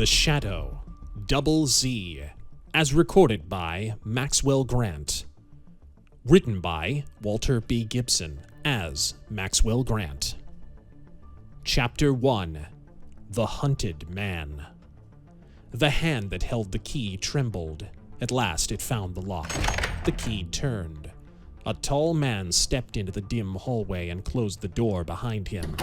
The Shadow, Double Z, as recorded by Maxwell Grant. Written by Walter B. Gibson as Maxwell Grant. Chapter 1. The Hunted Man. The hand that held the key trembled. At last it found the lock. The key turned. A tall man stepped into the dim hallway and closed the door behind him.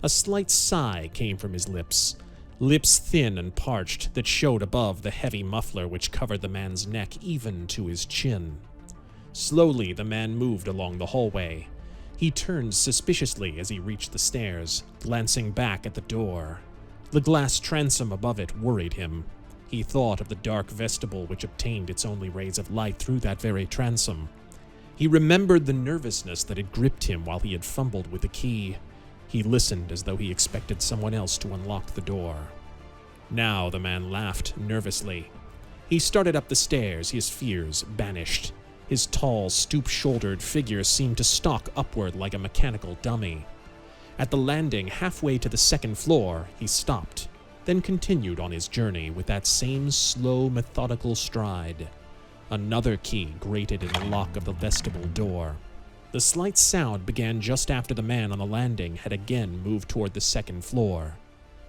A slight sigh came from his lips thin and parched that showed above the heavy muffler which covered the man's neck even to his chin. Slowly the man moved along the hallway. He turned suspiciously as he reached the stairs, glancing back at the door. The glass transom above it worried him. He thought of the dark vestibule which obtained its only rays of light through that very transom. He remembered the nervousness that had gripped him while he had fumbled with the key. He listened as though he expected someone else to unlock the door. Now the man laughed nervously. He started up the stairs, his fears banished. His tall, stoop-shouldered figure seemed to stalk upward like a mechanical dummy. At the landing halfway to the second floor, he stopped, then continued on his journey with that same slow, methodical stride. Another key grated in the lock of the vestibule door. The slight sound began just after the man on the landing had again moved toward the second floor.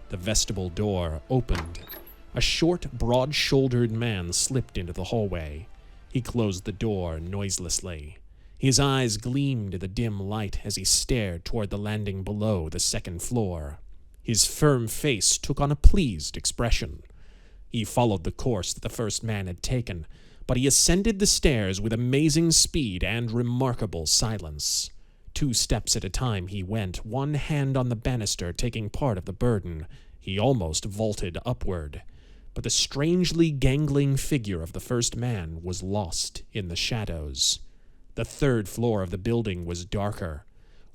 The vestibule door opened. A short, broad-shouldered man slipped into the hallway. He closed the door noiselessly. His eyes gleamed in the dim light as he stared toward the landing below the second floor. His firm face took on a pleased expression. He followed the course that the first man had taken, but he ascended the stairs with amazing speed and remarkable silence. 2 steps at a time he went, one hand on the banister taking part of the burden. He almost vaulted upward. But the strangely gangling figure of the first man was lost in the shadows. The third floor of the building was darker.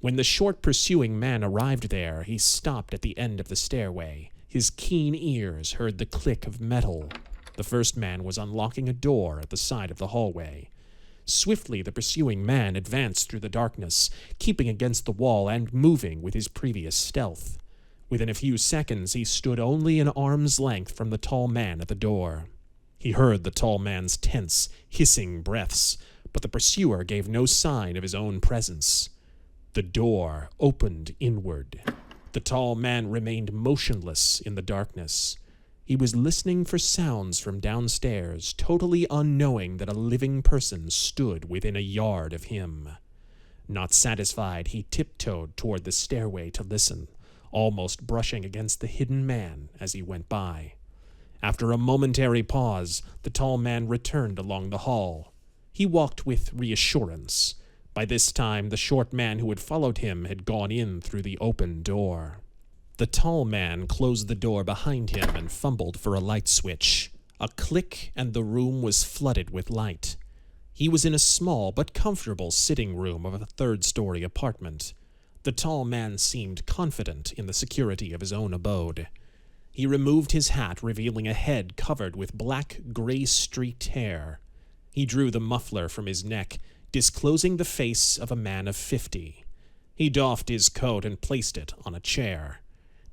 When the short pursuing man arrived there, he stopped at the end of the stairway. His keen ears heard the click of metal. The first man was unlocking a door at the side of the hallway. Swiftly, the pursuing man advanced through the darkness, keeping against the wall and moving with his previous stealth. Within a few seconds, he stood only an arm's length from the tall man at the door. He heard the tall man's tense, hissing breaths, but the pursuer gave no sign of his own presence. The door opened inward. The tall man remained motionless in the darkness. He was listening for sounds from downstairs, totally unknowing that a living person stood within a yard of him. Not satisfied, he tiptoed toward the stairway to listen, almost brushing against the hidden man as he went by. After a momentary pause, the tall man returned along the hall. He walked with reassurance. By this time, the short man who had followed him had gone in through the open door. The tall man closed the door behind him and fumbled for a light switch. A click, and the room was flooded with light. He was in a small but comfortable sitting room of a third-story apartment. The tall man seemed confident in the security of his own abode. He removed his hat, revealing a head covered with black, gray-streaked hair. He drew the muffler from his neck, disclosing the face of a man of 50. He doffed his coat and placed it on a chair.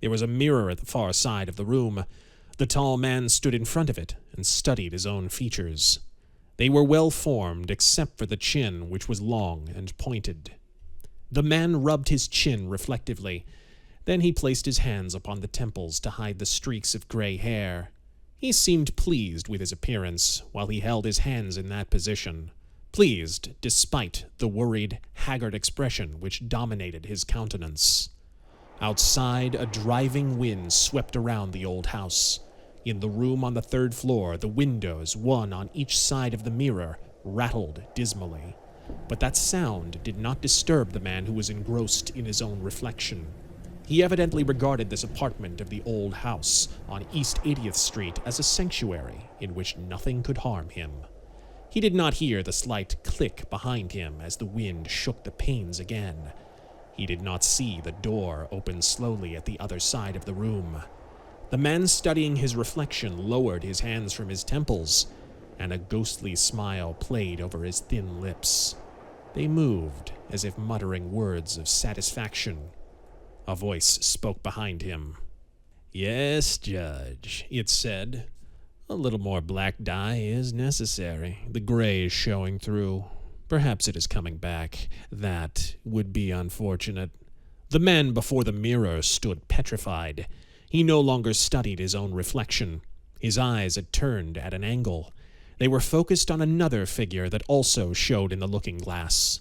There was a mirror at the far side of the room. The tall man stood in front of it and studied his own features. They were well formed except for the chin, which was long and pointed. The man rubbed his chin reflectively. Then he placed his hands upon the temples to hide the streaks of gray hair. He seemed pleased with his appearance while he held his hands in that position. Pleased despite the worried, haggard expression which dominated his countenance. Outside, a driving wind swept around the old house. In the room on the third floor, the windows, one on each side of the mirror, rattled dismally. But that sound did not disturb the man who was engrossed in his own reflection. He evidently regarded this apartment of the old house on East 80th Street as a sanctuary in which nothing could harm him. He did not hear the slight click behind him as the wind shook the panes again. He did not see the door open slowly at the other side of the room. The man studying his reflection lowered his hands from his temples, and a ghostly smile played over his thin lips. They moved, as if muttering words of satisfaction. A voice spoke behind him. "Yes, Judge," it said. "A little more black dye is necessary. The gray is showing through. Perhaps it is coming back. That would be unfortunate." The man before the mirror stood petrified. He no longer studied his own reflection. His eyes had turned at an angle. They were focused on another figure that also showed in the looking glass.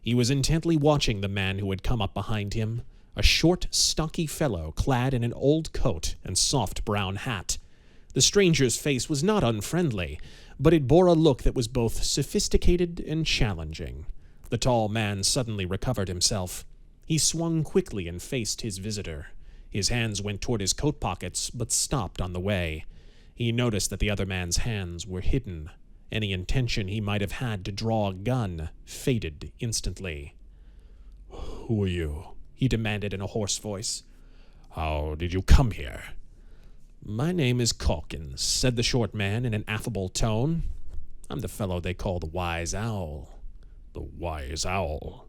He was intently watching the man who had come up behind him, a short, stocky fellow clad in an old coat and soft brown hat. The stranger's face was not unfriendly, but it bore a look that was both sophisticated and challenging. The tall man suddenly recovered himself. He swung quickly and faced his visitor. His hands went toward his coat pockets, but stopped on the way. He noticed that the other man's hands were hidden. Any intention he might have had to draw a gun faded instantly. "Who are you?" he demanded in a hoarse voice. "How did you come here?" "My name is Calkins," said the short man in an affable tone. "I'm the fellow they call the Wise Owl." "The Wise Owl?"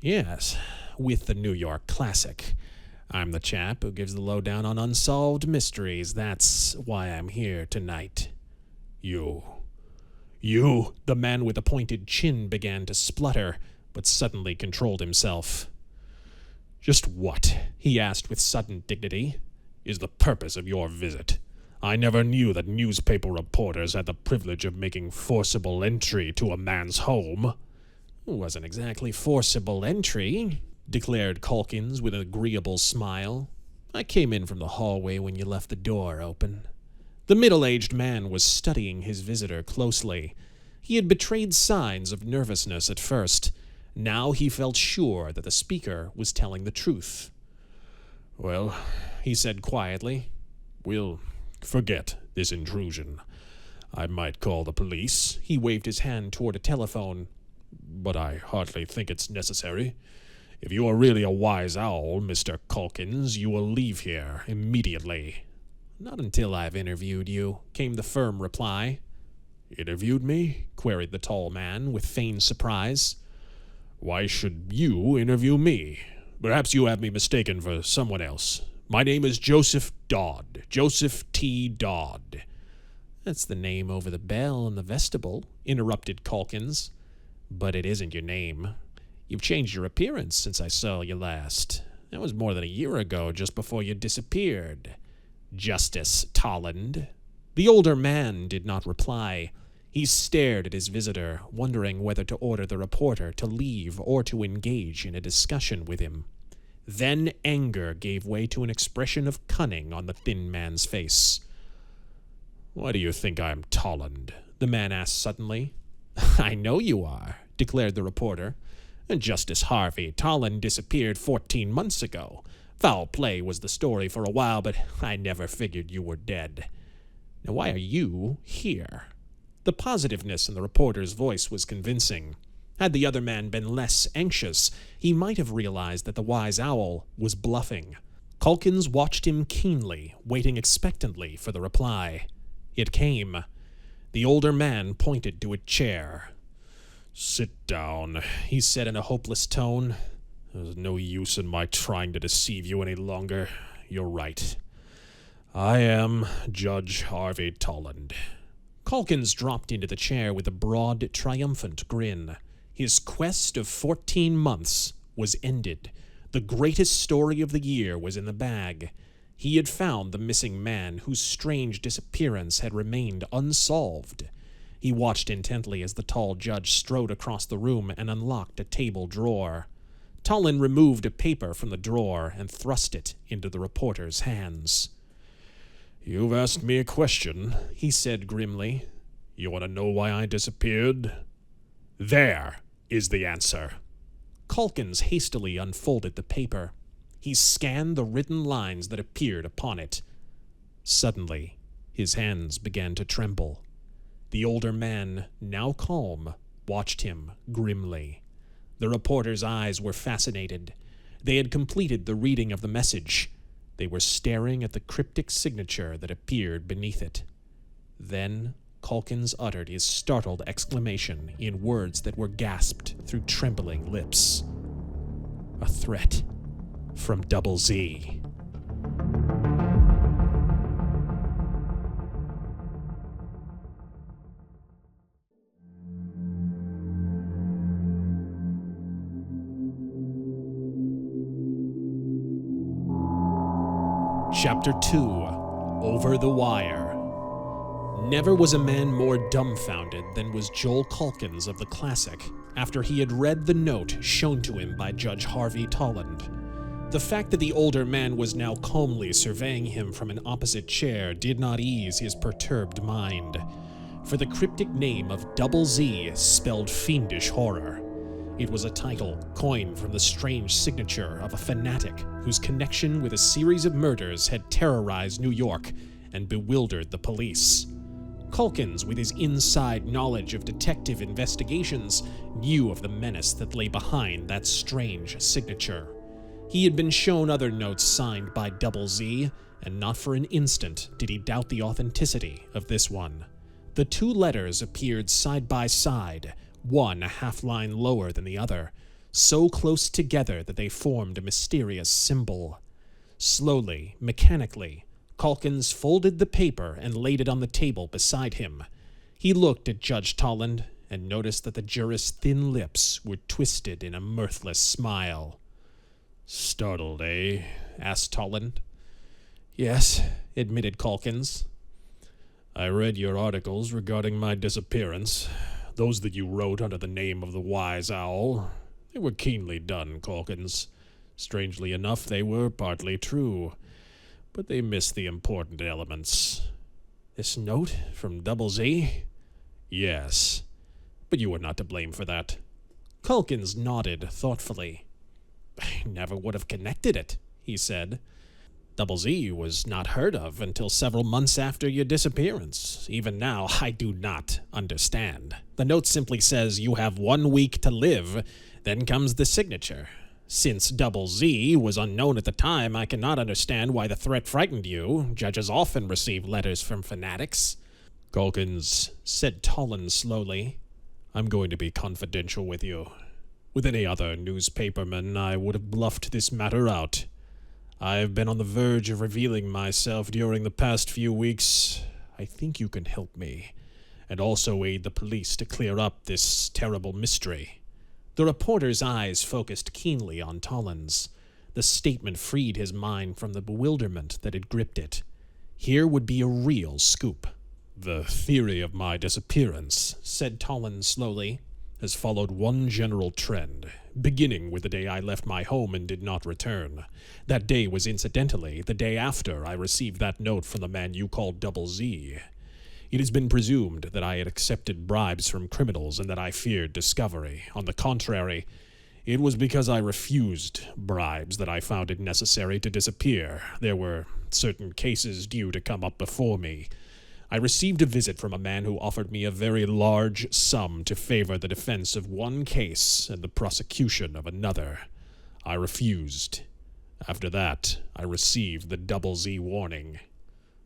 "Yes, with the New York Classic. I'm the chap who gives the lowdown on unsolved mysteries. That's why I'm here tonight." You, the man with the pointed chin began to splutter, but suddenly controlled himself. "Just what," he asked with sudden dignity, "is the purpose of your visit? I never knew that newspaper reporters had the privilege of making forcible entry to a man's home." "It wasn't exactly forcible entry," declared Calkins with an agreeable smile. "I came in from the hallway when you left the door open." The middle-aged man was studying his visitor closely. He had betrayed signs of nervousness at first. Now he felt sure that the speaker was telling the truth. "Well," he said quietly, "we'll forget this intrusion. I might call the police." He waved his hand toward a telephone. "But I hardly think it's necessary. If you are really a wise owl, Mr. Calkins, you will leave here immediately." "Not until I've interviewed you," came the firm reply. "Interviewed me?" queried the tall man with feigned surprise. "Why should you interview me? Perhaps you have me mistaken for someone else. My name is Joseph Dodd. Joseph T. Dodd." "That's the name over the bell in the vestibule," interrupted Calkins. "But it isn't your name. You've changed your appearance since I saw you last. That was more than a year ago, just before you disappeared. Justice Tolland." The older man did not reply. He stared at his visitor, wondering whether to order the reporter to leave or to engage in a discussion with him. Then anger gave way to an expression of cunning on the thin man's face. "Why do you think I'm Tolland?" the man asked suddenly. "I know you are," declared the reporter. "Justice Harvey Tolland disappeared 14 months ago. Foul play was the story for a while, but I never figured you were dead. Now why are you here?" The positiveness in the reporter's voice was convincing. Had the other man been less anxious, he might have realized that the Wise Owl was bluffing. Calkins watched him keenly, waiting expectantly for the reply. It came. The older man pointed to a chair. "Sit down," he said in a hopeless tone. "There's no use in my trying to deceive you any longer. You're right. I am Judge Harvey Tolland." Calkins dropped into the chair with a broad, triumphant grin. His quest of 14 months was ended. The greatest story of the year was in the bag. He had found the missing man whose strange disappearance had remained unsolved. He watched intently as the tall judge strode across the room and unlocked a table drawer. Tolland removed a paper from the drawer and thrust it into the reporter's hands. "You've asked me a question," he said grimly. "You want to know why I disappeared? There is the answer." Calkins hastily unfolded the paper. He scanned the written lines that appeared upon it. Suddenly, his hands began to tremble. The older man, now calm, watched him grimly. The reporter's eyes were fascinated. They had completed the reading of the message. They were staring at the cryptic signature that appeared beneath it. Then Calkins uttered his startled exclamation in words that were gasped through trembling lips. "A threat from Double Z." Chapter 2, Over the Wire. Never was a man more dumbfounded than was Joel Calkins of the Classic after he had read the note shown to him by Judge Harvey Tolland. The fact that the older man was now calmly surveying him from an opposite chair did not ease his perturbed mind, for the cryptic name of Double Z spelled fiendish horror. It was a title coined from the strange signature of a fanatic whose connection with a series of murders had terrorized New York and bewildered the police. Calkins, with his inside knowledge of detective investigations, knew of the menace that lay behind that strange signature. He had been shown other notes signed by Double Z, and not for an instant did he doubt the authenticity of this one. The two letters appeared side by side, one a half line lower than the other, so close together that they formed a mysterious symbol. Slowly, mechanically, Calkins folded the paper and laid it on the table beside him. He looked at Judge Tolland and noticed that the jurist's thin lips were twisted in a mirthless smile. "Startled, eh?" asked Tolland. "Yes," admitted Calkins. "I read your articles regarding my disappearance, those that you wrote under the name of the Wise Owl. They were keenly done, Calkins. Strangely enough, they were partly true, but they missed the important elements." "This note from Double Z?" "Yes, but you were not to blame for that." Calkins nodded thoughtfully. "I never would have connected it," he said. "Double Z was not heard of until several months after your disappearance. Even now, I do not understand. The note simply says you have 1 week to live, then comes the signature. Since Double Z was unknown at the time, I cannot understand why the threat frightened you. Judges often receive letters from fanatics." "Calkins," said Tolland slowly, "I'm going to be confidential with you. With any other newspaperman, I would have bluffed this matter out. I've been on the verge of revealing myself during the past few weeks. I think you can help me, and also aid the police to clear up this terrible mystery." The reporter's eyes focused keenly on Tolland's. The statement freed his mind from the bewilderment that had gripped it. Here would be a real scoop. "The theory of my disappearance," said Tolland slowly, "has followed one general trend, beginning with the day I left my home and did not return. That day was incidentally the day after I received that note from the man you called Double Z. It has been presumed that I had accepted bribes from criminals and that I feared discovery. On the contrary, it was because I refused bribes that I found it necessary to disappear. There were certain cases due to come up before me. I received a visit from a man who offered me a very large sum to favor the defense of one case and the prosecution of another. I refused. After that, I received the Double Z warning."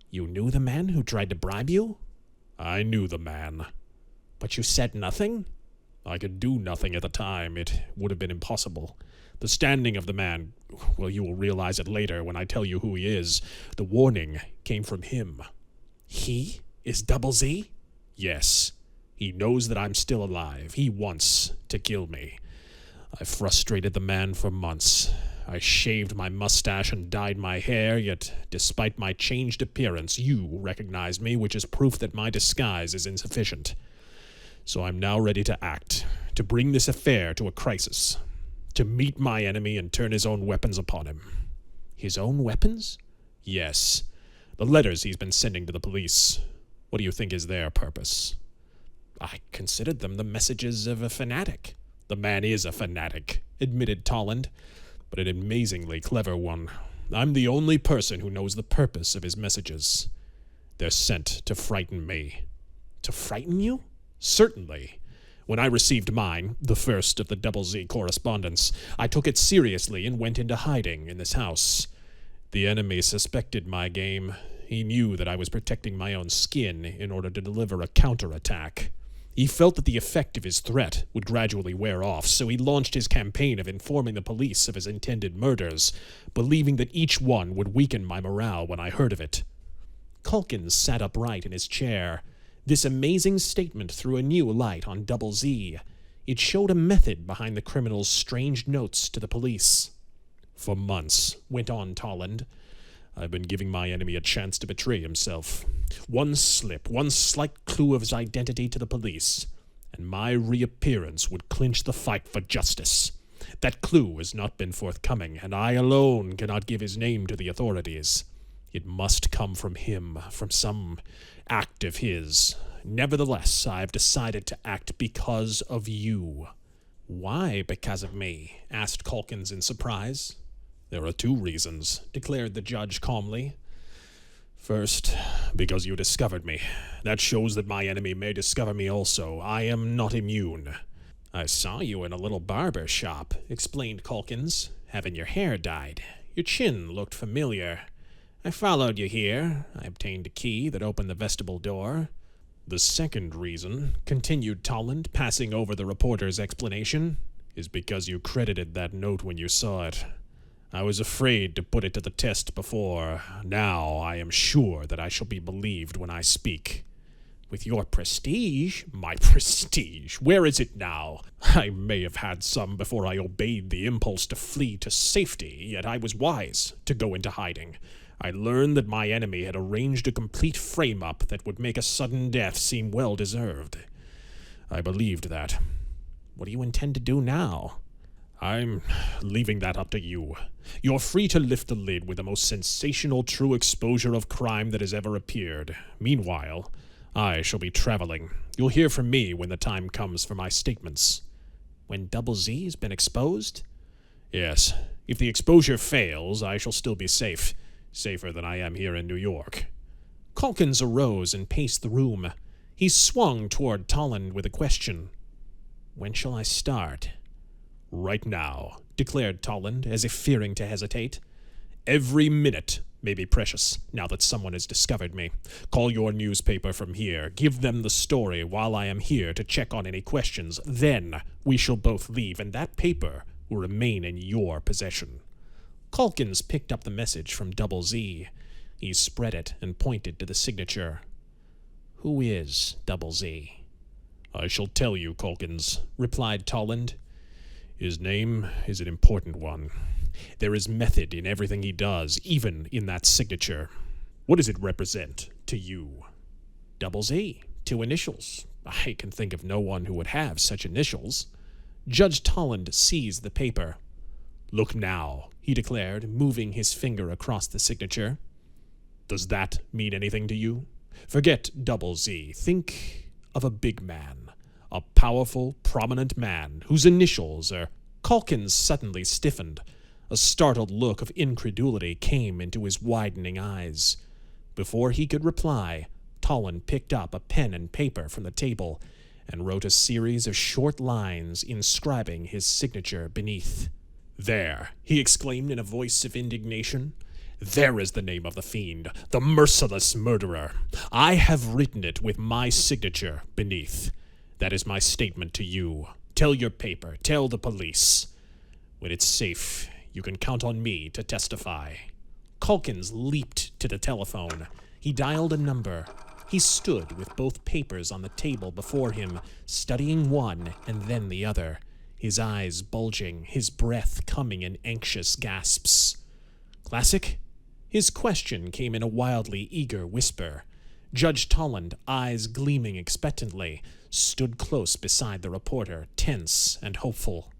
"You knew the man who tried to bribe you?" "I knew the man." "But you said nothing?" "I could do nothing at the time. It would have been impossible. The standing of the man, well, you will realize it later when I tell you who he is. The warning came from him." "He is Double Z?" "Yes. He knows that I'm still alive. He wants to kill me. I frustrated the man for months. I shaved my mustache and dyed my hair, yet despite my changed appearance, you recognized me, which is proof that my disguise is insufficient. So I'm now ready to act, to bring this affair to a crisis, to meet my enemy and turn his own weapons upon him." "His own weapons?" "Yes. The letters he's been sending to the police. What do you think is their purpose?" "I considered them the messages of a fanatic." "The man is a fanatic," admitted Tolland, "but an amazingly clever one. I'm the only person who knows the purpose of his messages. They're sent to frighten me." "To frighten you?" "Certainly. When I received mine, the first of the Double Z correspondence, I took it seriously and went into hiding in this house. The enemy suspected my game. He knew that I was protecting my own skin in order to deliver a counterattack. He felt that the effect of his threat would gradually wear off, so he launched his campaign of informing the police of his intended murders, believing that each one would weaken my morale when I heard of it." Calkins sat upright in his chair. This amazing statement threw a new light on Double Z. It showed a method behind the criminal's strange notes to the police. "For months," went on Tolland, I've been giving my enemy a chance to betray himself. One slip, one slight clue of his identity to the police, and my reappearance would clinch the fight for justice. That clue has not been forthcoming, and I alone cannot give his name to the authorities. It must come from him, from some act of his. Nevertheless, I have decided to act because of you." "Why because of me?" asked Calkins in surprise. "There are 2 reasons," declared the judge calmly. "First, because you discovered me. That shows that my enemy may discover me also. I am not immune." "I saw you in a little barber shop," explained Calkins, "having your hair dyed. Your chin looked familiar. I followed you here. I obtained a key that opened the vestibule door." "The second reason," continued Tolland, passing over the reporter's explanation, "is because you credited that note when you saw it. I was afraid to put it to the test before. Now I am sure that I shall be believed when I speak." "With your prestige?" "My prestige? Where is it now? I may have had some before I obeyed the impulse to flee to safety, yet I was wise to go into hiding. I learned that my enemy had arranged a complete frame-up that would make a sudden death seem well-deserved. I believed that." "What do you intend to do now?" "I'm leaving that up to you. You're free to lift the lid with the most sensational true exposure of crime that has ever appeared. Meanwhile, I shall be traveling. You'll hear from me when the time comes for my statements." "When Double Z has been exposed?" "Yes. If the exposure fails, I shall still be safe. Safer than I am here in New York." Calkins arose and paced the room. He swung toward Tolland with a question. "When shall I start?" "Right now," declared Tolland, as if fearing to hesitate. "Every minute may be precious, now that someone has discovered me. Call your newspaper from here. Give them the story while I am here to check on any questions. Then we shall both leave, and that paper will remain in your possession." Calkins picked up the message from Double Z. He spread it and pointed to the signature. "Who is Double Z?" "I shall tell you, Calkins," replied Tolland. "His name is an important one. There is method in everything he does, even in that signature. What does it represent to you?" "Double Z. 2 initials. I can think of no one who would have such initials." Judge Tolland seized the paper. "Look now," he declared, moving his finger across the signature. "Does that mean anything to you? Forget Double Z. Think of a big man, a powerful, prominent man whose initials are—" Calkins suddenly stiffened. A startled look of incredulity came into his widening eyes. Before he could reply, Tolland picked up a pen and paper from the table and wrote a series of short lines inscribing his signature beneath. "There," he exclaimed in a voice of indignation. "There is the name of the fiend, the merciless murderer. I have written it with my signature beneath. That is my statement to you. Tell your paper, tell the police. When it's safe, you can count on me to testify." Calkins leaped to the telephone. He dialed a number. He stood with both papers on the table before him, studying one and then the other, his eyes bulging, his breath coming in anxious gasps. "Classic?" His question came in a wildly eager whisper. Judge Tolland, eyes gleaming expectantly, stood close beside the reporter, tense and hopeful.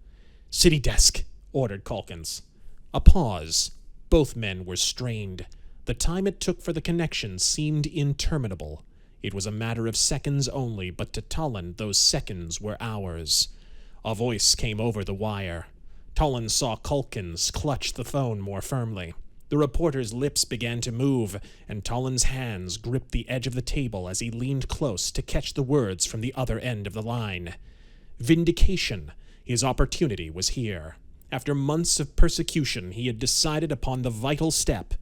"City desk," ordered Calkins. A pause. Both men were strained. The time it took for the connection seemed interminable. It was a matter of seconds only, but to Tolland those seconds were hours. A voice came over the wire. Tolland saw Calkins clutch the phone more firmly. The reporter's lips began to move, and Tolland's hands gripped the edge of the table as he leaned close to catch the words from the other end of the line. Vindication. His opportunity was here. After months of persecution, he had decided upon the vital step.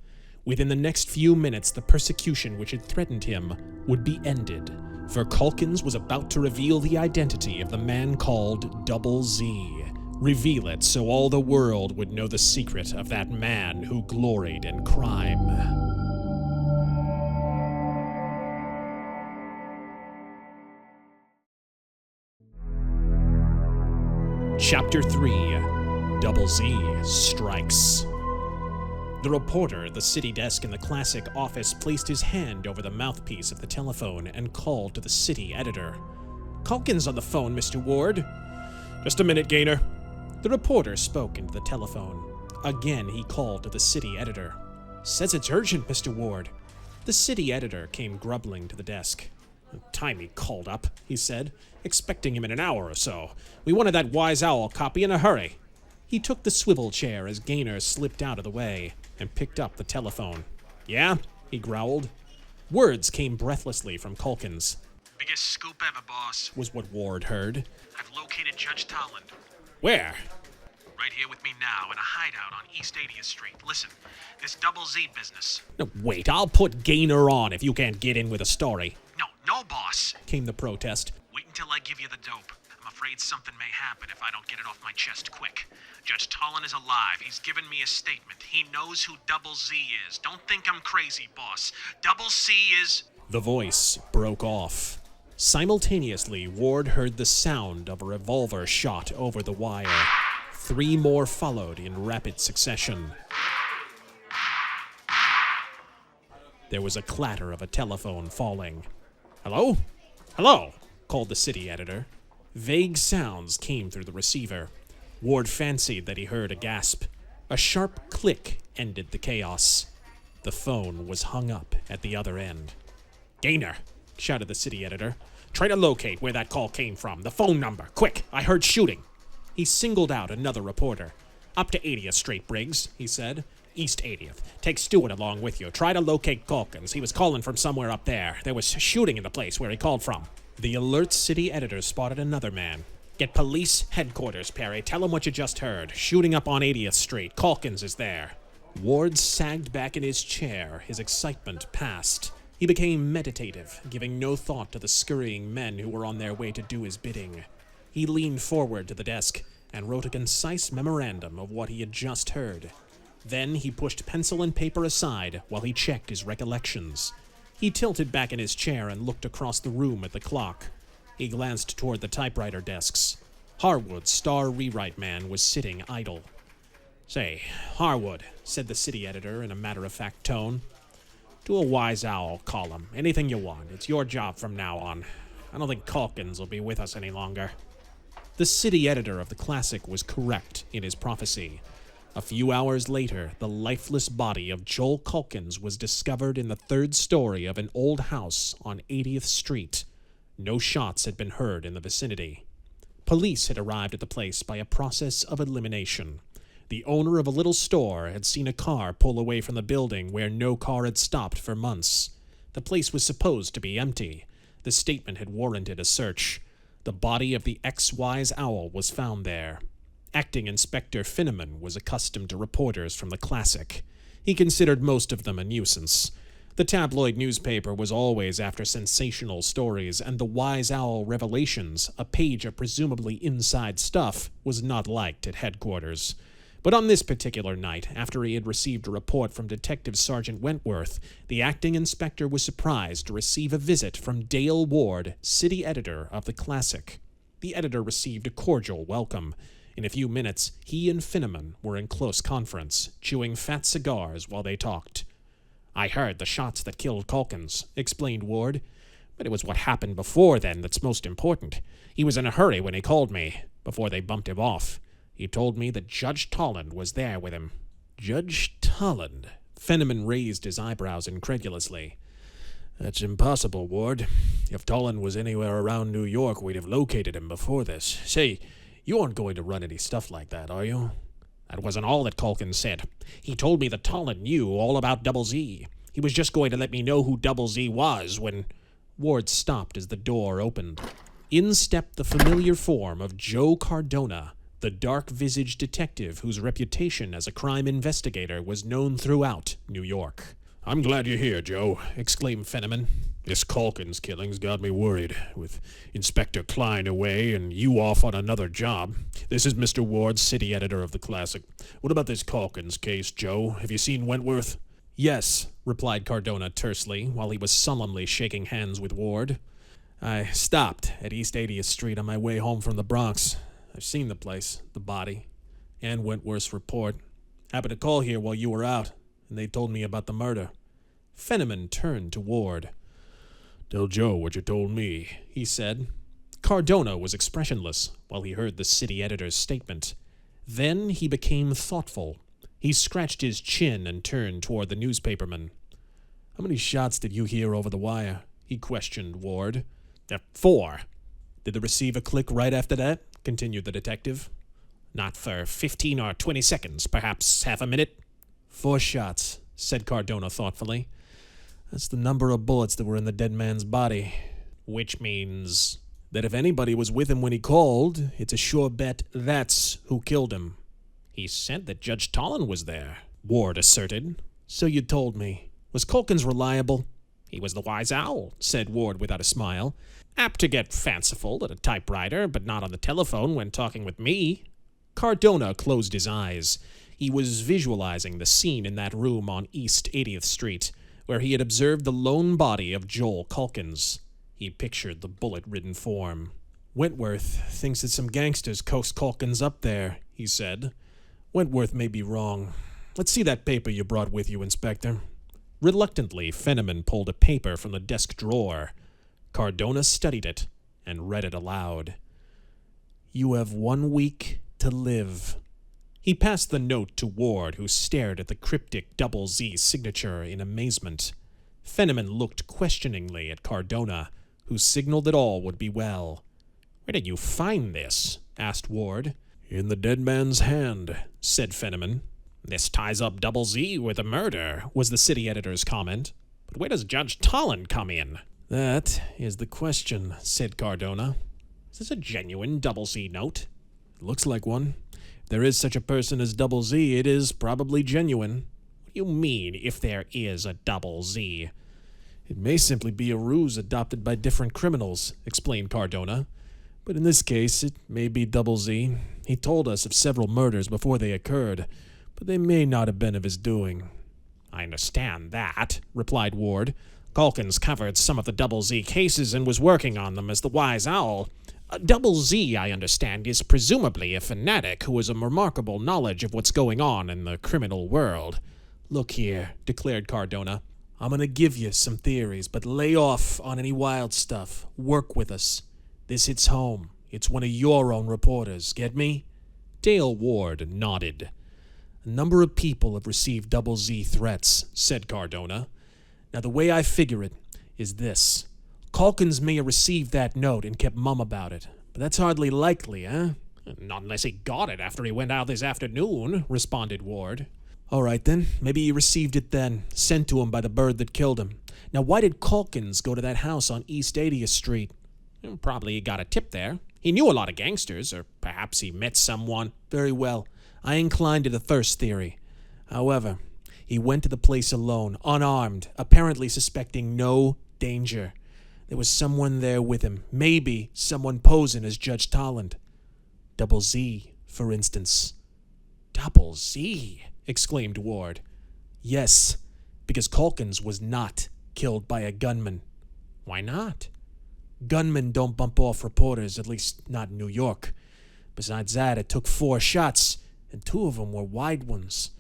Within the next few minutes, the persecution which had threatened him would be ended, for Calkins was about to reveal the identity of the man called Double Z. Reveal it so all the world would know the secret of that man who gloried in crime. Chapter 3. Double Z Strikes. The reporter at the city desk in the Classic office placed his hand over the mouthpiece of the telephone and called to the city editor. "Calkins on the phone, Mr. Ward." "Just a minute, Gaynor." The reporter spoke into the telephone. Again, he called to the city editor. "Says it's urgent, Mr. Ward." The city editor came grumbling to the desk. "Time he called up," he said, "expecting him in an hour or so. We wanted that Wise Owl copy in a hurry." He took the swivel chair as Gaynor slipped out of the way and picked up the telephone. "Yeah?" he growled. Words came breathlessly from Calkins. "Biggest scoop ever, boss," was what Ward heard. "I've located Judge Tolland. "Where?" Right here with me now in a hideout on East 80th Street. Listen, this double Z business." "No, wait, I'll put Gaynor on if you can't get in with a story," No, boss. came the protest. Wait until I give you the dope. I'm afraid something may happen if I don't get it off my chest quick. Judge Tolland is alive. He's given me a statement. He knows who Double Z is. Don't think I'm crazy, boss. Double C is... The voice broke off. Simultaneously, Ward heard the sound of a revolver shot over the wire. 3 more followed in rapid succession. There was a clatter of a telephone falling. "Hello? Hello?" called the city editor. Vague sounds came through the receiver. Ward fancied that he heard a gasp. A sharp click ended the chaos. The phone was hung up at the other end. "Gaynor," shouted the city editor, "try to locate where that call came from. The phone number. Quick, I heard shooting." He singled out another reporter. "Up to 80th Street, Briggs," he said. "East 80th. Take Stewart along with you. Try to locate Calkins. He was calling from somewhere up there. There was shooting in the place where he called from." The alert city editor spotted another man. "Get police headquarters, Perry. Tell them what you just heard. Shooting up on 80th Street. Calkins is there." Ward sagged back in his chair. His excitement passed. He became meditative, giving no thought to the scurrying men who were on their way to do his bidding. He leaned forward to the desk and wrote a concise memorandum of what he had just heard. Then he pushed pencil and paper aside while he checked his recollections. He tilted back in his chair and looked across the room at the clock. He glanced toward the typewriter desks. Harwood's star rewrite man was sitting idle. "Say, Harwood," said the city editor in a matter-of-fact tone, "do a Wise Owl column. Anything you want. It's your job from now on. I don't think Calkins will be with us any longer." The city editor of the Classic was correct in his prophecy. A few hours later, the lifeless body of Joel Calkins was discovered in the 3rd story of an old house on 80th Street. No shots had been heard in the vicinity. Police had arrived at the place by a process of elimination. The owner of a little store had seen a car pull away from the building where no car had stopped for months. The place was supposed to be empty. The statement had warranted a search. The body of the ex-Wise Owl was found there. Acting Inspector Finneman was accustomed to reporters from the Classic. He considered most of them a nuisance. The tabloid newspaper was always after sensational stories, and the Wise Owl revelations, a page of presumably inside stuff, was not liked at headquarters. But on this particular night, after he had received a report from Detective Sergeant Wentworth, the acting inspector was surprised to receive a visit from Dale Ward, city editor of the Classic. The editor received a cordial welcome. In a few minutes, he and Finneman were in close conference, chewing fat cigars while they talked. "I heard the shots that killed Calkins," explained Ward. "But it was what happened before then that's most important. He was in a hurry when he called me, before they bumped him off. He told me that Judge Tolland was there with him." "Judge Tolland?" Finneman raised his eyebrows incredulously. "That's impossible, Ward. If Tolland was anywhere around New York, we'd have located him before this. Say, you aren't going to run any stuff like that, are you?" "That wasn't all that Calkins said. He told me that Tolland knew all about Double Z. He was just going to let me know who Double Z was when—" Ward stopped as the door opened. In stepped the familiar form of Joe Cardona, the dark-visaged detective whose reputation as a crime investigator was known throughout New York. "I'm glad you're here, Joe," exclaimed Finneman. "This Calkins killing's got me worried, with Inspector Klein away and you off on another job. This is Mr. Ward, city editor of the Classic. What about this Calkins case, Joe? Have you seen Wentworth?" "Yes," replied Cardona tersely, while he was solemnly shaking hands with Ward. "I stopped at East 80th Street on my way home from the Bronx. I've seen the place, the body, and Wentworth's report. Happened to call here while you were out. and they told me about the murder. Fenneman turned to Ward. Tell Joe what you told me, he said. Cardona was expressionless while he heard the city editor's statement. Then he became thoughtful. He scratched his chin and turned toward the newspaperman. How many shots did you hear over the wire? He questioned Ward. 4. Did the receiver click right after that? Continued the detective. Not for 15 or 20 seconds, perhaps half a minute. 4 shots, said Cardona thoughtfully. That's the number of bullets that were in the dead man's body. Which means that if anybody was with him when he called, it's a sure bet that's who killed him. He said that Judge Tollin was there, Ward asserted. So you told me. Was Calkins reliable? He was the wise owl, said Ward without a smile. Apt to get fanciful at a typewriter, but not on the telephone when talking with me. Cardona closed his eyes. He was visualizing the scene in that room on East 80th Street, where he had observed the lone body of Joel Calkins. He pictured the bullet-ridden form. Wentworth thinks that some gangsters coaxed Calkins up there, he said. Wentworth may be wrong. Let's see that paper you brought with you, Inspector. Reluctantly, Fenneman pulled a paper from the desk drawer. Cardona studied it and read it aloud. You have 1 week to live. He passed the note to Ward, who stared at the cryptic double Z signature in amazement. Fenneman looked questioningly at Cardona, who signaled that all would be well. Where did you find this? Asked Ward. In the dead man's hand, said Fenneman. This ties up double Z with a murder, was the city editor's comment. But where does Judge Tollin come in? That is the question, said Cardona. Is this a genuine double Z note? It looks like one. If there is such a person as double Z, it is probably genuine. What do you mean, if there is a double Z? It may simply be a ruse adopted by different criminals, explained Cardona. But in this case, it may be double Z. He told us of several murders before they occurred, but they may not have been of his doing. I understand that, replied Ward. Calkins covered some of the double Z cases and was working on them as the wise owl. Double Z, I understand, is presumably a fanatic who has a remarkable knowledge of what's going on in the criminal world. Look here, declared Cardona. I'm going to give you some theories, but lay off on any wild stuff. Work with us. This hits home. It's one of your own reporters. Get me? Dale Ward nodded. A number of people have received double Z threats, said Cardona. Now, the way I figure it is this. Calkins may have received that note and kept mum about it, but that's hardly likely, eh? Not unless he got it after he went out this afternoon, responded Ward. All right, then. Maybe he received it then, sent to him by the bird that killed him. Now, why did Calkins go to that house on East 80th Street? Probably he got a tip there. He knew a lot of gangsters, or perhaps he met someone. Very well. I incline to the first theory. However, he went to the place alone, unarmed, apparently suspecting no danger. There was someone there with him, maybe someone posing as Judge Tollin. Double Z, for instance. Double Z? Exclaimed Ward. Yes, because Calkins was not killed by a gunman. Why not? Gunmen don't bump off reporters, at least not in New York. Besides that, it took 4 shots, and 2 of them were wide ones.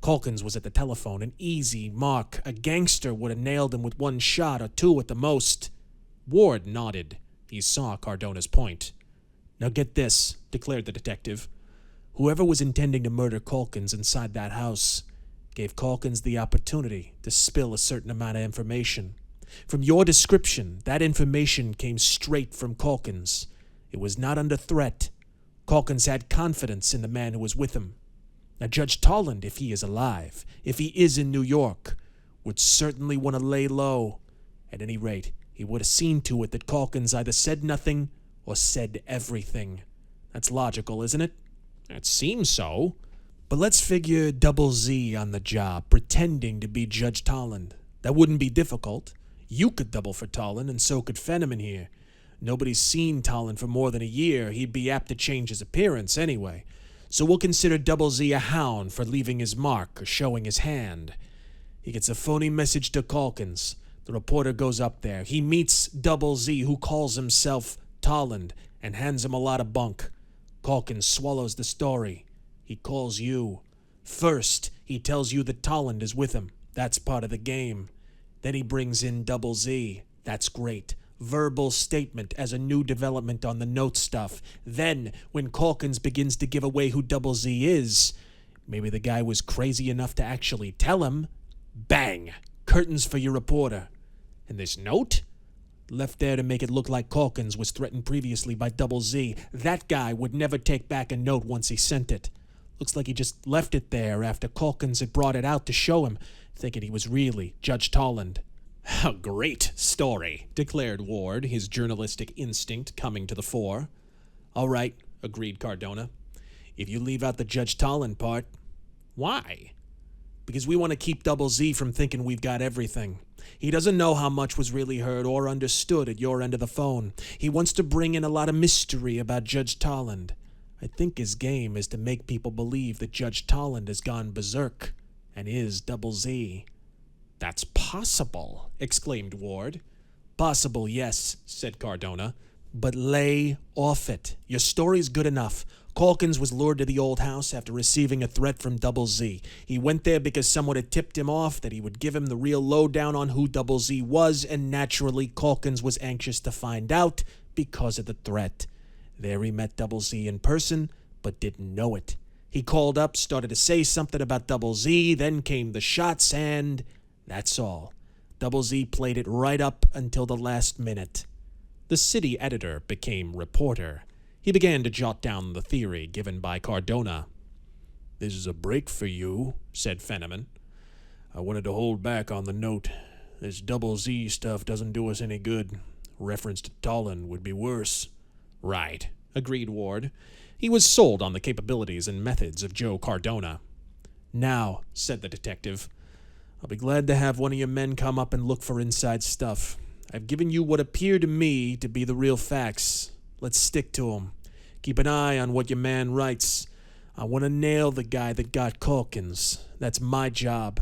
Calkins was at the telephone, an easy mark. A gangster would have nailed him with 1 shot or 2 at the most. Ward nodded. He saw Cardona's point. Now get this, declared the detective. Whoever was intending to murder Calkins inside that house gave Calkins the opportunity to spill a certain amount of information. From your description, that information came straight from Calkins. It was not under threat. Calkins had confidence in the man who was with him. Now, Judge Tollin, if he is alive, if he is in New York, would certainly want to lay low. At any rate, he would have seen to it that Calkins either said nothing or said everything. That's logical, isn't it? It seems so. But let's figure double Z on the job, pretending to be Judge Tollin. That wouldn't be difficult. You could double for Tollin, and so could Fenneman here. Nobody's seen Tollin for more than a year. He'd be apt to change his appearance anyway. So we'll consider double Z a hound for leaving his mark or showing his hand. He gets a phony message to Calkins. The reporter goes up there. He meets double Z, who calls himself Tollin, and hands him a lot of bunk. Calkins swallows the story. He calls you. First, He tells you that Tolland is with him. That's part of the game. Then he brings in Double Z. That's great. Verbal statement as a new development on the note stuff. Then, when Calkins begins to give away who Double Z is, maybe the guy was crazy enough to actually tell him. Bang! Curtains for your reporter. And this note? Left there to make it look like Calkins was threatened previously by Double Z. That guy would never take back a note once he sent it. Looks like he just left it there after Calkins had brought it out to show him, thinking he was really Judge Tolland. A great story, declared Ward, his journalistic instinct coming to the fore. All right, agreed Cardona. If you leave out the Judge Tolland part. Why? Because we want to keep Double Z from thinking we've got everything. He doesn't know how much was really heard or understood at your end of the phone. He wants to bring in a lot of mystery about Judge Tolland. I think his game is to make people believe that Judge Tolland has gone berserk and is Double Z. That's possible, exclaimed Ward. Possible, yes, said Cardona. But lay off it. Your story's good enough. Calkins was lured to the old house after receiving a threat from Double Z. He went there because someone had tipped him off that he would give him the real lowdown on who Double Z was, and naturally Calkins was anxious to find out because of the threat. There he met Double Z in person, but didn't know it. He called up, started to say something about Double Z, then came the shots, and that's all. Double Z played it right up until the last minute. The city editor became reporter. He began to jot down the theory given by Cardona. "This is a break for you," said Fenneman. "I wanted to hold back on the note. This Double Z stuff doesn't do us any good. Reference to Tolland would be worse." Right, agreed Ward. He was sold on the capabilities and methods of Joe Cardona. Now, said the detective, I'll be glad to have one of your men come up and look for inside stuff. I've given you what appear to me to be the real facts. Let's stick to 'em. Keep an eye on what your man writes. I want to nail the guy that got Calkins. That's my job.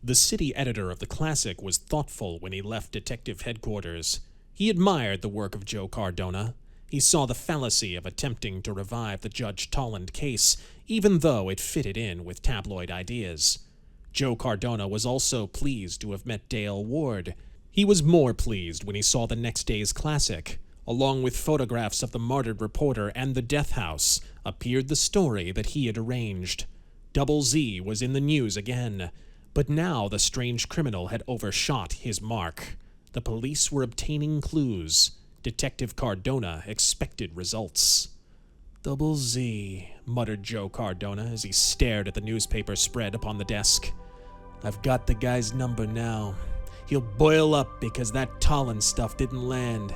The city editor of the Classic was thoughtful when he left detective headquarters. He admired the work of Joe Cardona. He saw the fallacy of attempting to revive the Judge Tolland case, even though it fitted in with tabloid ideas. Joe Cardona was also pleased to have met Dale Ward. He was more pleased when he saw the next day's Classic. Along with photographs of the martyred reporter and the death house, appeared the story that he had arranged. Double Z was in the news again, but now the strange criminal had overshot his mark. The police were obtaining clues. Detective Cardona expected results. Double Z, muttered Joe Cardona as he stared at the newspaper spread upon the desk. I've got the guy's number now. He'll boil up because that Tolland stuff didn't land.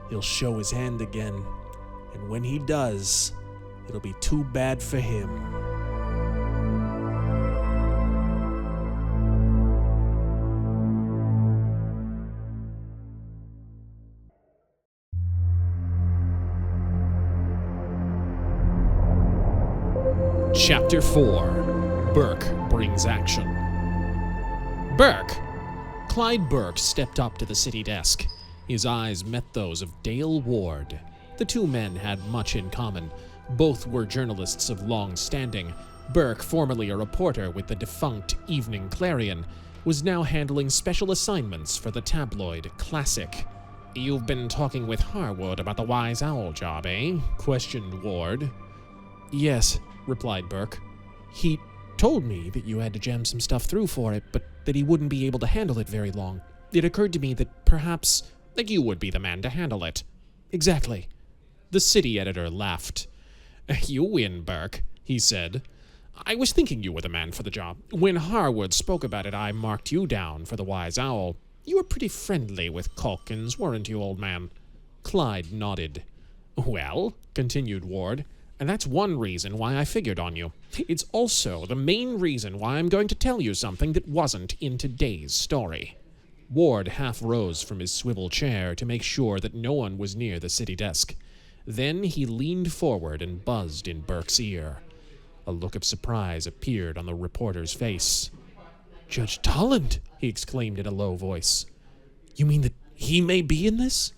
He'll show his hand again. And when he does, it'll be too bad for him. Chapter 4. Burke Brings Action. Burke! Clyde Burke stepped up to the city desk. His eyes met those of Dale Ward. The two men had much in common. Both were journalists of long standing. Burke, formerly a reporter with the defunct Evening Clarion, was now handling special assignments for the tabloid Classic. "You've been talking with Harwood about the Wise Owl job, eh?" questioned Ward. Yes, replied Burke. He told me that you had to jam some stuff through for it, but that he wouldn't be able to handle it very long. It occurred to me that perhaps that you would be the man to handle it. Exactly. The city editor laughed. "You win, Burke," he said. "I was thinking you were the man for the job. When Harwood spoke about it, I marked you down for the Wise Owl. You were pretty friendly with Calkins, weren't you, old man?" Clyde nodded. "Well," continued Ward, "and that's one reason why I figured on you. It's also the main reason why I'm going to tell you something that wasn't in today's story." Ward half rose from his swivel chair to make sure that no one was near the city desk. Then he leaned forward and buzzed in Burke's ear. A look of surprise appeared on the reporter's face. "Judge Tolland!" he exclaimed in a low voice. "You mean that he may be in this?"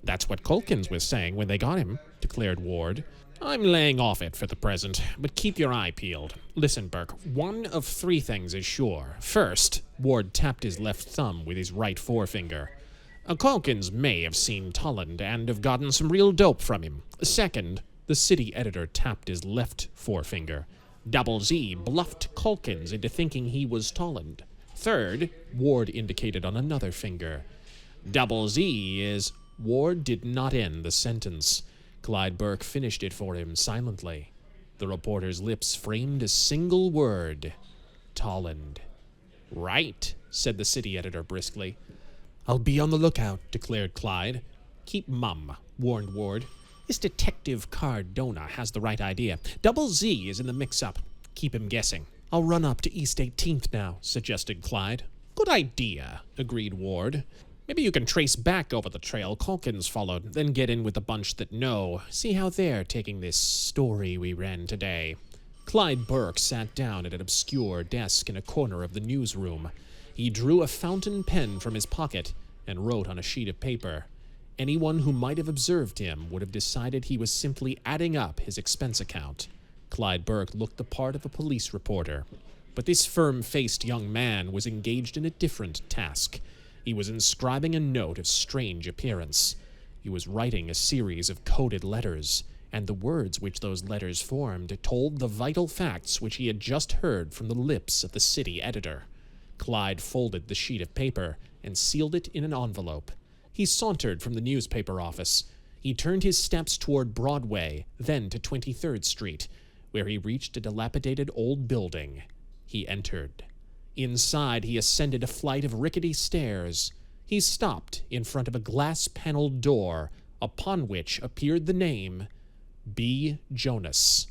"That's what Calkins was saying when they got him," declared Ward. I'm laying off it for the present, but keep your eye peeled. Listen, Burke, one of three things is sure. First, Ward tapped his left thumb with his right forefinger. Calkins may have seen Tolland and have gotten some real dope from him. Second, the city editor tapped his left forefinger. Double Z bluffed Calkins into thinking he was Tolland. Third, Ward indicated on another finger. Double Z is... Ward did not end the sentence. Clyde Burke finished it for him silently. The reporter's lips framed a single word. Tolland. Right, said the city editor briskly. I'll be on the lookout, declared Clyde. Keep mum, warned Ward. This detective Cardona has the right idea. Double Z is in the mix-up. Keep him guessing. I'll run up to East 18th now, suggested Clyde. Good idea, agreed Ward. Maybe you can trace back over the trail Calkins followed, then get in with the bunch that know. See how they're taking this story we ran today. Clyde Burke sat down at an obscure desk in a corner of the newsroom. He drew a fountain pen from his pocket and wrote on a sheet of paper. Anyone who might have observed him would have decided he was simply adding up his expense account. Clyde Burke looked the part of a police reporter. But this firm-faced young man was engaged in a different task. He was inscribing a note of strange appearance. He was writing a series of coded letters, and the words which those letters formed told the vital facts which he had just heard from the lips of the city editor. Clyde folded the sheet of paper and sealed it in an envelope. He sauntered from the newspaper office. He turned his steps toward Broadway, then to 23rd Street, where he reached a dilapidated old building. He entered. Inside, he ascended a flight of rickety stairs. He stopped in front of a glass-paneled door, upon which appeared the name B. Jonas.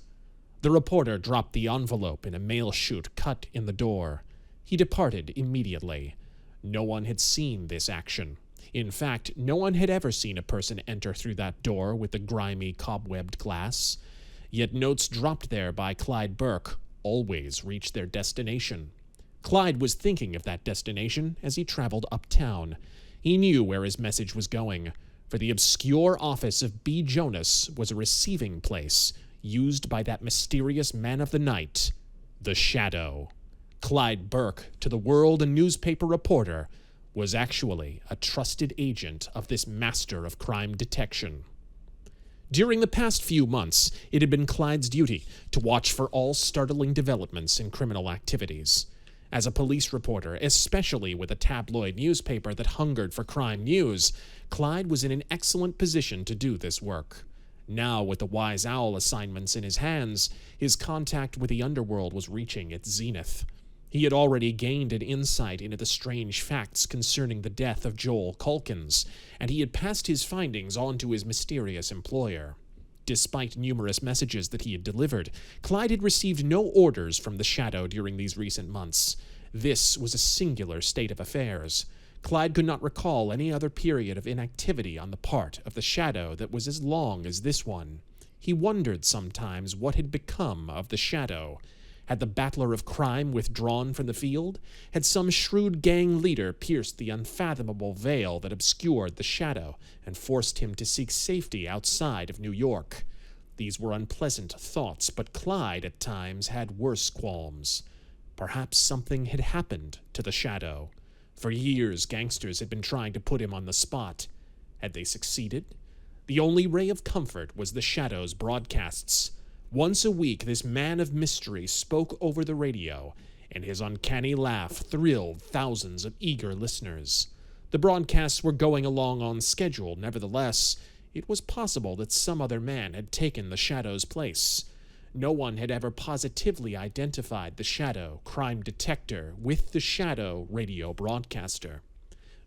The reporter dropped the envelope in a mail chute cut in the door. He departed immediately. No one had seen this action. In fact, no one had ever seen a person enter through that door with the grimy, cobwebbed glass. Yet notes dropped there by Clyde Burke always reached their destination. Clyde was thinking of that destination as he traveled uptown. He knew where his message was going, for the obscure office of B. Jonas was a receiving place used by that mysterious man of the night, the Shadow. Clyde Burke, to the world a newspaper reporter, was actually a trusted agent of this master of crime detection. During the past few months, it had been Clyde's duty to watch for all startling developments in criminal activities. As a police reporter, especially with a tabloid newspaper that hungered for crime news, Clyde was in an excellent position to do this work. Now, with the Wise Owl assignments in his hands, his contact with the underworld was reaching its zenith. He had already gained an insight into the strange facts concerning the death of Joel Calkins, and he had passed his findings on to his mysterious employer. Despite numerous messages that he had delivered, Clyde had received no orders from the Shadow during these recent months. This was a singular state of affairs. Clyde could not recall any other period of inactivity on the part of the Shadow that was as long as this one. He wondered sometimes what had become of the Shadow. Had the battler of crime withdrawn from the field? Had some shrewd gang leader pierced the unfathomable veil that obscured the Shadow and forced him to seek safety outside of New York? These were unpleasant thoughts, but Clyde at times had worse qualms. Perhaps something had happened to the Shadow. For years, gangsters had been trying to put him on the spot. Had they succeeded? The only ray of comfort was the Shadow's broadcasts. Once a week, this man of mystery spoke over the radio, and his uncanny laugh thrilled thousands of eager listeners. The broadcasts were going along on schedule, nevertheless. It was possible that some other man had taken the Shadow's place. No one had ever positively identified the Shadow crime detector with the Shadow radio broadcaster.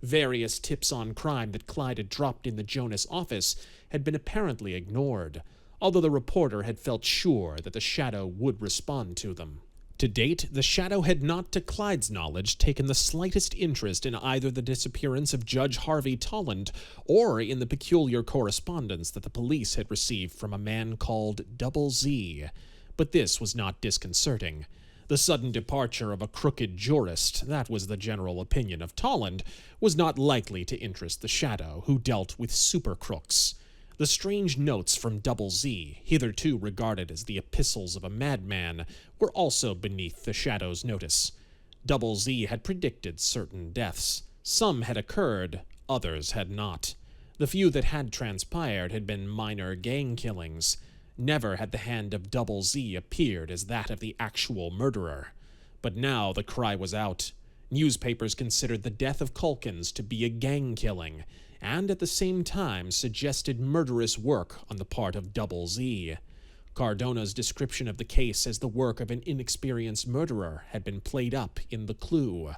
Various tips on crime that Clyde had dropped in the Jonas office had been apparently ignored, although the reporter had felt sure that the Shadow would respond to them. To date, the Shadow had not, to Clyde's knowledge, taken the slightest interest in either the disappearance of Judge Harvey Tolland or in the peculiar correspondence that the police had received from a man called Double Z. But this was not disconcerting. The sudden departure of a crooked jurist, that was the general opinion of Tolland, was not likely to interest the Shadow, who dealt with super crooks. The strange notes from Double Z, hitherto regarded as the epistles of a madman, were also beneath the Shadow's notice. Double Z had predicted certain deaths. Some had occurred, others had not. The few that had transpired had been minor gang killings. Never had the hand of Double Z appeared as that of the actual murderer. But now the cry was out. Newspapers considered the death of Calkins to be a gang killing, and at the same time suggested murderous work on the part of Double Z. Cardona's description of the case as the work of an inexperienced murderer had been played up in the clue.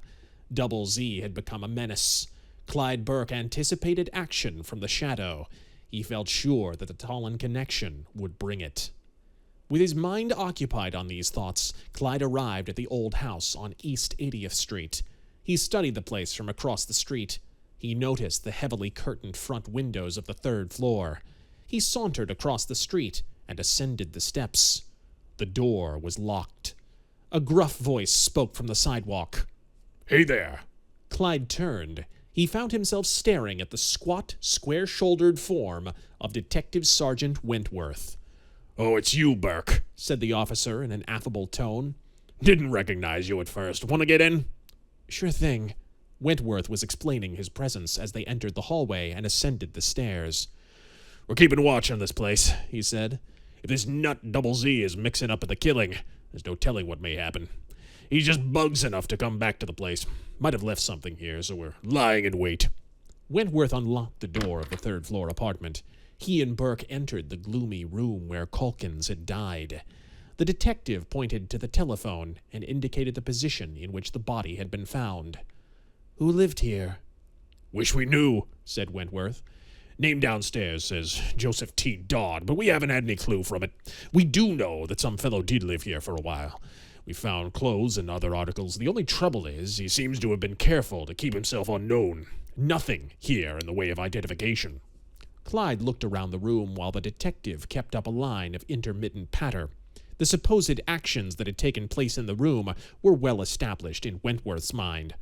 Double Z had become a menace. Clyde Burke anticipated action from the Shadow. He felt sure that the Tallon connection would bring it. With his mind occupied on these thoughts, Clyde arrived at the old house on East 80th Street. He studied the place from across the street. He noticed the heavily curtained front windows of the third floor. He sauntered across the street and ascended the steps. The door was locked. A gruff voice spoke from the sidewalk. "Hey there." Clyde turned. He found himself staring at the squat, square-shouldered form of Detective Sergeant Wentworth. "Oh, it's you, Burke," said the officer in an affable tone. "Didn't recognize you at first. Want to get in?" "Sure thing." Wentworth was explaining his presence as they entered the hallway and ascended the stairs. "We're keeping watch on this place," he said. "If this nut Double Z is mixing up in the killing, there's no telling what may happen. He's just bugs enough to come back to the place. Might have left something here, so we're lying in wait." Wentworth unlocked the door of the third-floor apartment. He and Burke entered the gloomy room where Calkins had died. The detective pointed to the telephone and indicated the position in which the body had been found. "Who lived here?" "Wish we knew," said Wentworth. "Name downstairs says Joseph T. Dodd, but we haven't had any clue from it. We do know that some fellow did live here for a while. We found clothes and other articles. The only trouble is he seems to have been careful to keep himself unknown. Nothing here in the way of identification." Clyde looked around the room while the detective kept up a line of intermittent patter. The supposed actions that had taken place in the room were well established in Wentworth's mind.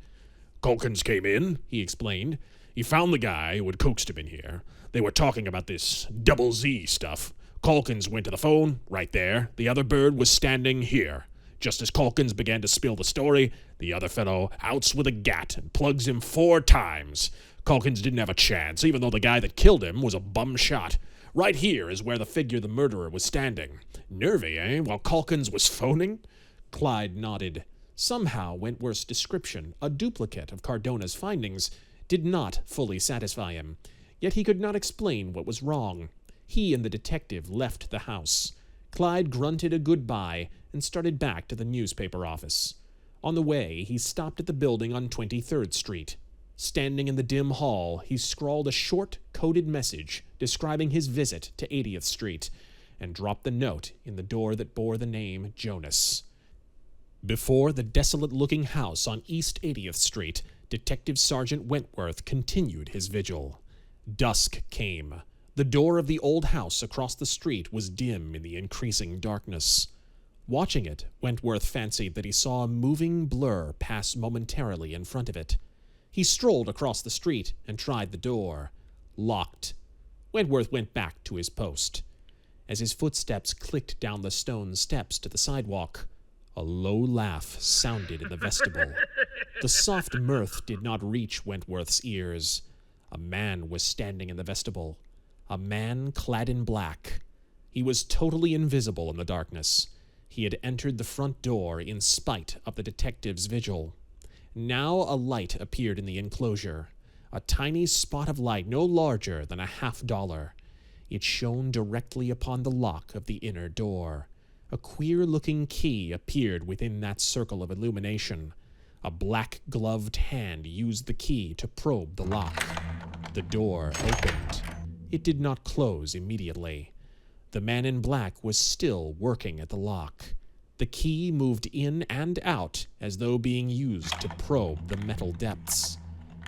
"Calkins came in," he explained. "He found the guy who had coaxed him in here. They were talking about this Double Z stuff. Calkins went to the phone, right there. The other bird was standing here. Just as Calkins began to spill the story, the other fellow outs with a gat and plugs him 4 times. Calkins didn't have a chance, even though the guy that killed him was a bum shot. Right here is where the figure the murderer was standing. Nervy, eh, while Calkins was phoning?" Clyde nodded. Somehow Wentworth's description, a duplicate of Cardona's findings, did not fully satisfy him. Yet he could not explain what was wrong. He and the detective left the house. Clyde grunted a goodbye and started back to the newspaper office. On the way, he stopped at the building on 23rd Street. Standing in the dim hall, he scrawled a short, coded message describing his visit to 80th Street and dropped the note in the door that bore the name Jonas. Before the desolate-looking house on East 80th Street, Detective Sergeant Wentworth continued his vigil. Dusk came. The door of the old house across the street was dim in the increasing darkness. Watching it, Wentworth fancied that he saw a moving blur pass momentarily in front of it. He strolled across the street and tried the door. Locked. Wentworth went back to his post. As his footsteps clicked down the stone steps to the sidewalk, a low laugh sounded in the vestibule. The soft mirth did not reach Wentworth's ears. A man was standing in the vestibule. A man clad in black. He was totally invisible in the darkness. He had entered the front door in spite of the detective's vigil. Now a light appeared in the enclosure. A tiny spot of light no larger than a $50. It shone directly upon the lock of the inner door. A queer-looking key appeared within that circle of illumination. A black-gloved hand used the key to probe the lock. The door opened. It did not close immediately. The man in black was still working at the lock. The key moved in and out as though being used to probe the metal depths.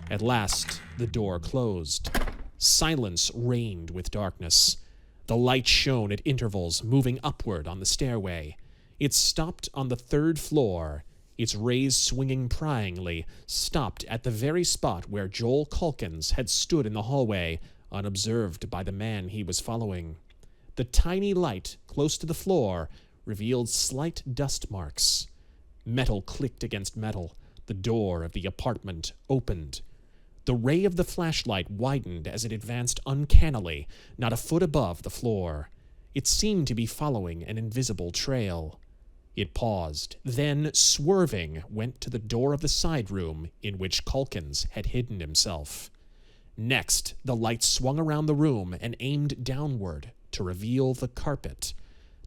At last, the door closed. Silence reigned with darkness. The light shone at intervals, moving upward on the stairway. It stopped on the 3rd floor. Its rays swinging pryingly, stopped at the very spot where Joel Calkins had stood in the hallway unobserved by the man he was following. The tiny light close to the floor revealed slight dust marks. Metal clicked against metal. The door of the apartment opened. The ray of the flashlight widened as it advanced uncannily, not a foot above the floor. It seemed to be following an invisible trail. It paused, then, swerving, went to the door of the side room in which Calkins had hidden himself. Next, the light swung around the room and aimed downward to reveal the carpet.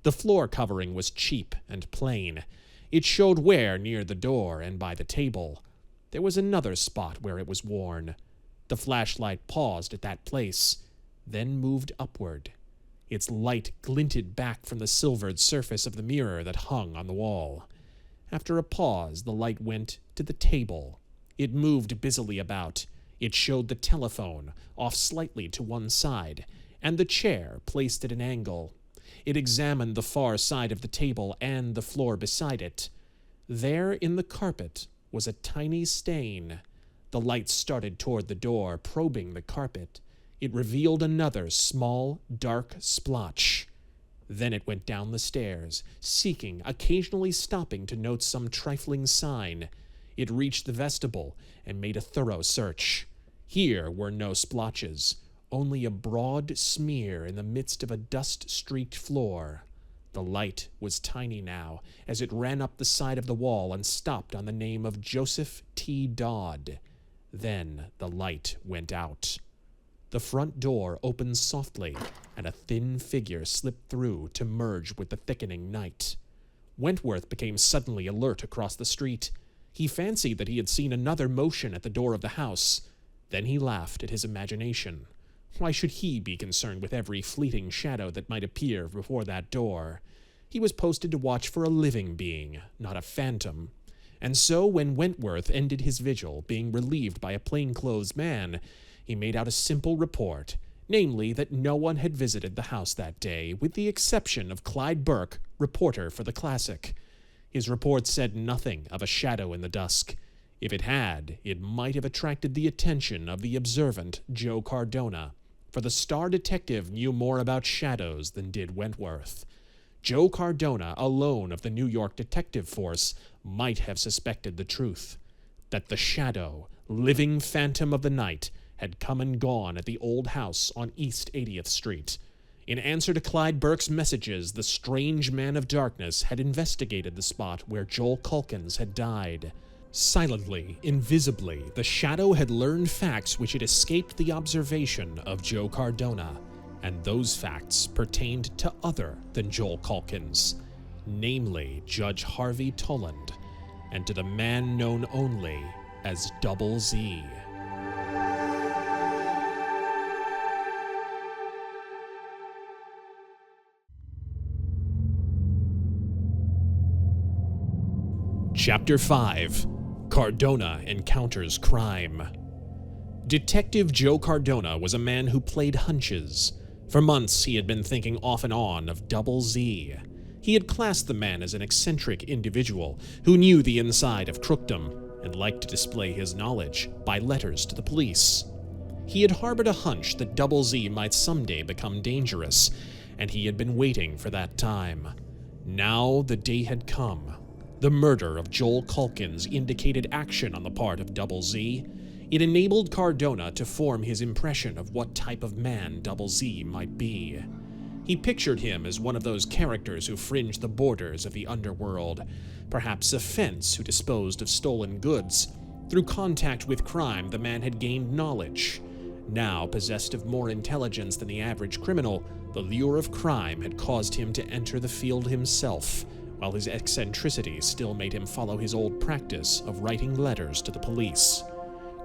The floor covering was cheap and plain. It showed wear near the door and by the table. There was another spot where it was worn. The flashlight paused at that place, then moved upward. Its light glinted back from the silvered surface of the mirror that hung on the wall. After a pause, the light went to the table. It moved busily about. It showed the telephone, off slightly to one side, and the chair placed at an angle. It examined the far side of the table and the floor beside it. There in the carpet was a tiny stain. The light started toward the door, probing the carpet. It revealed another small, dark splotch. Then it went down the stairs, seeking, occasionally stopping to note some trifling sign. It reached the vestibule and made a thorough search. Here were no splotches, only a broad smear in the midst of a dust-streaked floor. The light was tiny now, as it ran up the side of the wall and stopped on the name of Joseph T. Dodd. Then the light went out. The front door opened softly, and a thin figure slipped through to merge with the thickening night. Wentworth became suddenly alert across the street. He fancied that he had seen another motion at the door of the house. Then he laughed at his imagination. Why should he be concerned with every fleeting shadow that might appear before that door? He was posted to watch for a living being, not a phantom. And so when Wentworth ended his vigil, being relieved by a plainclothes man, he made out a simple report, namely that no one had visited the house that day, with the exception of Clyde Burke, reporter for the Classic. His report said nothing of a shadow in the dusk. If it had, it might have attracted the attention of the observant Joe Cardona, for the star detective knew more about shadows than did Wentworth. Joe Cardona, alone of the New York detective force, might have suspected the truth, that the shadow, living phantom of the night, had come and gone at the old house on East 80th Street. In answer to Clyde Burke's messages, the strange man of darkness had investigated the spot where Joel Calkins had died. Silently, invisibly, the shadow had learned facts which had escaped the observation of Joe Cardona, and those facts pertained to other than Joel Calkins, namely Judge Harvey Toland, and to the man known only as Double Z. Chapter 5. Cardona Encounters Crime. Detective Joe Cardona was a man who played hunches. For months he had been thinking off and on of Double Z. He had classed the man as an eccentric individual who knew the inside of crookdom and liked to display his knowledge by letters to the police. He had harbored a hunch that Double Z might someday become dangerous, and he had been waiting for that time. Now the day had come. The murder of Joel Calkins indicated action on the part of Double Z. It enabled Cardona to form his impression of what type of man Double Z might be. He pictured him as one of those characters who fringe the borders of the underworld, perhaps a fence who disposed of stolen goods. Through contact with crime, the man had gained knowledge. Now, possessed of more intelligence than the average criminal, the lure of crime had caused him to enter the field himself, while his eccentricity still made him follow his old practice of writing letters to the police.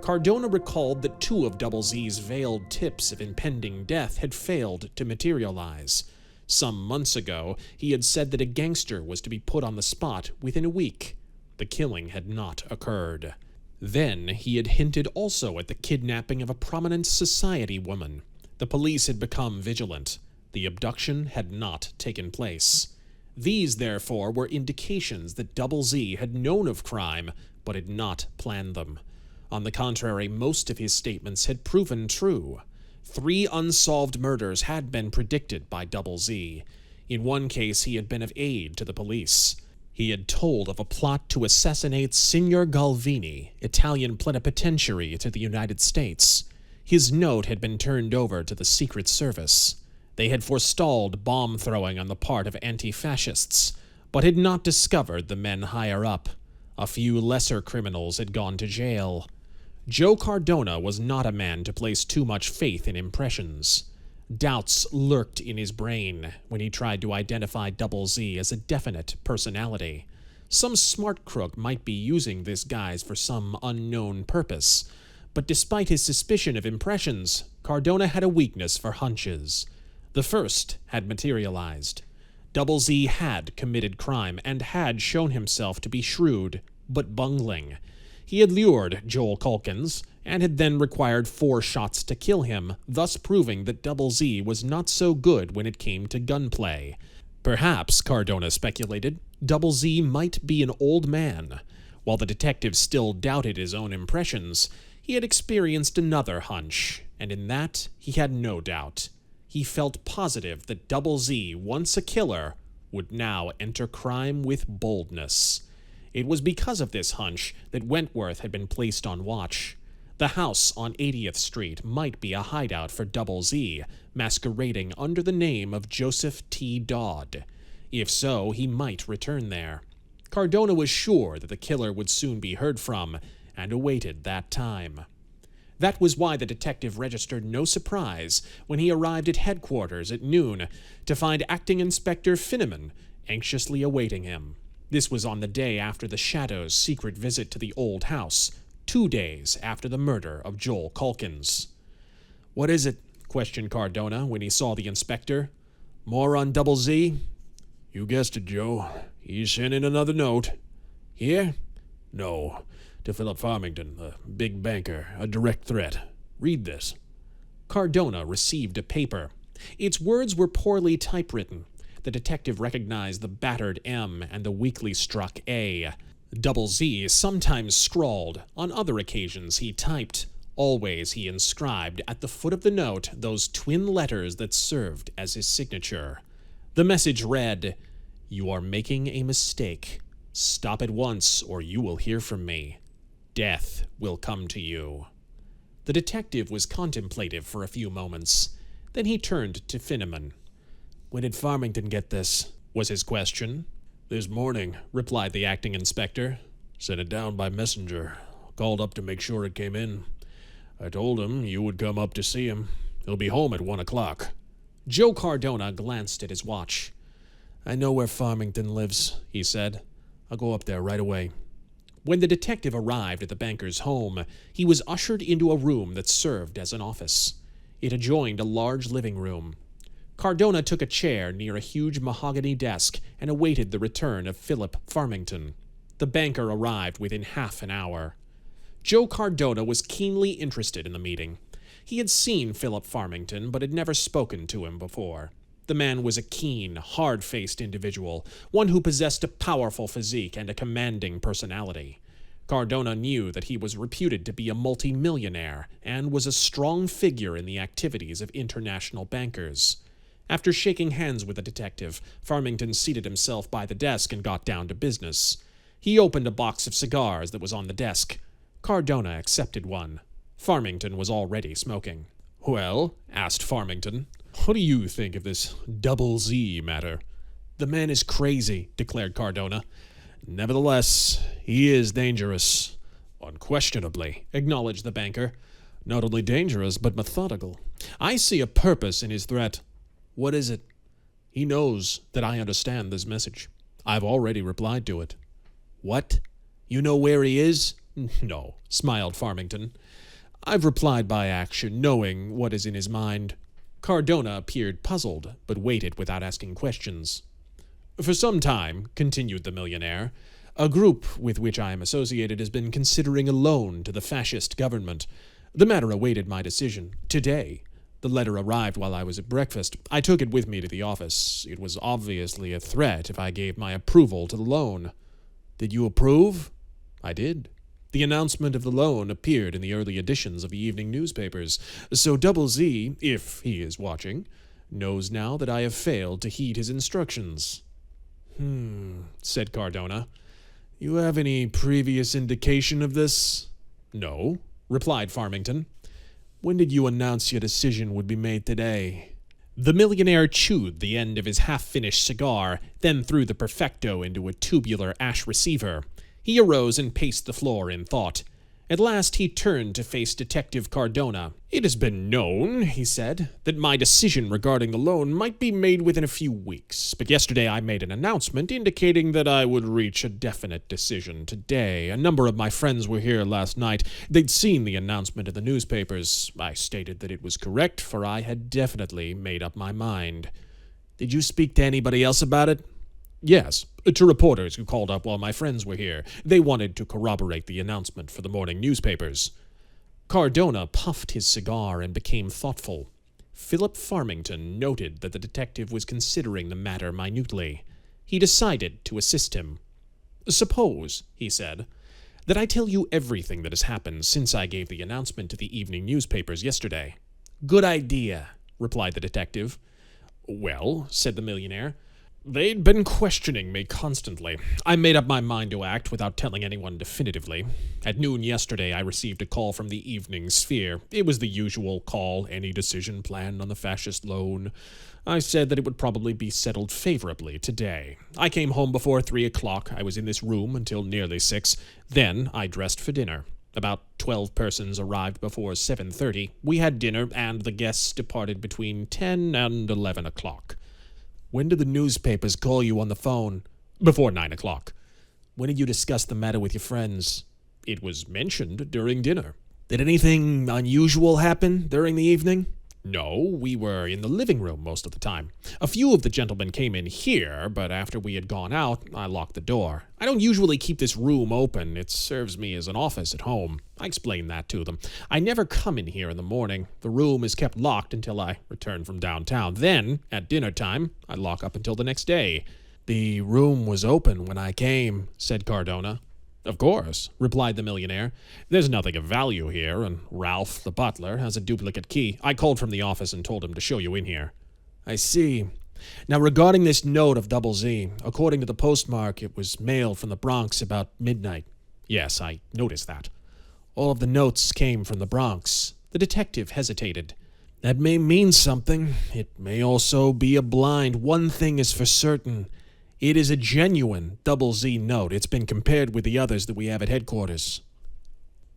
Cardona recalled that 2 of Double Z's veiled tips of impending death had failed to materialize. Some months ago, he had said that a gangster was to be put on the spot within a week. The killing had not occurred. Then he had hinted also at the kidnapping of a prominent society woman. The police had become vigilant. The abduction had not taken place. These, therefore, were indications that Double Z had known of crime, but had not planned them. On the contrary, most of his statements had proven true. 3 unsolved murders had been predicted by Double Z. In one case, he had been of aid to the police. He had told of a plot to assassinate Signor Galvini, Italian plenipotentiary to the United States. His note had been turned over to the Secret Service. They had forestalled bomb throwing on the part of anti-fascists, but had not discovered the men higher up. A few lesser criminals had gone to jail. Joe Cardona was not a man to place too much faith in impressions. Doubts lurked in his brain when he tried to identify Double Z as a definite personality. Some smart crook might be using this guise for some unknown purpose, but despite his suspicion of impressions, Cardona had a weakness for hunches. The first had materialized. Double Z had committed crime and had shown himself to be shrewd, but bungling. He had lured Joel Calkins, and had then required 4 shots to kill him, thus proving that Double Z was not so good when it came to gunplay. Perhaps, Cardona speculated, Double Z might be an old man. While the detective still doubted his own impressions, he had experienced another hunch, and in that he had no doubt. He felt positive that Double Z, once a killer, would now enter crime with boldness. It was because of this hunch that Wentworth had been placed on watch. The house on 80th Street might be a hideout for Double Z, masquerading under the name of Joseph T. Dodd. If so, he might return there. Cardona was sure that the killer would soon be heard from, and awaited that time. That was why the detective registered no surprise when he arrived at headquarters at noon to find Acting Inspector Finneman anxiously awaiting him. This was on the day after the Shadow's secret visit to the old house, 2 days after the murder of Joel Calkins. "What is it?" questioned Cardona when he saw the inspector. "More on Double Z?" "You guessed it, Joe. He sent in another note." "Here?" "No. To Philip Farmington, the big banker, a direct threat. Read this." Cardona received a paper. Its words were poorly typewritten. The detective recognized the battered M and the weakly struck A. Double Z sometimes scrawled. On other occasions he typed. Always he inscribed at the foot of the note those twin letters that served as his signature. The message read, "You are making a mistake. Stop at once or you will hear from me. Death will come to you." The detective was contemplative for a few moments. Then he turned to Finneman. "When did Farmington get this?" was his question. "This morning," replied the acting inspector. "Sent it down by messenger. Called up to make sure it came in. I told him you would come up to see him. He'll be home at 1 o'clock. Joe Cardona glanced at his watch. "I know where Farmington lives," he said. "I'll go up there right away." When the detective arrived at the banker's home, he was ushered into a room that served as an office. It adjoined a large living room. Cardona took a chair near a huge mahogany desk and awaited the return of Philip Farmington. The banker arrived within half an hour. Joe Cardona was keenly interested in the meeting. He had seen Philip Farmington, but had never spoken to him before. The man was a keen, hard-faced individual, one who possessed a powerful physique and a commanding personality. Cardona knew that he was reputed to be a multi-millionaire and was a strong figure in the activities of international bankers. After shaking hands with the detective, Farmington seated himself by the desk and got down to business. He opened a box of cigars that was on the desk. Cardona accepted one. Farmington was already smoking. "Well," asked Farmington, "what do you think of this Double Z matter?" "The man is crazy," declared Cardona. "Nevertheless, he is dangerous." "Unquestionably," acknowledged the banker. "Not only dangerous, but methodical. I see a purpose in his threat." "What is it?" "He knows that I understand this message. I've already replied to it." "What? "You know where he is?" "No," smiled Farmington. "I've replied by action, knowing what is in his mind." Cardona appeared puzzled, but waited without asking questions. "For some time," continued the millionaire, "a group with which I am associated has been considering a loan to the fascist government. The matter awaited my decision. Today, the letter arrived while I was at breakfast. I took it with me to the office. It was obviously a threat if I gave my approval to the loan." "Did you approve?" "I did." The announcement of the loan appeared in the early editions of the evening newspapers, so Double Z, if he is watching, knows now that I have failed to heed his instructions." Said Cardona. "You have any previous indication of this?" "No," replied Farmington. "When did you announce your decision would be made today?" The millionaire chewed the end of his half-finished cigar, then threw the perfecto into a tubular ash receiver. He arose and paced the floor in thought. At last he turned to face Detective Cardona. "It has been known," he said, "that my decision regarding the loan might be made within a few weeks, but yesterday I made an announcement indicating that I would reach a definite decision today. A number of my friends were here last night. They'd seen the announcement in the newspapers. I stated that it was correct, for I had definitely made up my mind." "Did you speak to anybody else about it?" "Yes, to reporters who called up while my friends were here. They wanted to corroborate the announcement for the morning newspapers." Cardona puffed his cigar and became thoughtful. Philip Farmington noted that the detective was considering the matter minutely. He decided to assist him. "Suppose," he said, "that I tell you everything that has happened since I gave the announcement to the evening newspapers yesterday." "Good idea," replied the detective. "Well," said the millionaire, "they'd been questioning me constantly. I made up my mind to act without telling anyone definitively. At noon yesterday, I received a call from the Evening Sphere. It was the usual call, any decision planned on the fascist loan. I said that it would probably be settled favorably today. I came home before 3 o'clock. I was in this room until nearly 6. Then I dressed for dinner. About 12 persons arrived before 7:30. We had dinner, and the guests departed between 10 and 11 o'clock. "When did the newspapers call you on the phone?" "Before 9 o'clock. "When did you discuss the matter with your friends?" "It was mentioned during dinner." "Did anything unusual happen during the evening?" "No, we were in the living room most of the time. A few of the gentlemen came in here, but after we had gone out, I locked the door. I don't usually keep this room open. It serves me as an office at home. I explained that to them. I never come in here in the morning. The room is kept locked until I return from downtown. Then, at dinner time, I lock up until the next day." "The room was open when I came," said Cardona. "Of course," replied the millionaire. "There's nothing of value here, and Ralph, the butler, has a duplicate key. I called from the office and told him to show you in here." "I see. Now, regarding this note of Double Z, according to the postmark, it was mailed from the Bronx about midnight." "Yes, I noticed that." "All of the notes came from the Bronx." The detective hesitated. "That may mean something. It may also be a blind. One thing is for certain. It is a genuine Double Z note. It's been compared with the others that we have at headquarters."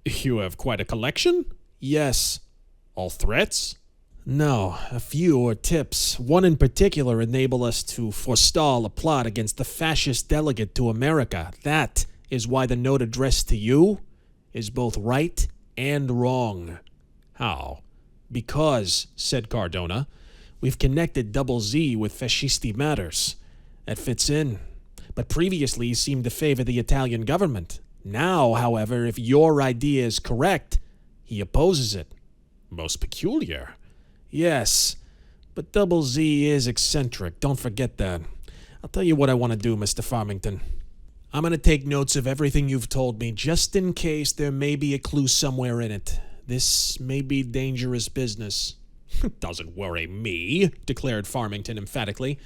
"You have quite a collection?" "Yes." "All threats?" "No, a few are tips. One in particular enabled us to forestall a plot against the fascist delegate to America. That is why the note addressed to you is both right and wrong." "How?" "Because," said Cardona, "we've connected Double Z with fascisti matters. That fits in. But previously he seemed to favor the Italian government. Now, however, if your idea is correct, he opposes it." "Most peculiar." "Yes, but Double Z is eccentric. Don't forget that. I'll tell you what I want to do, Mr. Farmington. I'm going to take notes of everything you've told me, just in case there may be a clue somewhere in it. This may be dangerous business." "Doesn't worry me," declared Farmington emphatically.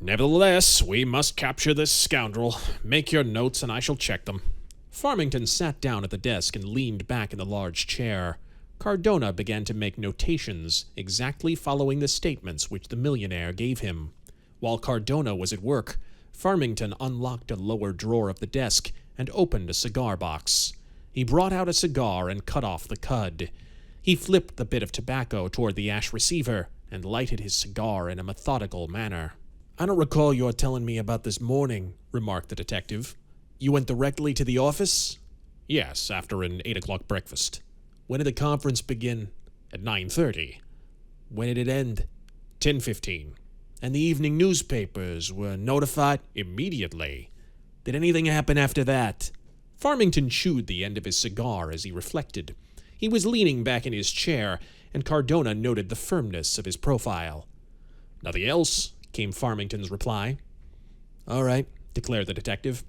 "Nevertheless, we must capture this scoundrel. Make your notes and I shall check them." Farmington sat down at the desk and leaned back in the large chair. Cardona began to make notations, exactly following the statements which the millionaire gave him. While Cardona was at work, Farmington unlocked a lower drawer of the desk and opened a cigar box. He brought out a cigar and cut off the cud. He flipped the bit of tobacco toward the ash receiver and lighted his cigar in a methodical manner. "I don't recall your telling me about this morning," remarked the detective. "You went directly to the office?" "Yes, after an 8 o'clock breakfast." "When did the conference begin?" "At 9:30. "When did it end?" 10:15. "And the evening newspapers were notified?" "Immediately." "Did anything happen after that?" Farmington chewed the end of his cigar as he reflected. He was leaning back in his chair, and Cardona noted the firmness of his profile. "Nothing else," came Farmington's reply. "All right. declared the detective.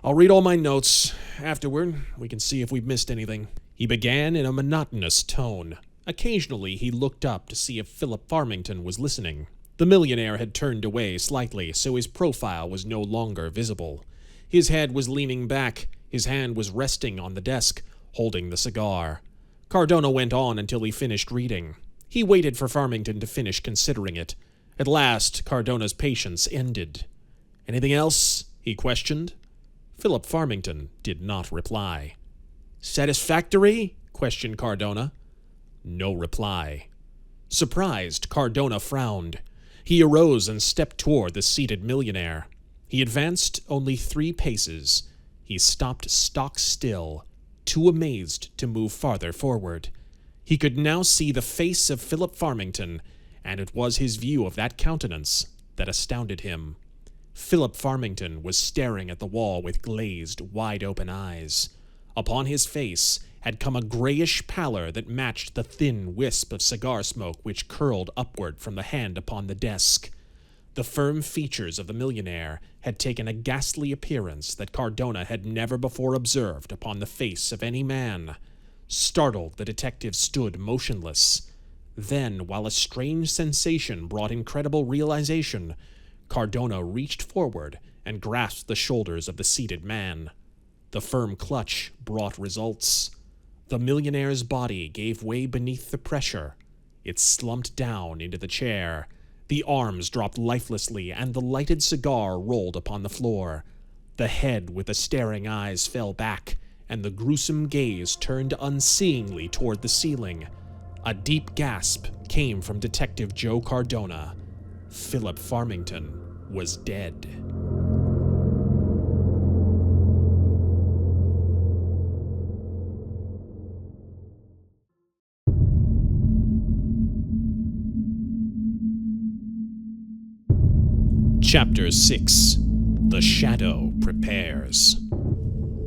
"I'll read all my notes. Afterward, we can see if we've missed anything." He began in a monotonous tone. Occasionally, he looked up to see if Philip Farmington was listening. The millionaire had turned away slightly, so his profile was no longer visible. His head was leaning back. His hand was resting on the desk, holding the cigar. Cardona went on until he finished reading. He waited for Farmington to finish considering it. At last, Cardona's patience ended. "Anything else?" he questioned. Philip Farmington did not reply. "Satisfactory?" questioned Cardona. No reply. Surprised, Cardona frowned. He arose and stepped toward the seated millionaire. He advanced only 3 paces. He stopped stock still, too amazed to move farther forward. He could now see the face of Philip Farmington, and it was his view of that countenance that astounded him. Philip Farmington was staring at the wall with glazed, wide-open eyes. Upon his face had come a grayish pallor that matched the thin wisp of cigar smoke which curled upward from the hand upon the desk. The firm features of the millionaire had taken a ghastly appearance that Cardona had never before observed upon the face of any man. Startled, the detective stood motionless. Then, while a strange sensation brought incredible realization, Cardona reached forward and grasped the shoulders of the seated man. The firm clutch brought results. The millionaire's body gave way beneath the pressure. It slumped down into the chair. The arms dropped lifelessly, and the lighted cigar rolled upon the floor. The head with the staring eyes fell back, and the gruesome gaze turned unseeingly toward the ceiling. A deep gasp came from Detective Joe Cardona. Philip Farmington was dead. Chapter 6. The Shadow Prepares.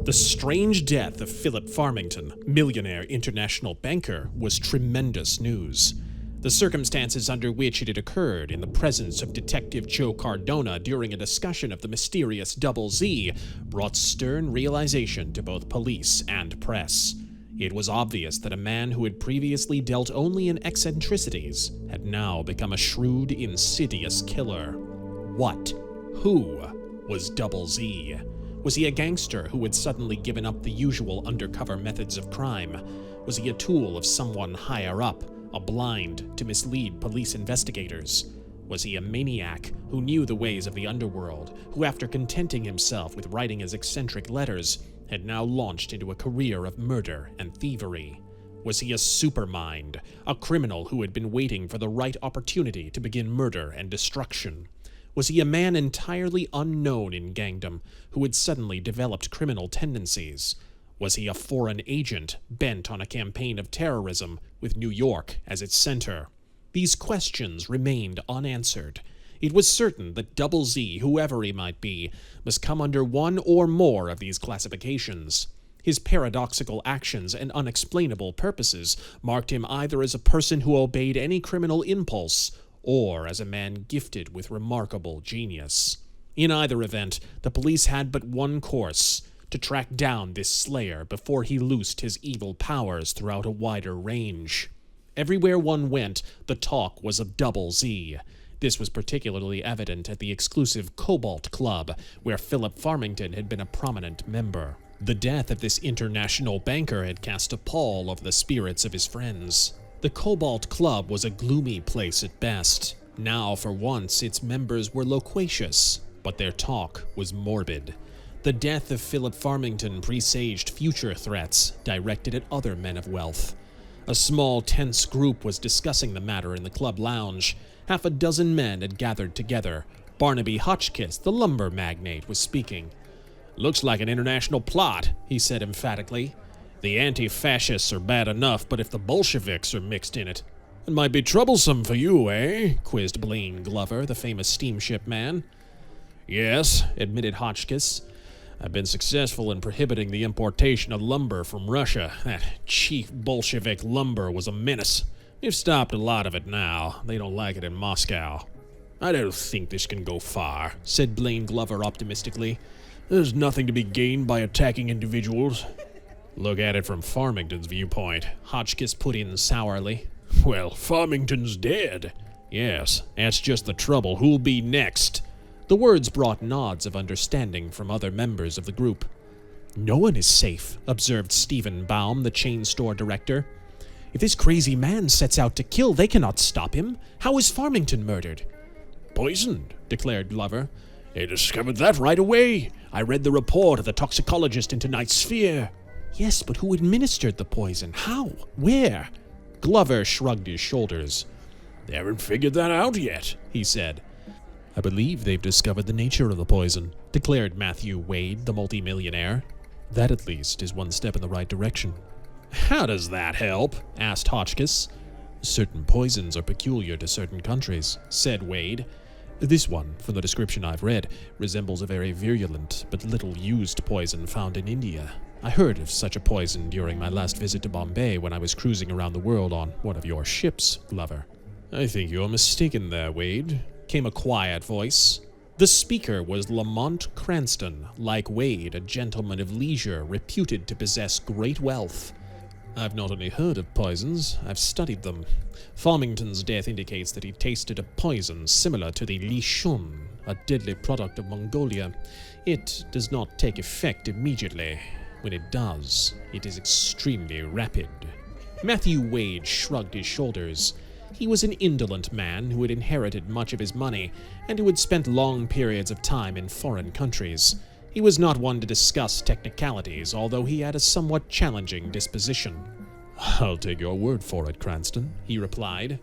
The strange death of Philip Farmington, millionaire international banker, was tremendous news. The circumstances under which it had occurred in the presence of Detective Joe Cardona during a discussion of the mysterious Double Z brought stern realization to both police and press. It was obvious that a man who had previously dealt only in eccentricities had now become a shrewd, insidious killer. Who was Double Z? Was he a gangster who had suddenly given up the usual undercover methods of crime? Was he a tool of someone higher up, a blind to mislead police investigators? Was he a maniac who knew the ways of the underworld, who after contenting himself with writing his eccentric letters, had now launched into a career of murder and thievery? Was he a supermind, a criminal who had been waiting for the right opportunity to begin murder and destruction? Was he a man entirely unknown in gangdom, who had suddenly developed criminal tendencies? Was he a foreign agent bent on a campaign of terrorism with New York as its center? These questions remained unanswered. It was certain that Double Z, whoever he might be, must come under one or more of these classifications. His paradoxical actions and unexplainable purposes marked him either as a person who obeyed any criminal impulse, or as a man gifted with remarkable genius. In either event, the police had but one course: to track down this slayer before he loosed his evil powers throughout a wider range. Everywhere one went, the talk was of Double Z. This was particularly evident at the exclusive Cobalt Club, where Philip Farmington had been a prominent member. The death of this international banker had cast a pall over the spirits of his friends. The Cobalt Club was a gloomy place at best. Now, for once, its members were loquacious, but their talk was morbid. The death of Philip Farmington presaged future threats directed at other men of wealth. A small, tense group was discussing the matter in the club lounge. Half a dozen men had gathered together. Barnaby Hotchkiss, the lumber magnate, was speaking. "Looks like an international plot," he said emphatically. "The anti-fascists are bad enough, but if the Bolsheviks are mixed in it, it might be troublesome for you, eh?" quizzed Blaine Glover, the famous steamship man. "Yes," admitted Hotchkiss. "I've been successful in prohibiting the importation of lumber from Russia. That cheap Bolshevik lumber was a menace. We've stopped a lot of it now. They don't like it in Moscow." I don't think this can go far, said Blaine Glover optimistically. There's nothing to be gained by attacking individuals. Look at it from Farmington's viewpoint, Hotchkiss put in sourly. Well, Farmington's dead. Yes, that's just the trouble. Who'll be next? The words brought nods of understanding from other members of the group. No one is safe, observed Stephen Baum, the chain store director. If this crazy man sets out to kill, they cannot stop him. How is Farmington murdered? Poisoned, declared Glover. They discovered that right away. I read the report of the toxicologist in tonight's Sphere. Yes, but who administered the poison? How? Where? Glover shrugged his shoulders. They haven't figured that out yet, he said. I believe they've discovered the nature of the poison, declared Matthew Wade, the multimillionaire. That, at least, is one step in the right direction. How does that help? Asked Hotchkiss. Certain poisons are peculiar to certain countries, said Wade. This one, from the description I've read, resembles a very virulent but little used poison found in India. I heard of such a poison during my last visit to Bombay when I was cruising around the world on one of your ships, Glover. I think you're mistaken there, Wade, came a quiet voice. The speaker was Lamont Cranston, like Wade, a gentleman of leisure reputed to possess great wealth. I've not only heard of poisons, I've studied them. Farmington's death indicates that he tasted a poison similar to the Li Shun, a deadly product of Mongolia. It does not take effect immediately. When it does, it is extremely rapid. Matthew Wade shrugged his shoulders. He was an indolent man who had inherited much of his money and who had spent long periods of time in foreign countries. He was not one to discuss technicalities, although he had a somewhat challenging disposition. I'll take your word for it, Cranston, he replied.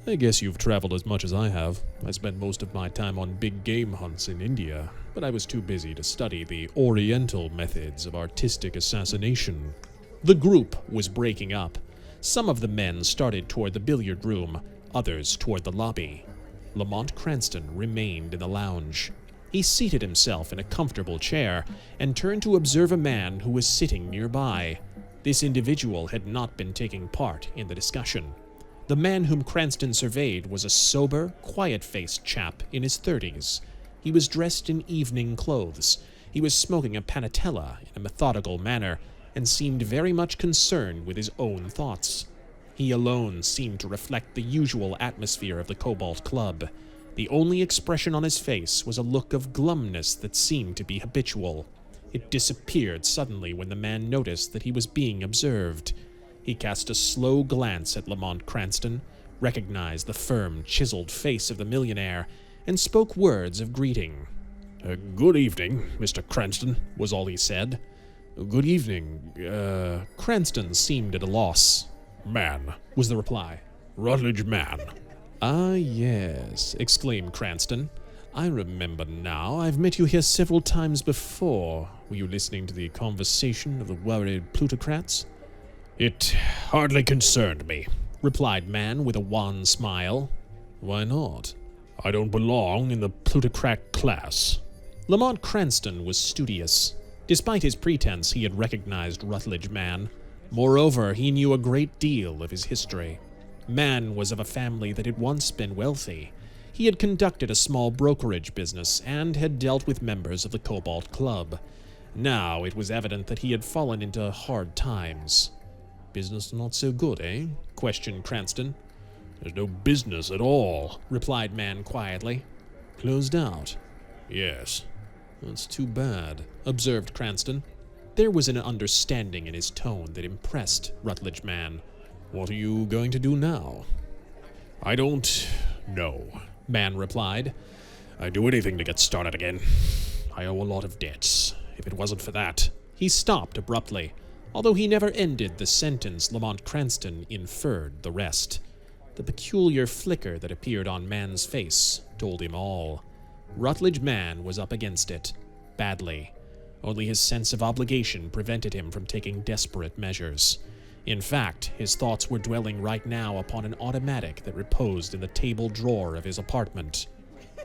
I guess you've traveled as much as I have. I spent most of my time on big game hunts in India, but I was too busy to study the Oriental methods of artistic assassination. The group was breaking up. Some of the men started toward the billiard room, others toward the lobby. Lamont Cranston remained in the lounge. He seated himself in a comfortable chair and turned to observe a man who was sitting nearby. This individual had not been taking part in the discussion. The man whom Cranston surveyed was a sober, quiet-faced chap in his 30s. He was dressed in evening clothes. He was smoking a panatella in a methodical manner and seemed very much concerned with his own thoughts. He alone seemed to reflect the usual atmosphere of the Cobalt Club. The only expression on his face was a look of glumness that seemed to be habitual. It disappeared suddenly when the man noticed that he was being observed. He cast a slow glance at Lamont Cranston, recognized the firm, chiseled face of the millionaire, and spoke words of greeting. Good evening, Mr. Cranston, was all he said. Good evening. Cranston seemed at a loss. Mann, was the reply. Rutledge Mann. Ah, yes, exclaimed Cranston. I remember now. I've met you here several times before. Were you listening to the conversation of the worried plutocrats? It hardly concerned me, replied Mann with a wan smile. Why not? I don't belong in the plutocrat class. Lamont Cranston was studious. Despite his pretense, he had recognized Rutledge Mann. Moreover, he knew a great deal of his history. Mann was of a family that had once been wealthy. He had conducted a small brokerage business and had dealt with members of the Cobalt Club. Now it was evident that he had fallen into hard times. Business not so good, eh? Questioned Cranston. There's no business at all, replied Mann quietly. Closed out? Yes. That's too bad, observed Cranston. There was an understanding in his tone that impressed Rutledge Mann. What are you going to do now? I don't know, Mann replied. I'd do anything to get started again. I owe a lot of debts. If it wasn't for that... He stopped abruptly. Although he never ended the sentence, Lamont Cranston inferred the rest. The peculiar flicker that appeared on Mann's face told him all. Rutledge Mann was up against it, badly. Only his sense of obligation prevented him from taking desperate measures. In fact, his thoughts were dwelling right now upon an automatic that reposed in the table drawer of his apartment.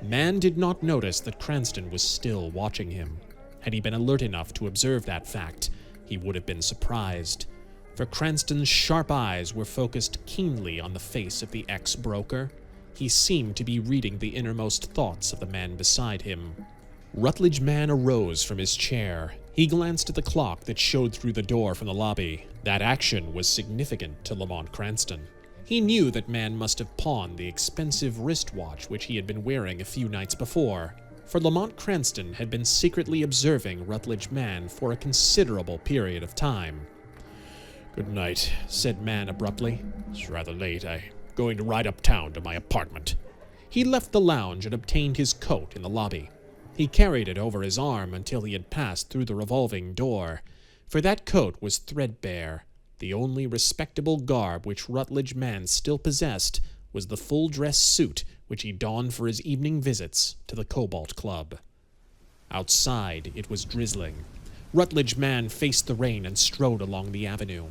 Mann did not notice that Cranston was still watching him. Had he been alert enough to observe that fact, he would have been surprised, for Cranston's sharp eyes were focused keenly on the face of the ex-broker. He seemed to be reading the innermost thoughts of the man beside him. Rutledge Mann arose from his chair. He glanced at the clock that showed through the door from the lobby. That action was significant to Lamont Cranston. He knew that Mann must have pawned the expensive wristwatch which he had been wearing a few nights before, for Lamont Cranston had been secretly observing Rutledge Mann for a considerable period of time. "Good night," said Mann abruptly. "It's rather late. I'm going to ride uptown to my apartment." He left the lounge and obtained his coat in the lobby. He carried it over his arm until he had passed through the revolving door, for that coat was threadbare. The only respectable garb which Rutledge Mann still possessed was the full-dress suit which he donned for his evening visits to the Cobalt Club. Outside, it was drizzling. Rutledge Mann faced the rain and strode along the avenue.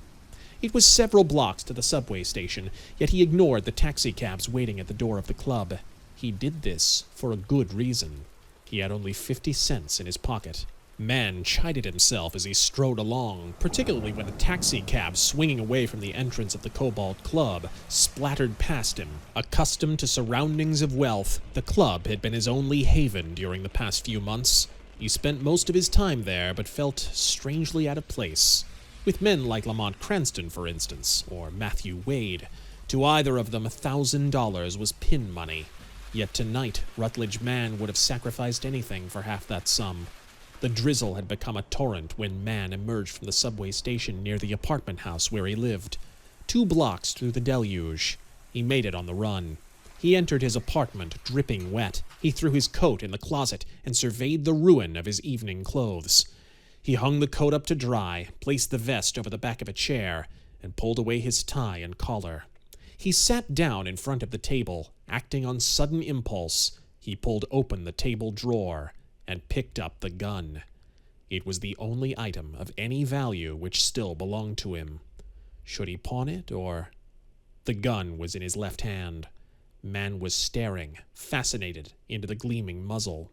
It was several blocks to the subway station, yet he ignored the taxicabs waiting at the door of the club. He did this for a good reason. He had only 50 cents in his pocket. Mann chided himself as he strode along, particularly when a taxicab swinging away from the entrance of the Cobalt Club splattered past him. Accustomed to surroundings of wealth, the club had been his only haven during the past few months. He spent most of his time there, but felt strangely out of place. With men like Lamont Cranston, for instance, or Matthew Wade. To either of them, $1,000 was pin money. Yet tonight, Rutledge Mann would have sacrificed anything for half that sum. The drizzle had become a torrent when Mann emerged from the subway station near the apartment house where he lived. 2 blocks through the deluge. He made it on the run. He entered his apartment, dripping wet. He threw his coat in the closet and surveyed the ruin of his evening clothes. He hung the coat up to dry, placed the vest over the back of a chair, and pulled away his tie and collar. He sat down in front of the table. Acting on sudden impulse, he pulled open the table drawer and picked up the gun. It was the only item of any value which still belonged to him. Should he pawn it, or... The gun was in his left hand. Mann was staring, fascinated, into the gleaming muzzle.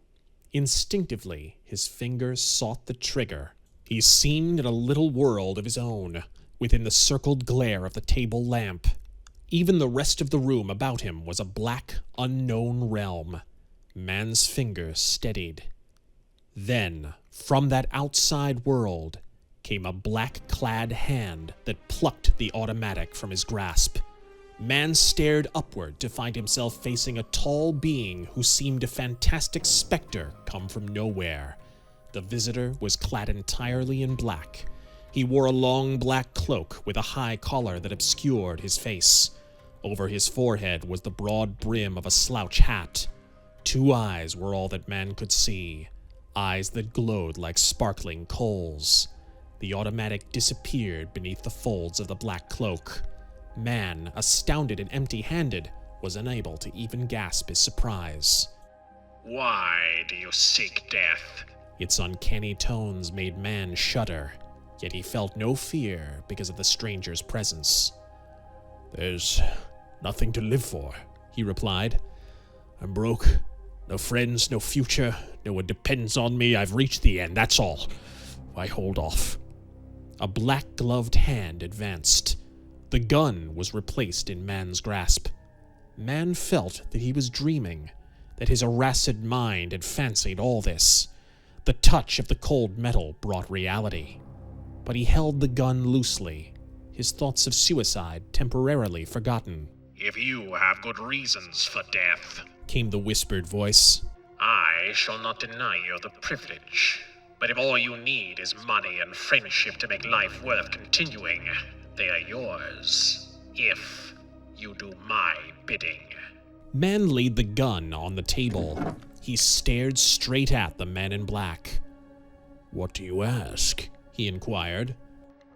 Instinctively, his fingers sought the trigger. He seemed in a little world of his own, within the circled glare of the table lamp. Even the rest of the room about him was a black, unknown realm. Mann's fingers steadied. Then, from that outside world, came a black-clad hand that plucked the automatic from his grasp. Mann stared upward to find himself facing a tall being who seemed a fantastic specter come from nowhere. The visitor was clad entirely in black. He wore a long black cloak with a high collar that obscured his face. Over his forehead was the broad brim of a slouch hat. 2 eyes were all that Mann could see, eyes that glowed like sparkling coals. The automatic disappeared beneath the folds of the black cloak. Mann, astounded and empty-handed, was unable to even gasp his surprise. "Why do you seek death?" Its uncanny tones made Mann shudder, yet he felt no fear because of the stranger's presence. "There's nothing to live for," he replied. "I'm broke. No friends, no future. No one depends on me. I've reached the end, that's all. Why hold off?" A black-gloved hand advanced. The gun was replaced in Mann's grasp. Mann felt that he was dreaming, that his harassed mind had fancied all this. The touch of the cold metal brought reality. But he held the gun loosely, his thoughts of suicide temporarily forgotten. "If you have good reasons for death," came the whispered voice, "I shall not deny you the privilege. But if all you need is money and friendship to make life worth continuing, they are yours, if you do my bidding." Mann laid the gun on the table. He stared straight at the man in black. "What do you ask?" he inquired.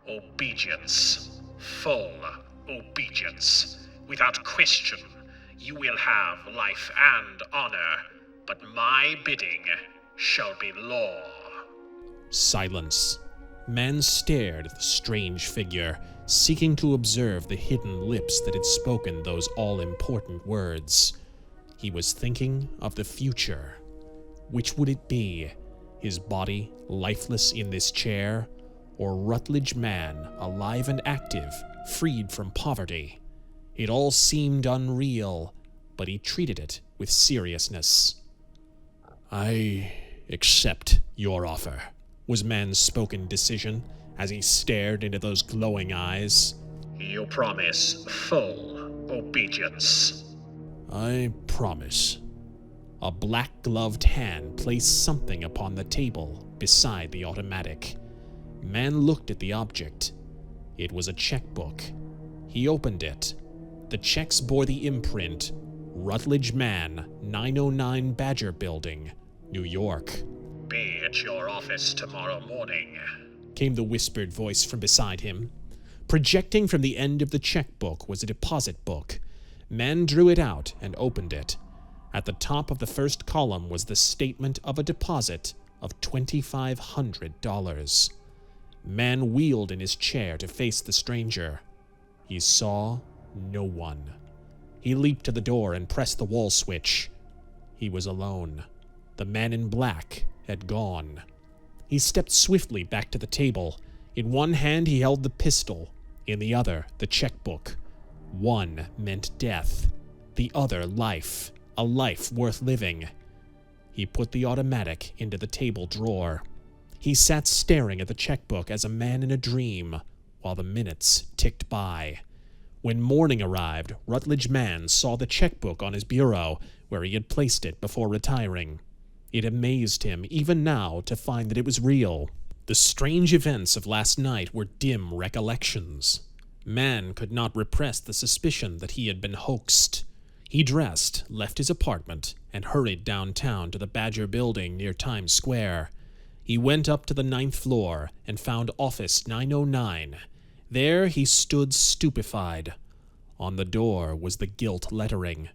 "Obedience. Full obedience. Without question, you will have life and honor, but my bidding shall be law." Silence. Mann stared at the strange figure, seeking to observe the hidden lips that had spoken those all-important words. He was thinking of the future. Which would it be? His body, lifeless in this chair, or Rutledge Mann, alive and active, freed from poverty? It all seemed unreal, but he treated it with seriousness. I accept your offer, was Mann's spoken decision as he stared into those glowing eyes. You promise full obedience? I promise. A black-gloved hand placed something upon the table beside the automatic. Mann looked at the object. It was a checkbook. He opened it. The checks bore the imprint, Rutledge Mann, 909 Badger Building, New York. Be at your office tomorrow morning, came the whispered voice from beside him. Projecting from the end of the checkbook was a deposit book. Mann drew it out and opened it. At the top of the first column was the statement of a deposit of $2,500. Mann wheeled in his chair to face the stranger. He saw no one. He leaped to the door and pressed the wall switch. He was alone. The man in black had gone. He stepped swiftly back to the table. In one hand he held the pistol, in the other the checkbook. One meant death, the other life, a life worth living. He put the automatic into the table drawer. He sat staring at the checkbook as a man in a dream, while the minutes ticked by. When morning arrived, Rutledge Mann saw the checkbook on his bureau, where he had placed it before retiring. It amazed him, even now, to find that it was real. The strange events of last night were dim recollections. Mann could not repress the suspicion that he had been hoaxed. He dressed, left his apartment, and hurried downtown to the Badger Building near Times Square. He went up to the 9th floor and found Office 909. There he stood stupefied. On the door was the gilt lettering,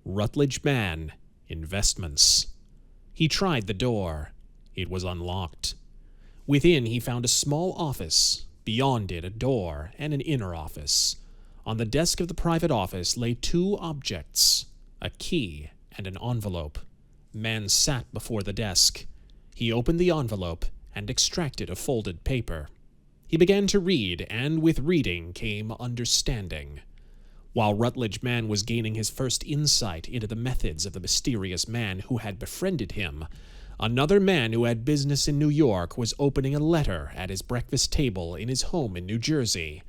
Rutledge Mann, Investments. He tried the door. It was unlocked. Within he found a small office, beyond it a door and an inner office. On the desk of the private office lay two objects, a key and an envelope. Mann sat before the desk. He opened the envelope and extracted a folded paper. He began to read, and with reading came understanding. While Rutledge Mann was gaining his first insight into the methods of the mysterious man who had befriended him, another man who had business in New York was opening a letter at his breakfast table in his home in New Jersey.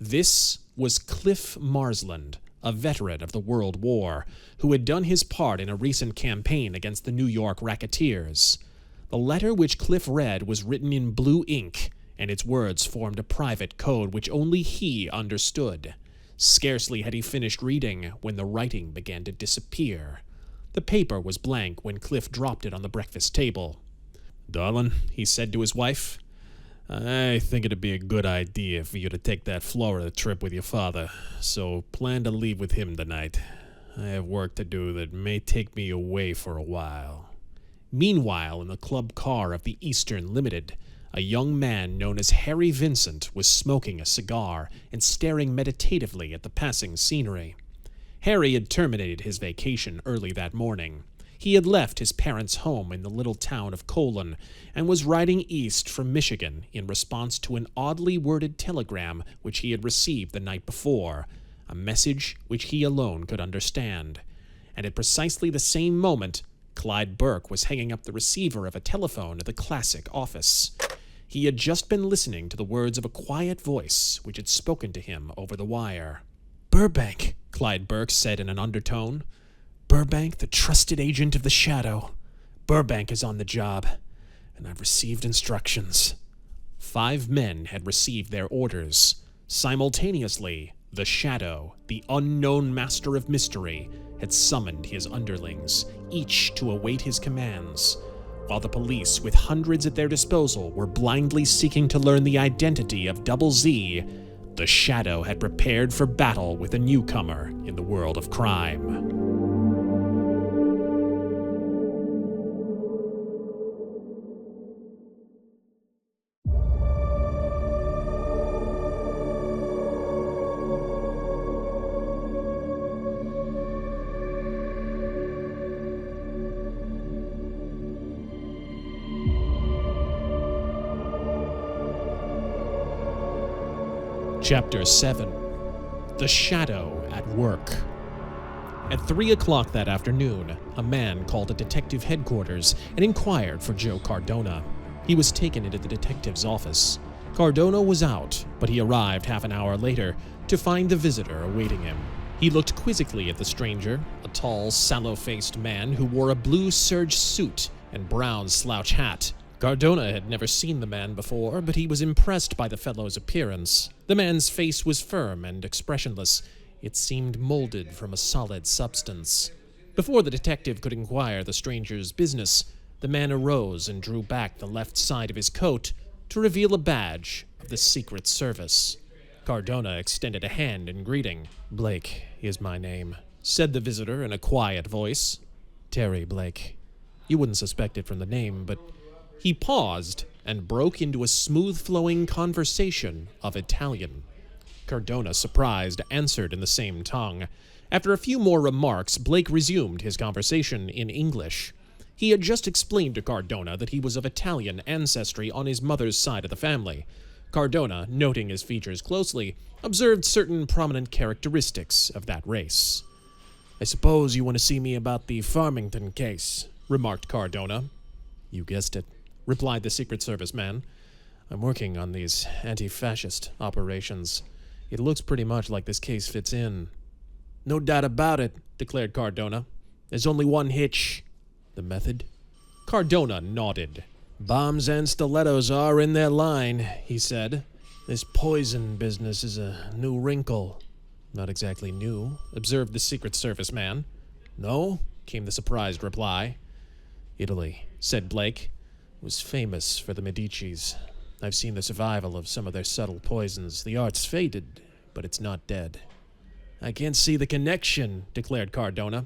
This was Cliff Marsland, a veteran of the World War, who had done his part in a recent campaign against the New York racketeers. The letter which Cliff read was written in blue ink, and its words formed a private code which only he understood. Scarcely had he finished reading when the writing began to disappear. The paper was blank when Cliff dropped it on the breakfast table. "Darling," he said to his wife, "I think it'd be a good idea for you to take that Florida trip with your father, so plan to leave with him tonight. I have work to do that may take me away for a while." Meanwhile, in the club car of the Eastern Limited, a young man known as Harry Vincent was smoking a cigar and staring meditatively at the passing scenery. Harry had terminated his vacation early that morning. He had left his parents' home in the little town of Colon and was riding east from Michigan in response to an oddly worded telegram which he had received the night before, a message which he alone could understand. And at precisely the same moment, Clyde Burke was hanging up the receiver of a telephone at the Classic office. He had just been listening to the words of a quiet voice which had spoken to him over the wire. "Burbank," Clyde Burke said in an undertone. "Burbank, the trusted agent of the Shadow. Burbank is on the job, and I've received instructions." 5 men had received their orders. Simultaneously, the Shadow, the unknown master of mystery, had summoned his underlings, each to await his commands. While the police, with hundreds at their disposal, were blindly seeking to learn the identity of Double Z, the Shadow had prepared for battle with a newcomer in the world of crime. Chapter 7. The Shadow at Work. At 3 o'clock that afternoon, a man called at detective headquarters and inquired for Joe Cardona. He was taken into the detective's office. Cardona was out, but he arrived half an hour later to find the visitor awaiting him. He looked quizzically at the stranger, a tall, sallow-faced man who wore a blue serge suit and brown slouch hat. Cardona had never seen the man before, but he was impressed by the fellow's appearance. The man's face was firm and expressionless. It seemed molded from a solid substance. Before the detective could inquire the stranger's business, the man arose and drew back the left side of his coat to reveal a badge of the Secret Service. Cardona extended a hand in greeting. "Blake is my name," said the visitor in a quiet voice. "Terry Blake. You wouldn't suspect it from the name, but..." He paused and broke into a smooth-flowing conversation of Italian. Cardona, surprised, answered in the same tongue. After a few more remarks, Blake resumed his conversation in English. He had just explained to Cardona that he was of Italian ancestry on his mother's side of the family. Cardona, noting his features closely, observed certain prominent characteristics of that race. "I suppose you want to see me about the Farmington case," remarked Cardona. "You guessed it," replied the Secret Service man. "I'm working on these anti-fascist operations. It looks pretty much like this case fits in." "No doubt about it," declared Cardona. "There's only one hitch." "The method?" Cardona nodded. "Bombs and stilettos are in their line," he said. "This poison business is a new wrinkle." "Not exactly new," observed the Secret Service man. "No?" came the surprised reply. "Italy," said Blake, "was famous for the Medicis. I've seen the survival of some of their subtle poisons. The art's faded, but it's not dead." "I can't see the connection," declared Cardona.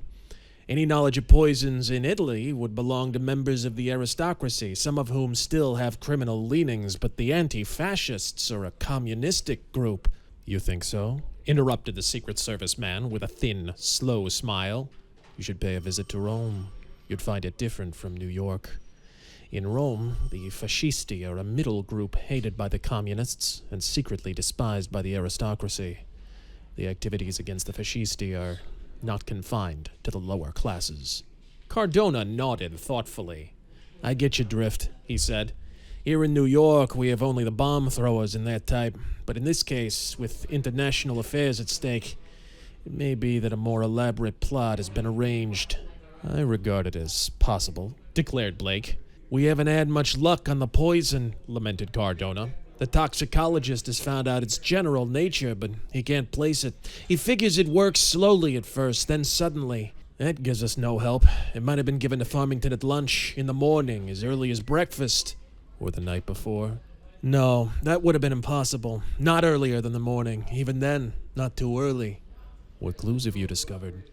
"Any knowledge of poisons in Italy would belong to members of the aristocracy, some of whom still have criminal leanings, but the anti-fascists are a communistic group." "You think so?" interrupted the Secret Service man with a thin, slow smile. "You should pay a visit to Rome. You'd find it different from New York. In Rome, the fascisti are a middle group hated by the communists and secretly despised by the aristocracy. The activities against the fascisti are not confined to the lower classes." Cardona nodded thoughtfully. "I get your drift," he said. "Here in New York, we have only the bomb throwers and their type, but in this case, with international affairs at stake, it may be that a more elaborate plot has been arranged." "I regard it as possible," declared Blake. "We haven't had much luck on the poison," lamented Cardona. "The toxicologist has found out its general nature, but he can't place it. He figures it works slowly at first, then suddenly. That gives us no help. It might have been given to Farmington at lunch, in the morning, as early as breakfast." "Or the night before?" "No, that would have been impossible. Not earlier than the morning. Even then, not too early." "What clues have you discovered?"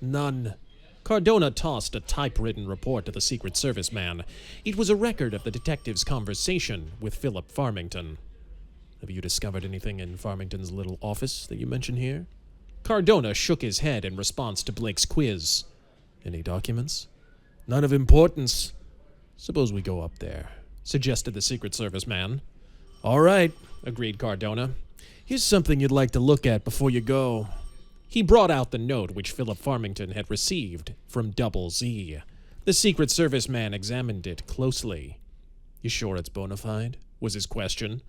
"None." Cardona tossed a typewritten report to the Secret Service man. It was a record of the detective's conversation with Philip Farmington. "Have you discovered anything in Farmington's little office that you mention here?" Cardona shook his head in response to Blake's quiz. "Any documents?" "None of importance." "Suppose we go up there," suggested the Secret Service man. "All right," agreed Cardona. "Here's something you'd like to look at before you go." He brought out the note which Philip Farmington had received from Double Z. The Secret Service man examined it closely. "You sure it's bona fide?" was his question.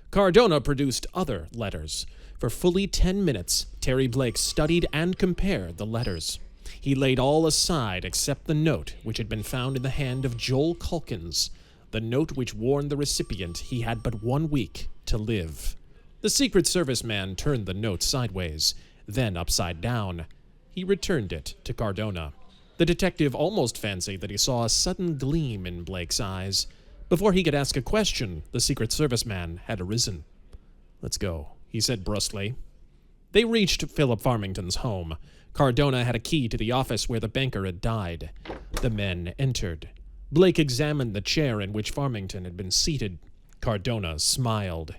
Cardona produced other letters. For fully 10 minutes, Terry Blake studied and compared the letters. He laid all aside except the note which had been found in the hand of Joel Calkins, the note which warned the recipient he had but 1 week to live. The Secret Service man turned the note sideways, then upside down. He returned it to Cardona. The detective almost fancied that he saw a sudden gleam in Blake's eyes. Before he could ask a question, the Secret Service man had arisen. "Let's go," he said brusquely. They reached Philip Farmington's home. Cardona had a key to the office where the banker had died. The men entered. Blake examined the chair in which Farmington had been seated. Cardona smiled.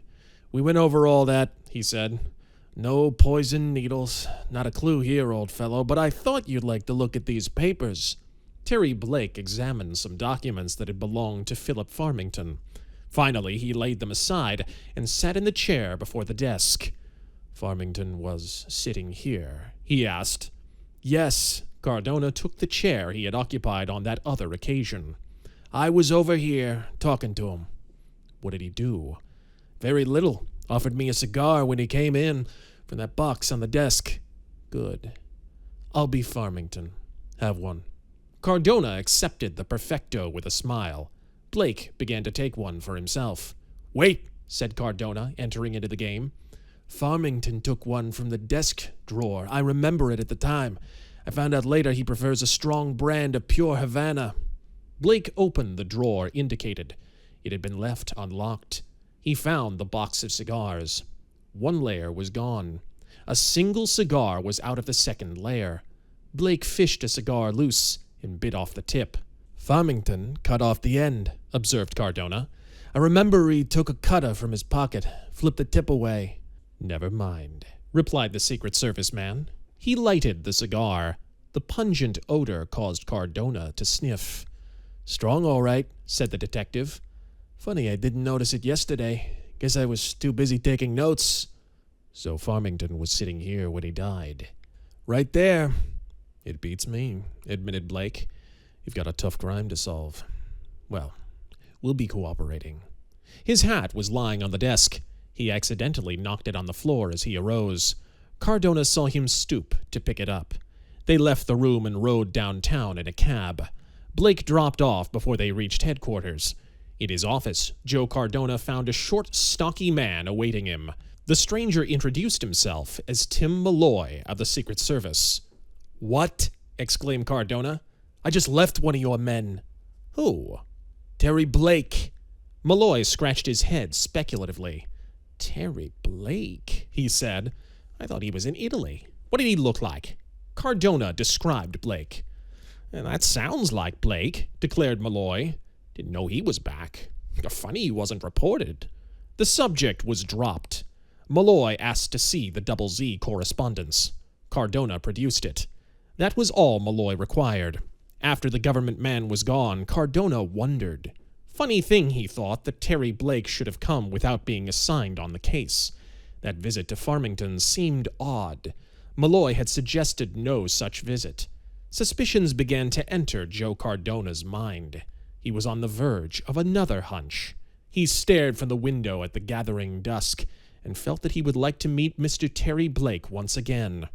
"We went over all that," he said. "No poison needles. Not a clue here, old fellow, but I thought you'd like to look at these papers." Terry Blake examined some documents that had belonged to Philip Farmington. Finally, he laid them aside and sat in the chair before the desk. "Farmington was sitting here?" he asked. Yes, Cardona took the chair he had occupied on that other occasion. I was over here, talking to him. What did he do? Very little. Offered me a cigar when he came in from that box on the desk. Good. I'll be Farmington. Have one. Cardona accepted the perfecto with a smile. Blake began to take one for himself. Wait, said Cardona, entering into the game. Farmington took one from the desk drawer. I remember it at the time. I found out later he prefers a strong brand of pure Havana. Blake opened the drawer indicated. It had been left unlocked. He found the box of cigars. One layer was gone. A single cigar was out of the second layer. Blake fished a cigar loose and bit off the tip. Farmington cut off the end, observed Cardona. I remember he took a cutter from his pocket, flipped the tip away. Never mind, replied the Secret Service man. He lighted the cigar. The pungent odor caused Cardona to sniff. Strong, all right, said the detective. Funny I didn't notice it yesterday. Guess I was too busy taking notes. So Farmington was sitting here when he died. Right there. It beats me, admitted Blake. You've got a tough crime to solve. Well, we'll be cooperating. His hat was lying on the desk. He accidentally knocked it on the floor as he arose. Cardona saw him stoop to pick it up. They left the room and rode downtown in a cab. Blake dropped off before they reached headquarters. In his office, Joe Cardona found a short, stocky man awaiting him. The stranger introduced himself as Tim Malloy of the Secret Service. What? Exclaimed Cardona. I just left one of your men. Who? Terry Blake. Malloy scratched his head speculatively. Terry Blake, he said. I thought he was in Italy. What did he look like? Cardona described Blake. That sounds like Blake, declared Malloy. Didn't know he was back. Funny he wasn't reported. The subject was dropped. Malloy asked to see the Double Z correspondence. Cardona produced it. That was all Malloy required. After the government man was gone, Cardona wondered. Funny thing, he thought, that Terry Blake should have come without being assigned on the case. That visit to Farmington seemed odd. Malloy had suggested no such visit. Suspicions began to enter Joe Cardona's mind. He was on the verge of another hunch. He stared from the window at the gathering dusk and felt that he would like to meet Mr. Terry Blake once again.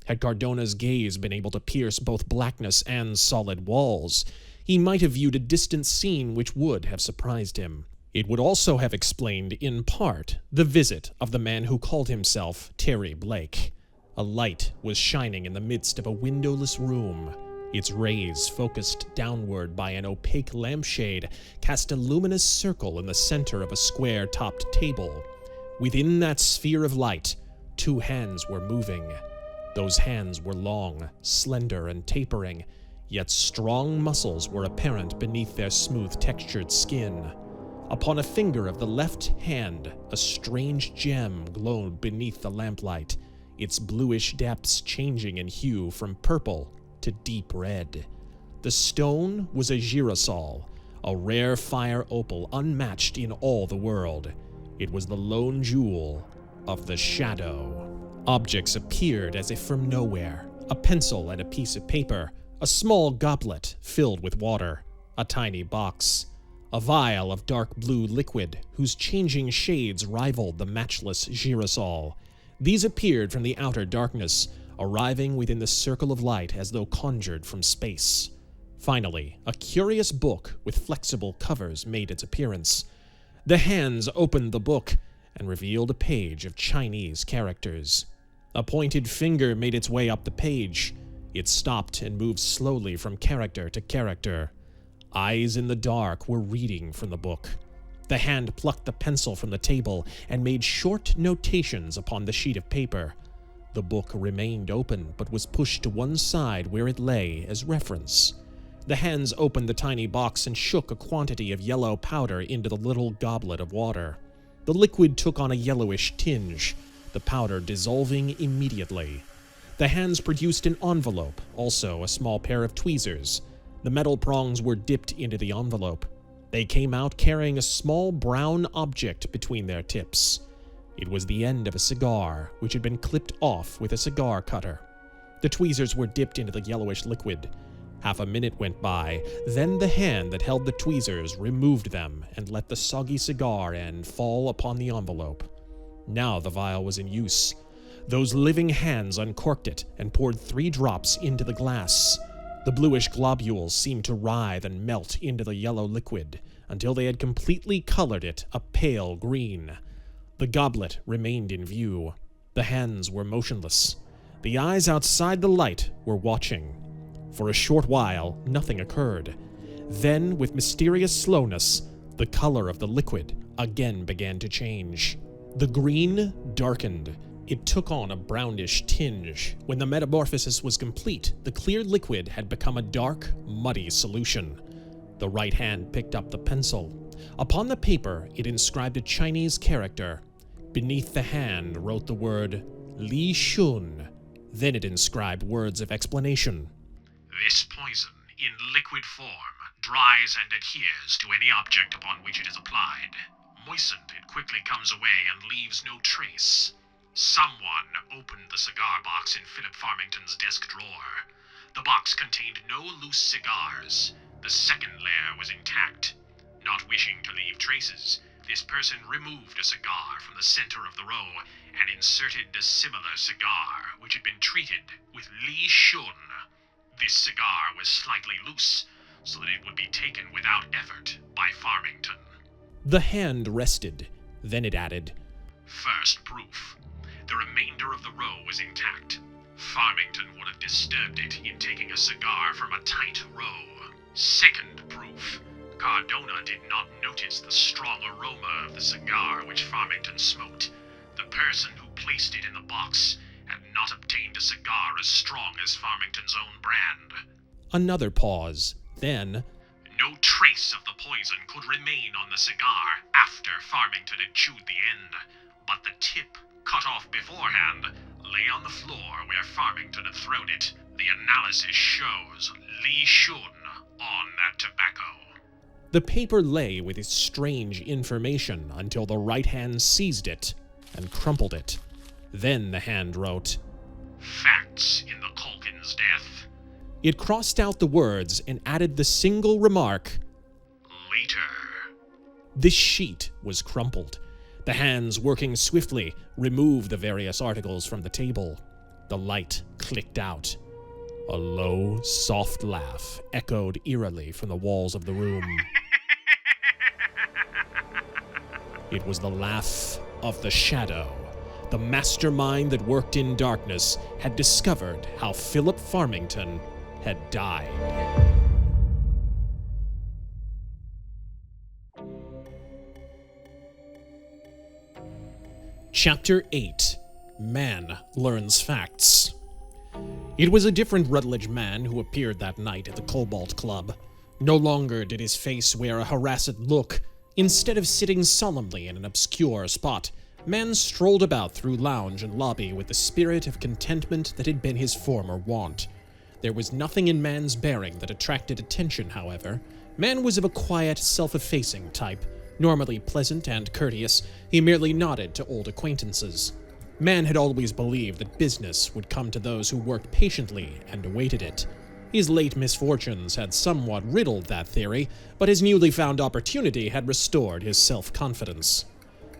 Had Cardona's gaze been able to pierce both blackness and solid walls, he might have viewed a distant scene which would have surprised him. It would also have explained, in part, the visit of the man who called himself Terry Blake. A light was shining in the midst of a windowless room. Its rays, focused downward by an opaque lampshade, cast a luminous circle in the center of a square-topped table. Within that sphere of light, two hands were moving. Those hands were long, slender, and tapering, yet strong muscles were apparent beneath their smooth-textured skin. Upon a finger of the left hand, a strange gem glowed beneath the lamplight, its bluish depths changing in hue from purple to deep red. The stone was a girasol, a rare fire opal unmatched in all the world. It was the lone jewel of the Shadow. Objects appeared as if from nowhere. A pencil and a piece of paper, a small goblet filled with water, a tiny box, a vial of dark blue liquid whose changing shades rivaled the matchless girasol. These appeared from the outer darkness, arriving within the circle of light as though conjured from space. Finally, a curious book with flexible covers made its appearance. The hands opened the book and revealed a page of Chinese characters. A pointed finger made its way up the page. It stopped and moved slowly from character to character. Eyes in the dark were reading from the book. The hand plucked the pencil from the table and made short notations upon the sheet of paper. The book remained open, but was pushed to one side where it lay as reference. The hands opened the tiny box and shook a quantity of yellow powder into the little goblet of water. The liquid took on a yellowish tinge, the powder dissolving immediately. The hands produced an envelope, also a small pair of tweezers. The metal prongs were dipped into the envelope. They came out carrying a small brown object between their tips. It was the end of a cigar, which had been clipped off with a cigar cutter. The tweezers were dipped into the yellowish liquid. Half a minute went by, then the hand that held the tweezers removed them and let the soggy cigar end fall upon the envelope. Now the vial was in use. Those living hands uncorked it and poured 3 drops into the glass. The bluish globules seemed to writhe and melt into the yellow liquid until they had completely colored it a pale green. The goblet remained in view. The hands were motionless. The eyes outside the light were watching. For a short while, nothing occurred. Then, with mysterious slowness, the color of the liquid again began to change. The green darkened. It took on a brownish tinge. When the metamorphosis was complete, the clear liquid had become a dark, muddy solution. The right hand picked up the pencil. Upon the paper, it inscribed a Chinese character. Beneath the hand wrote the word Li Shun. Then it inscribed words of explanation. This poison, in liquid form, dries and adheres to any object upon which it is applied. Moistened, it quickly comes away and leaves no trace. Someone opened the cigar box in Philip Farmington's desk drawer. The box contained no loose cigars. The second layer was intact. Not wishing to leave traces, this person removed a cigar from the center of the row and inserted a similar cigar, which had been treated with Li Shun. This cigar was slightly loose, so that it would be taken without effort by Farmington. The hand rested. Then it added, First proof. The remainder of the row was intact. Farmington would have disturbed it in taking a cigar from a tight row. Second proof. Cardona did not notice the strong aroma of the cigar which Farmington smoked. The person who placed it in the box had not obtained a cigar as strong as Farmington's own brand. Another pause. Then, No trace of the poison could remain on the cigar after Farmington had chewed the end, but the tip, cut off beforehand, lay on the floor where Farmington had thrown it. The analysis shows Li Shun on that tobacco. the paper lay with its strange information until the right hand seized it and crumpled it. Then the hand wrote, Facts in the Culkin's death. It crossed out the words and added the single remark, Later. This sheet was crumpled. The hands, working swiftly, removed the various articles from the table. The light clicked out. A low, soft laugh echoed eerily from the walls of the room. It was the laugh of the Shadow. The mastermind that worked in darkness had discovered how Philip Farmington had died. Chapter 8. Mann Learns Facts. It was a different Rutledge man who appeared that night at the Cobalt Club. No longer did his face wear a harassed look. Instead of sitting solemnly in an obscure spot, Mann strolled about through lounge and lobby with the spirit of contentment that had been his former wont. There was nothing in Mann's bearing that attracted attention, however. Mann was of a quiet, self-effacing type. Normally pleasant and courteous, he merely nodded to old acquaintances. Mann had always believed that business would come to those who worked patiently and awaited it. His late misfortunes had somewhat riddled that theory, but his newly found opportunity had restored his self-confidence.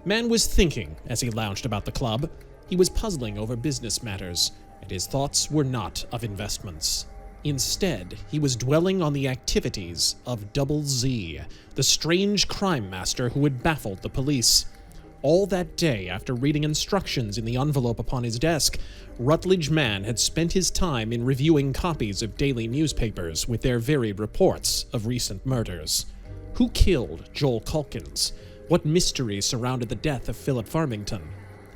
Mann was thinking as he lounged about the club. He was puzzling over business matters, and his thoughts were not of investments. Instead, he was dwelling on the activities of Double Z, the strange crime master who had baffled the police. All that day, after reading instructions in the envelope upon his desk, Rutledge Mann had spent his time in reviewing copies of daily newspapers with their varied reports of recent murders. Who killed Joel Calkins? What mystery surrounded the death of Philip Farmington?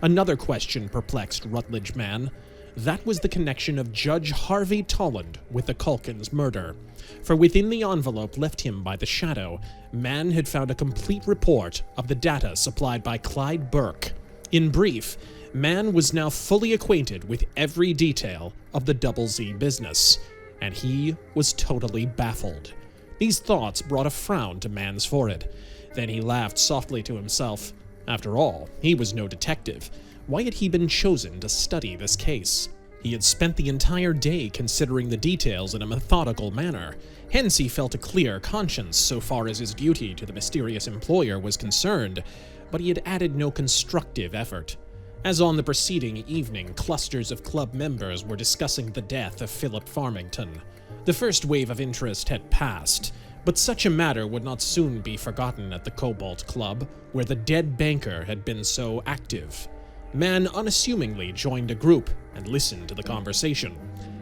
Another question perplexed Rutledge Mann. That was the connection of Judge Harvey Tolland with the Calkins murder. For within the envelope left him by the Shadow, Mann had found a complete report of the data supplied by Clyde Burke. In brief, Mann was now fully acquainted with every detail of the Double Z business, and he was totally baffled. These thoughts brought a frown to Mann's forehead. Then he laughed softly to himself. After all, he was no detective. Why had he been chosen to study this case? He had spent the entire day considering the details in a methodical manner, hence he felt a clear conscience so far as his duty to the mysterious employer was concerned, but he had added no constructive effort. As on the preceding evening, clusters of club members were discussing the death of Philip Farmington. The first wave of interest had passed, but such a matter would not soon be forgotten at the Cobalt Club, where the dead banker had been so active. Mann unassumingly joined a group and listened to the conversation.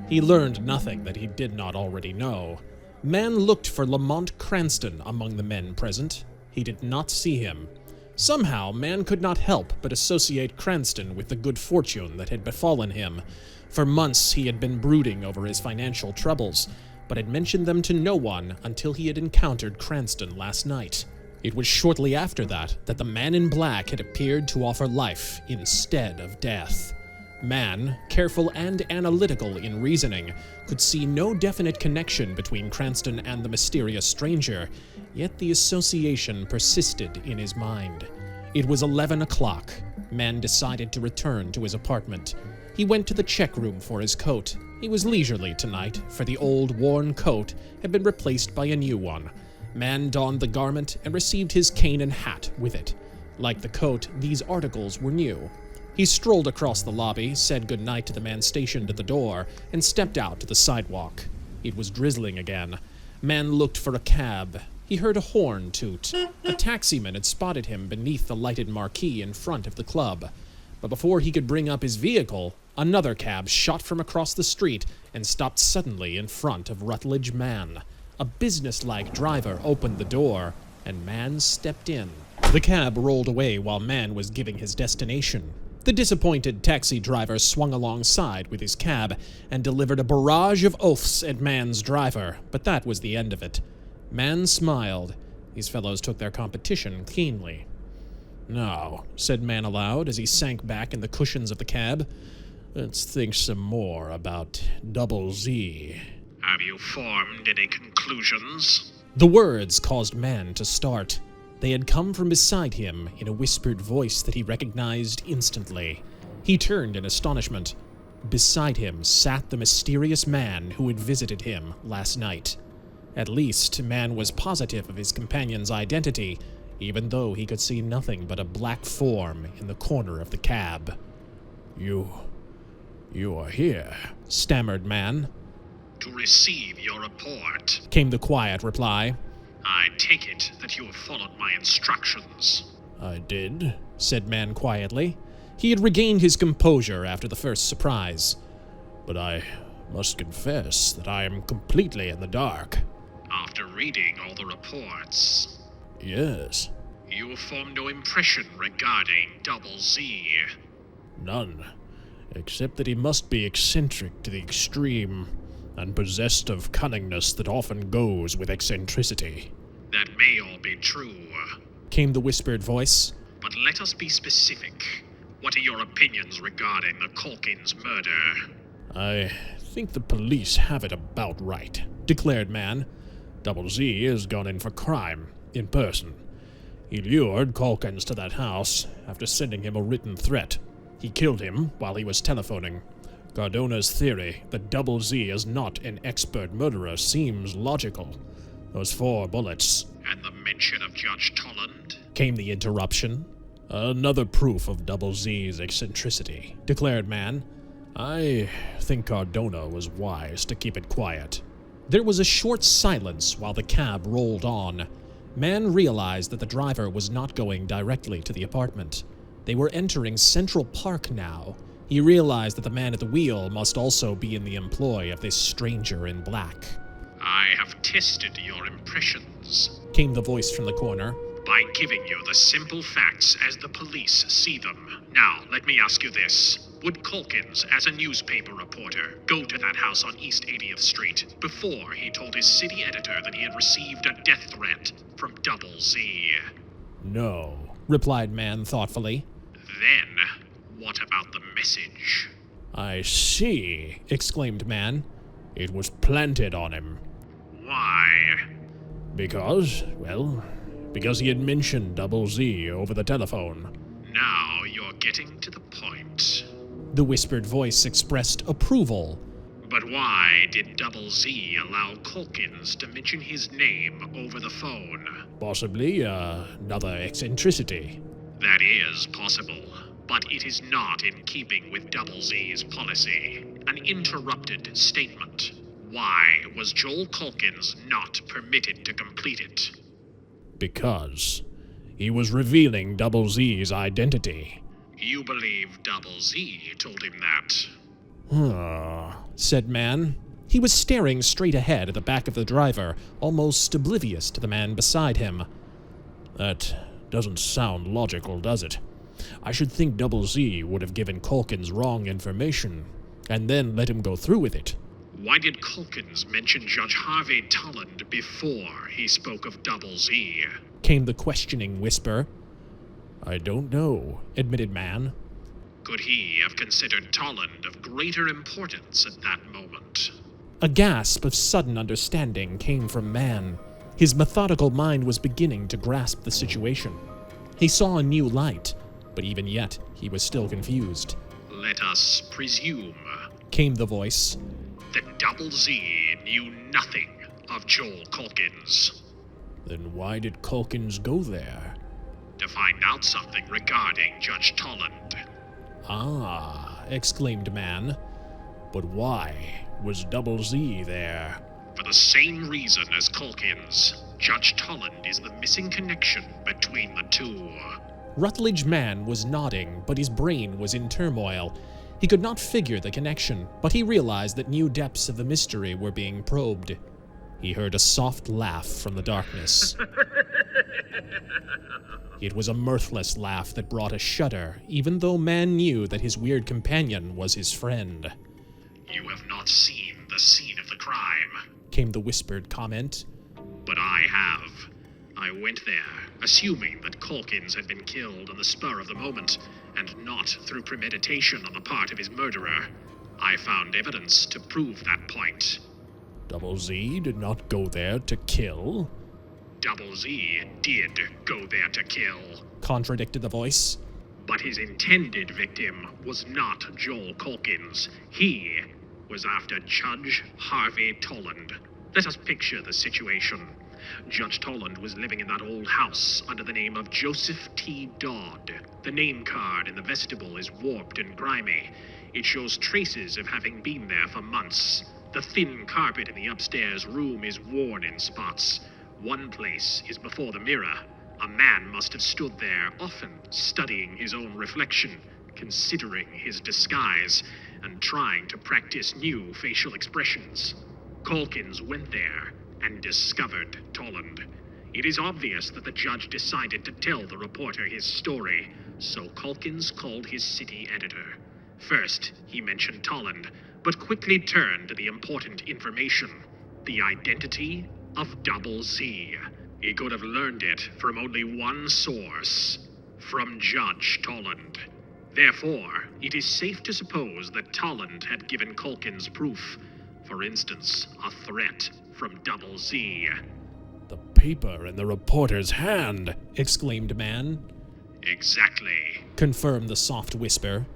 He learned nothing that he did not already know. Mann looked for Lamont Cranston among the men present. He did not see him. Somehow, Mann could not help but associate Cranston with the good fortune that had befallen him. For months he had been brooding over his financial troubles, but had mentioned them to no one until he had encountered Cranston last night. It was shortly after that the man in black had appeared to offer life instead of death. Mann, careful and analytical in reasoning, could see no definite connection between Cranston and the mysterious stranger, yet the association persisted in his mind. It was 11 o'clock. Mann decided to return to his apartment. He went to the check room for his coat. He was leisurely tonight, for the old, worn coat had been replaced by a new one. Mann donned the garment and received his cane and hat with it. Like the coat, these articles were new. He strolled across the lobby, said goodnight to the man stationed at the door, and stepped out to the sidewalk. It was drizzling again. Mann looked for a cab. He heard a horn toot. A taximan had spotted him beneath the lighted marquee in front of the club. But before he could bring up his vehicle, another cab shot from across the street and stopped suddenly in front of Rutledge Mann. A businesslike driver opened the door, and Mann stepped in. The cab rolled away while Mann was giving his destination. The disappointed taxi driver swung alongside with his cab and delivered a barrage of oaths at Mann's driver, but that was the end of it. Mann smiled. These fellows took their competition keenly. "Now," said Mann aloud as he sank back in the cushions of the cab, "let's think some more about Double Z." Have you formed any conclusions? The words caused Mann to start. They had come from beside him in a whispered voice that he recognized instantly. He turned in astonishment. Beside him sat the mysterious man who had visited him last night. At least, Mann was positive of his companion's identity, even though he could see nothing but a black form in the corner of the cab. You are here," stammered Mann. To receive your report. Came the quiet reply. I take it that you have followed my instructions. "I did," said Mann quietly. He had regained his composure after the first surprise. "But I must confess that I am completely in the dark." After reading all the reports, "Yes." you have formed no impression regarding Double Z. "None, except that he must be eccentric to the extreme, and possessed of cunningness that often goes with eccentricity." That may all be true, Came the whispered voice. but let us be specific. What are your opinions regarding the Calkins murder? "I think the police have it about right," Declared Mann. "Double Z has gone in for crime, in person. He lured Calkins to that house after sending him a written threat. He killed him while he was telephoning. Cardona's theory that Double Z is not an expert murderer seems logical. Those 4 bullets. And the mention of Judge Tolland? Came the interruption. Another proof of Double Z's eccentricity," Declared Mann. "I think Cardona was wise to keep it quiet." There was a short silence while the cab rolled on. Mann realized that the driver was not going directly to the apartment. They were entering Central Park now. He realized that the man at the wheel must also be in the employ of this stranger in black. I have tested your impressions Came the voice from the corner. by giving you the simple facts as the police see them. Now, let me ask you this. Would Calkins, as a newspaper reporter, go to that house on East 80th Street before he told his city editor that he had received a death threat from Double Z? "No." Replied Mann thoughtfully. Then, what about the message? "I see," Exclaimed Mann. "It was planted on him. Why? Because he had mentioned Double Z over the telephone." Now you're getting to the point. The whispered voice expressed approval. But why did Double Z allow Calkins to mention his name over the phone? Possibly another eccentricity. That is possible, but it is not in keeping with Double Z's policy. An interrupted statement. Why was Joel Calkins not permitted to complete it? Because he was revealing Double Z's identity. You believe Double Z told him that? Said Mann. He was staring straight ahead at the back of the driver, almost oblivious to the man beside him. That doesn't sound logical, does it? I should think Double Z would have given Calkins wrong information, and then let him go through with it. Why did Calkins mention Judge Harvey Tulland before he spoke of Double Z? Came the questioning whisper. I don't know, admitted Mann. Could he have considered Tulland of greater importance at that moment? A gasp of sudden understanding came from Mann. His methodical mind was beginning to grasp the situation. He saw a new light, but even yet he was still confused. Let us presume, came the voice, that Double Z knew nothing of Joel Calkins. Then why did Calkins go there? To find out something regarding Judge Tulland. Ah, exclaimed Mann. But why was Double Z there? For the same reason as Calkins, Judge Tulland is the missing connection between the two. Rutledge Mann was nodding, but his brain was in turmoil. He could not figure the connection, but he realized that new depths of the mystery were being probed. He heard a soft laugh from the darkness. It was a mirthless laugh that brought a shudder, even though Mann knew that his weird companion was his friend. You have not seen the scene of the crime, came the whispered comment. But I have. I went there, assuming that Calkins had been killed on the spur of the moment, and not through premeditation on the part of his murderer. I found evidence to prove that point. Double Z did not go there to kill? Double Z did go there to kill, contradicted the voice. But his intended victim was not Joel Calkins. He was after Judge Harvey Tulland. Let us picture the situation. Judge Tulland was living in that old house under the name of Joseph T. Dodd. The name card in the vestibule is warped and grimy. It shows traces of having been there for months. The thin carpet in the upstairs room is worn in spots. One place is before the mirror. A man must have stood there, often studying his own reflection, considering his disguise, and trying to practice new facial expressions. Calkins went there and discovered Tulland. It is obvious that the judge decided to tell the reporter his story, so Calkins called his city editor. First, he mentioned Tulland, but quickly turned to the important information, the identity of Double Z. He could have learned it from only one source, from Judge Tulland. Therefore, it is safe to suppose that Tulland had given Calkins proof. For instance, a threat from Double Z. The paper in the reporter's hand, exclaimed Mann. Exactly, confirmed the soft whisper.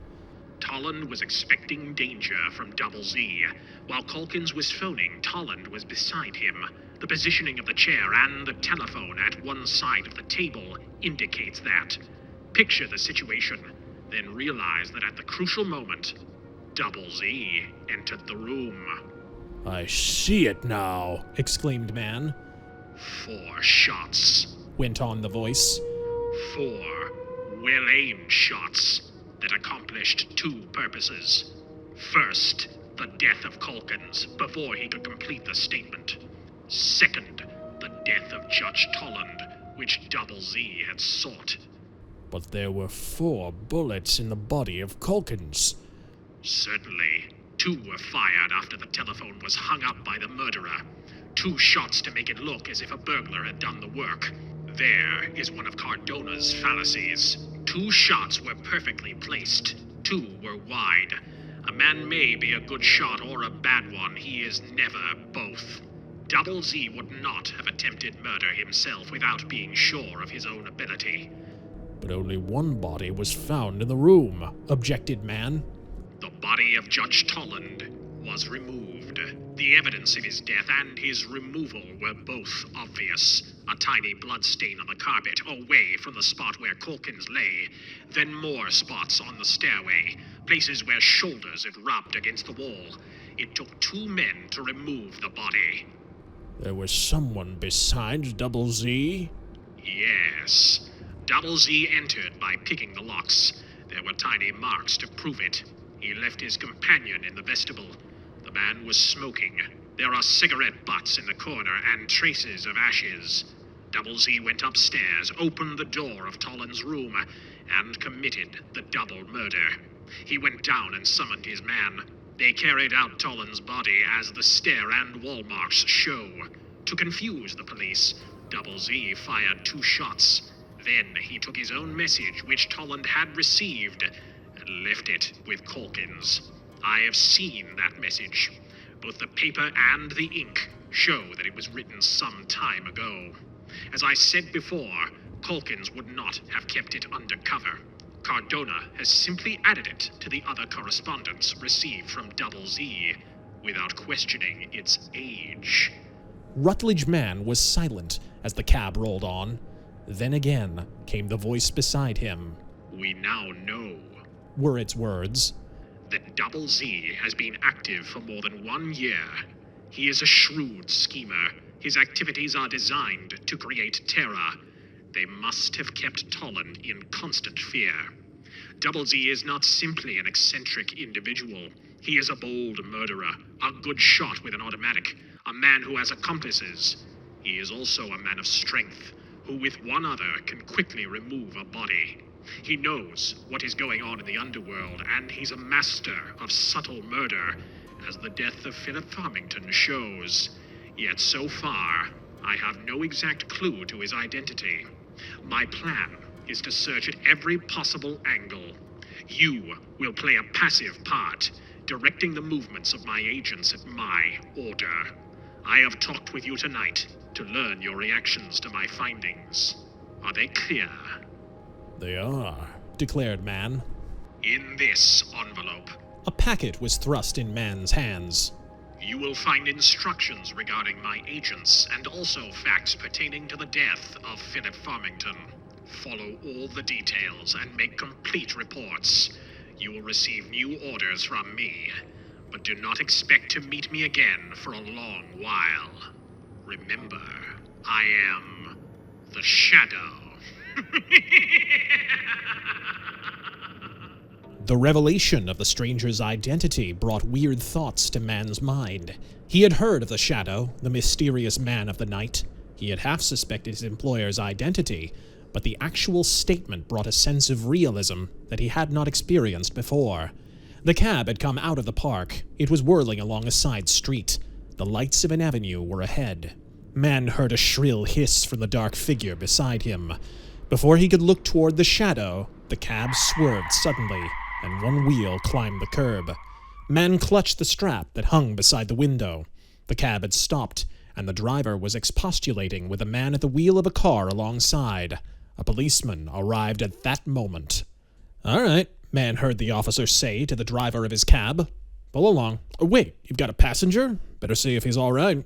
Tulland was expecting danger from Double Z. While Calkins was phoning, Tulland was beside him. The positioning of the chair and the telephone at one side of the table indicates that. Picture the situation, then realize that at the crucial moment, Double Z entered the room. I see it now, exclaimed Mann. 4 shots, went on the voice. 4 well-aimed shots that accomplished 2 purposes. First, the death of Calkins before he could complete the statement. Second, the death of Judge Tulland, which Double Z had sought. But there were 4 bullets in the body of Calkins. Certainly. 2 were fired after the telephone was hung up by the murderer. 2 shots to make it look as if a burglar had done the work. There is one of Cardona's fallacies. 2 shots were perfectly placed. 2 were wide. A man may be a good shot or a bad one. He is never both. Double Z would not have attempted murder himself without being sure of his own ability. But only one body was found in the room, objected Mann. body of Judge Tolland was removed. The evidence of his death and his removal were both obvious. A tiny blood stain on the carpet away from the spot where Calkins lay, then more spots on the stairway, places where shoulders had rubbed against the wall. It took 2 men to remove the body. There was someone besides Double Z? Yes. Double Z entered by picking the locks. There were tiny marks to prove it. He left his companion in the vestibule. The man was smoking. There are cigarette butts in the corner and traces of ashes. Double Z went upstairs, opened the door of Tolland's room, and committed the double murder. He went down and summoned his man. They carried out Tolland's body as the stair and wall marks show. To confuse the police, Double Z fired 2 shots. Then he took his own message, which Tolland had received, and left it with Calkins. I have seen that message. Both the paper and the ink show that it was written some time ago. As I said before, Calkins would not have kept it undercover. Cardona has simply added it to the other correspondence received from Double Z, without questioning its age. Rutledge Mann was silent as the cab rolled on. Then again came the voice beside him. We now know Were its words. that Double Z has been active for more than 1 year. He is a shrewd schemer. His activities are designed to create terror. They must have kept Tolland in constant fear. Double Z is not simply an eccentric individual. He is a bold murderer, a good shot with an automatic, a man who has accomplices. He is also a man of strength, who with one other can quickly remove a body. He knows what is going on in the underworld, and he's a master of subtle murder, as the death of Philip Farmington shows. Yet so far, I have no exact clue to his identity. My plan is to search at every possible angle. You will play a passive part, directing the movements of my agents at my order. I have talked with you tonight to learn your reactions to my findings. Are they clear? They are. Declared Mann. In this envelope, A packet was thrust in Mann's hands. you will find instructions regarding my agents and also facts pertaining to the death of Philip Farmington. Follow all the details and make complete reports. You will receive new orders from me, but do not expect to meet me again for a long while. Remember, I am the Shadow. The revelation of the stranger's identity brought weird thoughts to Mann's mind. He had heard of the Shadow, the mysterious man of the night. He had half suspected his employer's identity, but the actual statement brought a sense of realism that he had not experienced before. The cab had come out of the park. It was whirling along a side street. The lights of an avenue were ahead. Mann heard a shrill hiss from the dark figure beside him. Before he could look toward the Shadow, the cab swerved suddenly, and one wheel climbed the curb. Mann clutched the strap that hung beside the window. The cab had stopped, and the driver was expostulating with a man at the wheel of a car alongside. A policeman arrived at that moment. "All right," Mann heard the officer say to the driver of his cab. "Pull along. Oh, wait, you've got a passenger? Better see if he's all right."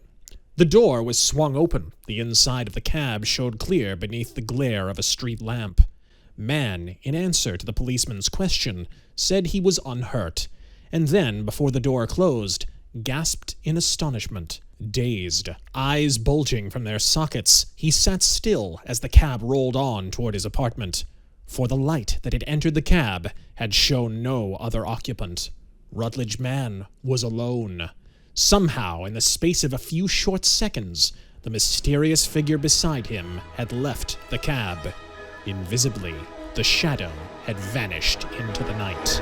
The door was swung open. The inside of the cab showed clear beneath the glare of a street lamp. Mann, in answer to the policeman's question, said he was unhurt, and then, before the door closed, gasped in astonishment. Dazed, eyes bulging from their sockets, he sat still as the cab rolled on toward his apartment. For the light that had entered the cab had shown no other occupant. Rutledge Mann was alone. Somehow, in the space of a few short seconds, the mysterious figure beside him had left the cab. Invisibly, the Shadow had vanished into the night.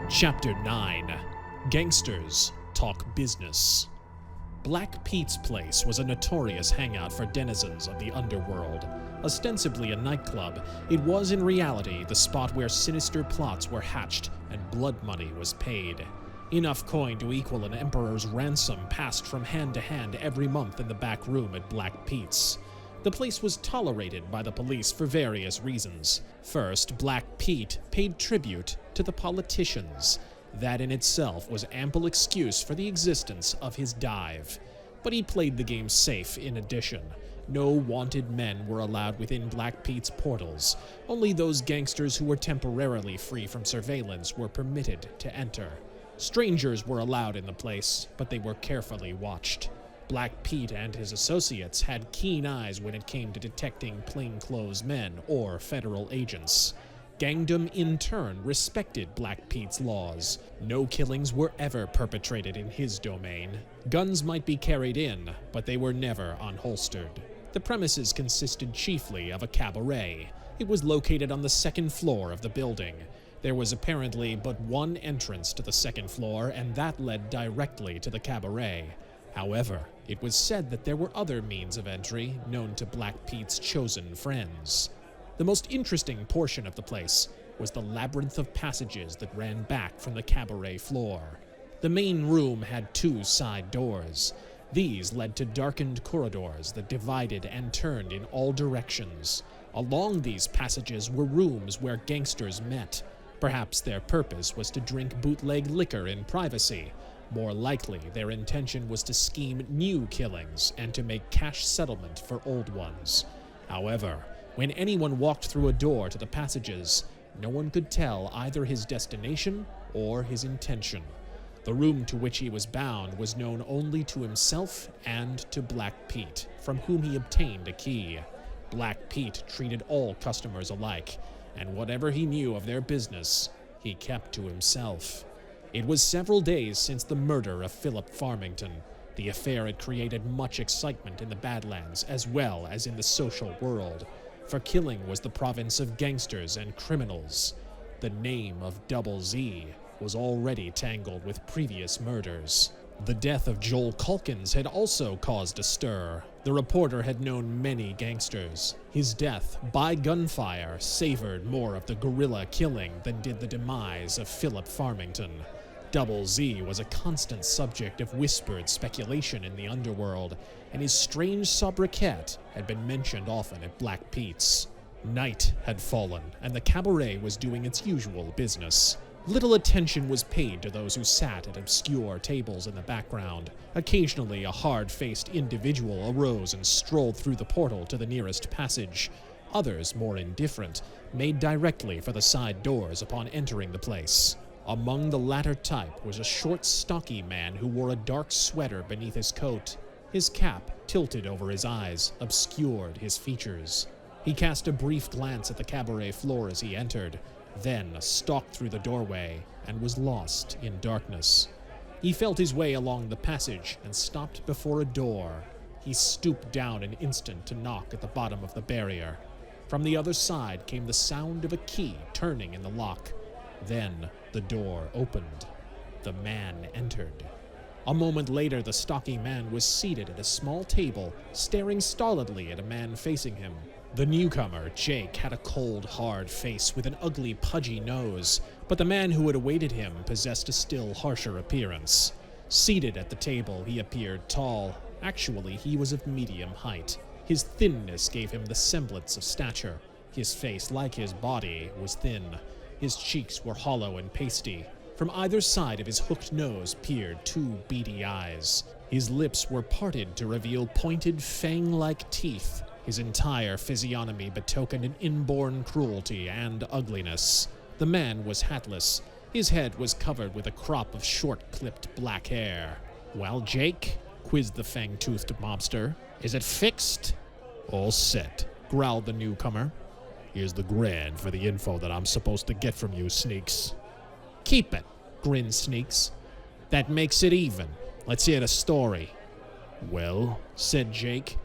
Chapter 9. Gangsters Talk Business. Black Pete's place was a notorious hangout for denizens of the underworld. Ostensibly a nightclub, it was in reality the spot where sinister plots were hatched and blood money was paid. Enough coin to equal an emperor's ransom passed from hand to hand every month in the back room at Black Pete's. The place was tolerated by the police for various reasons. First, Black Pete paid tribute to the politicians. That in itself was ample excuse for the existence of his dive. But he played the game safe in addition. No wanted men were allowed within Black Pete's portals. Only those gangsters who were temporarily free from surveillance were permitted to enter. Strangers were allowed in the place, but they were carefully watched. Black Pete and his associates had keen eyes when it came to detecting plainclothes men or federal agents. Gangdom, in turn, respected Black Pete's laws. No killings were ever perpetrated in his domain. Guns might be carried in, but they were never unholstered. The premises consisted chiefly of a cabaret. It was located on the second floor of the building. There was apparently but one entrance to the second floor, and that led directly to the cabaret. However, it was said that there were other means of entry known to Black Pete's chosen friends. The most interesting portion of the place was the labyrinth of passages that ran back from the cabaret floor. The main room had 2 side doors. These led to darkened corridors that divided and turned in all directions. Along these passages were rooms where gangsters met. Perhaps their purpose was to drink bootleg liquor in privacy. More likely, their intention was to scheme new killings and to make cash settlement for old ones. However, when anyone walked through a door to the passages, no one could tell either his destination or his intention. The room to which he was bound was known only to himself and to Black Pete, from whom he obtained a key. Black Pete treated all customers alike, and whatever he knew of their business, he kept to himself. It was several days since the murder of Philip Farmington. The affair had created much excitement in the Badlands as well as in the social world, for killing was the province of gangsters and criminals. The name of Double Z was already tangled with previous murders. The death of Joel Calkins had also caused a stir. The reporter had known many gangsters. His death, by gunfire, savored more of the guerrilla killing than did the demise of Philip Farmington. Double Z was a constant subject of whispered speculation in the underworld, and his strange sobriquet had been mentioned often at Black Pete's. Night had fallen, and the cabaret was doing its usual business. Little attention was paid to those who sat at obscure tables in the background. Occasionally, a hard-faced individual arose and strolled through the portal to the nearest passage. Others, more indifferent, made directly for the side doors upon entering the place. Among the latter type was a short, stocky man who wore a dark sweater beneath his coat. His cap, tilted over his eyes, obscured his features. He cast a brief glance at the cabaret floor as he entered, then stalked through the doorway and was lost in darkness. He felt his way along the passage and stopped before a door. He stooped down an instant to knock at the bottom of the barrier. From the other side came the sound of a key turning in the lock. Then the door opened. The man entered. A moment later, the stocky man was seated at a small table, staring stolidly at a man facing him. The newcomer, Jake, had a cold, hard face with an ugly, pudgy nose, but the man who had awaited him possessed a still harsher appearance. Seated at the table, he appeared tall. Actually, he was of medium height. His thinness gave him the semblance of stature. His face, like his body, was thin. His cheeks were hollow and pasty. From either side of his hooked nose peered 2 beady eyes. His lips were parted to reveal pointed, fang-like teeth. His entire physiognomy betokened an inborn cruelty and ugliness. The man was hatless. His head was covered with a crop of short-clipped black hair. "Well, Jake," quizzed the fang-toothed mobster, "is it fixed?" "All set," growled the newcomer. "Here's the grand for the info that I'm supposed to get from you, Sneaks." "Keep it," grinned Sneaks. "That makes it even. Let's hear the story." "Well," said Jake,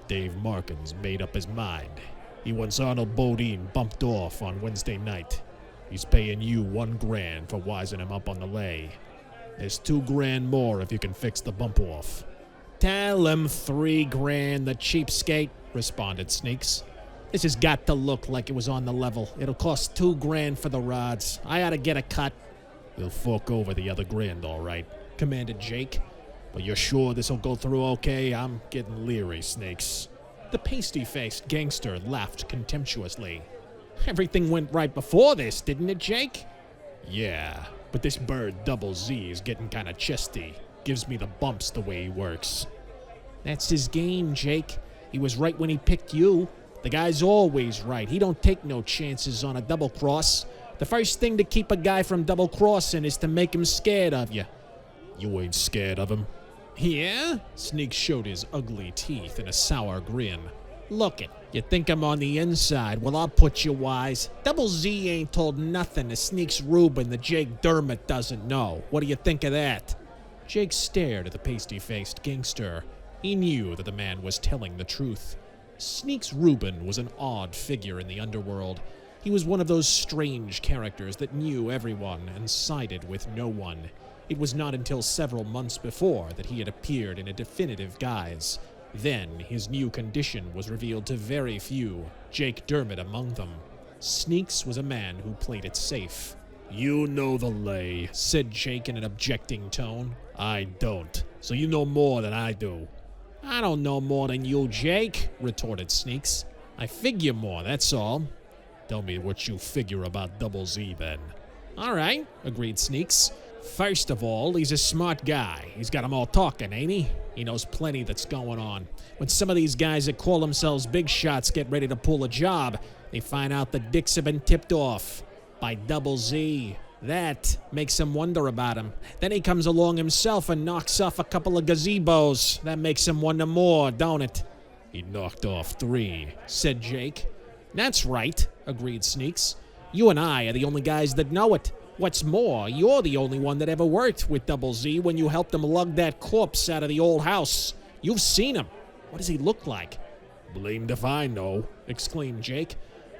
"Dave Markins made up his mind. He wants Arnold Bodine bumped off on Wednesday night. He's paying you $1,000 for wising him up on the lay. There's $2,000 more if you can fix the bump off." "Tell him $3,000, the cheapskate," responded Sneaks. This has got to look like it was on the level. It'll cost $2,000 for the rods. I ought to get a cut. You'll fork over the other grand, all right, Commanded Jake. but you're sure this'll go through okay? I'm getting leery, Snakes. The pasty-faced gangster laughed contemptuously. Everything went right before this, didn't it, Jake? Yeah, but this bird Double Z is getting kinda chesty. Gives me the bumps the way he works. That's his game, Jake. He was right when he picked you. The guy's always right. He don't take no chances on a double cross. The first thing to keep a guy from double crossing is to make him scared of you. You ain't scared of him? Yeah? Sneak showed his ugly teeth in a sour grin. Look it. You think I'm on the inside? Well, I'll put you wise. Double Z ain't told nothing to Sneak's Reuben that Jake Dermott doesn't know. What do you think of that? Jake stared at the pasty-faced gangster. He knew that the man was telling the truth. Sneak's Reuben was an odd figure in the underworld. He was one of those strange characters that knew everyone and sided with no one. It was not until several months before that he had appeared in a definitive guise. Then his new condition was revealed to very few, Jake Dermott among them. Sneaks was a man who played it safe. You know the lay, Said Jake in an objecting tone. I don't. So you know more than I do. I don't know more than you, Jake, retorted Sneaks. I figure more, that's all. Tell me what you figure about Double Z, then. All right, agreed Sneaks. First of all, he's a smart guy. He's got 'em all talking, ain't he? He knows plenty that's going on. When some of these guys that call themselves big shots get ready to pull a job, they find out the dicks have been tipped off by Double Z. That makes him wonder about him. Then he comes along himself and knocks off a couple of gazebos. That makes him wonder more, don't it? He knocked off 3, said Jake. That's right, agreed Sneaks. You and I are the only guys that know it. What's more, you're the only one that ever worked with Double Z when you helped him lug that corpse out of the old house. You've seen him. What does he look like? Blamed if I know, exclaimed Jake.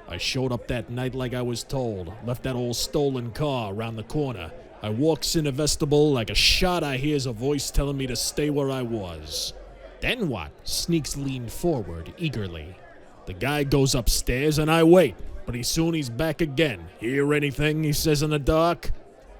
I showed up that night like I was told. Left that old stolen car around the corner. I walks in the vestibule like a shot. I hears a voice telling me to stay where I was. Then what? Sneaks leaned forward eagerly. The guy goes upstairs and I wait, but he's back again. Hear anything? He says in the dark.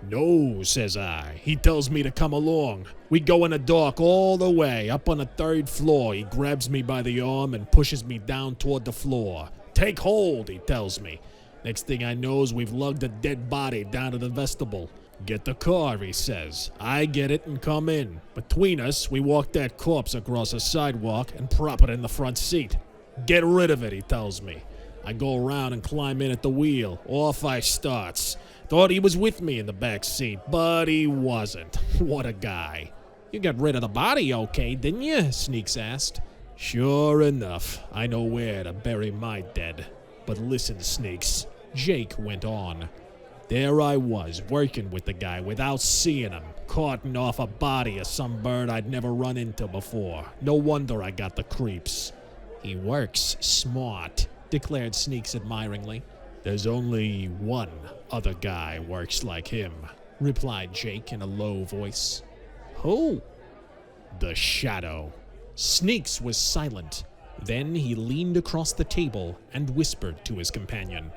No, says I. He tells me to come along. We go in the dark all the way up on the 3rd floor. He grabs me by the arm and pushes me down toward the floor. Take hold, he tells me. Next thing I knows, we've lugged a dead body down to the vestibule. Get the car, he says. I get it and come in. Between us, we walk that corpse across a sidewalk and prop it in the front seat. Get rid of it, he tells me. I go around and climb in at the wheel. Off I starts. Thought he was with me in the back seat, but he wasn't. What a guy. You got rid of the body okay, didn't you? Sneaks asked. Sure enough, I know where to bury my dead. But listen, Sneaks, Jake went on. There I was, working with the guy without seeing him, carting off a body of some bird I'd never run into before. No wonder I got the creeps. He works smart, declared Sneaks admiringly. There's only one other guy works like him, replied Jake in a low voice. Who? The Shadow. Sneaks was silent. Then he leaned across the table and whispered to his companion.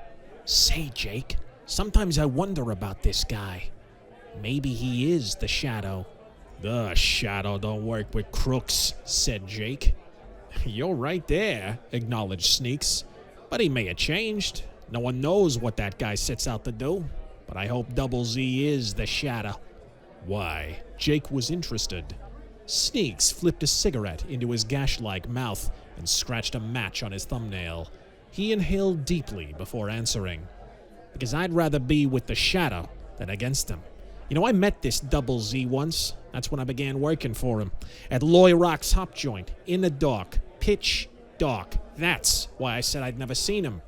Say, Jake, sometimes I wonder about this guy. Maybe he is the Shadow. The Shadow don't work with crooks, said Jake. You're right there, acknowledged Sneaks. But he may have changed. No one knows what that guy sets out to do. But I hope Double Z is the Shadow. Why? Jake was interested. Sneaks flipped a cigarette into his gash-like mouth and scratched a match on his thumbnail. He inhaled deeply before answering. Because I'd rather be with the Shadow than against him. You know, I met this Double Z once. That's when I began working for him. At Loy Rock's hop joint, in the dark. Pitch dark. That's why I said I'd never seen him.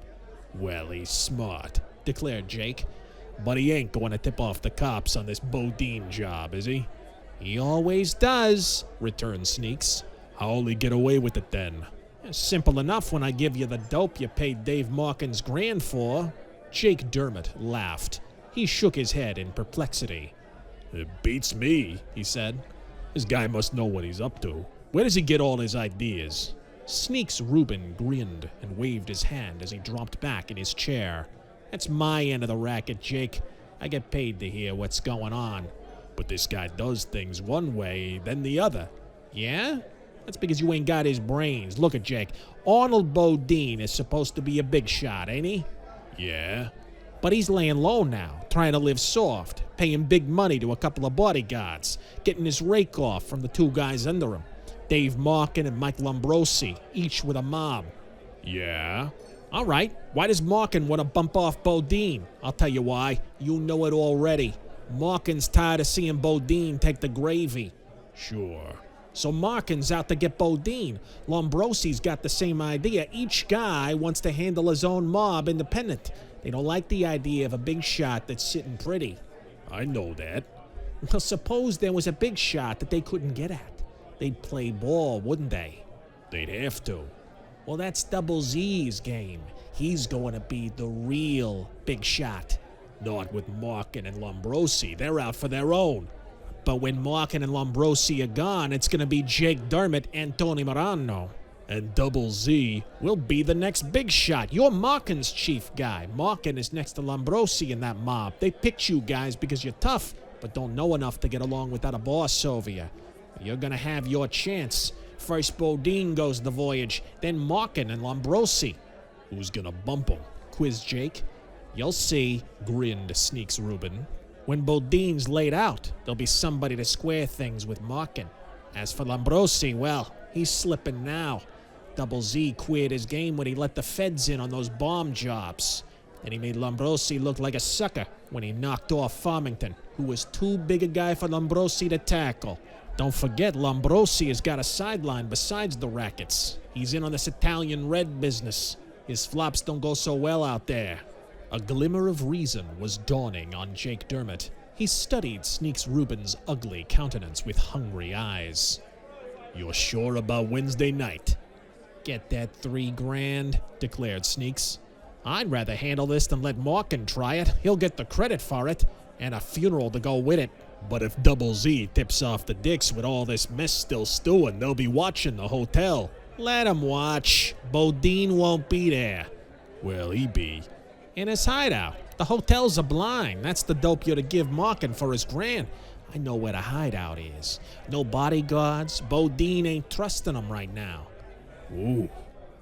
Well, he's smart, declared Jake. But he ain't going to tip off the cops on this Bodine job, is he? He always does, returned Sneaks. How'll he get away with it then? Simple enough when I give you the dope you paid Dave Markins $1,000 for. Jake Dermott laughed. He shook his head in perplexity. It beats me, he said. This guy must know what he's up to. Where does he get all his ideas? Sneaks Reuben grinned and waved his hand as he dropped back in his chair. That's my end of the racket, Jake. I get paid to hear what's going on. But this guy does things one way, then the other. Yeah? That's because you ain't got his brains. Look at Jake. Arnold Bodine is supposed to be a big shot, ain't he? Yeah? But he's laying low now, trying to live soft, paying big money to a couple of bodyguards, getting his rake off from the two guys under him. Dave Markin and Mike Lombrosi, each with a mob. Yeah? All right, why does Markin want to bump off Bodine? I'll tell you why. You know it already. Markin's tired of seeing Bodine take the gravy. Sure. So Markin's out to get Bodine. Lombrosi's got the same idea. Each guy wants to handle his own mob independent. They don't like the idea of a big shot that's sitting pretty. I know that. Well, suppose there was a big shot that they couldn't get at. They'd play ball, wouldn't they? They'd have to. Well, that's Double Z's game. He's going to be the real big shot. Not with Markin and Lombrosi. They're out for their own. But when Markin and Lombrosi are gone, it's going to be Jake Dermott and Tony Morano. And Double Z will be the next big shot. You're Markin's chief guy. Markin is next to Lombrosi in that mob. They picked you guys because you're tough, but don't know enough to get along without a boss over you. You're going to have your chance. First Bodine goes the voyage, then Markin and Lombrosi. Who's going to bump him? Quizzed Jake. You'll see, grinned Sneaks Reuben. When Bodine's laid out, there'll be somebody to square things with Markin. As for Lombrosi, well, he's slipping now. Double Z queered his game when he let the feds in on those bomb jobs. Then he made Lombrosi look like a sucker when he knocked off Farmington, who was too big a guy for Lombrosi to tackle. Don't forget, Lombrosi has got a sideline besides the rackets. He's in on this Italian red business. His flops don't go so well out there. A glimmer of reason was dawning on Jake Dermott. He studied Sneaks Reuben's ugly countenance with hungry eyes. You're sure about Wednesday night? Get that $3,000, declared Sneaks. I'd rather handle this than let Markin try it. He'll get the credit for it, and a funeral to go with it. But if Double Z tips off the dicks with all this mess still stewing, they'll be watching the hotel. Let 'em watch. Bodine won't be there. Well, he be. In his hideout. The hotel's a blind. That's the dope you're to give Markin for his grand. I know where the hideout is. No bodyguards. Bodine ain't trusting 'em right now. Ooh,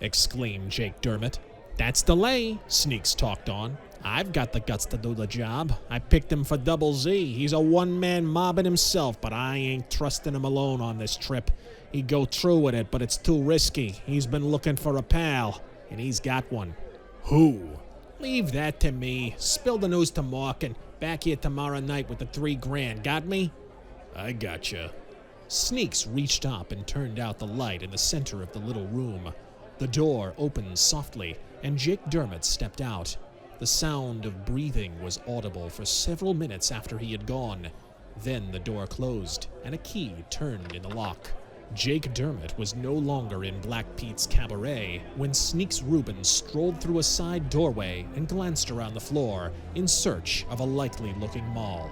exclaimed Jake Dermott. That's the lay, Sneaks talked on. I've got the guts to do the job. I picked him for Double Z. He's a one-man mobbing himself, but I ain't trusting him alone on this trip. He'd go through with it, but it's too risky. He's been looking for a pal, and he's got one. Who? Leave that to me. Spill the news to Markin. Back here tomorrow night with the $3,000. Got me? I gotcha. Sneaks reached up and turned out the light in the center of the little room. The door opened softly, and Jake Dermott stepped out. The sound of breathing was audible for several minutes after he had gone. Then the door closed, and a key turned in the lock. Jake Dermott was no longer in Black Pete's cabaret when Sneaks Reuben strolled through a side doorway and glanced around the floor in search of a likely-looking mall.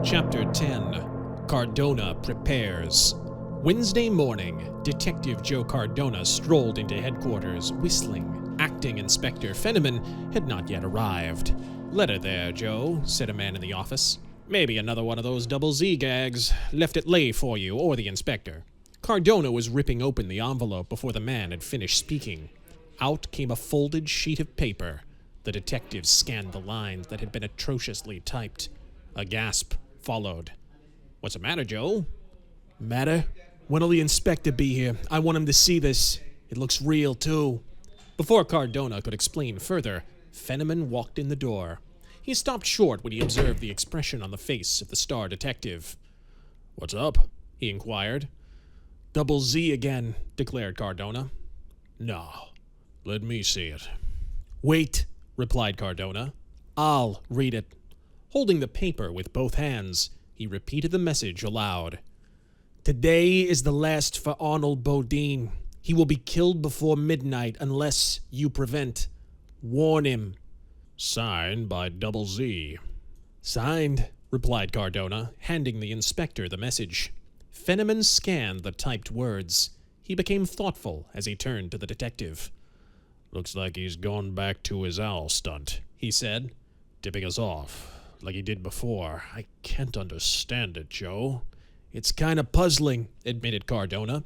Chapter 10. Cardona Prepares. Wednesday morning, Detective Joe Cardona strolled into headquarters, whistling. Acting Inspector Fenneman had not yet arrived. "Letter there, Joe," said a man in the office. "Maybe another one of those Double Z gags. Left it lay for you, or the inspector." Cardona was ripping open the envelope before the man had finished speaking. Out came a folded sheet of paper. The detective scanned the lines that had been atrociously typed. A gasp followed. "What's the matter, Joe?" "Matter? When'll the inspector be here? I want him to see this. It looks real, too." Before Cardona could explain further, Fenneman walked in the door. He stopped short when he observed the expression on the face of the star detective. "What's up?" he inquired. "Double Z again," declared Cardona. "No. Let me see it." "Wait," replied Cardona. "I'll read it." Holding the paper with both hands, he repeated the message aloud. "Today is the last for Arnold Bodine. He will be killed before midnight unless you prevent. Warn him. Signed by Double Z. Signed, replied Cardona, handing the inspector the message. Fenneman scanned the typed words. He became thoughtful as he turned to the detective. Looks like he's gone back to his owl stunt, he said, tipping us off, like he did before. I can't understand it, Joe. It's kind of puzzling, admitted Cardona,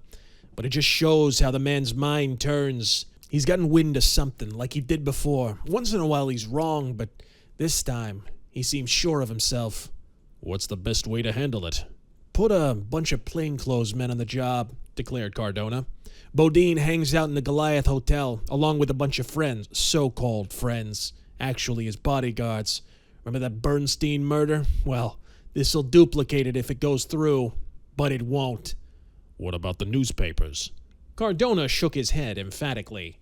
but it just shows how the man's mind turns. He's gotten wind of something, like he did before. Once in a while he's wrong, but this time he seems sure of himself. What's the best way to handle it? Put a bunch of plainclothes men on the job, declared Cardona. Bodine hangs out in the Goliath Hotel, along with a bunch of friends, so-called friends, actually his bodyguards. Remember that Bernstein murder? Well, this'll duplicate it if it goes through, but it won't. What about the newspapers? Cardona shook his head emphatically.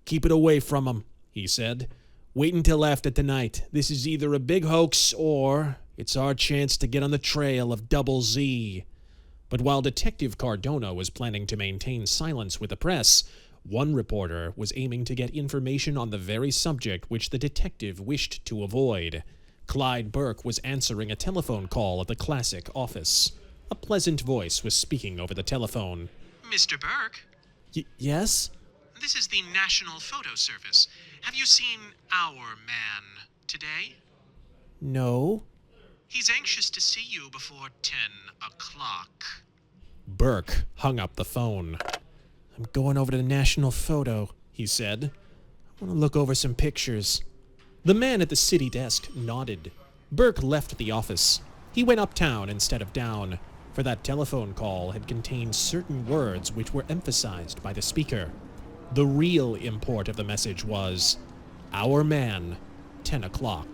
Keep it away from 'em, he said. Wait until after tonight. This is either a big hoax or it's our chance to get on the trail of Double Z. But while Detective Cardona was planning to maintain silence with the press, one reporter was aiming to get information on the very subject which the detective wished to avoid. Clyde Burke was answering a telephone call at the Classic office. A pleasant voice was speaking over the telephone. Mr. Burke? Yes? This is the National Photo Service. Have you seen our man today? No. He's anxious to see you before 10 o'clock. Burke hung up the phone. I'm going over to the National Photo, he said. I want to look over some pictures. The man at the city desk nodded. Burke left the office. He went uptown instead of down, for that telephone call had contained certain words which were emphasized by the speaker. The real import of the message was, Our man, 10 o'clock.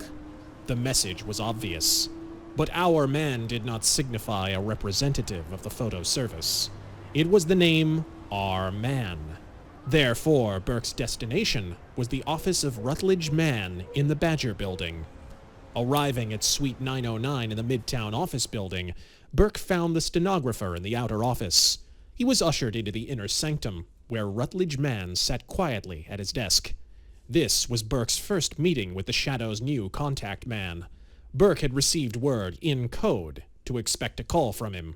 The message was obvious, but Our Man did not signify a representative of the photo service. It was the name Our Man. Therefore, Burke's destination was the office of Rutledge Mann in the Badger Building. Arriving at Suite 909 in the Midtown office building, Burke found the stenographer in the outer office. He was ushered into the inner sanctum, where Rutledge Mann sat quietly at his desk. This was Burke's first meeting with the Shadow's new contact man. Burke had received word in code to expect a call from him.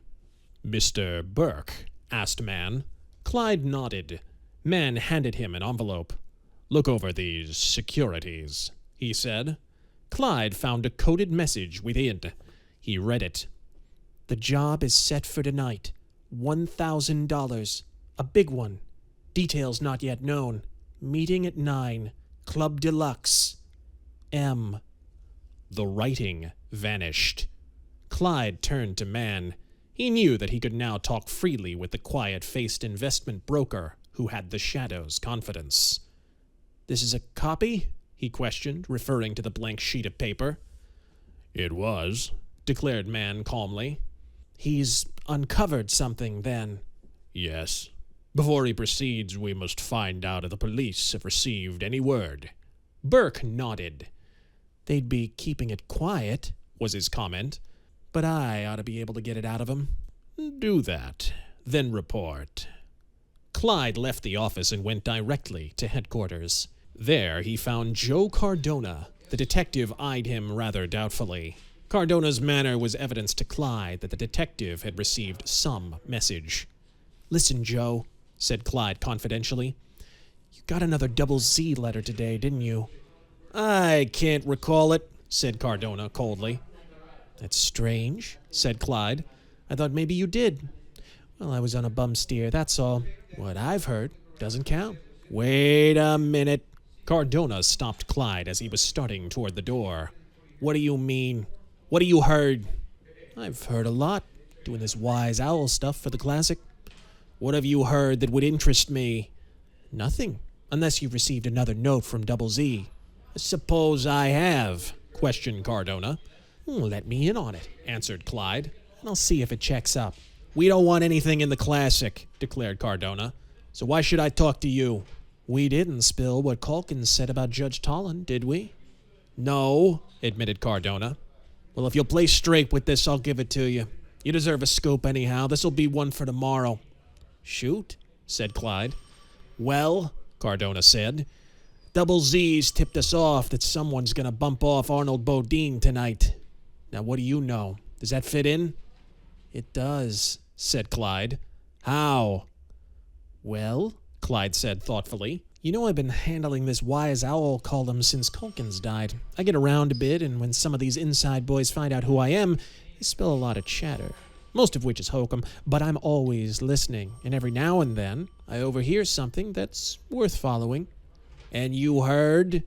"Mr. Burke?" asked Mann. Clyde nodded. Mann handed him an envelope. "Look over these securities," he said. Clyde found a coded message within. He read it. "The job is set for tonight. $1,000. A big one. Details not yet known. Meeting at 9. Club Deluxe. M." The writing vanished. Clyde turned to Mann. He knew that he could now talk freely with the quiet-faced investment broker who had the Shadow's confidence. "This is a copy?" he questioned, referring to the blank sheet of paper. "It was," declared Mann calmly. "He's uncovered something, then?" "Yes. Before he proceeds, we must find out if the police have received any word." Burke nodded. "They'd be keeping it quiet," was his comment. "But I ought to be able to get it out of 'em." "Do that, then report." Clyde left the office and went directly to headquarters. There he found Joe Cardona. The detective eyed him rather doubtfully. Cardona's manner was evidence to Clyde that the detective had received some message. "Listen, Joe," said Clyde confidentially. "You got another Double Z letter today, didn't you?" "I can't recall it," said Cardona coldly. "That's strange," said Clyde. "I thought maybe you did." "Well, I was on a bum steer, that's all. What I've heard doesn't count." "Wait a minute." Cardona stopped Clyde as he was starting toward the door. "What do you mean? What have you heard?" "I've heard a lot, doing this wise owl stuff for the Classic." "What have you heard that would interest me?" "Nothing, unless you've received another note from Double Z." "Suppose I have?" questioned Cardona. "Let me in on it," answered Clyde, "and I'll see if it checks up." "We don't want anything in the Classic," declared Cardona. "So why should I talk to you?" "We didn't spill what Calkins said about Judge Tolan, did we?" "No," admitted Cardona. "Well, if you'll play straight with this, I'll give it to you. You deserve a scoop anyhow. This'll be one for tomorrow." "Shoot," said Clyde. Well, Cardona said, Double Z's tipped us off that someone's gonna bump off Arnold Bodine tonight. Now what do you know? Does that fit in? It does, said Clyde. How? Well, Clyde said thoughtfully, you know I've been handling this wise owl column since Culkins died. I get around a bit, and when some of these inside boys find out who I am, they spill a lot of chatter. Most of which is hokum, but I'm always listening, and every now and then I overhear something that's worth following. And you heard?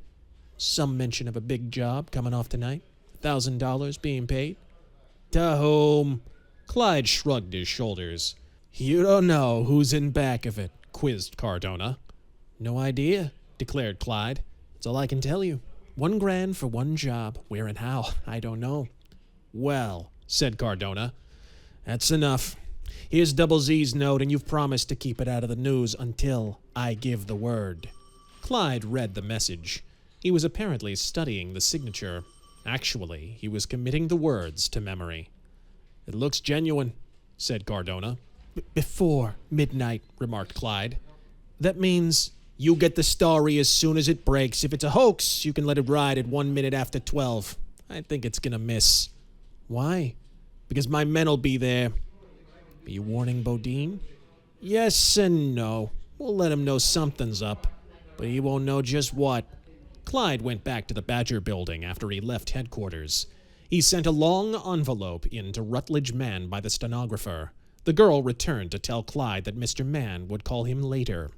Some mention of a big job coming off tonight. $1,000 being paid. To whom? Clyde shrugged his shoulders. You don't know who's in back of it, quizzed Cardona. No idea, declared Clyde. That's all I can tell you. $1,000 for one job. Where and how, I don't know. Well, said Cardona, that's enough. Here's Double Z's note, and you've promised to keep it out of the news until I give the word. Clyde read the message. He was apparently studying the signature. Actually, he was committing the words to memory. It looks genuine, said Cardona. Before midnight, remarked Clyde. That means you get the story as soon as it breaks. If it's a hoax, you can let it ride at 1 minute after 12. I think it's gonna miss. Why? Because my men'll be there. Are you warning Bodine? Yes and no. We'll let him know something's up, but he won't know just what. Clyde went back to the Badger building after he left headquarters. He sent a long envelope in to Rutledge Mann by the stenographer. The girl returned to tell Clyde that Mr. Mann would call him later.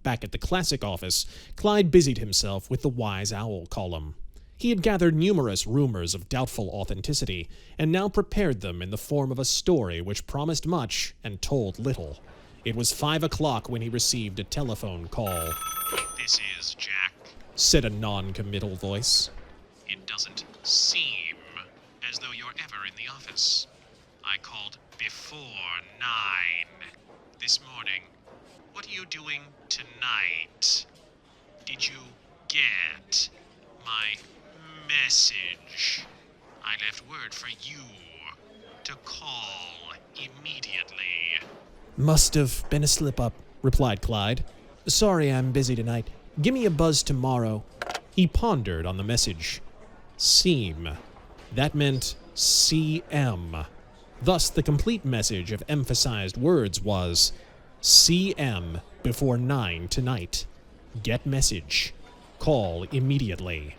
Back at the Classic office, Clyde busied himself with the Wise Owl column. He had gathered numerous rumors of doubtful authenticity, and now prepared them in the form of a story which promised much and told little. It was 5 o'clock when he received a telephone call. This is Jack. Said a non-committal voice. It doesn't seem as though you're ever in the office. I called before 9 this morning. What are you doing tonight? Did you get my message? I left word for you to call immediately. Must have been a slip-up, replied Clyde. Sorry I'm busy tonight. Give me a buzz tomorrow. He pondered on the message. Seem. That meant CM. Thus, the complete message of emphasized words was CM before 9 tonight. Get message. Call immediately.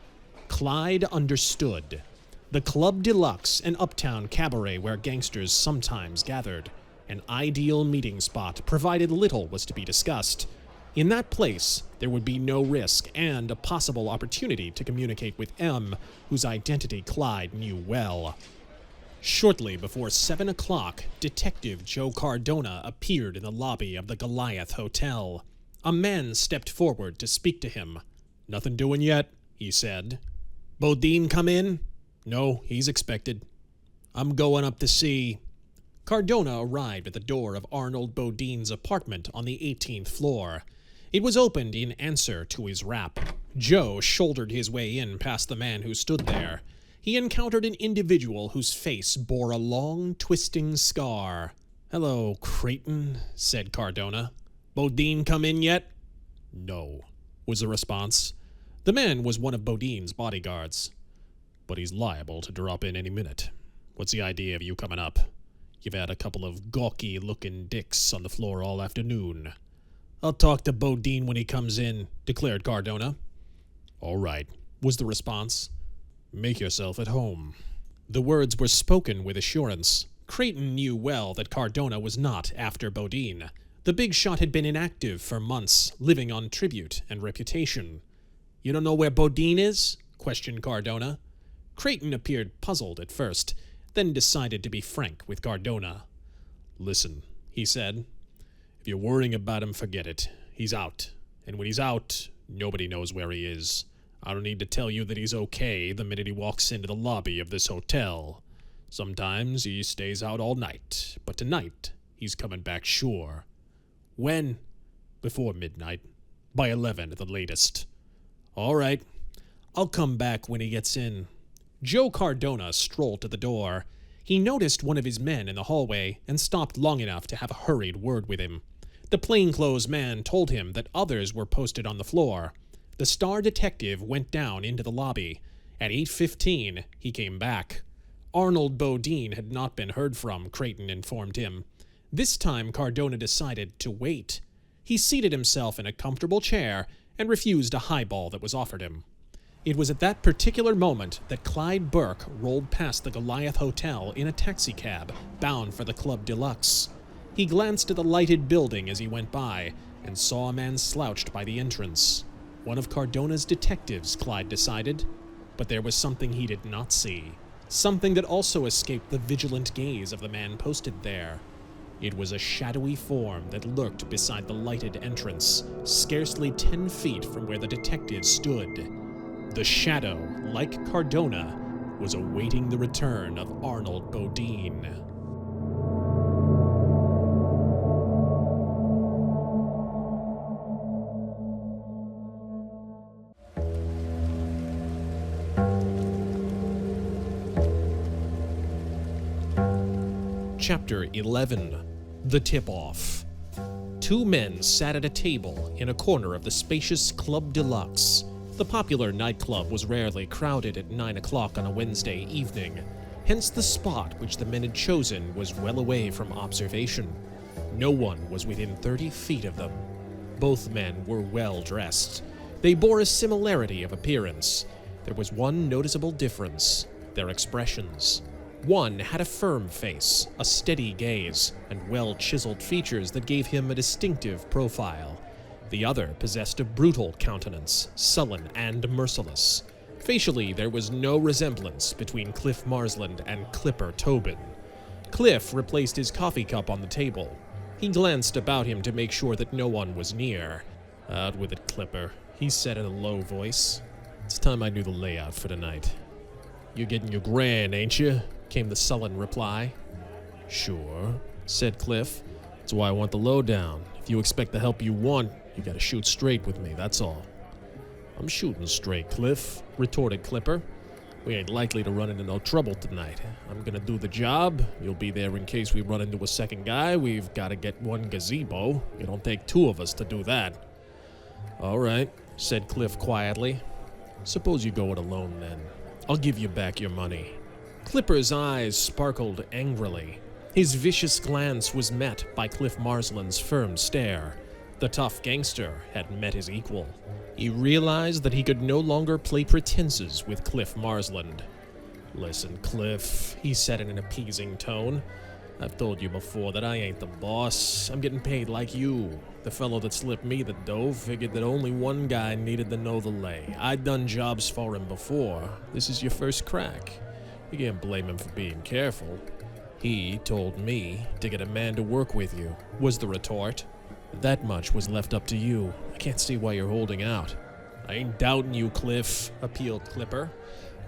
Clyde understood. The Club Deluxe, an uptown cabaret where gangsters sometimes gathered. An ideal meeting spot, provided little was to be discussed. In that place, there would be no risk and a possible opportunity to communicate with M, whose identity Clyde knew well. Shortly before 7 o'clock, Detective Joe Cardona appeared in the lobby of the Goliath Hotel. A man stepped forward to speak to him. Nothing doing yet, he said. Bodine come in? No, he's expected. I'm going up to see. Cardona arrived at the door of Arnold Bodine's apartment on the 18th floor. It was opened in answer to his rap. Joe shouldered his way in past the man who stood there. He encountered an individual whose face bore a long, twisting scar. Hello, Creighton, said Cardona. Bodine come in yet? No, was the response. The man was one of Bodine's bodyguards. But he's liable to drop in any minute. What's the idea of you coming up? You've had a couple of gawky-looking dicks on the floor all afternoon. I'll talk to Bodine when he comes in, declared Cardona. All right, was the response. Make yourself at home. The words were spoken with assurance. Creighton knew well that Cardona was not after Bodine. The big shot had been inactive for months, living on tribute and reputation. You don't know where Bodine is? Questioned Cardona. Creighton appeared puzzled at first, then decided to be frank with Cardona. Listen, he said. If you're worrying about him, forget it. He's out. And when he's out, nobody knows where he is. I don't need to tell you that he's okay the minute he walks into the lobby of this hotel. Sometimes he stays out all night, but tonight he's coming back sure. When? Before midnight. By 11 at the latest. All right. I'll come back when he gets in. Joe Cardona strolled to the door. He noticed one of his men in the hallway and stopped long enough to have a hurried word with him. The plainclothes man told him that others were posted on the floor. The star detective went down into the lobby. At 8:15, he came back. Arnold Bodine had not been heard from, Creighton informed him. This time, Cardona decided to wait. He seated himself in a comfortable chair and refused a highball that was offered him. It was at that particular moment that Clyde Burke rolled past the Goliath Hotel in a taxicab, bound for the Club Deluxe. He glanced at the lighted building as he went by, and saw a man slouched by the entrance. One of Cardona's detectives, Clyde decided. But there was something he did not see. Something that also escaped the vigilant gaze of the man posted there. It was a shadowy form that lurked beside the lighted entrance, scarcely 10 feet from where the detective stood. The shadow, like Cardona, was awaiting the return of Arnold Bodine. Chapter 11. The Tip-Off. Two men sat at a table in a corner of the spacious Club Deluxe. The popular nightclub was rarely crowded at 9 o'clock on a Wednesday evening. Hence the spot which the men had chosen was well away from observation. No one was within 30 feet of them. Both men were well dressed. They bore a similarity of appearance. There was one noticeable difference: their expressions. One had a firm face, a steady gaze, and well-chiseled features that gave him a distinctive profile. The other possessed a brutal countenance, sullen and merciless. Facially, there was no resemblance between Cliff Marsland and Clipper Tobin. Cliff replaced his coffee cup on the table. He glanced about him to make sure that no one was near. "Out with it, Clipper," he said in a low voice. "It's time I knew the layout for tonight." "You're getting your grand, ain't you?" came the sullen reply. "Sure," said Cliff. "That's why I want the lowdown. If you expect the help you want, you gotta shoot straight with me, that's all." "I'm shooting straight, Cliff," retorted Clipper. "We ain't likely to run into no trouble tonight. I'm gonna do the job. You'll be there in case we run into a second guy. We've gotta get one gazebo. It don't take two of us to do that." "All right," said Cliff quietly. "Suppose you go it alone, then. I'll give you back your money." Clipper's eyes sparkled angrily. His vicious glance was met by Cliff Marsland's firm stare. The tough gangster had met his equal. He realized that he could no longer play pretenses with Cliff Marsland. "Listen, Cliff," he said in an appeasing tone. "I've told you before that I ain't the boss. I'm getting paid like you. The fellow that slipped me the dough figured that only one guy needed to know the lay. I'd done jobs for him before. This is your first crack. You can't blame him for being careful." "He told me to get a man to work with you," was the retort. "That much was left up to you. I can't see why you're holding out." "I ain't doubting you, Cliff," appealed Clipper.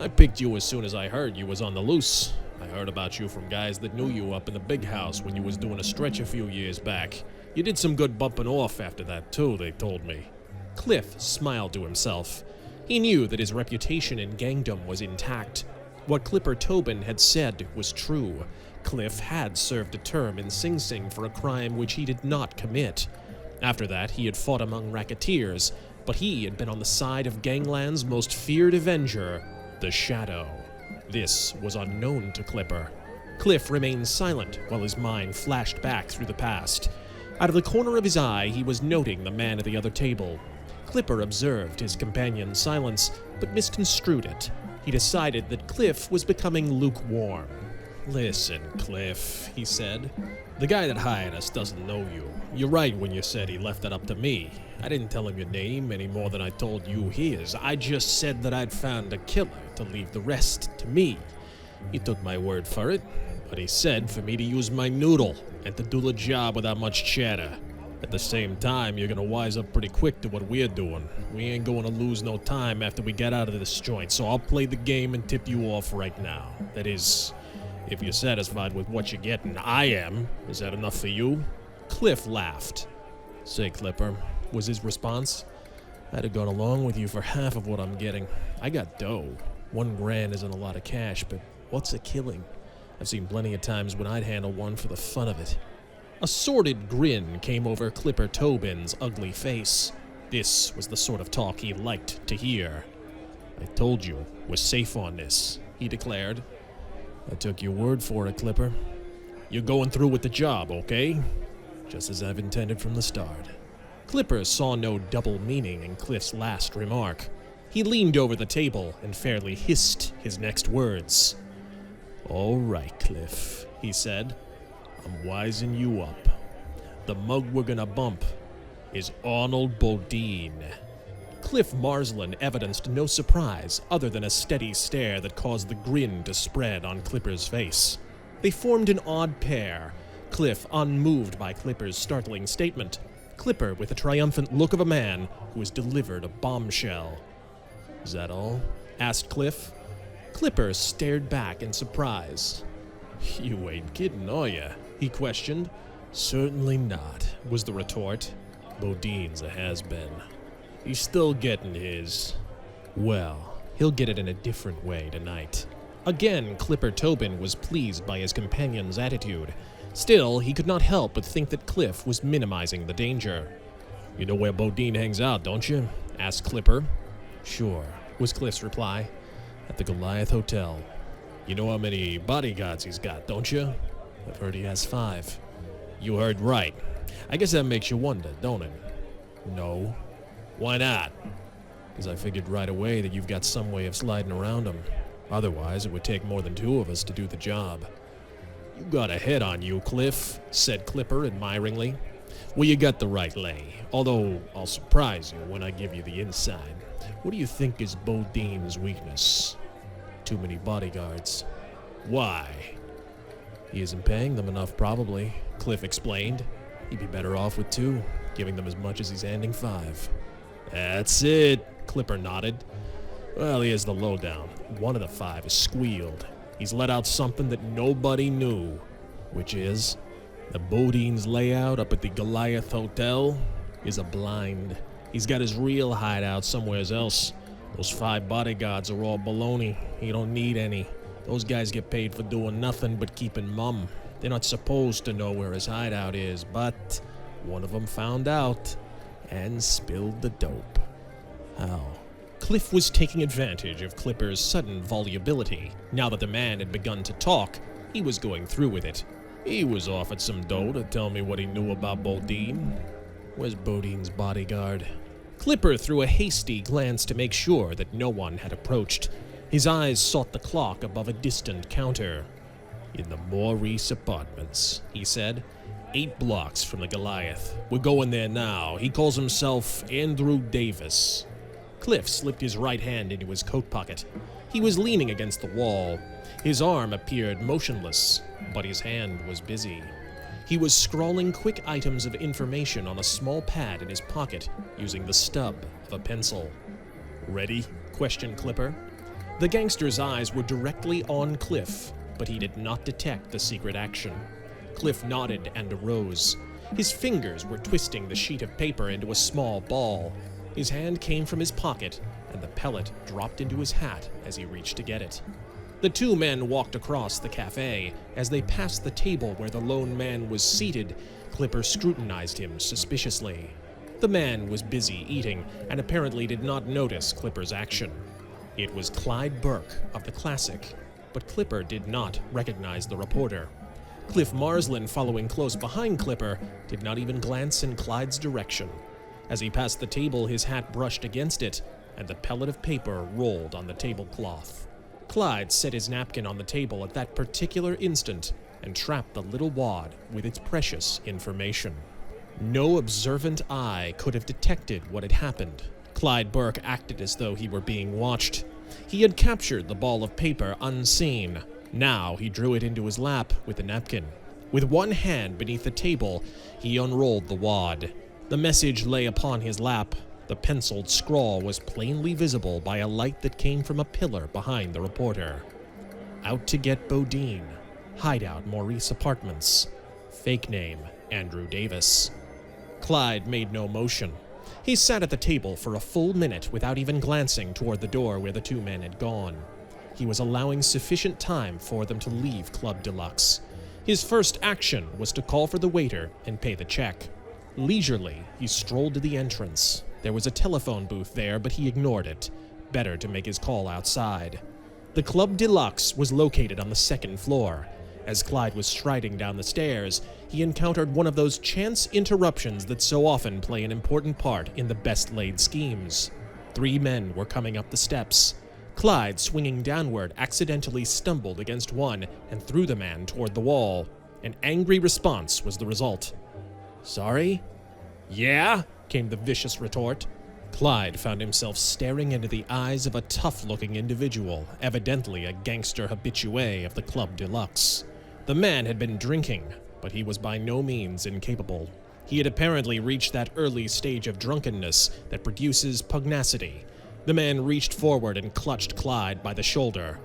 "I picked you as soon as I heard you was on the loose. I heard about you from guys that knew you up in the big house when you was doing a stretch a few years back. You did some good bumping off after that, too, they told me." Cliff smiled to himself. He knew that his reputation in gangdom was intact. What Clipper Tobin had said was true. Cliff had served a term in Sing Sing for a crime which he did not commit. After that, he had fought among racketeers, but he had been on the side of gangland's most feared avenger, the Shadow. This was unknown to Clipper. Cliff remained silent while his mind flashed back through the past. Out of the corner of his eye, he was noting the man at the other table. Clipper observed his companion's silence, but misconstrued it. He decided that Cliff was becoming lukewarm. "Listen, Cliff," he said. "The guy that hired us doesn't know you. You're right when you said he left it up to me. I didn't tell him your name any more than I told you his. I just said that I'd found a killer to leave the rest to me. He took my word for it, but he said for me to use my noodle and to do the job without much chatter. At the same time, you're gonna wise up pretty quick to what we're doing. We ain't gonna lose no time after we get out of this joint, so I'll play the game and tip you off right now. That is, if you're satisfied with what you're getting. I am. Is that enough for you?" Cliff laughed. "Say, Clipper," was his response. "I'd have gone along with you for half of what I'm getting. I got dough. $1 grand isn't a lot of cash, but what's a killing? I've seen plenty of times when I'd handle one for the fun of it." A sordid grin came over Clipper Tobin's ugly face. This was the sort of talk he liked to hear. I told you, we're safe on this, he declared. I took your word for it, Clipper. You're going through with the job, okay? Just as I've intended from the start. Clipper saw no double meaning in Cliff's last remark. He leaned over the table and fairly hissed his next words. All right, Cliff, he said. I'm wising you up. The mug we're gonna bump is Arnold Bodine. Cliff Marsland evidenced no surprise other than a steady stare that caused the grin to spread on Clipper's face. They formed an odd pair, Cliff unmoved by Clipper's startling statement, Clipper with the triumphant look of a man who has delivered a bombshell. Is that all? Asked Cliff. Clipper stared back in surprise. You ain't kidding, are ya? He questioned. Certainly not, was the retort. Bodine's a has-been. He's still getting his. Well, he'll get it in a different way tonight. Again, Clipper Tobin was pleased by his companion's attitude. Still, he could not help but think that Cliff was minimizing the danger. You know where Bodine hangs out, don't you? Asked Clipper. Sure, was Cliff's reply. At the Goliath Hotel. You know how many bodyguards he's got, don't you? I've heard he has 5. You heard right. I guess that makes you wonder, don't it? No. Why not? Because I figured right away that you've got some way of sliding around him. Otherwise, it would take more than 2 of us to do the job. You got a head on you, Cliff, said Clipper admiringly. Well, you got the right lay, although I'll surprise you when I give you the inside. What do you think is Bodine's weakness? Too many bodyguards. Why? He isn't paying them enough, probably, Cliff explained. He'd be better off with 2, giving them as much as he's handing 5. That's it, Clipper nodded. Well, here's the lowdown. One of the 5 is squealed. He's let out something that nobody knew. Which is? The Bodine's layout up at the Goliath Hotel is a blind. He's got his real hideout somewheres else. Those 5 bodyguards are all baloney. He don't need any. Those guys get paid for doing nothing but keeping mum. They're not supposed to know where his hideout is, but one of them found out and spilled the dope. How? Cliff was taking advantage of Clipper's sudden volubility. Now that the man had begun to talk, he was going through with it. He was offered some dough to tell me what he knew about Bodine. Where's Bodine's bodyguard? Clipper threw a hasty glance to make sure that no one had approached. His eyes sought the clock above a distant counter. In the Maurice Apartments, he said. 8 blocks from the Goliath. We're going there now. He calls himself Andrew Davis. Cliff slipped his right hand into his coat pocket. He was leaning against the wall. His arm appeared motionless, but his hand was busy. He was scrawling quick items of information on a small pad in his pocket, using the stub of a pencil. Ready? Questioned Clipper. The gangster's eyes were directly on Cliff, but he did not detect the secret action. Cliff nodded and arose. His fingers were twisting the sheet of paper into a small ball. His hand came from his pocket, and the pellet dropped into his hat as he reached to get it. The 2 men walked across the cafe. As they passed the table where the lone man was seated, Clipper scrutinized him suspiciously. The man was busy eating and apparently did not notice Clipper's action. It was Clyde Burke of the Classic, but Clipper did not recognize the reporter. Cliff Marsland, following close behind Clipper, did not even glance in Clyde's direction. As he passed the table, his hat brushed against it, and the pellet of paper rolled on the tablecloth. Clyde set his napkin on the table at that particular instant and trapped the little wad with its precious information. No observant eye could have detected what had happened. Clyde Burke acted as though he were being watched. He had captured the ball of paper unseen. Now he drew it into his lap with the napkin. With one hand beneath the table, he unrolled the wad. The message lay upon his lap. The penciled scrawl was plainly visible by a light that came from a pillar behind the reporter. Out to get Bodine. Hideout Maurice Apartments. Fake name, Andrew Davis. Clyde made no motion. He sat at the table for a full minute without even glancing toward the door where the 2 men had gone. He was allowing sufficient time for them to leave Club Deluxe. His first action was to call for the waiter and pay the check. Leisurely, he strolled to the entrance. There was a telephone booth there, but he ignored it. Better to make his call outside. The Club Deluxe was located on the second floor. As Clyde was striding down the stairs, he encountered one of those chance interruptions that so often play an important part in the best-laid schemes. 3 men were coming up the steps. Clyde, swinging downward, accidentally stumbled against one and threw the man toward the wall. An angry response was the result. "Sorry?" "Yeah?" came the vicious retort. Clyde found himself staring into the eyes of a tough-looking individual, evidently a gangster habitué of the Club Deluxe. The man had been drinking, but he was by no means incapable. He had apparently reached that early stage of drunkenness that produces pugnacity. The man reached forward and clutched Clyde by the shoulder.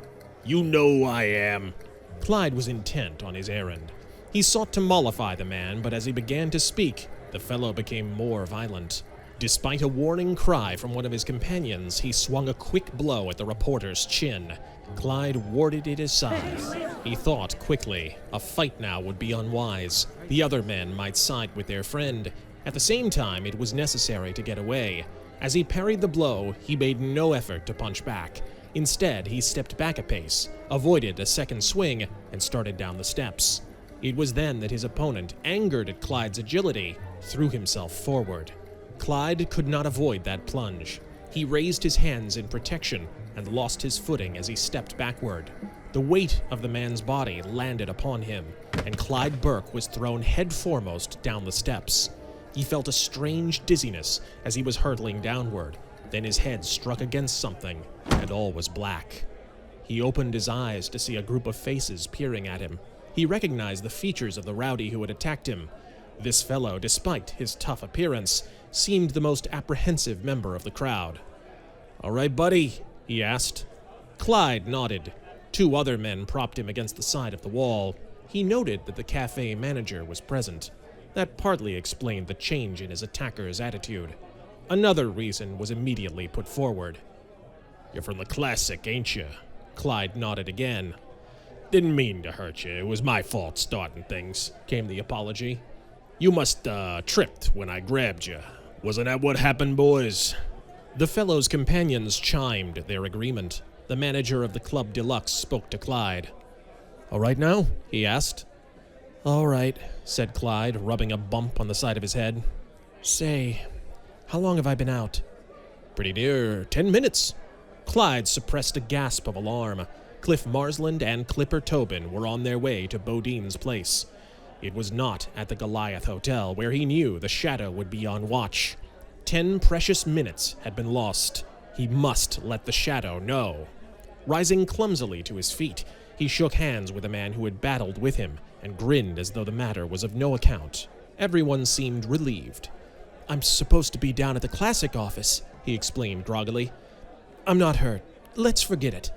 "You know who I am." Clyde was intent on his errand. He sought to mollify the man, but as he began to speak, the fellow became more violent. Despite a warning cry from one of his companions, he swung a quick blow at the reporter's chin. Clyde warded it aside. He thought quickly. A fight now would be unwise. The other men might side with their friend. At the same time, it was necessary to get away. As he parried the blow, he made no effort to punch back. Instead, he stepped back a pace, avoided a second swing, and started down the steps. It was then that his opponent, angered at Clyde's agility, threw himself forward. Clyde could not avoid that plunge. He raised his hands in protection and lost his footing as he stepped backward. The weight of the man's body landed upon him, and Clyde Burke was thrown headforemost down the steps. He felt a strange dizziness as he was hurtling downward. Then his head struck against something, and all was black. He opened his eyes to see a group of faces peering at him. He recognized the features of the rowdy who had attacked him. This fellow, despite his tough appearance, seemed the most apprehensive member of the crowd. "All right, buddy?" he asked. Clyde nodded. 2 other men propped him against the side of the wall. He noted that the cafe manager was present. That partly explained the change in his attacker's attitude. Another reason was immediately put forward. "You're from the Classic, ain't you?" Clyde nodded again. "Didn't mean to hurt you. It was my fault starting things," came the apology. "You must, tripped when I grabbed you. Wasn't that what happened, boys?" The fellow's companions chimed their agreement. The manager of the Club Deluxe spoke to Clyde. "All right now?" he asked. "All right," said Clyde, rubbing a bump on the side of his head. "Say, how long have I been out?" "Pretty near 10 minutes." Clyde suppressed a gasp of alarm. Cliff Marsland and Clipper Tobin were on their way to Bodine's place. It was not at the Goliath Hotel, where he knew the Shadow would be on watch. 10 precious minutes had been lost. He must let the Shadow know. Rising clumsily to his feet, he shook hands with a man who had battled with him and grinned as though the matter was of no account. Everyone seemed relieved. "I'm supposed to be down at the Classic office," he explained groggily. "I'm not hurt. Let's forget it."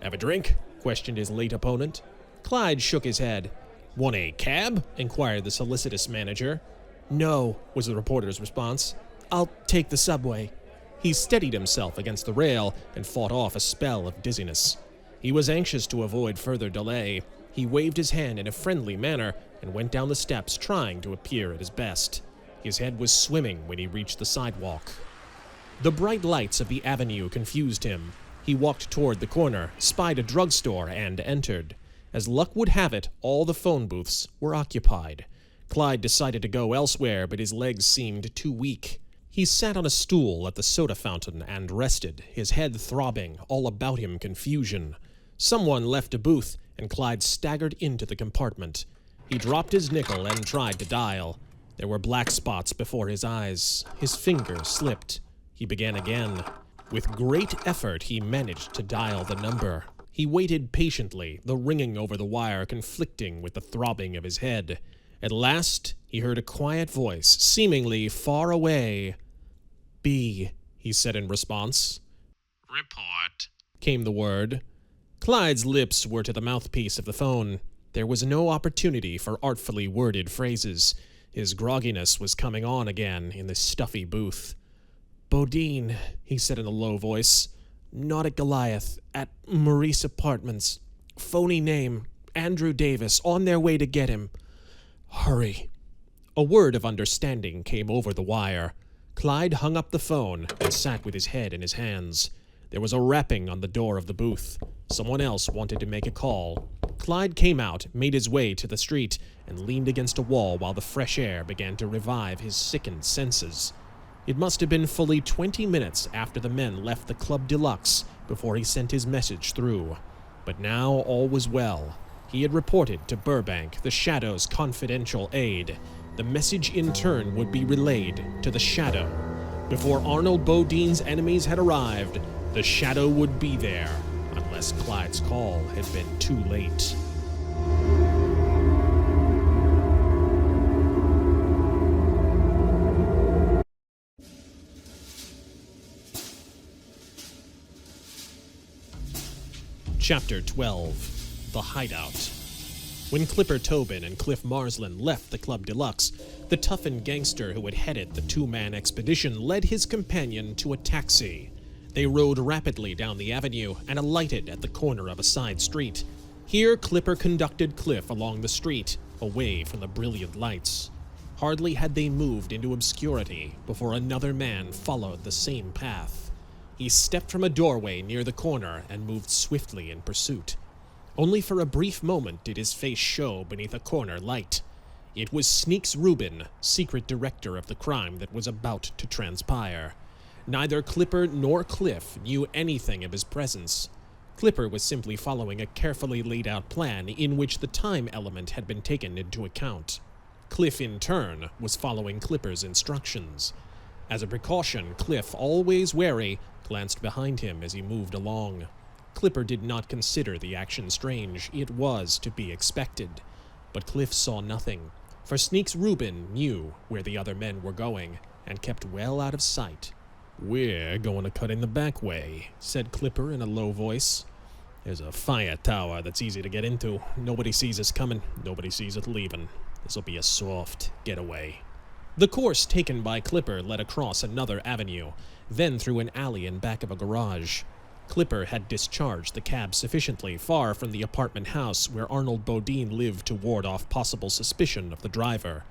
"Have a drink?" questioned his late opponent. Clyde shook his head. "Want a cab?" inquired the solicitous manager. "No," was the reporter's response. "I'll take the subway." He steadied himself against the rail and fought off a spell of dizziness. He was anxious to avoid further delay. He waved his hand in a friendly manner and went down the steps, trying to appear at his best. His head was swimming when he reached the sidewalk. The bright lights of the avenue confused him. He walked toward the corner, spied a drugstore, and entered. As luck would have it, all the phone booths were occupied. Clyde decided to go elsewhere, but his legs seemed too weak. He sat on a stool at the soda fountain and rested, his head throbbing, all about him confusion. Someone left a booth, and Clyde staggered into the compartment. He dropped his nickel and tried to dial. There were black spots before his eyes. His fingers slipped. He began again. With great effort, he managed to dial the number. He waited patiently, the ringing over the wire conflicting with the throbbing of his head. At last, he heard a quiet voice, seemingly far away. "B," he said in response. "Report," came the word. Clyde's lips were to the mouthpiece of the phone. There was no opportunity for artfully worded phrases. His grogginess was coming on again in the stuffy booth. "Bodine," he said in a low voice. "Not at Goliath. At Maurice Apartments. Phony name. Andrew Davis, on their way to get him. Hurry." A word of understanding came over the wire. Clyde hung up the phone and sat with his head in his hands. There was a rapping on the door of the booth. Someone else wanted to make a call. Clyde came out, made his way to the street, and leaned against a wall while the fresh air began to revive his sickened senses. It must have been fully 20 minutes after the men left the Club Deluxe before he sent his message through. But now all was well. He had reported to Burbank, the Shadow's confidential aide. The message in turn would be relayed to the Shadow. Before Arnold Bodine's enemies had arrived, the Shadow would be there, unless Clyde's call had been too late. Chapter 12. The Hideout. When Clipper Tobin and Cliff Marsland left the Club Deluxe, the toughened gangster who had headed the two-man expedition led his companion to a taxi. They rode rapidly down the avenue and alighted at the corner of a side street. Here, Clipper conducted Cliff along the street, away from the brilliant lights. Hardly had they moved into obscurity before another man followed the same path. He stepped from a doorway near the corner and moved swiftly in pursuit. Only for a brief moment did his face show beneath a corner light. It was Sneaks Rubin, secret director of the crime that was about to transpire. Neither Clipper nor Cliff knew anything of his presence. Clipper was simply following a carefully laid out plan in which the time element had been taken into account. Cliff, in turn, was following Clipper's instructions. As a precaution, Cliff, always wary, glanced behind him as he moved along. Clipper did not consider the action strange. It was to be expected. But Cliff saw nothing, for Sneaks Rubin knew where the other men were going, and kept well out of sight. "We're going to cut in the back way," said Clipper in a low voice. "There's a fire tower that's easy to get into. Nobody sees us coming, nobody sees us leaving. This'll be a soft getaway." The course taken by Clipper led across another avenue, then through an alley in back of a garage. Clipper had discharged the cab sufficiently far from the apartment house where Arnold Bodine lived to ward off possible suspicion of the driver.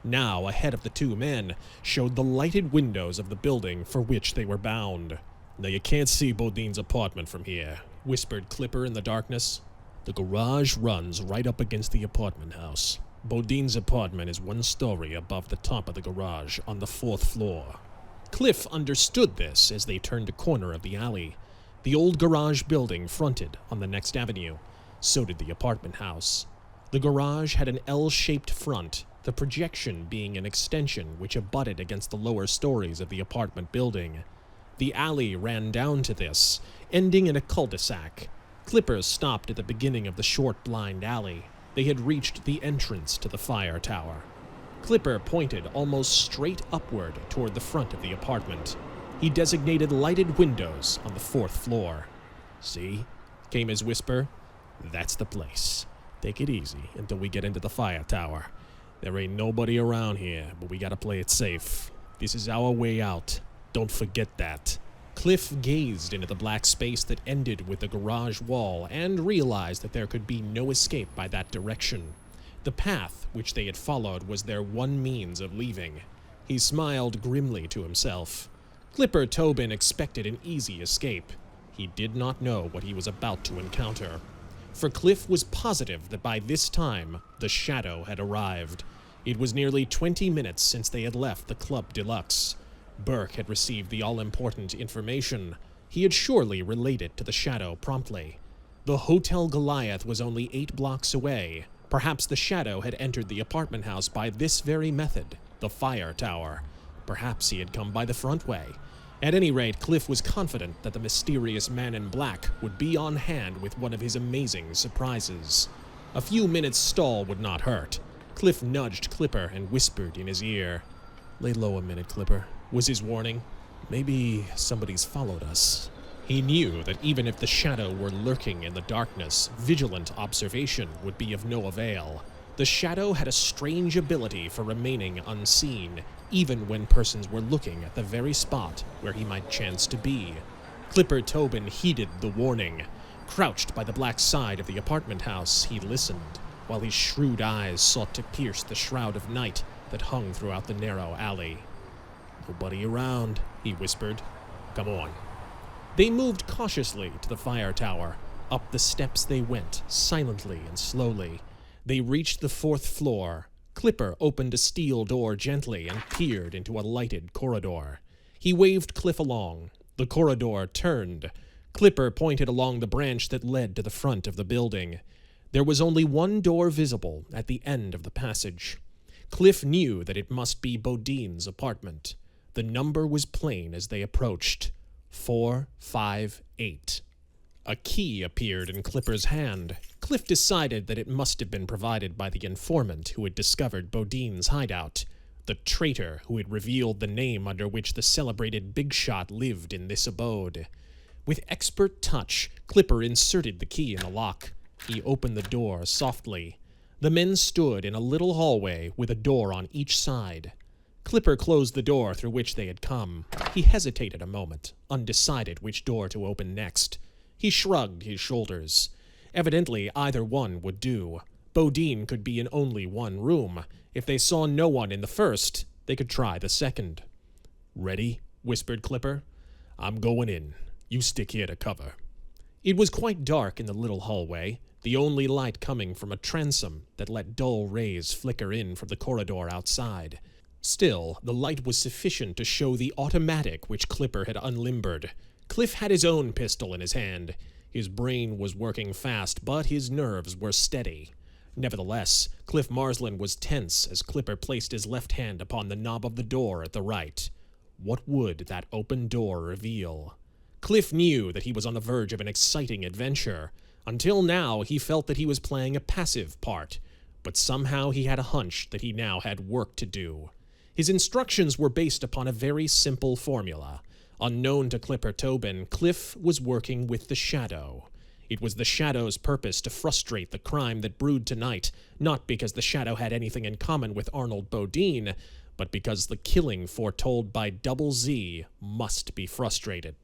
Now, ahead of the two men, showed the lighted windows of the building for which they were bound. "Now you can't see Bodine's apartment from here," whispered Clipper in the darkness. "The garage runs right up against the apartment house. Bodine's apartment is one story above the top of the garage on the 4th floor. Cliff understood this as they turned a corner of the alley. The old garage building fronted on the next avenue. So did the apartment house. The garage had an L-shaped front, the projection being an extension which abutted against the lower stories of the apartment building. The alley ran down to this, ending in a cul-de-sac. Clipper stopped at the beginning of the short blind alley. They had reached the entrance to the fire tower. Clipper pointed almost straight upward toward the front of the apartment. He designated lighted windows on the 4th floor. "See?" came his whisper. "That's the place. Take it easy until we get into the fire tower. There ain't nobody around here, but we gotta play it safe. This is our way out. Don't forget that." Cliff gazed into the black space that ended with the garage wall and realized that there could be no escape by that direction. The path which they had followed was their one means of leaving. He smiled grimly to himself. Clipper Tobin expected an easy escape. He did not know what he was about to encounter. For Cliff was positive that by this time, the Shadow had arrived. It was nearly 20 minutes since they had left the Club Deluxe. Burke had received the all-important information. He had surely relayed to the Shadow promptly. The Hotel Goliath was only 8 blocks away. Perhaps the Shadow had entered the apartment house by this very method, the fire tower. Perhaps he had come by the front way. At any rate, Cliff was confident that the mysterious man in black would be on hand with one of his amazing surprises. A few minutes' stall would not hurt. Cliff nudged Clipper and whispered in his ear. "Lay low a minute, Clipper," was his warning. "Maybe somebody's followed us." He knew that even if the Shadow were lurking in the darkness, vigilant observation would be of no avail. The Shadow had a strange ability for remaining unseen, even when persons were looking at the very spot where he might chance to be. Clipper Tobin heeded the warning. Crouched by the black side of the apartment house, he listened, while his shrewd eyes sought to pierce the shroud of night that hung throughout the narrow alley. "Nobody around," he whispered. "Come on." They moved cautiously to the fire tower. Up the steps they went, silently and slowly. They reached the 4th floor. Clipper opened a steel door gently and peered into a lighted corridor. He waved Cliff along. The corridor turned. Clipper pointed along the branch that led to the front of the building. There was only one door visible at the end of the passage. Cliff knew that it must be Bodine's apartment. The number was plain as they approached. 458. A key appeared in Clipper's hand. Cliff decided that it must have been provided by the informant who had discovered Bodine's hideout, the traitor who had revealed the name under which the celebrated big shot lived in this abode. With expert touch, Clipper inserted the key in the lock. He opened the door softly. The men stood in a little hallway with a door on each side. Clipper closed the door through which they had come. He hesitated a moment, undecided which door to open next. He shrugged his shoulders. Evidently, either one would do. Bodine could be in only one room. If they saw no one in the first, they could try the second. "Ready?" whispered Clipper. "I'm going in. You stick here to cover." It was quite dark in the little hallway, the only light coming from a transom that let dull rays flicker in from the corridor outside. Still, the light was sufficient to show the automatic which Clipper had unlimbered. Cliff had his own pistol in his hand. His brain was working fast, but his nerves were steady. Nevertheless, Cliff Marsland was tense as Clipper placed his left hand upon the knob of the door at the right. What would that open door reveal? Cliff knew that he was on the verge of an exciting adventure. Until now, he felt that he was playing a passive part, but somehow he had a hunch that he now had work to do. His instructions were based upon a very simple formula. Unknown to Clipper Tobin, Cliff was working with the Shadow. It was the Shadow's purpose to frustrate the crime that brewed tonight, not because the Shadow had anything in common with Arnold Bodine, but because the killing foretold by Double Z must be frustrated.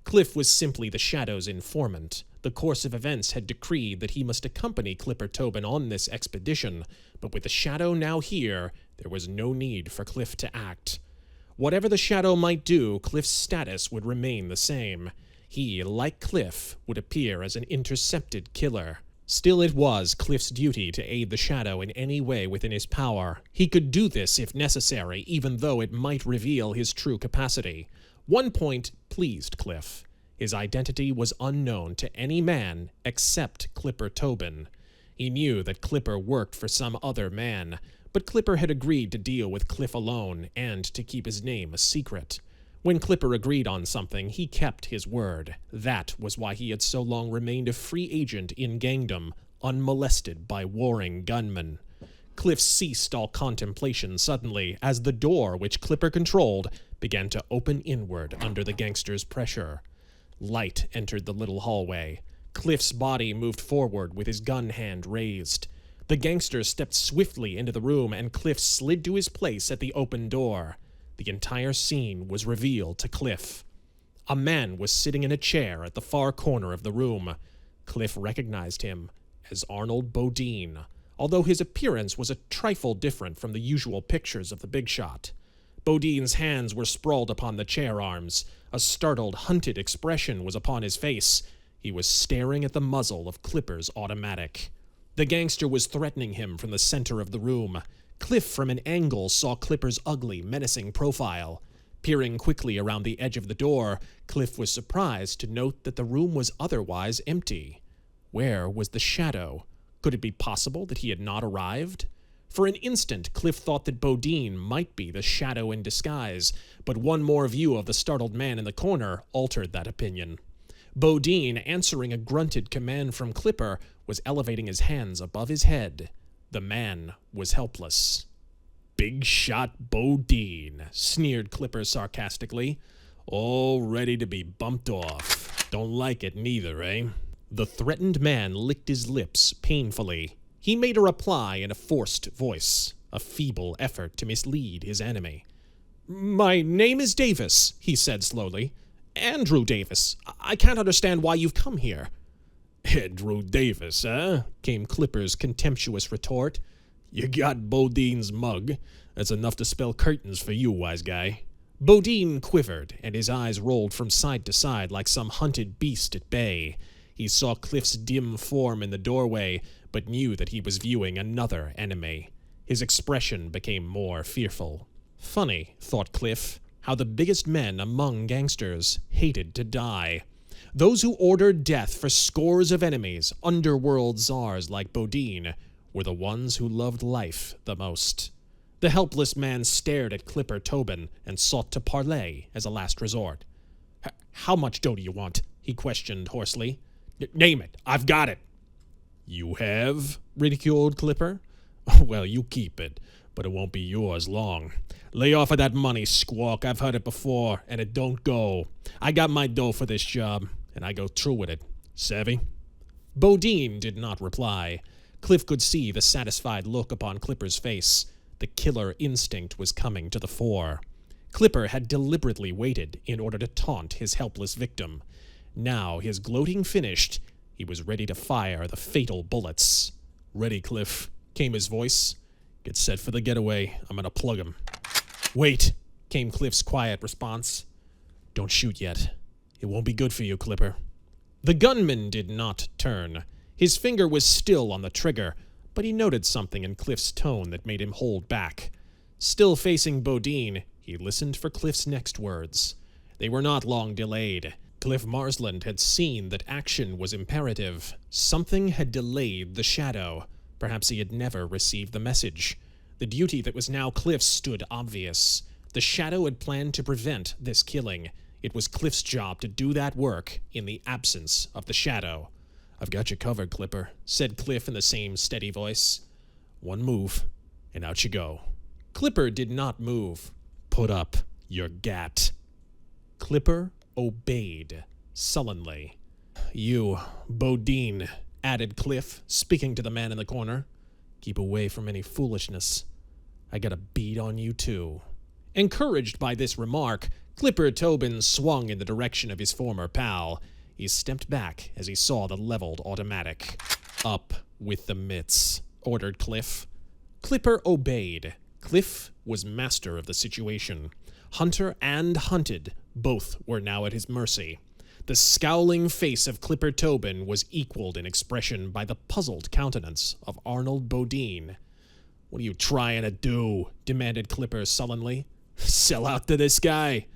Cliff was simply the Shadow's informant. The course of events had decreed that he must accompany Clipper Tobin on this expedition, but with the Shadow now here, there was no need for Cliff to act. Whatever the Shadow might do, Cliff's status would remain the same. He, like Cliff, would appear as an intercepted killer. Still, it was Cliff's duty to aid the Shadow in any way within his power. He could do this if necessary, even though it might reveal his true capacity. One point pleased Cliff. His identity was unknown to any man except Clipper Tobin. He knew that Clipper worked for some other man, but Clipper had agreed to deal with Cliff alone and to keep his name a secret. When Clipper agreed on something, he kept his word. That was why he had so long remained a free agent in Gangdom, unmolested by warring gunmen. Cliff ceased all contemplation suddenly as the door which Clipper controlled began to open inward under the gangster's pressure. Light entered the little hallway. Cliff's body moved forward with his gun hand raised. The gangster stepped swiftly into the room, and Cliff slid to his place at the open door. The entire scene was revealed to Cliff. A man was sitting in a chair at the far corner of the room. Cliff recognized him as Arnold Bodine, although his appearance was a trifle different from the usual pictures of the big shot. Bodine's hands were sprawled upon the chair arms. A startled, hunted expression was upon his face. He was staring at the muzzle of Clipper's automatic. The gangster was threatening him from the center of the room. Cliff, from an angle, saw Clipper's ugly, menacing profile. Peering quickly around the edge of the door, Cliff was surprised to note that the room was otherwise empty. Where was the Shadow? Could it be possible that he had not arrived? For an instant, Cliff thought that Bodine might be the Shadow in disguise, but one more view of the startled man in the corner altered that opinion. Bodine, answering a grunted command from Clipper, was elevating his hands above his head. The man was helpless. "Big shot Bodine," sneered Clipper sarcastically. "All ready to be bumped off. Don't like it neither, eh?" The threatened man licked his lips painfully. He made a reply in a forced voice, a feeble effort to mislead his enemy. "My name is Davis," he said slowly. "Andrew Davis. I can't understand why you've come here." Andrew Davis, huh? Came Clipper's contemptuous retort. You got Bodine's mug. That's enough to spell curtains for you, wise guy. Bodine quivered, and his eyes rolled from side to side like some hunted beast at bay. He saw Cliff's dim form in the doorway, but knew that he was viewing another enemy. His expression became more fearful. Funny, thought Cliff, how the biggest men among gangsters hated to die. Those who ordered death for scores of enemies, underworld czars like Bodine, were the ones who loved life the most. The helpless man stared at Clipper Tobin and sought to parley as a last resort. How much dough do you want? He questioned hoarsely. Name it. I've got it. You have? Ridiculed Clipper. Well, you keep it, but it won't be yours long. Lay off of that money, squawk. I've heard it before, and it don't go. I got my dough for this job, and I go through with it. Savvy? Bodine did not reply. Cliff could see the satisfied look upon Clipper's face. The killer instinct was coming to the fore. Clipper had deliberately waited in order to taunt his helpless victim. Now, his gloating finished, he was ready to fire the fatal bullets. Ready, Cliff, came his voice. Get set for the getaway. I'm gonna plug him. Wait, came Cliff's quiet response. Don't shoot yet. It won't be good for you, Clipper. The gunman did not turn. His finger was still on the trigger, but he noted something in Cliff's tone that made him hold back. Still facing Bodine, he listened for Cliff's next words. They were not long delayed. Cliff Marsland had seen that action was imperative. Something had delayed the shadow. Perhaps he had never received the message. The duty that was now Cliff's stood obvious. The shadow had planned to prevent this killing. It was Cliff's job to do that work in the absence of the shadow. I've got you covered, Clipper, said Cliff in the same steady voice. One move, and out you go. Clipper did not move. Put up your gat. Clipper obeyed sullenly. You, Bodine, added Cliff, speaking to the man in the corner. Keep away from any foolishness. I got a bead on you, too. Encouraged by this remark, Clipper Tobin swung in the direction of his former pal. He stepped back as he saw the leveled automatic. Up with the mitts, ordered Cliff. Clipper obeyed. Cliff was master of the situation. Hunter and hunted, both were now at his mercy. The scowling face of Clipper Tobin was equaled in expression by the puzzled countenance of Arnold Bodine. What are you trying to do? Demanded Clipper sullenly. Sell out to this guy?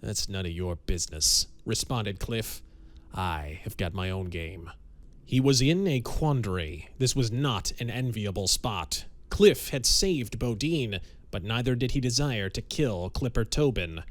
That's none of your business, responded Cliff. I have got my own game. He was in a quandary. This was not an enviable spot. Cliff had saved Bodine, but neither did he desire to kill Clipper Tobin.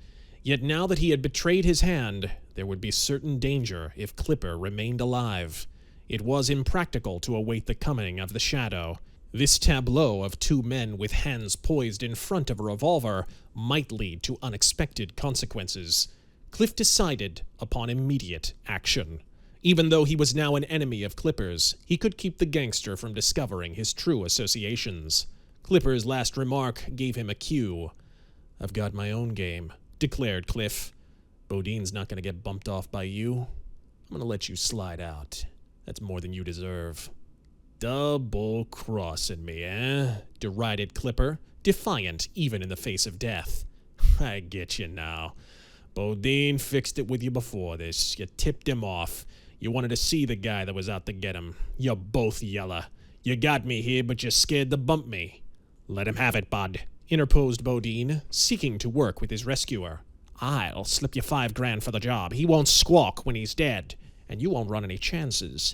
Yet now that he had betrayed his hand, there would be certain danger if Clipper remained alive. It was impractical to await the coming of the shadow. This tableau of two men with hands poised in front of a revolver might lead to unexpected consequences. Cliff decided upon immediate action. Even though he was now an enemy of Clipper's, he could keep the gangster from discovering his true associations. Clipper's last remark gave him a cue. I've got my own game, declared Cliff. Bodine's not going to get bumped off by you. I'm going to let you slide out. That's more than you deserve. Double-crossing me, eh? Derided Clipper, defiant even in the face of death. I get you now. Bodine fixed it with you before this. You tipped him off. You wanted to see the guy that was out to get him. You're both yeller. You got me here, but you're scared to bump me. Let him have it, bud, interposed Bodine, seeking to work with his rescuer. I'll slip you $5,000 for the job. He won't squawk when he's dead, and you won't run any chances.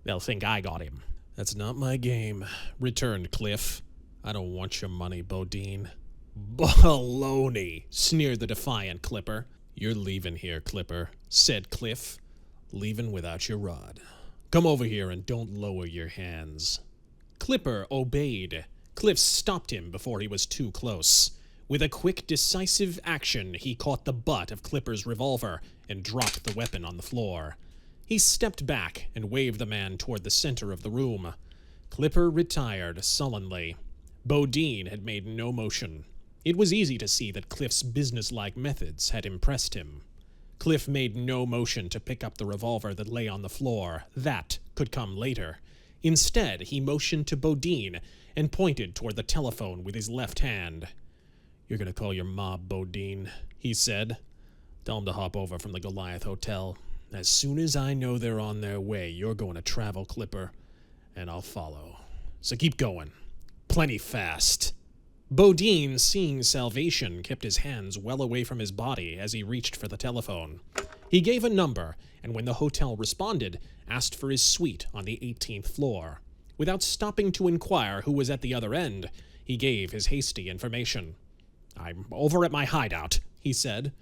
They'll think I got him. That's not my game, returned Cliff. I don't want your money, Bodine. Baloney, sneered the defiant Clipper. You're leaving here, Clipper, said Cliff. Leaving without your rod. Come over here and don't lower your hands. Clipper obeyed. Cliff stopped him before he was too close. With a quick, decisive action, he caught the butt of Clipper's revolver and dropped the weapon on the floor. He stepped back and waved the man toward the center of the room. Clipper retired sullenly. Bodine had made no motion. It was easy to see that Cliff's businesslike methods had impressed him. Cliff made no motion to pick up the revolver that lay on the floor. That could come later. Instead, he motioned to Bodine and pointed toward the telephone with his left hand. "You're gonna call your mob, Bodine," he said. "Tell them to hop over from the Goliath Hotel. As soon as I know they're on their way, you're going to travel, Clipper, and I'll follow. So keep going. Plenty fast." Bodine, seeing salvation, kept his hands well away from his body as he reached for the telephone. He gave a number, and when the hotel responded, asked for his suite on the 18th floor. Without stopping to inquire who was at the other end, he gave his hasty information. "I'm over at my hideout," he said.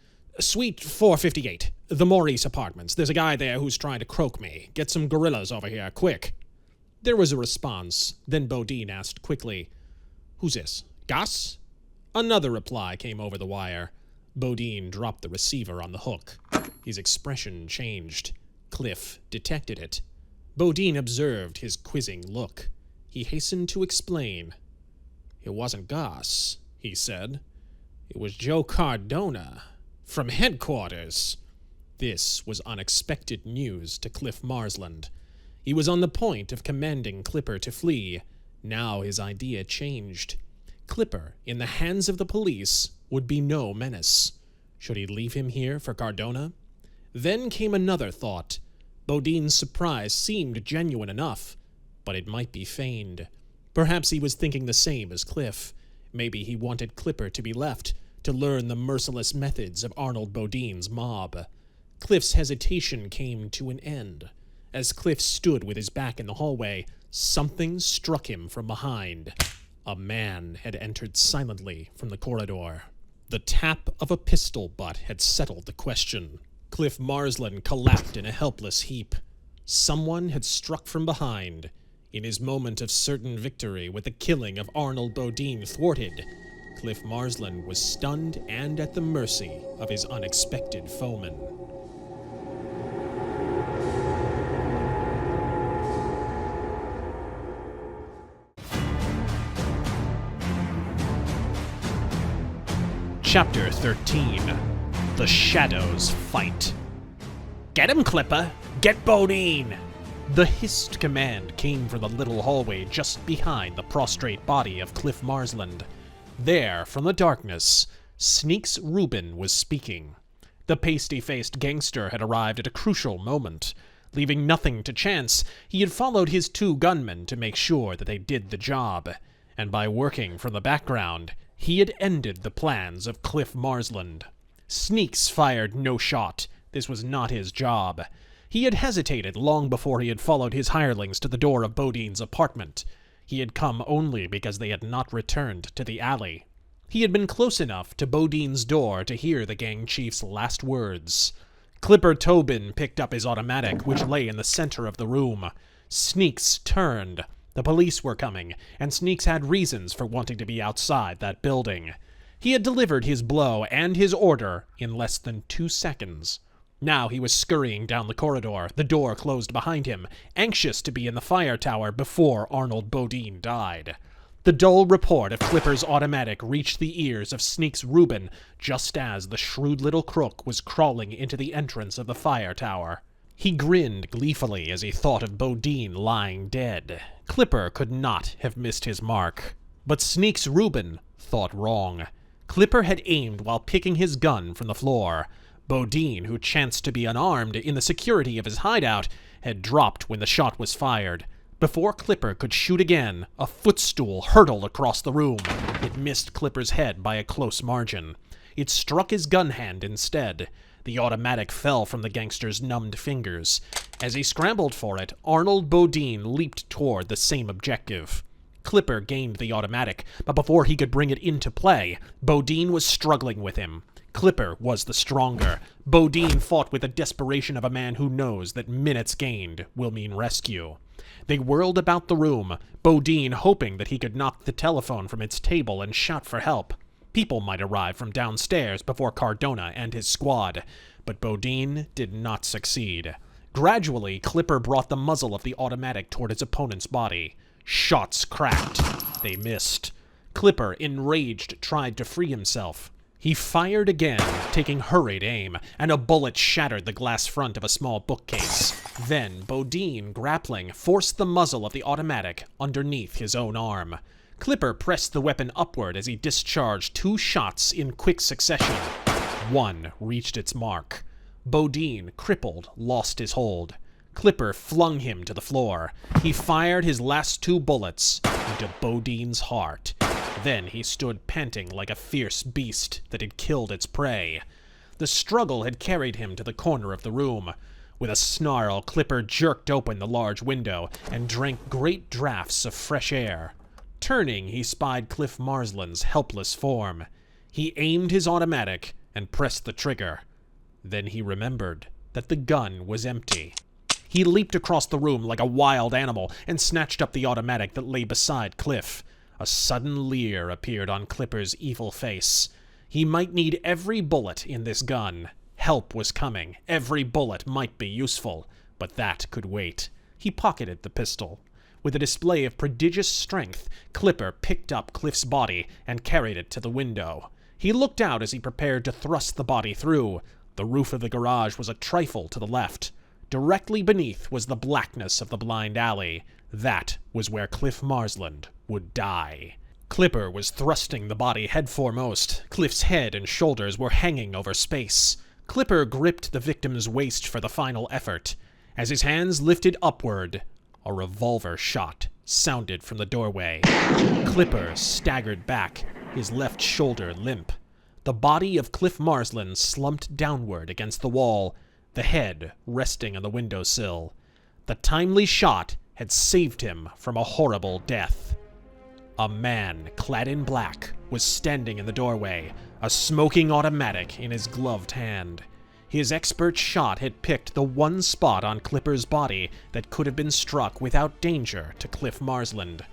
"Suite 458, the Maurice Apartments. There's a guy there who's trying to croak me. Get some gorillas over here, quick." There was a response. Then Bodine asked quickly, "Who's this? Gus?" Another reply came over the wire. Bodine dropped the receiver on the hook. His expression changed. Cliff detected it. Bodine observed his quizzing look. He hastened to explain. "It wasn't Gus," he said. "It was Joe Cardona, from headquarters." This was unexpected news to Cliff Marsland. He was on the point of commanding Clipper to flee. Now his idea changed. Clipper, in the hands of the police, would be no menace. Should he leave him here for Cardona? Then came another thought. Bodine's surprise seemed genuine enough, but it might be feigned. Perhaps he was thinking the same as Cliff. Maybe he wanted Clipper to be left to learn the merciless methods of Arnold Bodine's mob. Cliff's hesitation came to an end. As Cliff stood with his back in the hallway, something struck him from behind. A man had entered silently from the corridor. The tap of a pistol butt had settled the question. Cliff Marsland collapsed in a helpless heap. Someone had struck from behind. In his moment of certain victory with the killing of Arnold Bodine thwarted, Cliff Marsland was stunned and at the mercy of his unexpected foeman. Chapter 13. The Shadows Fight. "Get him, Clipper! Get Bodine!" The hissed command came from the little hallway just behind the prostrate body of Cliff Marsland. There, from the darkness, Sneaks Rubin was speaking. The pasty-faced gangster had arrived at a crucial moment. Leaving nothing to chance, he had followed his two gunmen to make sure that they did the job. And by working from the background, he had ended the plans of Cliff Marsland. Sneaks fired no shot. This was not his job. He had hesitated long before he had followed his hirelings to the door of Bodine's apartment. He had come only because they had not returned to the alley. He had been close enough to Bodine's door to hear the gang chief's last words. Clipper Tobin picked up his automatic, which lay in the center of the room. Sneaks turned. The police were coming, and Sneaks had reasons for wanting to be outside that building. He had delivered his blow and his order in less than 2 seconds. Now he was scurrying down the corridor, the door closed behind him, anxious to be in the fire tower before Arnold Bodine died. The dull report of Clipper's automatic reached the ears of Sneaks Rubin just as the shrewd little crook was crawling into the entrance of the fire tower. He grinned gleefully as he thought of Bodine lying dead. Clipper could not have missed his mark. But Sneaks Rubin thought wrong. Clipper had aimed while picking his gun from the floor. Bodine, who chanced to be unarmed in the security of his hideout, had dropped when the shot was fired. Before Clipper could shoot again, a footstool hurtled across the room. It missed Clipper's head by a close margin. It struck his gun hand instead. The automatic fell from the gangster's numbed fingers. As he scrambled for it, Arnold Bodine leaped toward the same objective. Clipper gained the automatic, but before he could bring it into play, Bodine was struggling with him. Clipper was the stronger. Bodine fought with the desperation of a man who knows that minutes gained will mean rescue. They whirled about the room, Bodine hoping that he could knock the telephone from its table and shout for help. People might arrive from downstairs before Cardona and his squad, but Bodine did not succeed. Gradually, Clipper brought the muzzle of the automatic toward his opponent's body. Shots cracked. They missed. Clipper, enraged, tried to free himself. He fired again, taking hurried aim, and a bullet shattered the glass front of a small bookcase. Then, Bodine, grappling, forced the muzzle of the automatic underneath his own arm. Clipper pressed the weapon upward as he discharged 2 shots in quick succession. One reached its mark. Bodine, crippled, lost his hold. Clipper flung him to the floor. He fired his last 2 bullets into Bodine's heart. Then he stood panting like a fierce beast that had killed its prey. The struggle had carried him to the corner of the room. With a snarl, Clipper jerked open the large window and drank great draughts of fresh air. Turning, he spied Cliff Marsland's helpless form. He aimed his automatic and pressed the trigger. Then he remembered that the gun was empty. He leaped across the room like a wild animal and snatched up the automatic that lay beside Cliff. A sudden leer appeared on Clipper's evil face. He might need every bullet in this gun. Help was coming. Every bullet might be useful, but that could wait. He pocketed the pistol. With a display of prodigious strength, Clipper picked up Cliff's body and carried it to the window. He looked out as he prepared to thrust the body through. The roof of the garage was a trifle to the left. Directly beneath was the blackness of the blind alley. That was where Cliff Marsland would die. Clipper was thrusting the body headforemost. Cliff's head and shoulders were hanging over space. Clipper gripped the victim's waist for the final effort. As his hands lifted upward, a revolver shot sounded from the doorway. Clipper staggered back, his left shoulder limp. The body of Cliff Marsland slumped downward against the wall, the head resting on the windowsill. The timely shot had saved him from a horrible death. A man clad in black was standing in the doorway, a smoking automatic in his gloved hand. His expert shot had picked the one spot on Clipper's body that could have been struck without danger to Cliff Marsland.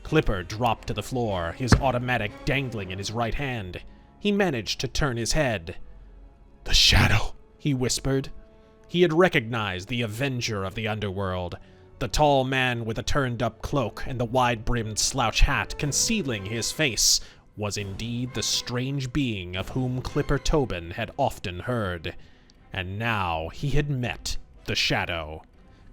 Clipper dropped to the floor, his automatic dangling in his right hand. He managed to turn his head. "The Shadow," he whispered. He had recognized the Avenger of the underworld. The tall man with the turned-up cloak and the wide-brimmed slouch hat concealing his face was indeed the strange being of whom Clipper Tobin had often heard. And now he had met the Shadow.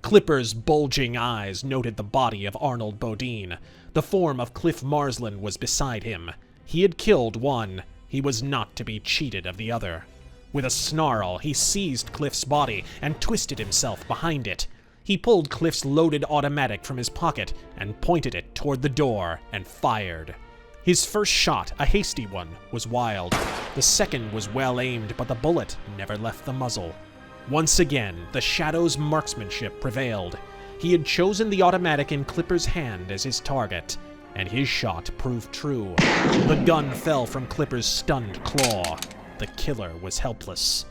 Clipper's bulging eyes noted the body of Arnold Bodine. The form of Cliff Marsland was beside him. He had killed one. He was not to be cheated of the other. With a snarl, he seized Cliff's body and twisted himself behind it. He pulled Cliff's loaded automatic from his pocket and pointed it toward the door and fired. His first shot, a hasty one, was wild. The second was well aimed, but the bullet never left the muzzle. Once again, the Shadow's marksmanship prevailed. He had chosen the automatic in Clipper's hand as his target, and his shot proved true. The gun fell from Clipper's stunned claw. The killer was helpless.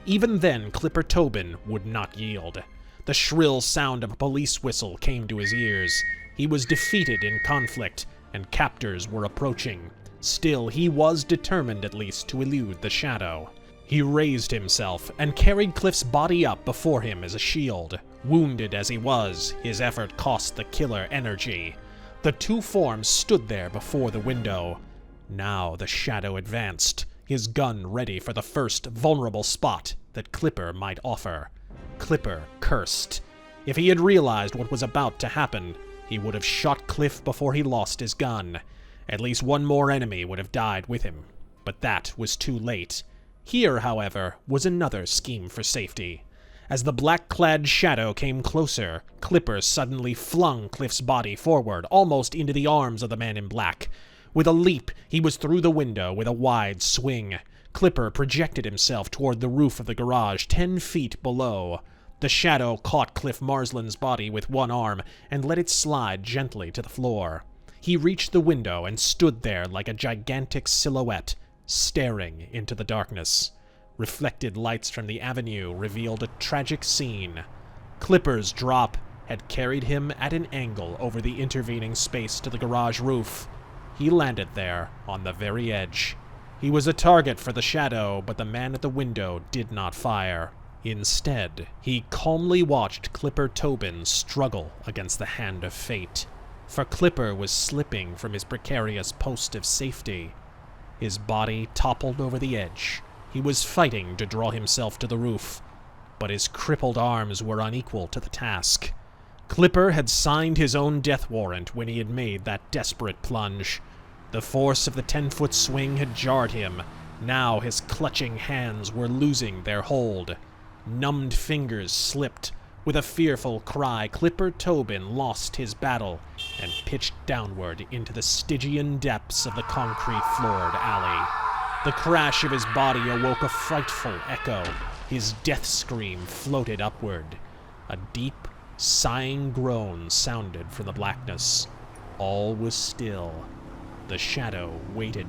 Even then, Clipper Tobin would not yield. The shrill sound of a police whistle came to his ears. He was defeated in conflict, and captors were approaching. Still, he was determined at least to elude the Shadow. He raised himself and carried Cliff's body up before him as a shield. Wounded as he was, his effort cost the killer energy. The two forms stood there before the window. Now the Shadow advanced, his gun ready for the first vulnerable spot that Clipper might offer. Clipper cursed. If he had realized what was about to happen, he would have shot Cliff before he lost his gun. At least one more enemy would have died with him, but that was too late. Here, however, was another scheme for safety. As the black-clad Shadow came closer, Clipper suddenly flung Cliff's body forward, almost into the arms of the man in black. With a leap, he was through the window with a wide swing. Clipper projected himself toward the roof of the garage 10 feet below. The Shadow caught Cliff Marsland's body with one arm and let it slide gently to the floor. He reached the window and stood there like a gigantic silhouette, staring into the darkness. Reflected lights from the avenue revealed a tragic scene. Clipper's drop had carried him at an angle over the intervening space to the garage roof. He landed there, on the very edge. He was a target for the Shadow, but the man at the window did not fire. Instead, he calmly watched Clipper Tobin struggle against the hand of fate. For Clipper was slipping from his precarious post of safety. His body toppled over the edge. He was fighting to draw himself to the roof, but his crippled arms were unequal to the task. Clipper had signed his own death warrant when he had made that desperate plunge. The force of the 10-foot swing had jarred him. Now his clutching hands were losing their hold. Numbed fingers slipped. With a fearful cry, Clipper Tobin lost his battle and pitched downward into the Stygian depths of the concrete-floored alley. The crash of his body awoke a frightful echo. His death scream floated upward. A deep, sighing groan sounded from the blackness. All was still. The shadow waited.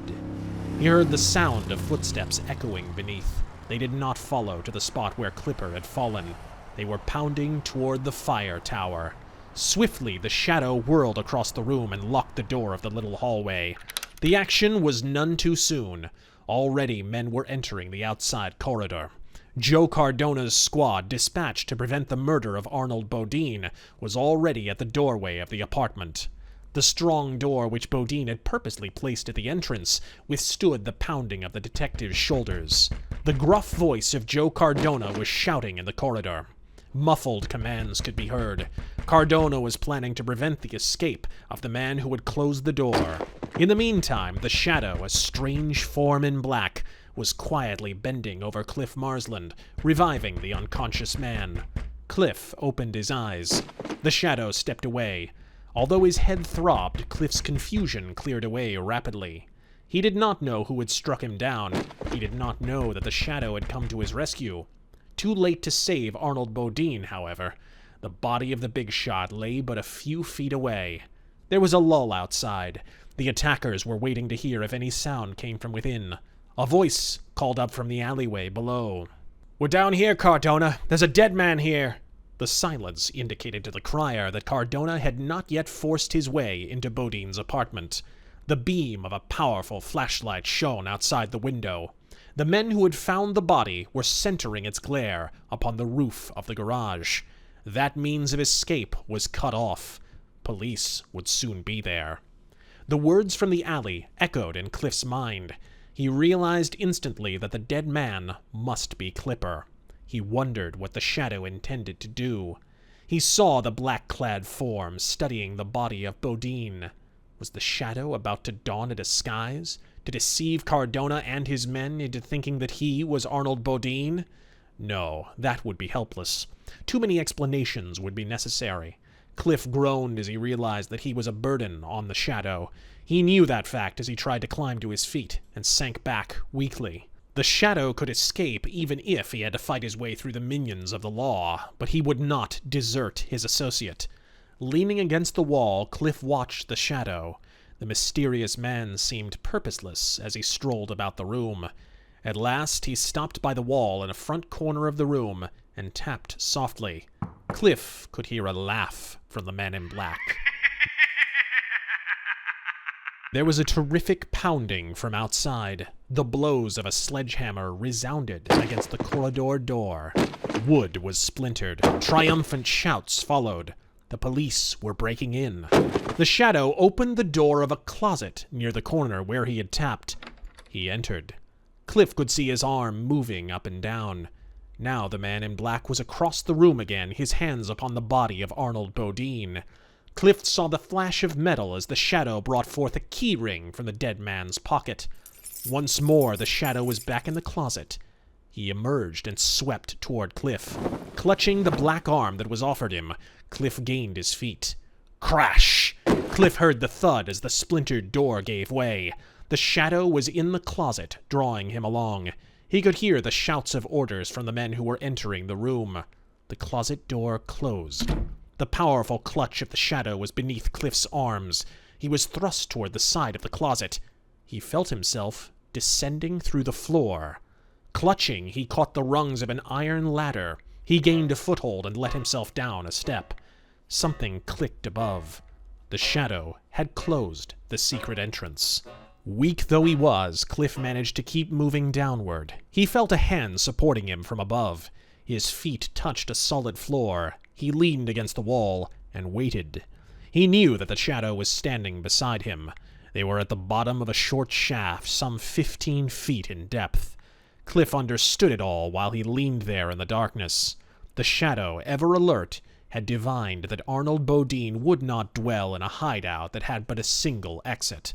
He heard the sound of footsteps echoing beneath. They did not follow to the spot where Clipper had fallen. They were pounding toward the fire tower. Swiftly, the shadow whirled across the room and locked the door of the little hallway. The action was none too soon. Already men were entering the outside corridor. Joe Cardona's squad, dispatched to prevent the murder of Arnold Bodine, was already at the doorway of the apartment. The strong door which Bodine had purposely placed at the entrance withstood the pounding of the detective's shoulders. The gruff voice of Joe Cardona was shouting in the corridor. Muffled commands could be heard. Cardona was planning to prevent the escape of the man who had closed the door. In the meantime, the shadow, a strange form in black, was quietly bending over Cliff Marsland, reviving the unconscious man. Cliff opened his eyes. The shadow stepped away. Although his head throbbed, Cliff's confusion cleared away rapidly. He did not know who had struck him down. He did not know that the shadow had come to his rescue. Too late to save Arnold Bodine, however. The body of the big shot lay but a few feet away. There was a lull outside. The attackers were waiting to hear if any sound came from within. A voice called up from the alleyway below. "We're down here, Cardona. There's a dead man here." The silence indicated to the crier that Cardona had not yet forced his way into Bodine's apartment. The beam of a powerful flashlight shone outside the window. The men who had found the body were centering its glare upon the roof of the garage. That means of escape was cut off. Police would soon be there. The words from the alley echoed in Cliff's mind. He realized instantly that the dead man must be Clipper. He wondered what the shadow intended to do. He saw the black-clad form studying the body of Bodine. Was the shadow about to don a disguise? To deceive Cardona and his men into thinking that he was Arnold Bodine? No, that would be helpless. Too many explanations would be necessary. Cliff groaned as he realized that he was a burden on the shadow. He knew that fact as he tried to climb to his feet and sank back weakly. The shadow could escape even if he had to fight his way through the minions of the law, but he would not desert his associate. Leaning against the wall, Cliff watched the shadow. The mysterious man seemed purposeless as he strolled about the room. At last, he stopped by the wall in a front corner of the room and tapped softly. Cliff could hear a laugh from the man in black. There was a terrific pounding from outside. The blows of a sledgehammer resounded against the corridor door. Wood was splintered. Triumphant shouts followed. The police were breaking in. The shadow opened the door of a closet near the corner where he had tapped. He entered. Cliff could see his arm moving up and down. Now the man in black was across the room again, his hands upon the body of Arnold Bodine. Cliff saw the flash of metal as the shadow brought forth a key ring from the dead man's pocket. Once more, the shadow was back in the closet. He emerged and swept toward Cliff. Clutching the black arm that was offered him, Cliff gained his feet. Crash! Cliff heard the thud as the splintered door gave way. The shadow was in the closet, drawing him along. He could hear the shouts of orders from the men who were entering the room. The closet door closed. The powerful clutch of the shadow was beneath Cliff's arms. He was thrust toward the side of the closet. He felt himself descending through the floor. Clutching, he caught the rungs of an iron ladder. He gained a foothold and let himself down a step. Something clicked above. The shadow had closed the secret entrance. Weak though he was, Cliff managed to keep moving downward. He felt a hand supporting him from above. His feet touched a solid floor. He leaned against the wall and waited. He knew that the shadow was standing beside him. They were at the bottom of a short shaft, some 15 feet in depth. Cliff understood it all while he leaned there in the darkness. The Shadow, ever alert, had divined that Arnold Bodine would not dwell in a hideout that had but a single exit.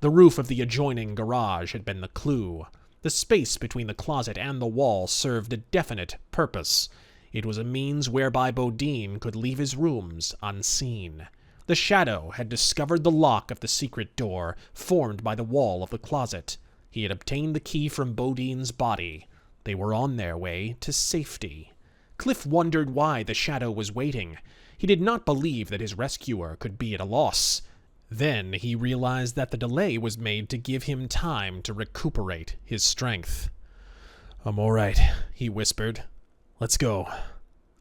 The roof of the adjoining garage had been the clue. The space between the closet and the wall served a definite purpose. It was a means whereby Bodine could leave his rooms unseen. The Shadow had discovered the lock of the secret door formed by the wall of the closet. He had obtained the key from Bodine's body. They were on their way to safety. Cliff wondered why the Shadow was waiting. He did not believe that his rescuer could be at a loss. Then he realized that the delay was made to give him time to recuperate his strength. "I'm all right," he whispered. "Let's go."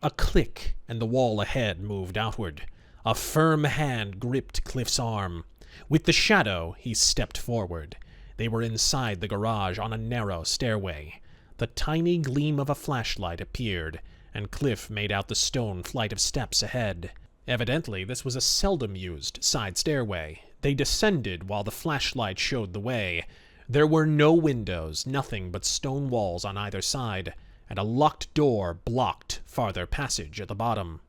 A click, and the wall ahead moved outward. A firm hand gripped Cliff's arm. With the Shadow, he stepped forward. They were inside the garage on a narrow stairway. The tiny gleam of a flashlight appeared, and Cliff made out the stone flight of steps ahead. Evidently, this was a seldom-used side stairway. They descended while the flashlight showed the way. There were no windows, nothing but stone walls on either side, and a locked door blocked farther passage at the bottom.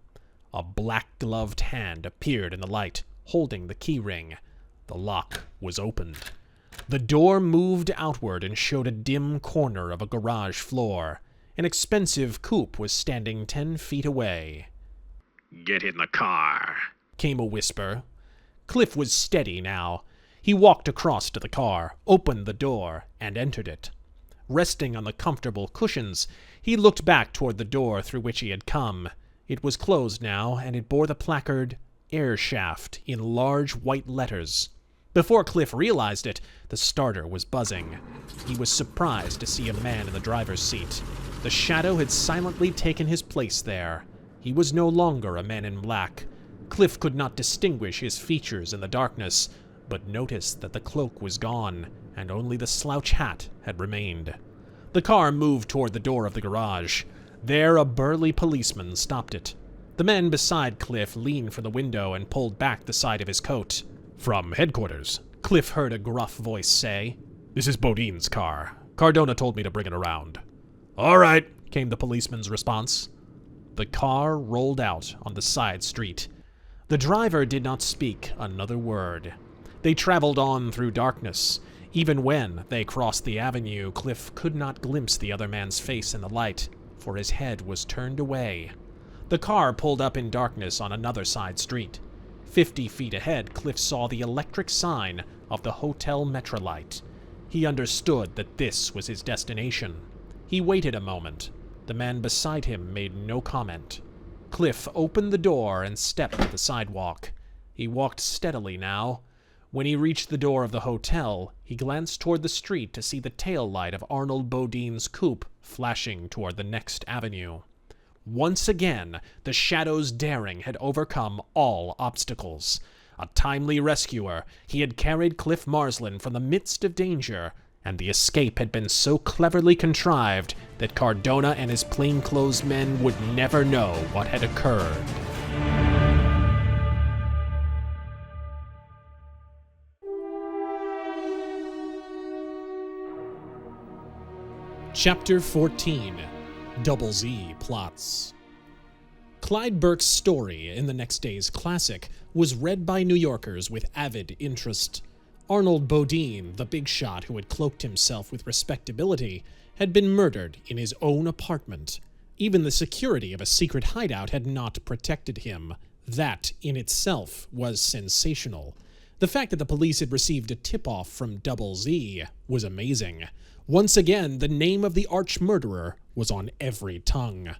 A black-gloved hand appeared in the light, holding the keyring. The lock was opened. The door moved outward and showed a dim corner of a garage floor. An expensive coupe was standing 10 feet away. "Get in the car," came a whisper. Cliff was steady now. He walked across to the car, opened the door, and entered it. Resting on the comfortable cushions, he looked back toward the door through which he had come. It was closed now, and it bore the placard, "Air Shaft," in large white letters. Before Cliff realized it, the starter was buzzing. He was surprised to see a man in the driver's seat. The Shadow had silently taken his place there. He was no longer a man in black. Cliff could not distinguish his features in the darkness, but noticed that the cloak was gone, and only the slouch hat had remained. The car moved toward the door of the garage. There, a burly policeman stopped it. The man beside Cliff leaned from the window and pulled back the side of his coat. "From headquarters," Cliff heard a gruff voice say. "This is Bodine's car. Cardona told me to bring it around." "All right," came the policeman's response. The car rolled out on the side street. The driver did not speak another word. They traveled on through darkness. Even when they crossed the avenue, Cliff could not glimpse the other man's face in the light, for his head was turned away. The car pulled up in darkness on another side street. 50 feet ahead, Cliff saw the electric sign of the Hotel Metrolite. He understood that this was his destination. He waited a moment. The man beside him made no comment. Cliff opened the door and stepped to the sidewalk. He walked steadily now. When he reached the door of the hotel, he glanced toward the street to see the tail light of Arnold Bodine's coupe flashing toward the next avenue. Once again, the Shadow's daring had overcome all obstacles. A timely rescuer, he had carried Cliff Marsland from the midst of danger, and the escape had been so cleverly contrived that Cardona and his plainclothes men would never know what had occurred. Chapter 14. Double Z Plots. Clyde Burke's story in the next day's classic was read by New Yorkers with avid interest. Arnold Bodine, the big shot who had cloaked himself with respectability, had been murdered in his own apartment. Even the security of a secret hideout had not protected him. That, in itself, was sensational. The fact that the police had received a tip-off from Double Z was amazing. Once again, the name of the arch-murderer was on every tongue.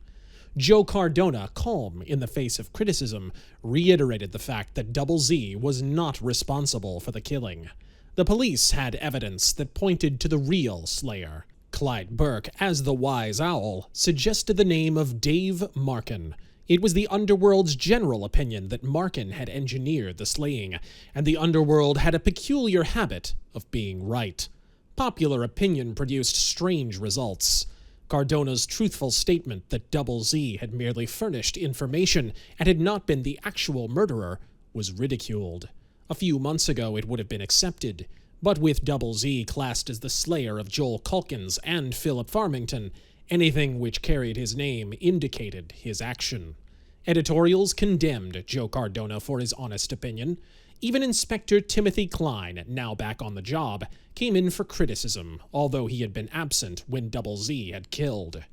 Joe Cardona, calm in the face of criticism, reiterated the fact that Double Z was not responsible for the killing. The police had evidence that pointed to the real slayer. Clyde Burke, as the wise owl, suggested the name of Dave Markin. It was the underworld's general opinion that Markin had engineered the slaying, and the underworld had a peculiar habit of being right. Popular opinion produced strange results. Cardona's truthful statement that Double Z had merely furnished information and had not been the actual murderer was ridiculed. A few months ago it would have been accepted, but with Double Z classed as the slayer of Joel Calkins and Philip Farmington, anything which carried his name indicated his action. Editorials condemned Joe Cardona for his honest opinion. Even Inspector Timothy Klein, now back on the job, came in for criticism, although he had been absent when Double Z had killed.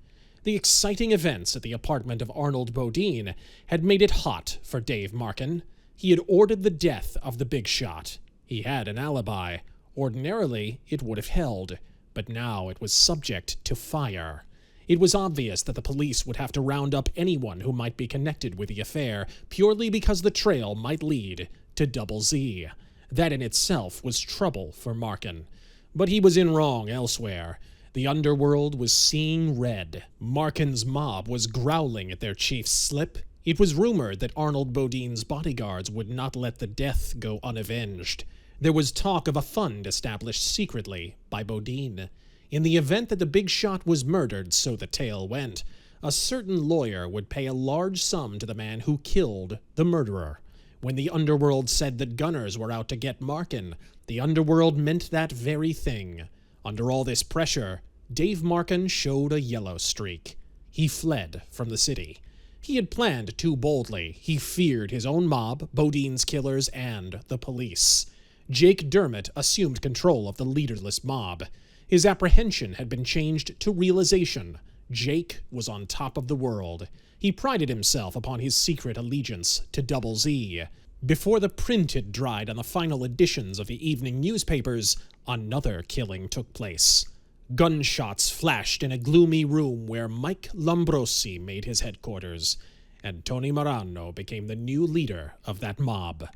The exciting events at the apartment of Arnold Bodine had made it hot for Dave Markin. He had ordered the death of the big shot. He had an alibi. Ordinarily, it would have held, but now it was subject to fire. It was obvious that the police would have to round up anyone who might be connected with the affair, purely because the trail might lead to Double Z. That in itself was trouble for Markin. But he was in wrong elsewhere. The underworld was seeing red. Markin's mob was growling at their chief's slip. It was rumored that Arnold Bodine's bodyguards would not let the death go unavenged. There was talk of a fund established secretly by Bodine. In the event that the big shot was murdered, so the tale went, a certain lawyer would pay a large sum to the man who killed the murderer. When the underworld said that gunners were out to get Markin, the underworld meant that very thing. Under all this pressure, Dave Markin showed a yellow streak. He fled from the city. He had planned too boldly. He feared his own mob, Bodine's killers, and the police. Jake Dermott assumed control of the leaderless mob. His apprehension had been changed to realization. Jake was on top of the world. He prided himself upon his secret allegiance to Double Z. Before the print had dried on the final editions of the evening newspapers, another killing took place. Gunshots flashed in a gloomy room where Mike Lombrosi made his headquarters, and Tony Marano became the new leader of that mob.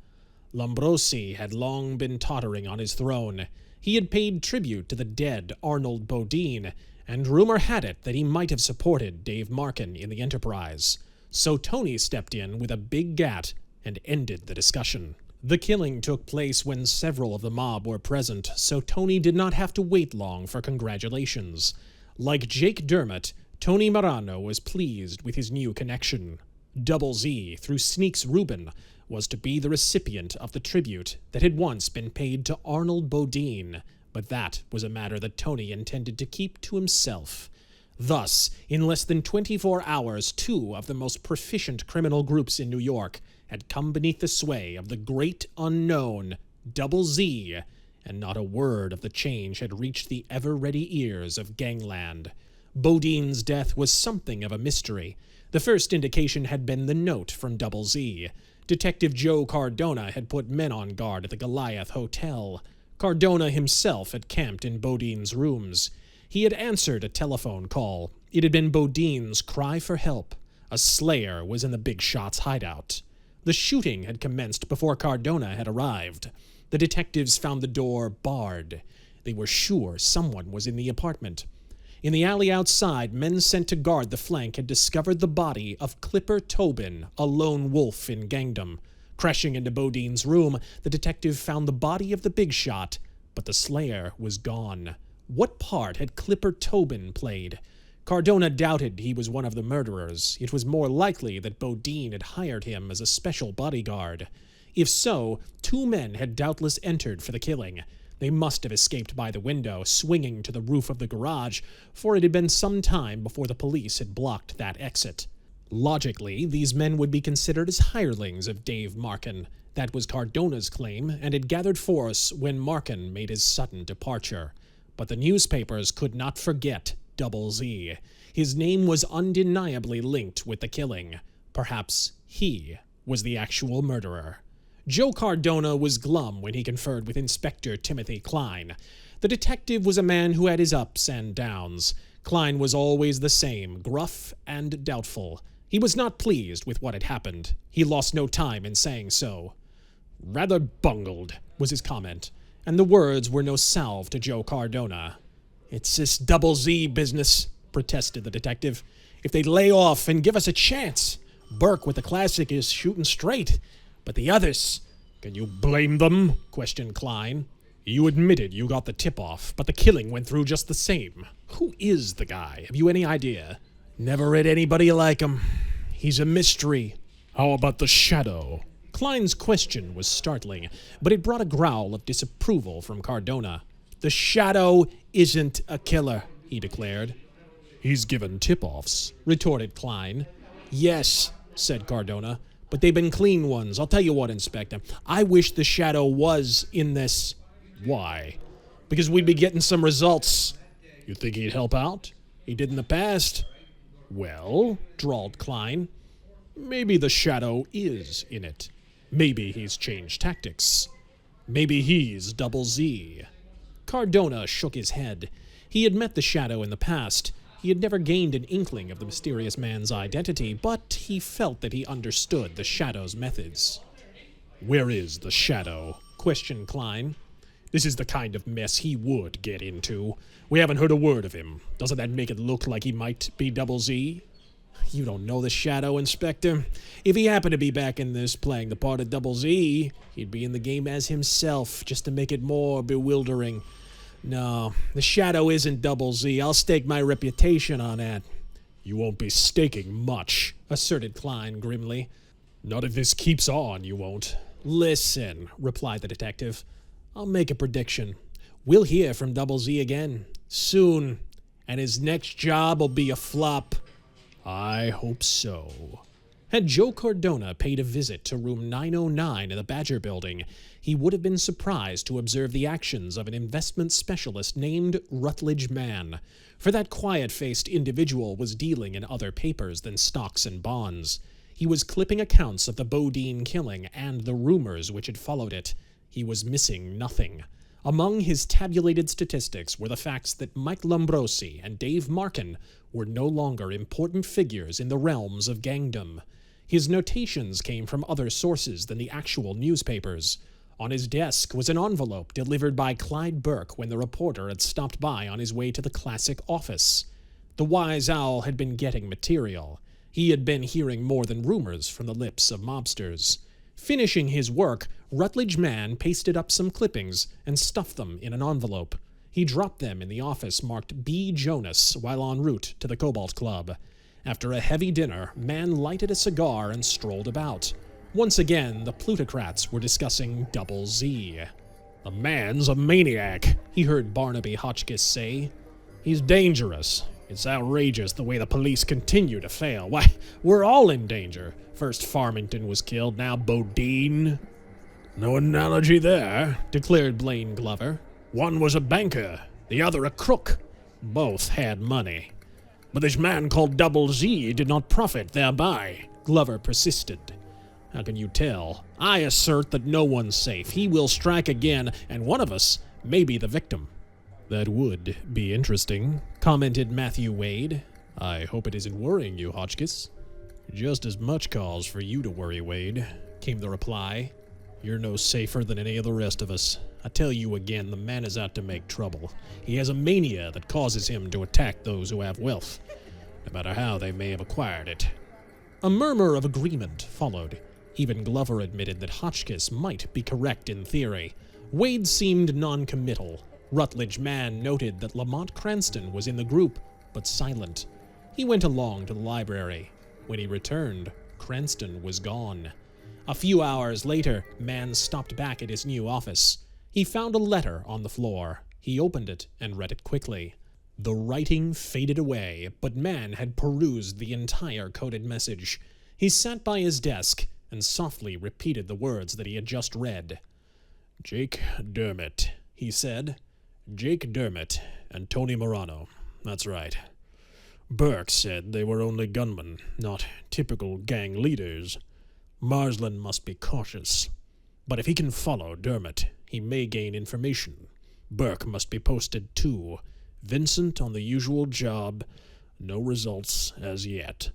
Lombrosi had long been tottering on his throne. He had paid tribute to the dead Arnold Bodine, and rumor had it that he might have supported Dave Markin in the enterprise. So Tony stepped in with a big gat and ended the discussion. The killing took place when several of the mob were present, so Tony did not have to wait long for congratulations. Like Jake Dermott, Tony Marano was pleased with his new connection. Double Z, through Sneaks Rubin, was to be the recipient of the tribute that had once been paid to Arnold Bodine, but that was a matter that Tony intended to keep to himself. Thus, in less than 24 hours, two of the most proficient criminal groups in New York had come beneath the sway of the great unknown Double Z, and not a word of the change had reached the ever-ready ears of Gangland. Bodine's death was something of a mystery. The first indication had been the note from Double Z. Detective Joe Cardona had put men on guard at the Goliath Hotel. Cardona himself had camped in Bodine's rooms. He had answered a telephone call. It had been Bodine's cry for help. A slayer was in the big shot's hideout. The shooting had commenced before Cardona had arrived. The detectives found the door barred. They were sure someone was in the apartment. In the alley outside, men sent to guard the flank had discovered the body of Clipper Tobin, a lone wolf in Gangdom. Crashing into Bodine's room, the detective found the body of the big shot, but the slayer was gone. What part had Clipper Tobin played? Cardona doubted he was one of the murderers. It was more likely that Bodine had hired him as a special bodyguard. If so, two men had doubtless entered for the killing. They must have escaped by the window, swinging to the roof of the garage, for it had been some time before the police had blocked that exit. Logically, these men would be considered as hirelings of Dave Markin. That was Cardona's claim, and had gathered force when Markin made his sudden departure. But the newspapers could not forget Double Z. His name was undeniably linked with the killing. Perhaps he was the actual murderer. Joe Cardona was glum when he conferred with Inspector Timothy Klein. The detective was a man who had his ups and downs. Klein was always the same, gruff and doubtful. He was not pleased with what had happened. He lost no time in saying so. "Rather bungled," was his comment, and the words were no salve to Joe Cardona. "It's this Double Z business," protested the detective. "If they'd lay off and give us a chance. Burke with the classic is shooting straight, but the others—" "Can you blame them?" questioned Klein. "You admitted you got the tip-off, but the killing went through just the same. Who is the guy? Have you any idea?" "Never read anybody like him. He's a mystery." "How about the Shadow?" Klein's question was startling, but it brought a growl of disapproval from Cardona. "The Shadow isn't a killer," he declared. "He's given tip-offs," retorted Klein. "Yes," said Cardona, "but they've been clean ones. I'll tell you what, Inspector. I wish the Shadow was in this." "Why?" "Because we'd be getting some results." "You think he'd help out?" "He did in the past." "Well," drawled Klein, "maybe the Shadow is in it. Maybe he's changed tactics. Maybe he's Double Z." Cardona shook his head. He had met the Shadow in the past. He had never gained an inkling of the mysterious man's identity, but he felt that he understood the Shadow's methods. "Where is the Shadow?" questioned Klein. "This is the kind of mess he would get into. We haven't heard a word of him. Doesn't that make it look like he might be Double Z?" "You don't know the Shadow, Inspector. If he happened to be back in this playing the part of Double Z, he'd be in the game as himself, just to make it more bewildering. No, the Shadow isn't Double Z. I'll stake my reputation on that." "You won't be staking much," asserted Klein grimly. "Not if this keeps on, you won't." "Listen," replied the detective. "I'll make a prediction. We'll hear from Double Z again, soon, and his next job will be a flop." "I hope so." Had Joe Cardona paid a visit to room 909 in the Badger Building, he would have been surprised to observe the actions of an investment specialist named Rutledge Mann, for that quiet-faced individual was dealing in other papers than stocks and bonds. He was clipping accounts of the Bodine killing and the rumors which had followed it. He was missing nothing. Among his tabulated statistics were the facts that Mike Lombrosi and Dave Markin were no longer important figures in the realms of gangdom. His notations came from other sources than the actual newspapers. On his desk was an envelope delivered by Clyde Burke when the reporter had stopped by on his way to the Classic office. The wise owl had been getting material. He had been hearing more than rumors from the lips of mobsters. Finishing his work, Rutledge Mann pasted up some clippings and stuffed them in an envelope. He dropped them in the office marked B. Jonas while en route to the Cobalt Club. After a heavy dinner, Mann lighted a cigar and strolled about. Once again, the plutocrats were discussing Double Z. "The man's a maniac," he heard Barnaby Hotchkiss say. "He's dangerous. It's outrageous the way the police continue to fail. Why, we're all in danger. First Farmington was killed, now Bodine." "No analogy there," declared Blaine Glover. "One was a banker, the other a crook. Both had money. But this man called Double Z did not profit thereby," Glover persisted. "How can you tell? I assert that no one's safe. He will strike again, and one of us may be the victim." "That would be interesting," commented Matthew Wade. "I hope it isn't worrying you, Hotchkiss." "Just as much cause for you to worry, Wade," came the reply. "You're no safer than any of the rest of us. I tell you again, the man is out to make trouble. He has a mania that causes him to attack those who have wealth, no matter how they may have acquired it." A murmur of agreement followed. Even Glover admitted that Hotchkiss might be correct in theory. Wade seemed non-committal. Rutledge Mann noted that Lamont Cranston was in the group, but silent. He went along to the library. When he returned, Cranston was gone. A few hours later, Mann stopped back at his new office. He found a letter on the floor. He opened it and read it quickly. The writing faded away, but Mann had perused the entire coded message. He sat by his desk and softly repeated the words that he had just read. "Jake Dermott," he said. "Jake Dermott and Tony Morano. That's right. Burke said they were only gunmen, not typical gang leaders. Marsland must be cautious. But if he can follow Dermott, he may gain information. Burke must be posted too. Vincent on the usual job. No results as yet."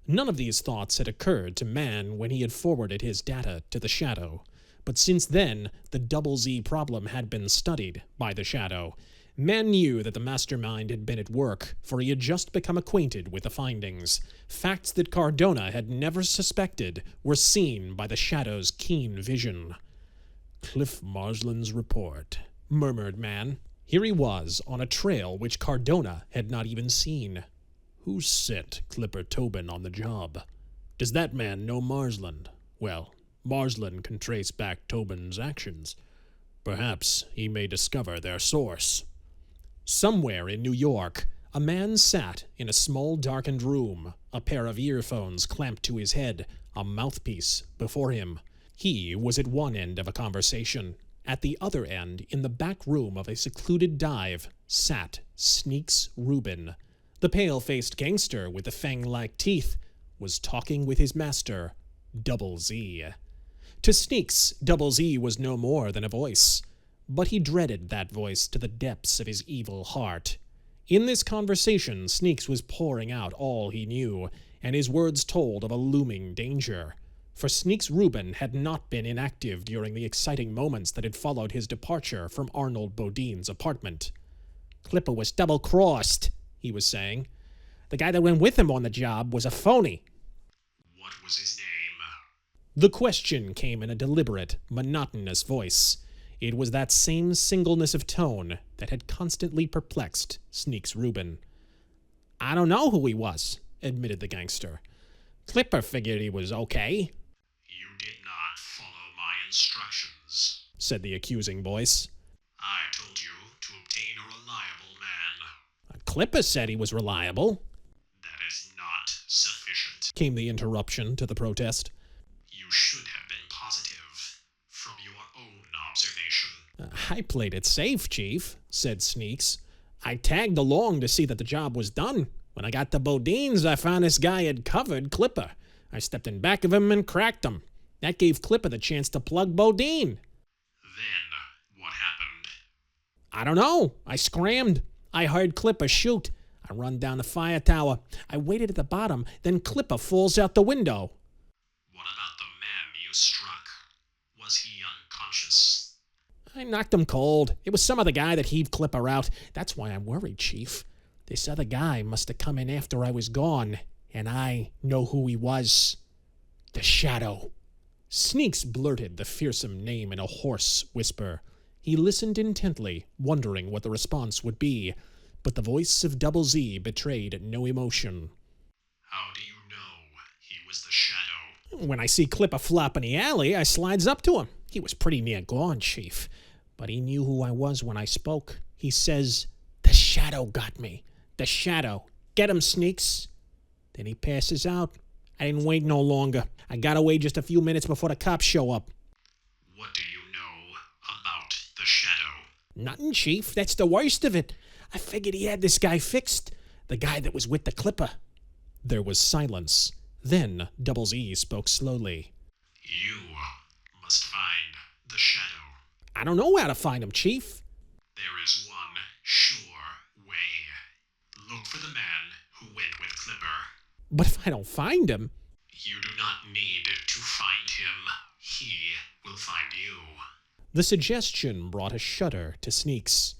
None of these thoughts had occurred to Mann when he had forwarded his data to the Shadow. But since then, the Double Z problem had been studied by the Shadow. Mann knew that the mastermind had been at work, for he had just become acquainted with the findings. Facts that Cardona had never suspected were seen by the Shadow's keen vision. "Cliff Marsland's report," murmured Mann. Here he was, on a trail which Cardona had not even seen. "Who sent Clipper Tobin on the job? Does that man know Marsland? Well, Marsland can trace back Tobin's actions. Perhaps he may discover their source. Somewhere in New York, a man sat in a small darkened room, a pair of earphones clamped to his head, a mouthpiece before him. He was at one end of a conversation. At the other end, in the back room of a secluded dive, sat Sneaks Rubin. The pale-faced gangster with the fang-like teeth was talking with his master, Double Z. To Sneaks, Double Z was no more than a voice, but he dreaded that voice to the depths of his evil heart. In this conversation, Sneaks was pouring out all he knew, and his words told of a looming danger. For Sneaks Rubin had not been inactive during the exciting moments that had followed his departure from Arnold Bodine's apartment. Clipper was double-crossed, he was saying. The guy that went with him on the job was a phony. What was his name? The question came in a deliberate, monotonous voice. It was that same singleness of tone that had constantly perplexed Sneaks Rubin. I don't know who he was, admitted the gangster. Clipper figured he was okay. You did not follow my instructions, said the accusing voice. I told you to obtain a reliable man. Clipper said he was reliable. That is not sufficient, came the interruption to the protest. You should have been positive from your own observation. I played it safe, Chief, said Sneaks. I tagged along to see that the job was done. When I got to Bodine's, I found this guy had covered Clipper. I stepped in back of him and cracked him. That gave Clipper the chance to plug Bodine. Then, what happened? I don't know. I scrammed. I heard Clipper shoot. I run down the fire tower. I waited at the bottom. Then Clipper falls out the window. What about the man you struck? Was he unconscious? I knocked him cold. It was some other guy that heaved Clipper out. That's why I'm worried, Chief. This other guy must have come in after I was gone, and I know who he was. The Shadow. Sneaks blurted the fearsome name in a hoarse whisper. He listened intently, wondering what the response would be, but the voice of Double Z betrayed no emotion. How do you know he was the Shadow? When I see Clipper flop in the alley, I slides up to him. He was pretty near gone, Chief, but he knew who I was when I spoke. He says, "The Shadow got me. The Shadow. Get him, Sneaks." Then he passes out. I didn't wait no longer. I got away just a few minutes before the cops show up. What do you know about the Shadow? Nothing, Chief. That's the worst of it. I figured he had this guy fixed. The guy that was with the Clipper. There was silence. Then Double Z spoke slowly. You must find the Shadow. I don't know how to find him, Chief. There is one sure way. Look for the man who went with Clipper. But if I don't find him... You do not need to find him. He will find you. The suggestion brought a shudder to Sneaks.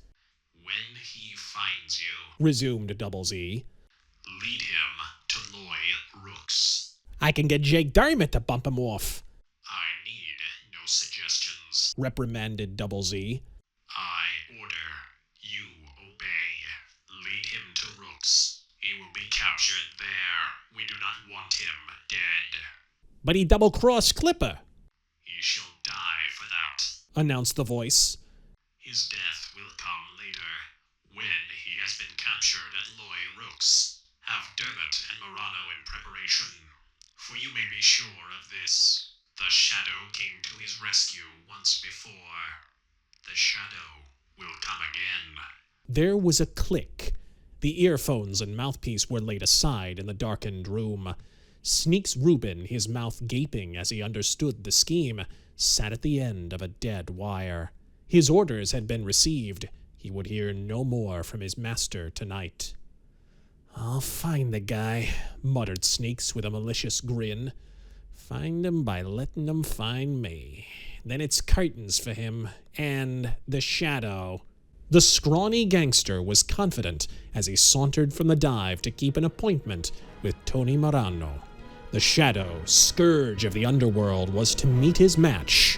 When he finds you, resumed Double Z, lead him to Rooks. I can get Jake Dermott to bump him off. I need no suggestions, reprimanded Double Z. I order, you obey. Lead him to Rooks. He will be captured there. We do not want him dead. But he double-crossed Clipper. He shall die for that, announced the voice. His death will come later, when he has been captured at Rooks. Have Dermot and Morano in preparation, for you may be sure of this. The Shadow came to his rescue once before. The Shadow will come again. There was a click. The earphones and mouthpiece were laid aside in the darkened room. Sneaks Rubin, his mouth gaping as he understood the scheme, sat at the end of a dead wire. His orders had been received. He would hear no more from his master tonight. "I'll find the guy," muttered Sneaks with a malicious grin. "Find him by letting him find me. Then it's curtains for him and the Shadow." The scrawny gangster was confident as he sauntered from the dive to keep an appointment with Tony Morano. The Shadow, scourge of the underworld, was to meet his match.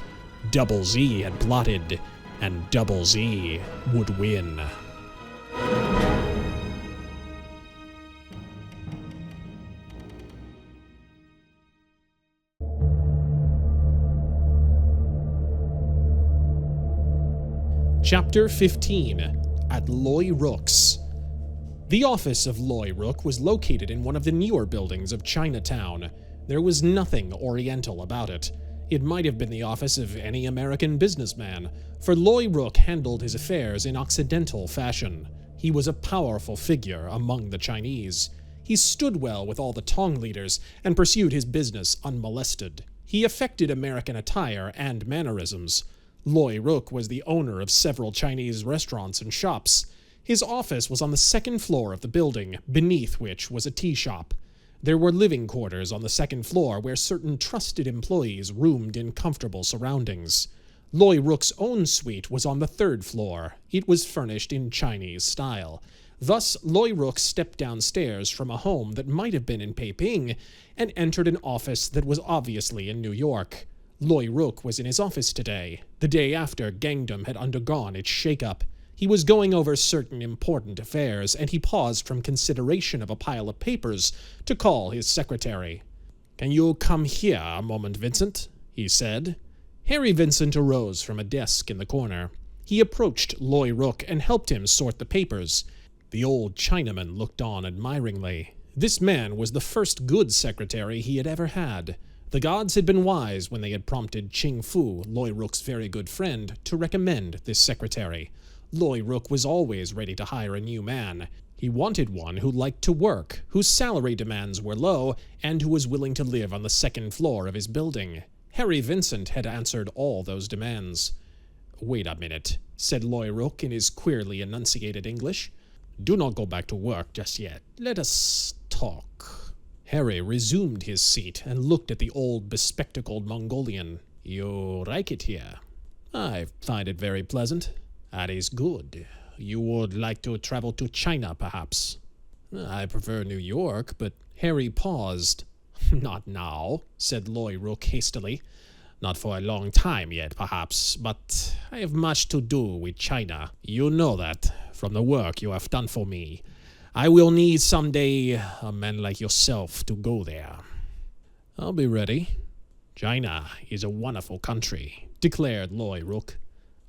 Double Z had plotted, and Double Z would win. Chapter 15. At Loy Rook's. The office of Loy Rook was located in one of the newer buildings of Chinatown. There was nothing oriental about it. It might have been the office of any American businessman, for Loy Rook handled his affairs in Occidental fashion. He was a powerful figure among the Chinese. He stood well with all the Tong leaders and pursued his business unmolested. He affected American attire and mannerisms. Loy Rook was the owner of several Chinese restaurants and shops. His office was on the second floor of the building, beneath which was a tea shop. There were living quarters on the second floor where certain trusted employees roomed in comfortable surroundings. Loy Rook's own suite was on the third floor. It was furnished in Chinese style. Thus, Loy Rook stepped downstairs from a home that might have been in Peiping and entered an office that was obviously in New York. Loy Rook was in his office today, the day after Gangdom had undergone its shake-up. He was going over certain important affairs, and he paused from consideration of a pile of papers to call his secretary. "Can you come here a moment, Vincent?" he said. Harry Vincent arose from a desk in the corner. He approached Loy Rook and helped him sort the papers. The old Chinaman looked on admiringly. This man was the first good secretary he had ever had. The gods had been wise when they had prompted Ching Fu, Loy Rook's very good friend, to recommend this secretary. Loy Rook was always ready to hire a new man. He wanted one who liked to work, whose salary demands were low, and who was willing to live on the second floor of his building. Harry Vincent had answered all those demands. "Wait a minute," said Loy Rook in his queerly enunciated English. "Do not go back to work just yet. Let us talk." Harry resumed his seat and looked at the old bespectacled Mongolian. "You like it here?" "I find it very pleasant." "That is good. You would like to travel to China, perhaps?" "I prefer New York, but—" Harry paused. "Not now," said Loy Rook hastily. "Not for a long time yet, perhaps, but I have much to do with China. You know that, from the work you have done for me. I will need someday a man like yourself to go there." "I'll be ready." "China is a wonderful country," declared Loy Rook.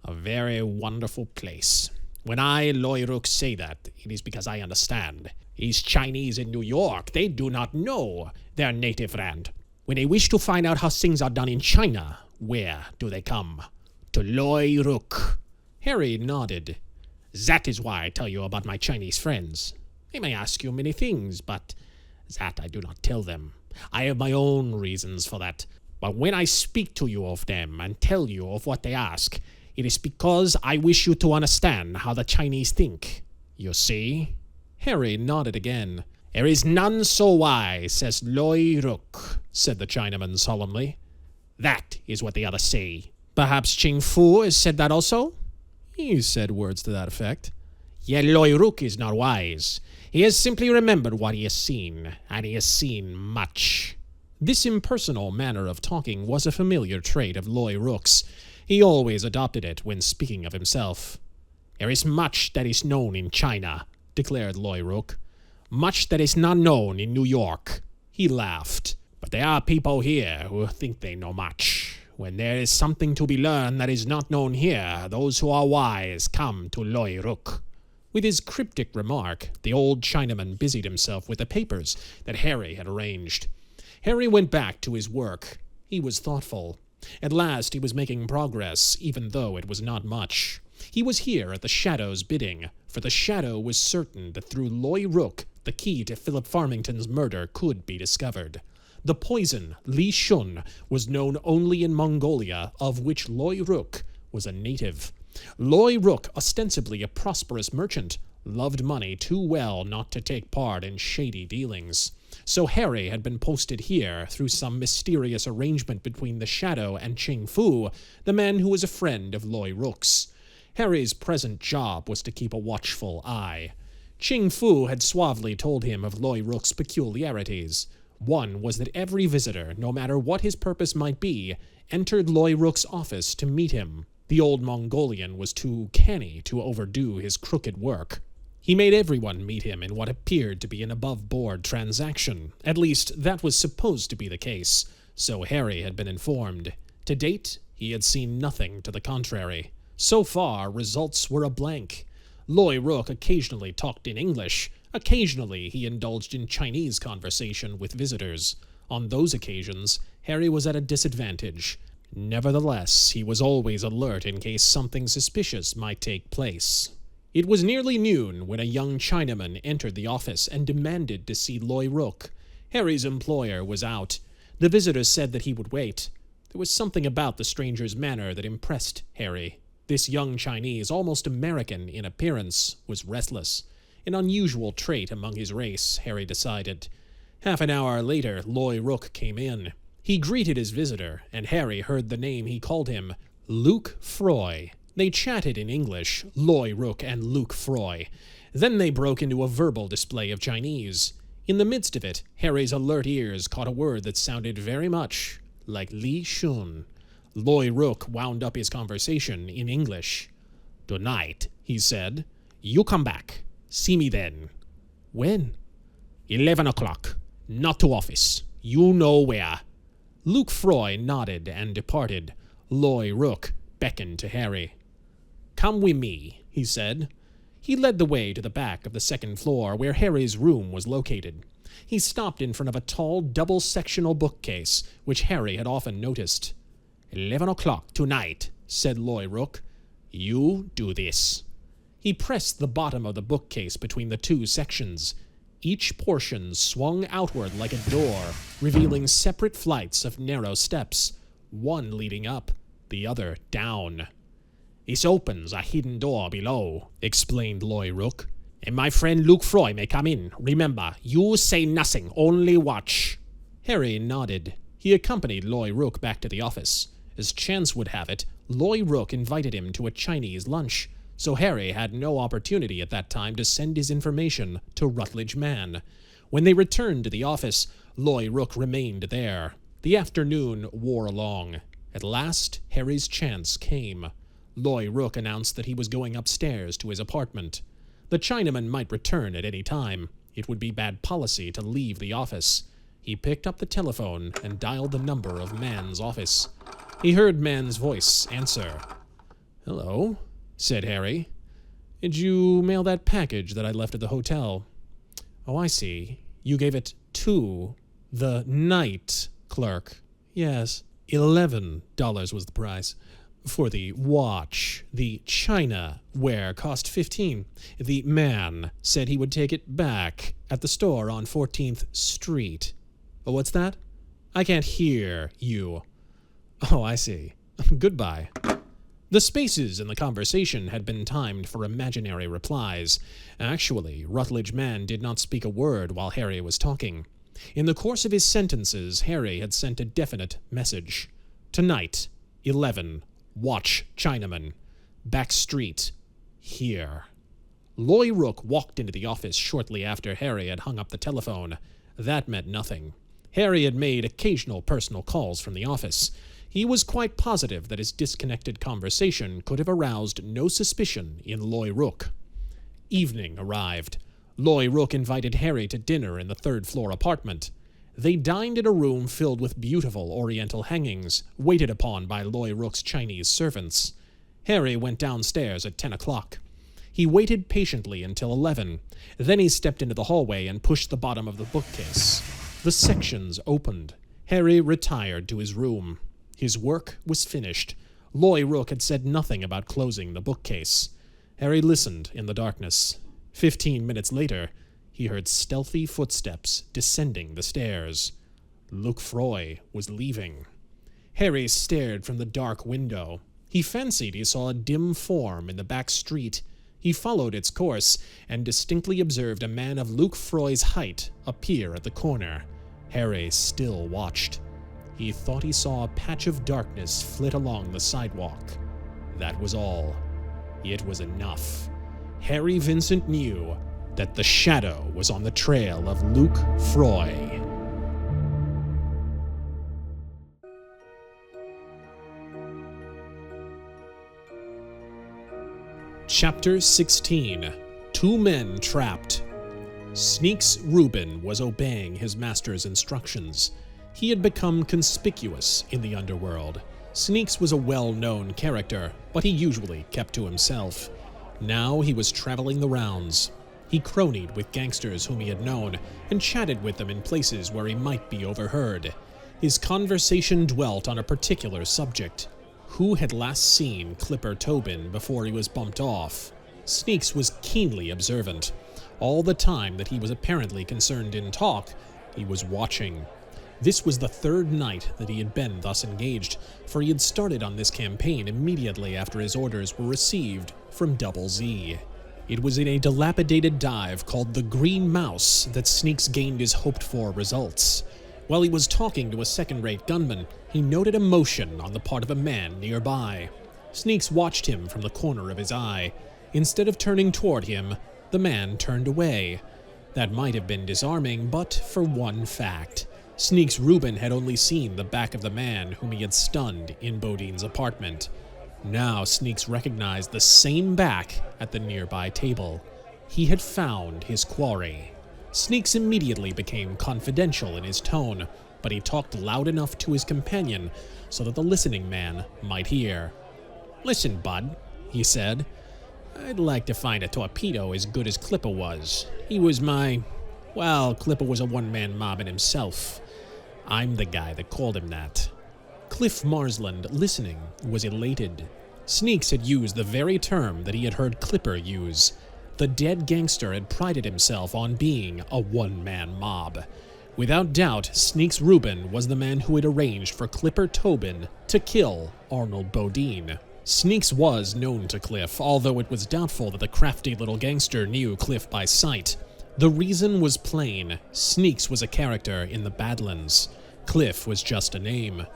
"A very wonderful place. When I, Loy Rook, say that, it is because I understand. These Chinese in New York, they do not know their native land. When they wish to find out how things are done in China, where do they come? To Loy Rook." Harry nodded. "That is why I tell you about my Chinese friends. They may ask you many things, but that I do not tell them. I have my own reasons for that. But when I speak to you of them and tell you of what they ask, it is because I wish you to understand how the Chinese think. You see?" Harry nodded again. "There is none so wise as Loy Rook," said the Chinaman solemnly. "That is what the others say." "Perhaps Ching Fu has said that also?" "He said words to that effect." "Yet Loy Rook is not wise. He has simply remembered what he has seen, and he has seen much." This impersonal manner of talking was a familiar trait of Loy Rook's. He always adopted it when speaking of himself. "There is much that is known in China," declared Loy Rook. "Much that is not known in New York." He laughed. "But there are people here who think they know much. When there is something to be learned that is not known here, those who are wise come to Loy Rook." With his cryptic remark, the old Chinaman busied himself with the papers that Harry had arranged. Harry went back to his work. He was thoughtful. At last he was making progress, even though it was not much. He was here at the Shadow's bidding, for the Shadow was certain that through Loy Rook the key to Philip Farmington's murder could be discovered. The poison, Li Shun, was known only in Mongolia, of which Loy Rook was a native. Loy Rook, ostensibly a prosperous merchant, loved money too well not to take part in shady dealings. So Harry had been posted here through some mysterious arrangement between the Shadow and Ching Fu, the man who was a friend of Loy Rook's. Harry's present job was to keep a watchful eye. Ching Fu had suavely told him of Loy Rook's peculiarities. One was that every visitor, no matter what his purpose might be, entered Loy Rook's office to meet him. The old Mongolian was too canny to overdo his crooked work. He made everyone meet him in what appeared to be an above-board transaction. At least, that was supposed to be the case, so Harry had been informed. To date, he had seen nothing to the contrary. So far, results were a blank. Loy Rook occasionally talked in English. Occasionally, he indulged in Chinese conversation with visitors. On those occasions, Harry was at a disadvantage. Nevertheless, he was always alert in case something suspicious might take place. It was nearly noon when a young Chinaman entered the office and demanded to see Loy Rook. Harry's employer was out. The visitor said that he would wait. There was something about the stranger's manner that impressed Harry. This young Chinese, almost American in appearance, was restless. An unusual trait among his race, Harry decided. Half an hour later, Loy Rook came in. He greeted his visitor, and Harry heard the name he called him, Luke Froy. They chatted in English, Loy Rook and Luke Froy. Then they broke into a verbal display of Chinese. In the midst of it, Harry's alert ears caught a word that sounded very much like Li Shun. Loy Rook wound up his conversation in English. "Tonight," he said, "you come back. See me then." "When?" 11 o'clock. Not to office. You know where." Luke Froy nodded and departed. Loy Rook beckoned to Harry. "Come with me," he said. He led the way to the back of the second floor where Harry's room was located. He stopped in front of a tall double-sectional bookcase, which Harry had often noticed. 11 o'clock tonight, said Loy Rook. You do this. He pressed the bottom of the bookcase between the two sections. Each portion swung outward like a door, revealing separate flights of narrow steps, one leading up, the other down. This opens a hidden door below, explained Loy Rook, and my friend Luke Froy may come in. Remember, you say nothing, only watch. Harry nodded. He accompanied Loy Rook back to the office. As chance would have it, Loy Rook invited him to a Chinese lunch, so Harry had no opportunity at that time to send his information to Rutledge Mann. When they returned to the office, Loy Rook remained there. The afternoon wore along. At last, Harry's chance came. Loy Rook announced that he was going upstairs to his apartment. The Chinaman might return at any time. It would be bad policy to leave the office. He picked up the telephone and dialed the number of Mann's office. He heard Mann's voice answer. "Hello," said Harry. "Did you mail that package that I left at the hotel?" "Oh, I see. You gave it to the night clerk." "Yes. $11 was the price. For the watch. The China ware cost $15. The man said he would take it back at the store on 14th Street. What's that? I can't hear you." "Oh, I see. Goodbye." The spaces in the conversation had been timed for imaginary replies. Actually, Rutledge Mann did not speak a word while Harry was talking. In the course of his sentences, Harry had sent a definite message. Tonight, 11, watch Chinaman. Back street, here. Loy Rook walked into the office shortly after Harry had hung up the telephone. That meant nothing. Harry had made occasional personal calls from the office. He was quite positive that his disconnected conversation could have aroused no suspicion in Loy Rook. Evening arrived. Loy Rook invited Harry to dinner in the third-floor apartment. They dined in a room filled with beautiful oriental hangings, waited upon by Loy Rook's Chinese servants. Harry went downstairs at 10 o'clock. He waited patiently until 11. Then he stepped into the hallway and pushed the bottom of the bookcase. The sections opened. Harry retired to his room. His work was finished. Loy Rook had said nothing about closing the bookcase. Harry listened in the darkness. 15 minutes later, he heard stealthy footsteps descending the stairs. Luke Froy was leaving. Harry stared from the dark window. He fancied he saw a dim form in the back street. He followed its course and distinctly observed a man of Luke Froy's height appear at the corner. Harry still watched. He thought he saw a patch of darkness flit along the sidewalk. That was all. It was enough. Harry Vincent knew that the shadow was on the trail of Luke Froy. Chapter 16. 2 Men Trapped. Sneaks Reuben was obeying his master's instructions. He had become conspicuous in the underworld. Sneaks was a well-known character, but he usually kept to himself. Now he was traveling the rounds. He cronied with gangsters whom he had known, and chatted with them in places where he might be overheard. His conversation dwelt on a particular subject. Who had last seen Clipper Tobin before he was bumped off? Sneaks was keenly observant. All the time that he was apparently concerned in talk, he was watching. This was the third night that he had been thus engaged, for he had started on this campaign immediately after his orders were received from Double Z. It was in a dilapidated dive called the Green Mouse that Sneaks gained his hoped-for results. While he was talking to a second-rate gunman, he noted a motion on the part of a man nearby. Sneaks watched him from the corner of his eye. Instead of turning toward him, the man turned away. That might have been disarming, but for one fact. Sneaks Rubin had only seen the back of the man whom he had stunned in Bodine's apartment. Now Sneaks recognized the same back at the nearby table. He had found his quarry. Sneaks immediately became confidential in his tone, but he talked loud enough to his companion so that the listening man might hear. "Listen, bud," he said. "I'd like to find a torpedo as good as Clipper was. He was Clipper was a one-man mob in himself. I'm the guy that called him that." Cliff Marsland, listening, was elated. Sneaks had used the very term that he had heard Clipper use. The dead gangster had prided himself on being a one-man mob. Without doubt, Sneaks Rubin was the man who had arranged for Clipper Tobin to kill Arnold Bodine. Sneaks was known to Cliff, although it was doubtful that the crafty little gangster knew Cliff by sight. The reason was plain. Sneaks was a character in the Badlands. Cliff was just a name.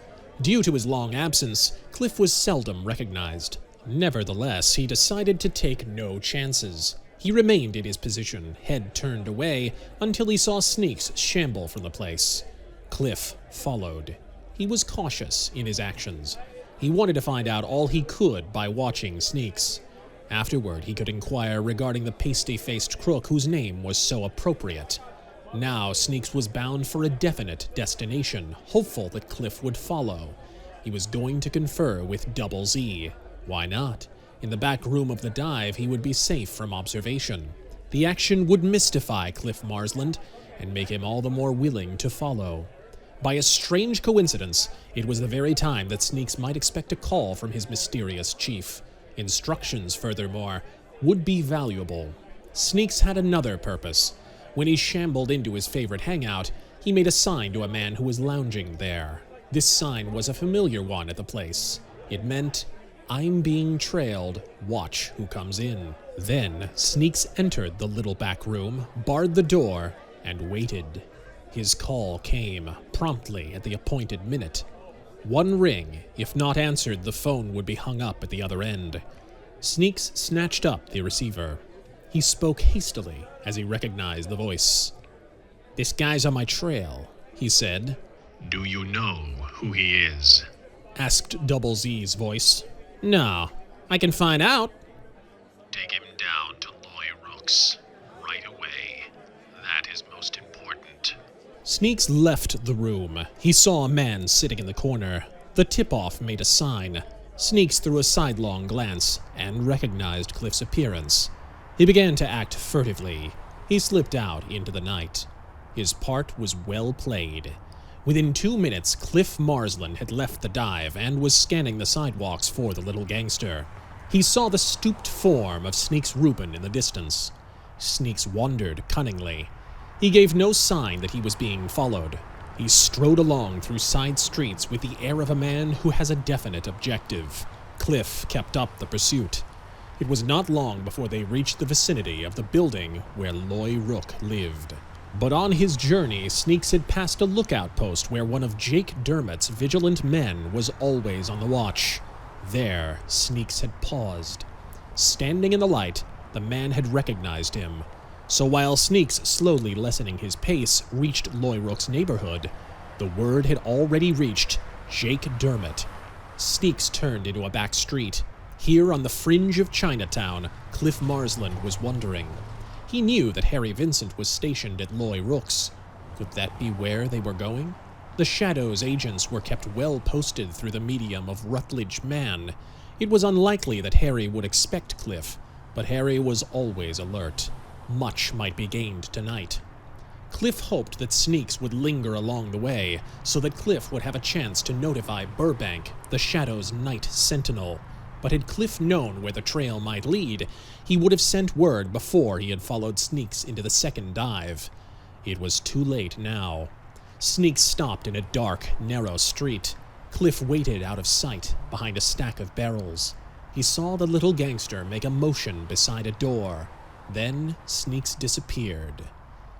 Due to his long absence, Cliff was seldom recognized. Nevertheless, he decided to take no chances. He remained in his position, head turned away, until he saw Sneaks shamble from the place. Cliff followed. He was cautious in his actions. He wanted to find out all he could by watching Sneaks. Afterward, he could inquire regarding the pasty-faced crook whose name was so appropriate. Now, Sneaks was bound for a definite destination, hopeful that Cliff would follow. He was going to confer with Double Z. Why not? In the back room of the dive, he would be safe from observation. The action would mystify Cliff Marsland and make him all the more willing to follow. By a strange coincidence, it was the very time that Sneaks might expect a call from his mysterious chief. Instructions, furthermore, would be valuable. Sneaks had another purpose. When he shambled into his favorite hangout, he made a sign to a man who was lounging there. This sign was a familiar one at the place. It meant, "I'm being trailed, watch who comes in." Then, Sneaks entered the little back room, barred the door, and waited. His call came, promptly at the appointed minute. One ring. If not answered, the phone would be hung up at the other end. Sneaks snatched up the receiver. He spoke hastily as he recognized the voice. "This guy's on my trail," he said. Do you know who he is? Asked Double Z's voice. "No, I can find out." Take him down to Rook's right away. That is most important. Sneaks left the room. He saw a man sitting in the corner. The tip-off made a sign. Sneaks threw a sidelong glance and recognized Cliff's appearance. He began to act furtively. He slipped out into the night. His part was well played. Within 2 minutes, Cliff Marsland had left the dive and was scanning the sidewalks for the little gangster. He saw the stooped form of Sneaks Rubin in the distance. Sneaks wandered cunningly. He gave no sign that he was being followed. He strode along through side streets with the air of a man who has a definite objective. Cliff kept up the pursuit. It was not long before they reached the vicinity of the building where Rook lived. But on his journey, Sneaks had passed a lookout post where one of Jake Dermot's vigilant men was always on the watch. There, Sneaks had paused. Standing in the light, the man had recognized him. So while Sneaks, slowly lessening his pace, reached Rook's neighborhood, the word had already reached Jake Dermot. Sneaks turned into a back street. Here on the fringe of Chinatown, Cliff Marsland was wondering. He knew that Harry Vincent was stationed at Rook's. Could that be where they were going? The Shadow's agents were kept well posted through the medium of Rutledge Mann. It was unlikely that Harry would expect Cliff, but Harry was always alert. Much might be gained tonight. Cliff hoped that sneaks would linger along the way, so that Cliff would have a chance to notify Burbank, the Shadow's night sentinel. But had Cliff known where the trail might lead, he would have sent word before he had followed Sneaks into the second dive. It was too late now. Sneaks stopped in a dark, narrow street. Cliff waited out of sight, behind a stack of barrels. He saw the little gangster make a motion beside a door. Then Sneaks disappeared.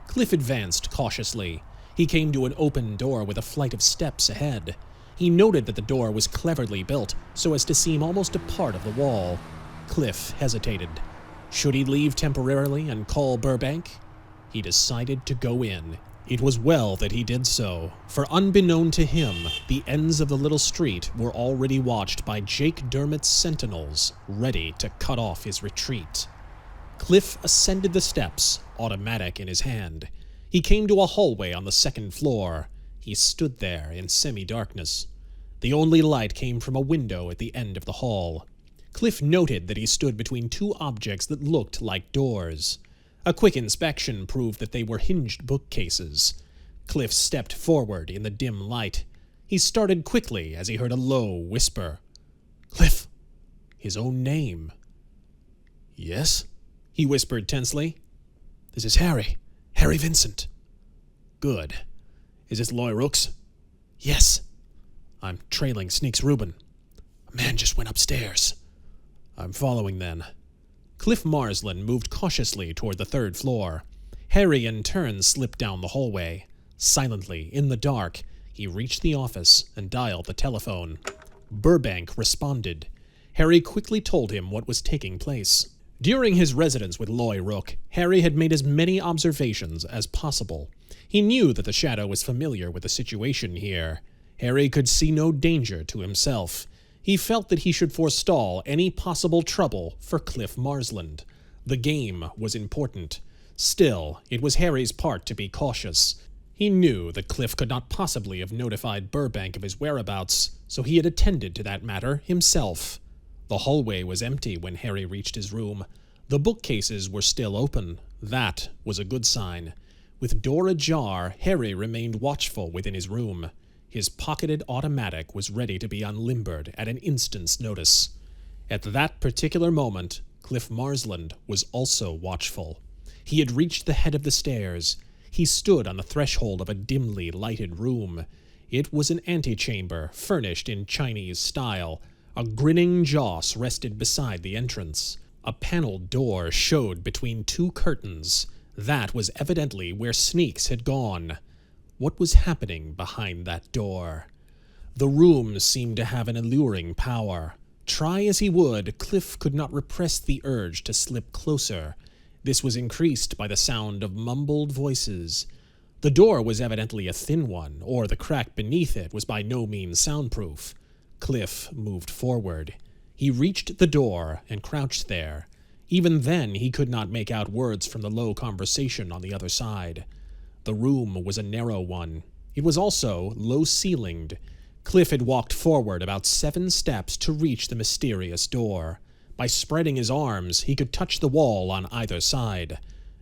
Cliff advanced cautiously. He came to an open door with a flight of steps ahead. He noted that the door was cleverly built, so as to seem almost a part of the wall. Cliff hesitated. Should he leave temporarily and call Burbank? He decided to go in. It was well that he did so, for unbeknown to him, the ends of the little street were already watched by Jake Dermot's sentinels, ready to cut off his retreat. Cliff ascended the steps, automatic in his hand. He came to a hallway on the second floor. He stood there in semi-darkness. The only light came from a window at the end of the hall. Cliff noted that he stood between two objects that looked like doors. A quick inspection proved that they were hinged bookcases. Cliff stepped forward in the dim light. He started quickly as he heard a low whisper. "Cliff!" His own name. "Yes?" he whispered tensely. "This is Harry. Harry Vincent." "Good. Is this Loy Rook's?" "Yes." "I'm trailing Sneaks Reuben. A man just went upstairs." "I'm following then." Cliff Marsland moved cautiously toward the third floor. Harry in turn slipped down the hallway. Silently, in the dark, he reached the office and dialed the telephone. Burbank responded. Harry quickly told him what was taking place. During his residence with Loy Rook, Harry had made as many observations as possible. He knew that the Shadow was familiar with the situation here. Harry could see no danger to himself. He felt that he should forestall any possible trouble for Cliff Marsland. The game was important. Still, it was Harry's part to be cautious. He knew that Cliff could not possibly have notified Burbank of his whereabouts, so he had attended to that matter himself. The hallway was empty when Harry reached his room. The bookcases were still open. That was a good sign. With door ajar, Harry remained watchful within his room. His pocketed automatic was ready to be unlimbered at an instant's notice. At that particular moment, Cliff Marsland was also watchful. He had reached the head of the stairs. He stood on the threshold of a dimly lighted room. It was an antechamber, furnished in Chinese style. A grinning joss rested beside the entrance. A paneled door showed between two curtains. That was evidently where Sneaks had gone. What was happening behind that door? The room seemed to have an alluring power. Try as he would, Cliff could not repress the urge to slip closer. This was increased by the sound of mumbled voices. The door was evidently a thin one, or the crack beneath it was by no means soundproof. Cliff moved forward. He reached the door and crouched there. Even then he could not make out words from the low conversation on the other side. The room was a narrow one. It was also low-ceilinged. Cliff had walked forward about 7 steps to reach the mysterious door. By spreading his arms, he could touch the wall on either side.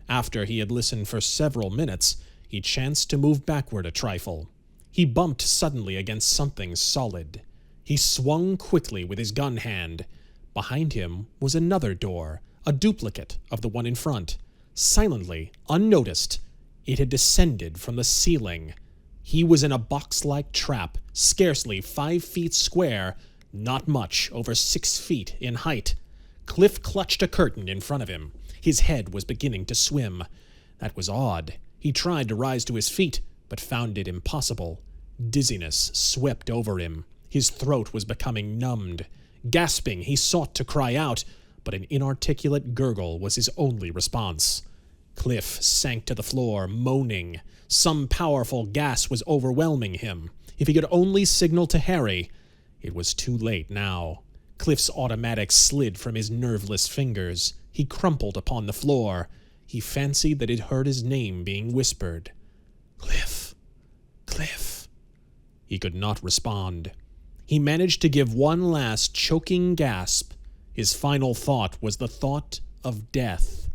After he had listened for several minutes, he chanced to move backward a trifle. He bumped suddenly against something solid. He swung quickly with his gun hand. Behind him was another door, a duplicate of the one in front. Silently, unnoticed, it had descended from the ceiling. He was in a box-like trap, scarcely 5 feet square, not much over 6 feet in height. Cliff clutched a curtain in front of him. His head was beginning to swim. That was odd. He tried to rise to his feet, but found it impossible. Dizziness swept over him. His throat was becoming numbed. Gasping, he sought to cry out, but an inarticulate gurgle was his only response. Cliff sank to the floor, moaning. Some powerful gas was overwhelming him. If he could only signal to Harry. It was too late now. Cliff's automatic slid from his nerveless fingers. He crumpled upon the floor. He fancied that it heard his name being whispered. "Cliff! Cliff!" He could not respond. He managed to give one last choking gasp. His final thought was the thought of death.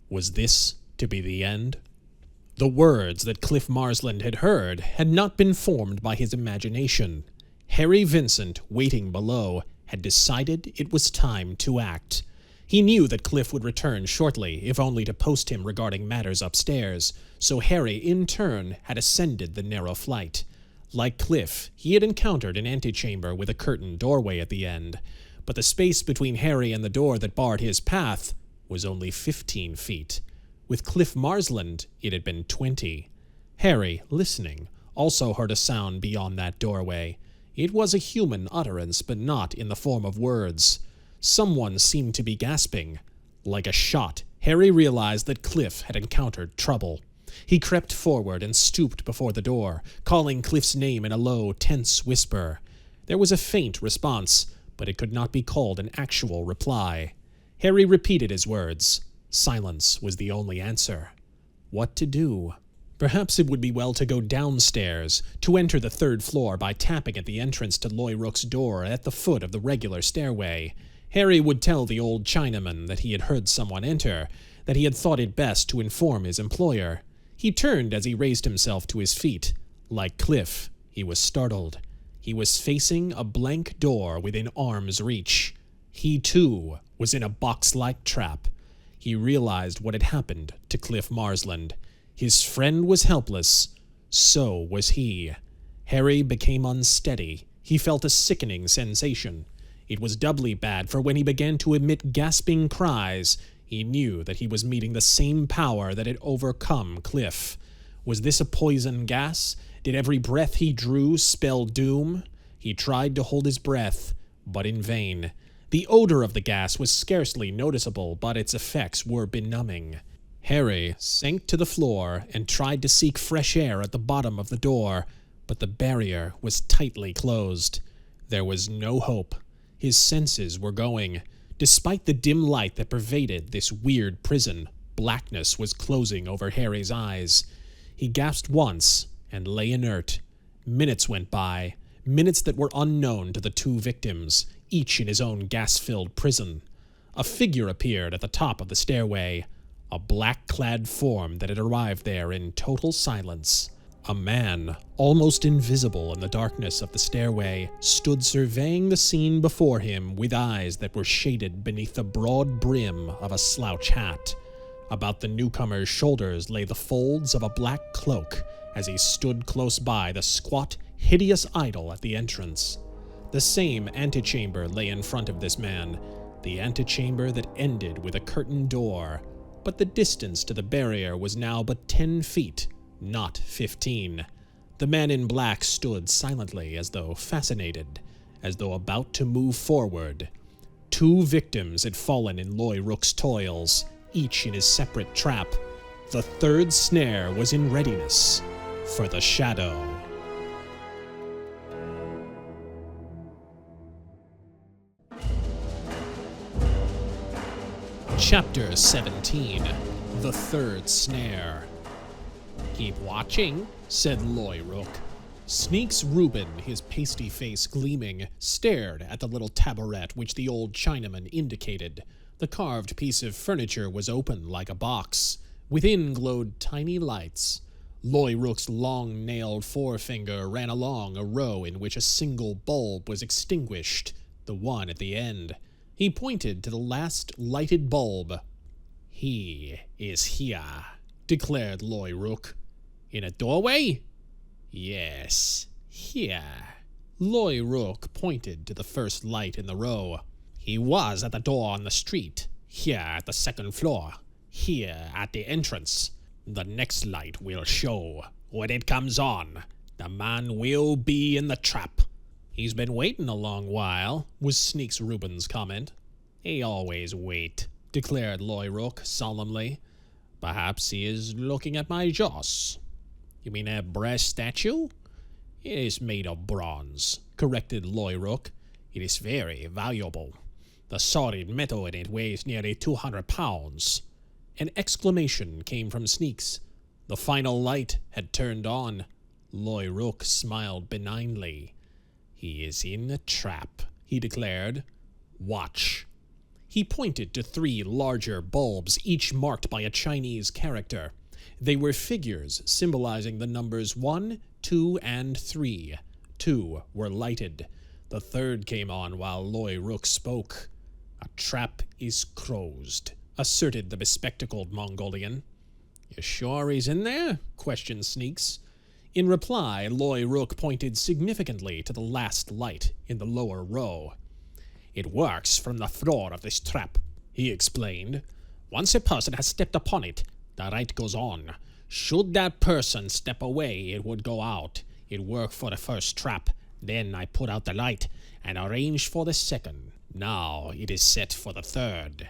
Was this to be the end? The words that Cliff Marsland had heard had not been formed by his imagination. Harry Vincent, waiting below, had decided it was time to act. He knew that Cliff would return shortly, if only to post him regarding matters upstairs, so Harry, in turn, had ascended the narrow flight. Like Cliff, he had encountered an antechamber with a curtained doorway at the end, but the space between Harry and the door that barred his path was only 15 feet. With Cliff Marsland, it had been 20. Harry, listening, also heard a sound beyond that doorway. It was a human utterance, but not in the form of words. Someone seemed to be gasping. Like a shot, Harry realized that Cliff had encountered trouble. He crept forward and stooped before the door, calling Cliff's name in a low, tense whisper. There was a faint response, but it could not be called an actual reply. Harry repeated his words. Silence was the only answer. What to do? Perhaps it would be well to go downstairs, to enter the 3rd floor by tapping at the entrance to Loy Rook's door at the foot of the regular stairway. Harry would tell the old Chinaman that he had heard someone enter, that he had thought it best to inform his employer. He turned as he raised himself to his feet. Like Cliff, he was startled. He was facing a blank door within arm's reach. He, too, was in a box-like trap. He realized what had happened to Cliff Marsland. His friend was helpless. So was he. Harry became unsteady. He felt a sickening sensation. It was doubly bad, for when he began to emit gasping cries, he knew that he was meeting the same power that had overcome Cliff. Was this a poison gas? Did every breath he drew spell doom? He tried to hold his breath, but in vain. The odor of the gas was scarcely noticeable, but its effects were benumbing. Harry sank to the floor and tried to seek fresh air at the bottom of the door, but the barrier was tightly closed. There was no hope. His senses were going. Despite the dim light that pervaded this weird prison, blackness was closing over Harry's eyes. He gasped once and lay inert. Minutes went by, minutes that were unknown to the 2 victims, each in his own gas-filled prison. A figure appeared at the top of the stairway, a black-clad form that had arrived there in total silence. A man, almost invisible in the darkness of the stairway, stood surveying the scene before him with eyes that were shaded beneath the broad brim of a slouch hat. About the newcomer's shoulders lay the folds of a black cloak as he stood close by the squat, hideous idol at the entrance. The same antechamber lay in front of this man, the antechamber that ended with a curtained door, but the distance to the barrier was now but 10 feet. Not 15. The man in black stood silently as though fascinated, as though about to move forward. 2 victims had fallen in Loy Rook's toils, each in his separate trap. The 3rd snare was in readiness for the shadow. Chapter 17. The 3rd Snare. "Keep watching," said Loy Rook. Sneaks Reuben, his pasty face gleaming, stared at the little taboret which the old Chinaman indicated. The carved piece of furniture was open like a box. Within glowed tiny lights. Loy Rook's long-nailed forefinger ran along a row in which a single bulb was extinguished, the one at the end. He pointed to the last lighted bulb. "He is here," declared Loy Rook. "In a doorway?" "Yes, here." Loy Rook pointed to the first light in the row. "He was at the door on the street, here at the 2nd floor, here at the entrance. The next light will show. When it comes on, the man will be in the trap." "He's been waiting a long while," was Sneaks Reuben's comment. "He always wait," declared Loy Rook solemnly. "Perhaps he is looking at my jaws." "You mean a brass statue?" "It is made of bronze," corrected Loy Rook. "It is very valuable. The solid metal in it weighs nearly 200 pounds. An exclamation came from Sneaks. The final light had turned on. Loy Rook smiled benignly. "He is in a trap," he declared. "Watch." He pointed to 3 larger bulbs, each marked by a Chinese character. They were figures symbolizing the numbers 1, 2, and 3. 2 were lighted. The 3rd came on while Loy Rook spoke. "A trap is closed," asserted the bespectacled Mongolian. "You sure he's in there?" questioned Sneaks. In reply, Loy Rook pointed significantly to the last light in the lower row. "It works from the floor of this trap," he explained. "Once a person has stepped upon it, the light goes on. Should that person step away, it would go out. It worked for the first trap. Then I put out the light and arranged for the second. Now it is set for the 3rd.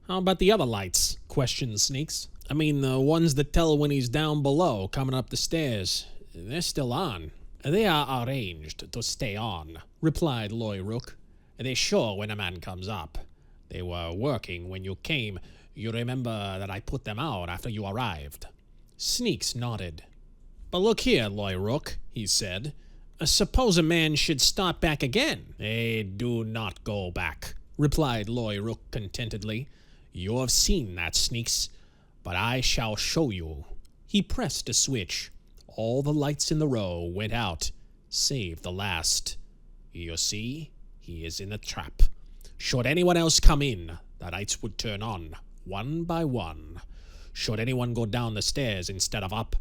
"How about the other lights?" questioned Sneaks. "I mean, the ones that tell when he's down below, coming up the stairs. They're still on." "They are arranged to stay on," replied Loy Rook. "They show when a man comes up. They were working when you came. You remember that I put them out after you arrived." Sneaks nodded. "But look here, Loy Rook," he said. "Suppose a man should start back again?" "They do not go back," replied Loy Rook contentedly. "You have seen that, Sneaks, but I shall show you." He pressed a switch. All the lights in the row went out, save the last. "You see, he is in a trap. Should anyone else come in, the lights would turn on, one by one. Should anyone go down the stairs instead of up,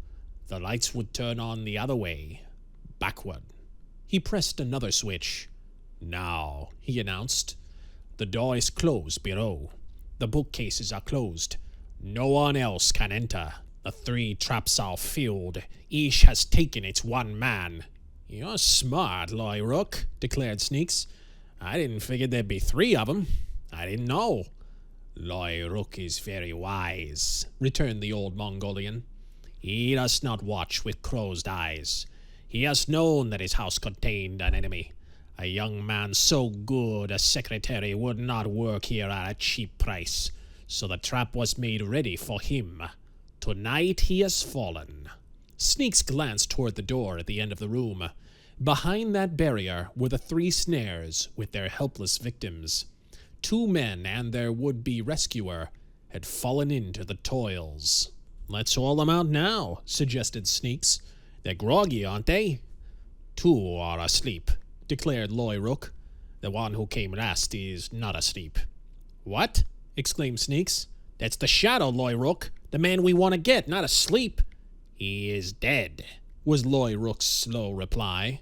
the lights would turn on the other way, backward." He pressed another switch. "Now," he announced, "the door is closed below. The bookcases are closed. No one else can enter. The 3 traps are filled. Each has taken its one man." "You're smart, Loy Rook," declared Sneaks. "I didn't figure there'd be 3 of them. I didn't know." "Loy Rook is very wise," returned the old Mongolian. "He does not watch with closed eyes. He has known that his house contained an enemy. A young man so good a secretary would not work here at a cheap price, so the trap was made ready for him. Tonight he has fallen." Sneaks glanced toward the door at the end of the room. Behind that barrier were the 3 snares with their helpless victims. 2 men and their would-be rescuer had fallen into the toils. "Let's haul them out now," suggested Sneaks. "They're groggy, aren't they?" "2 are asleep," declared Loy Rook. "The one who came last is not asleep." "What?" exclaimed Sneaks. "That's the Shadow, Loy Rook. The man we want to get, not asleep." "He is dead," was Loy Rook's slow reply.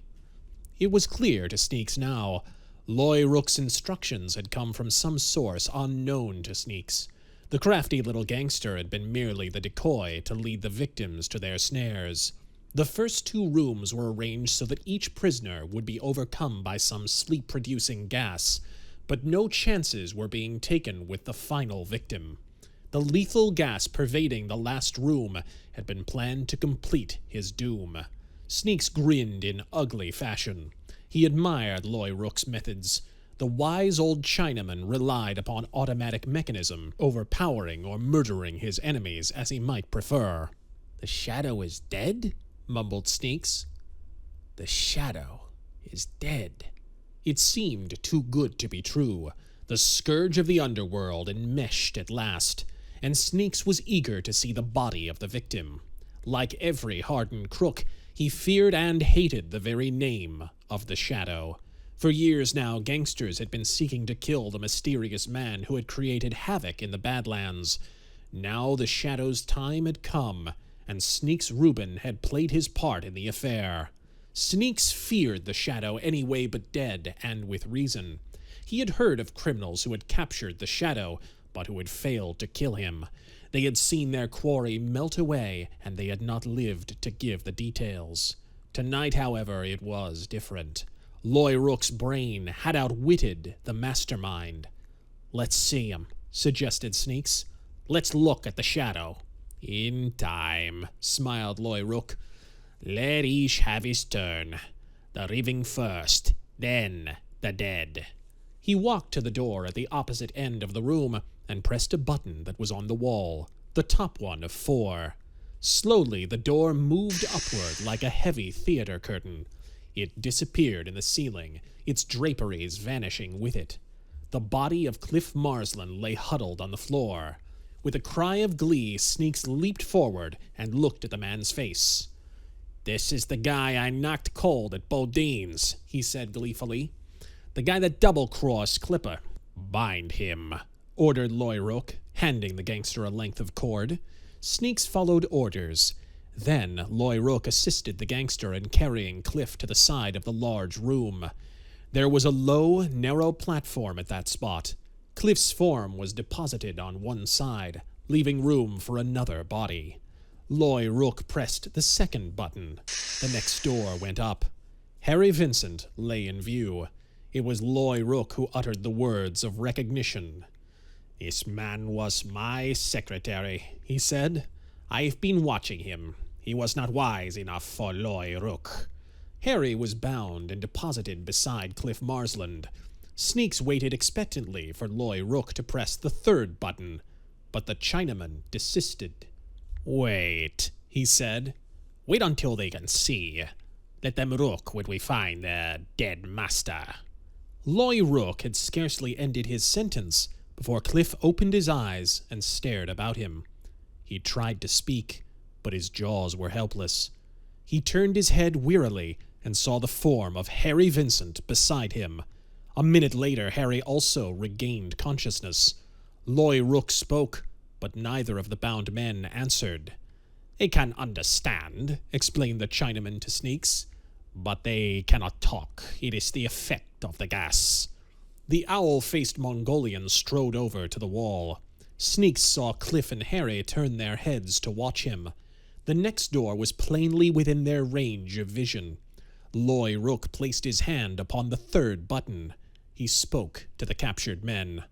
It was clear to Sneaks now. Loy Rook's instructions had come from some source unknown to Sneaks. The crafty little gangster had been merely the decoy to lead the victims to their snares. The first 2 rooms were arranged so that each prisoner would be overcome by some sleep-producing gas, but no chances were being taken with the final victim. The lethal gas pervading the last room had been planned to complete his doom. Sneaks grinned in ugly fashion. He admired Loy Rook's methods. The wise old Chinaman relied upon automatic mechanism, overpowering or murdering his enemies as he might prefer. "The Shadow is dead?" mumbled Sneaks. "The Shadow is dead." It seemed too good to be true. The scourge of the underworld enmeshed at last, and Sneaks was eager to see the body of the victim. Like every hardened crook, he feared and hated the very name of the Shadow. For years now, gangsters had been seeking to kill the mysterious man who had created havoc in the Badlands. Now the Shadow's time had come, and Sneaks Reuben had played his part in the affair. Sneaks feared the Shadow any way but dead, and with reason. He had heard of criminals who had captured the Shadow, but who had failed to kill him. They had seen their quarry melt away, and they had not lived to give the details. Tonight, however, it was different. Loy Rook's brain had outwitted the mastermind. "Let's see him," suggested Sneaks. "Let's look at the Shadow." "In time," smiled Loy Rook. "Let each have his turn. The living first, then the dead." He walked to the door at the opposite end of the room and pressed a button that was on the wall, the top one of 4. Slowly, the door moved upward like a heavy theater curtain. It disappeared in the ceiling, its draperies vanishing with it. The body of Cliff Marsland lay huddled on the floor. With a cry of glee, Sneaks leaped forward and looked at the man's face. "This is the guy I knocked cold at Bodine's," he said gleefully. "The guy that double-crossed Clipper." "Bind him," ordered Rook, handing the gangster a length of cord. Sneaks followed orders. Then Rook assisted the gangster in carrying Cliff to the side of the large room. There was a low, narrow platform at that spot. Cliff's form was deposited on one side, leaving room for another body. Rook pressed the second button. The next door went up. Harry Vincent lay in view. It was Rook who uttered the words of recognition. "This man was my secretary," he said. "I've been watching him. He was not wise enough for Rook." Harry was bound and deposited beside Cliff Marsland. Sneaks waited expectantly for Rook to press the third button, but the Chinaman desisted. "Wait," he said. "Wait until they can see. Let them look when we find their dead master." Rook had scarcely ended his sentence before Cliff opened his eyes and stared about him. He tried to speak, but his jaws were helpless. He turned his head wearily and saw the form of Harry Vincent beside him. A minute later, Harry also regained consciousness. Rook spoke, but neither of the bound men answered. "They can understand," explained the Chinaman to Sneaks, "but they cannot talk. It is the effect of the gas." The owl-faced Mongolian strode over to the wall. Sneaks saw Cliff and Harry turn their heads to watch him. The next door was plainly within their range of vision. Rook placed his hand upon the third button. He spoke to the captured men.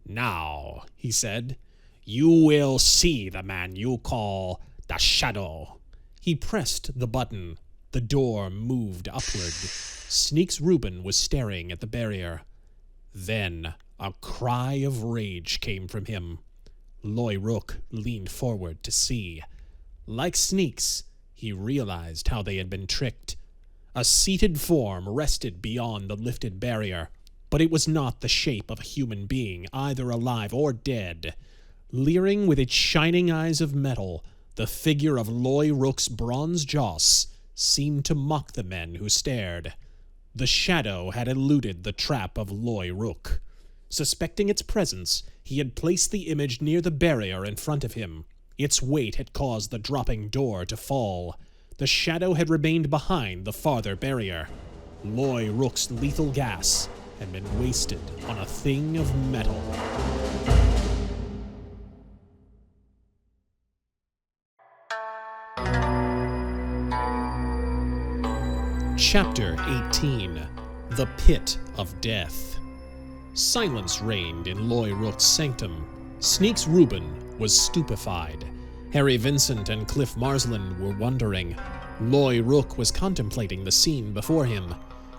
"Now," he said, "you will see the man you call the Shadow." He pressed the button. The door moved upward. Sneaks Reuben was staring at the barrier. Then a cry of rage came from him. Rook leaned forward to see. Like Sneaks, he realized how they had been tricked. A seated form rested beyond the lifted barrier, but it was not the shape of a human being, either alive or dead. Leering with its shining eyes of metal, the figure of Rook's bronze Joss seemed to mock the men who stared. The Shadow had eluded the trap of Rook. Suspecting its presence, he had placed the image near the barrier in front of him. Its weight had caused the dropping door to fall. The Shadow had remained behind the farther barrier. Rook's lethal gas had been wasted on a thing of metal. Chapter 18. The Pit of Death. Silence reigned in Rook's sanctum. Sneaks Reuben was stupefied. Harry Vincent and Cliff Marsland were wondering. Rook was contemplating the scene before him.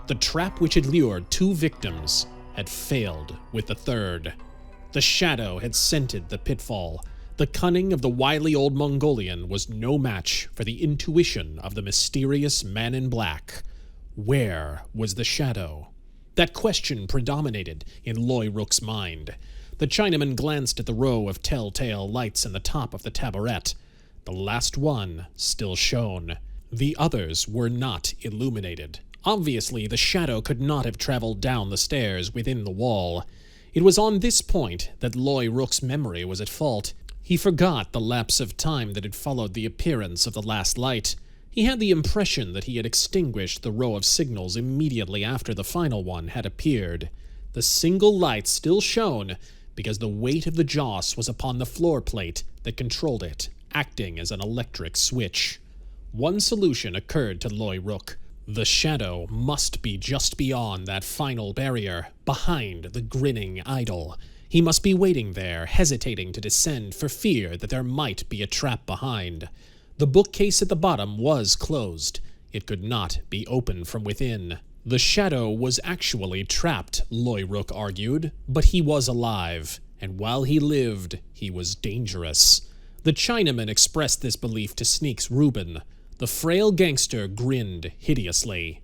The trap which had lured 2 victims had failed with the third. The Shadow had scented the pitfall. The cunning of the wily old Mongolian was no match for the intuition of the mysterious man in black. Where was the Shadow? That question predominated in Rook's mind. The Chinaman glanced at the row of telltale lights in the top of the tabouret. The last one still shone. The others were not illuminated. Obviously, the Shadow could not have traveled down the stairs within the wall. It was on this point that Rook's memory was at fault. He forgot the lapse of time that had followed the appearance of the last light. He had the impression that he had extinguished the row of signals immediately after the final one had appeared. The single light still shone because the weight of the Joss was upon the floor plate that controlled it, acting as an electric switch. One solution occurred to Rook. The Shadow must be just beyond that final barrier, behind the grinning idol. He must be waiting there, hesitating to descend for fear that there might be a trap behind. The bookcase at the bottom was closed. It could not be opened from within. The Shadow was actually trapped, Rook argued, but he was alive, and while he lived, he was dangerous. The Chinaman expressed this belief to Sneaks Rubin. The frail gangster grinned hideously.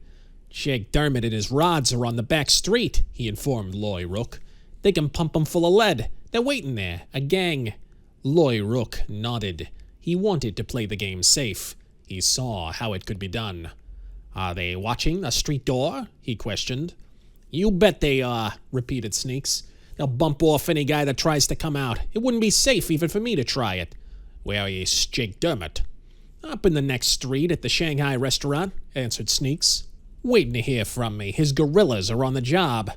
"Jake Dermott and his rods are on the back street," he informed Loy Rook. "They can pump 'em full of lead. They're waiting there, a gang." Loy Rook nodded. He wanted to play the game safe. He saw how it could be done. "Are they watching the street door?" he questioned. "You bet they are," repeated Sneaks. "They'll bump off any guy that tries to come out. It wouldn't be safe even for me to try it." "Where is Jake Dermott?" "Up in the next street at the Shanghai restaurant," answered Sneaks. "Waiting to hear from me. His gorillas are on the job."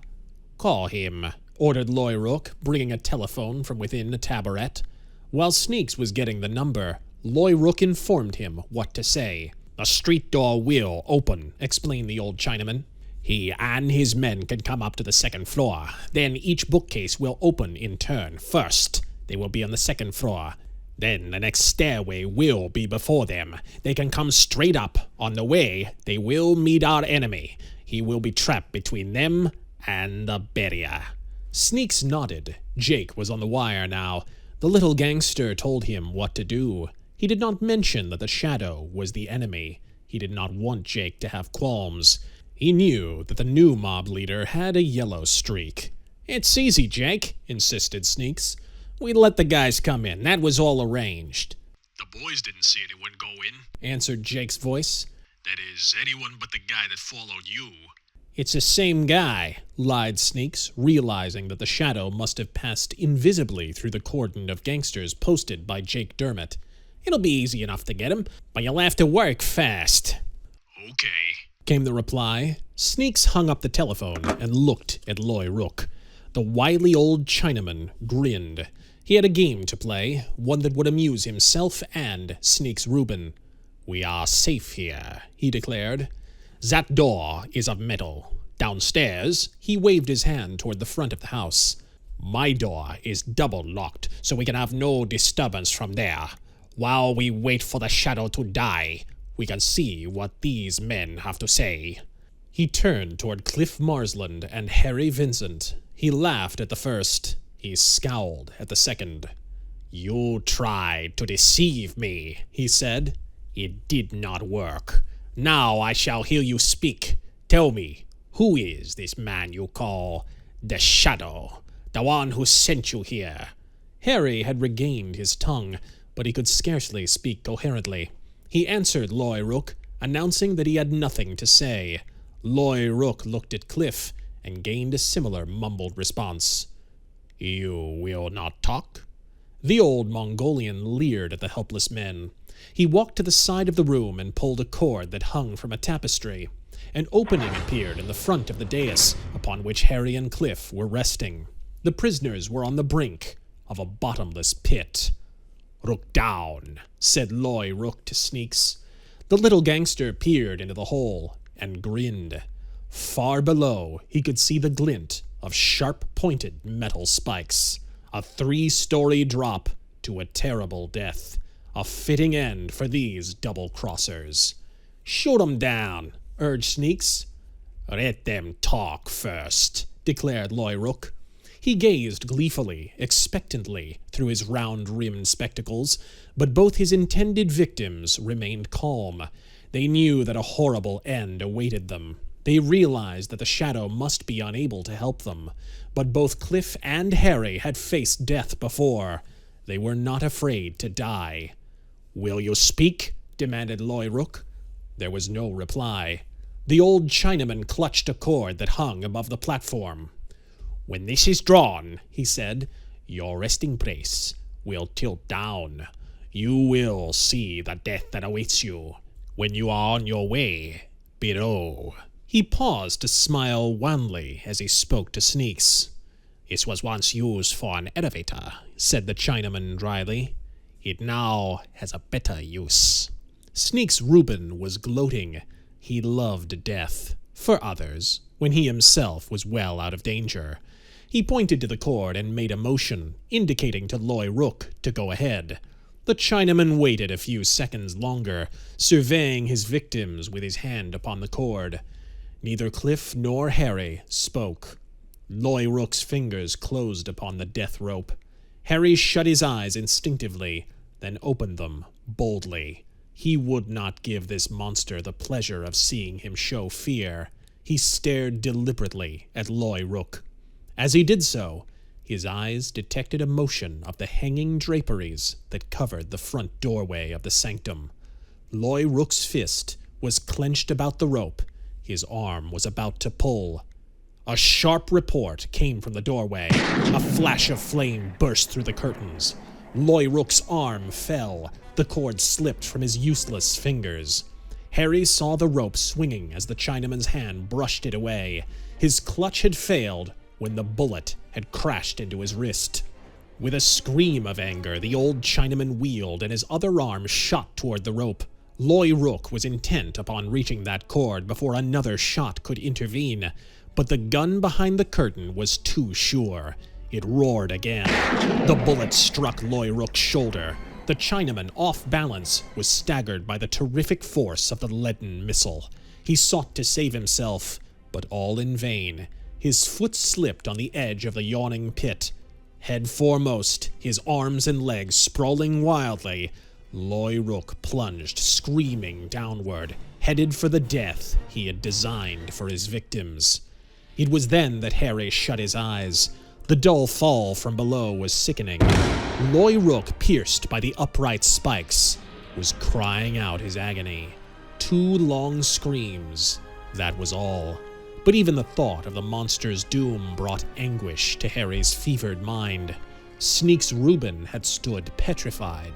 "Call him," ordered Loy Rook, bringing a telephone from within a tabaret. While Sneaks was getting the number, Loy Rook informed him what to say. "The street door will open," explained the old Chinaman. "He and his men can come up to the second floor. Then each bookcase will open in turn. First, they will be on the second floor. Then the next stairway will be before them. They can come straight up. On the way, they will meet our enemy. He will be trapped between them and the barrier." Sneaks nodded. Jake was on the wire now. The little gangster told him what to do. He did not mention that the Shadow was the enemy. He did not want Jake to have qualms. He knew that the new mob leader had a yellow streak. "It's easy, Jake," insisted Sneaks. "We let the guys come in. That was all arranged." The boys didn't see anyone go in, answered Jake's voice. "That is, anyone but the guy that followed you." "It's the same guy," lied Sneaks, realizing that the Shadow must have passed invisibly through the cordon of gangsters posted by Jake Dermott. "It'll be easy enough to get him, but you'll have to work fast." "Okay," came the reply. Sneaks hung up the telephone and looked at Loy Rook. The wily old Chinaman grinned. He had a game to play, one that would amuse himself and Sneaks Rubin. "We are safe here," he declared. "That door is of metal. Downstairs," he waved his hand toward the front of the house. "My door is double locked, so we can have no disturbance from there. While we wait for the Shadow to die, we can see what these men have to say." He turned toward Cliff Marsland and Harry Vincent. He laughed at the first. He scowled at the second. "You tried to deceive me," he said. "It did not work. Now I shall hear you speak. Tell me, who is this man you call the Shadow? The one who sent you here?" Harry had regained his tongue, but he could scarcely speak coherently. He answered Loy Rook, announcing that he had nothing to say. Loy Rook looked at Cliff and gained a similar mumbled response. "You will not talk?" The old Mongolian leered at the helpless men. He walked to the side of the room and pulled a cord that hung from a tapestry. An opening appeared in the front of the dais upon which Harry and Cliff were resting. The prisoners were on the brink of a bottomless pit. "Look down," said Loy Rook to Sneaks. The little gangster peered into the hole and grinned. Far below, he could see the glint of sharp-pointed metal spikes. A 3-story drop to a terrible death. A fitting end for these double-crossers. "Shoot 'em down," urged Sneaks. "Let them talk first," declared Loy Rook. He gazed gleefully, expectantly, through his round-rimmed spectacles, but both his intended victims remained calm. They knew that a horrible end awaited them. They realized that the Shadow must be unable to help them, but both Cliff and Harry had faced death before. They were not afraid to die. "Will you speak?" demanded Loy Rook. There was no reply. The old Chinaman clutched a cord that hung above the platform. "When this is drawn," he said, "your resting place will tilt down. You will see the death that awaits you when you are on your way below." He paused to smile wanly as he spoke to Sneaks. "This was once used for an elevator," said the Chinaman dryly. "It now has a better use." Sneaks Rubin was gloating. He loved death. For others, when he himself was well out of danger. He pointed to the cord and made a motion, indicating to Loy Rook to go ahead. The Chinaman waited a few seconds longer, surveying his victims with his hand upon the cord. Neither Cliff nor Harry spoke. Loy Rook's fingers closed upon the death rope. Harry shut his eyes instinctively. then opened them boldly. He would not give this monster the pleasure of seeing him show fear. He stared deliberately at Rook. As he did so, his eyes detected a motion of the hanging draperies that covered the front doorway of the sanctum. Rook's fist was clenched about the rope. His arm was about to pull. A sharp report came from the doorway. A flash of flame burst through the curtains. Rook's arm fell. The cord slipped from his useless fingers. Harry saw the rope swinging as the Chinaman's hand brushed it away. His clutch had failed when the bullet had crashed into his wrist. With a scream of anger, the old Chinaman wheeled and his other arm shot toward the rope. Rook was intent upon reaching that cord before another shot could intervene, but the gun behind the curtain was too sure. It roared again. The bullet struck Rook's shoulder. The Chinaman, off balance, was staggered by the terrific force of the leaden missile. He sought to save himself, but all in vain. His foot slipped on the edge of the yawning pit. Head foremost, his arms and legs sprawling wildly, Rook plunged screaming downward, headed for the death he had designed for his victims. It was then that Harry shut his eyes. The dull fall from below was sickening. Rook, pierced by the upright spikes, was crying out his agony. 2 long screams, that was all. But even the thought of the monster's doom brought anguish to Harry's fevered mind. Sneak's Reuben had stood petrified.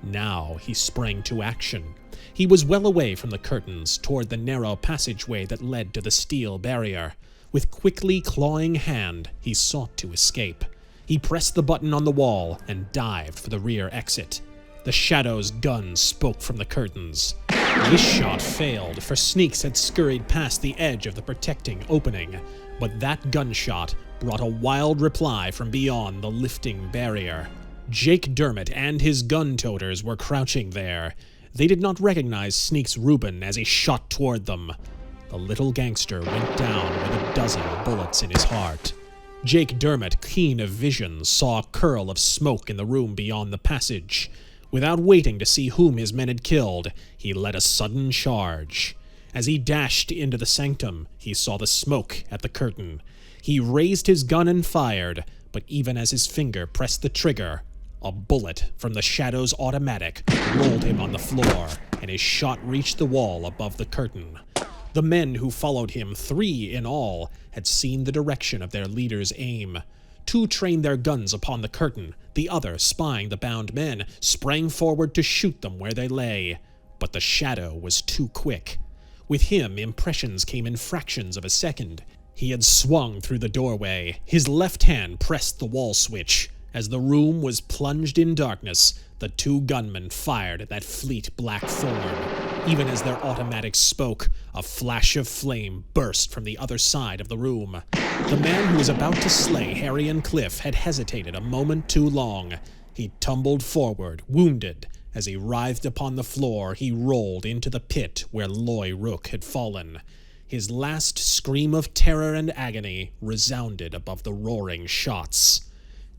Now he sprang to action. He was well away from the curtains, toward the narrow passageway that led to the steel barrier. With quickly clawing hand, he sought to escape. He pressed the button on the wall and dived for the rear exit. The Shadow's gun spoke from the curtains. This shot failed, for Sneaks had scurried past the edge of the protecting opening, but that gunshot brought a wild reply from beyond the lifting barrier. Jake Dermot and his gun-toters were crouching there. They did not recognize Sneak's Reuben as he shot toward them. The little gangster went down with a dozen bullets in his heart. Jake Dermot, keen of vision, saw a curl of smoke in the room beyond the passage. Without waiting to see whom his men had killed, he led a sudden charge. As he dashed into the sanctum, he saw the smoke at the curtain. He raised his gun and fired, but even as his finger pressed the trigger, a bullet from the Shadow's automatic rolled him on the floor, and his shot reached the wall above the curtain. The men who followed him, 3 in all, had seen the direction of their leader's aim. 2 trained their guns upon the curtain. The other, spying the bound men, sprang forward to shoot them where they lay. But the Shadow was too quick. With him, impressions came in fractions of a second. He had swung through the doorway. His left hand pressed the wall switch. As the room was plunged in darkness, the 2 gunmen fired at that fleet black form. Even as their automatics spoke, a flash of flame burst from the other side of the room. The man who was about to slay Harry and Cliff had hesitated a moment too long. He tumbled forward, wounded. As he writhed upon the floor, he rolled into the pit where Rook had fallen. His last scream of terror and agony resounded above the roaring shots.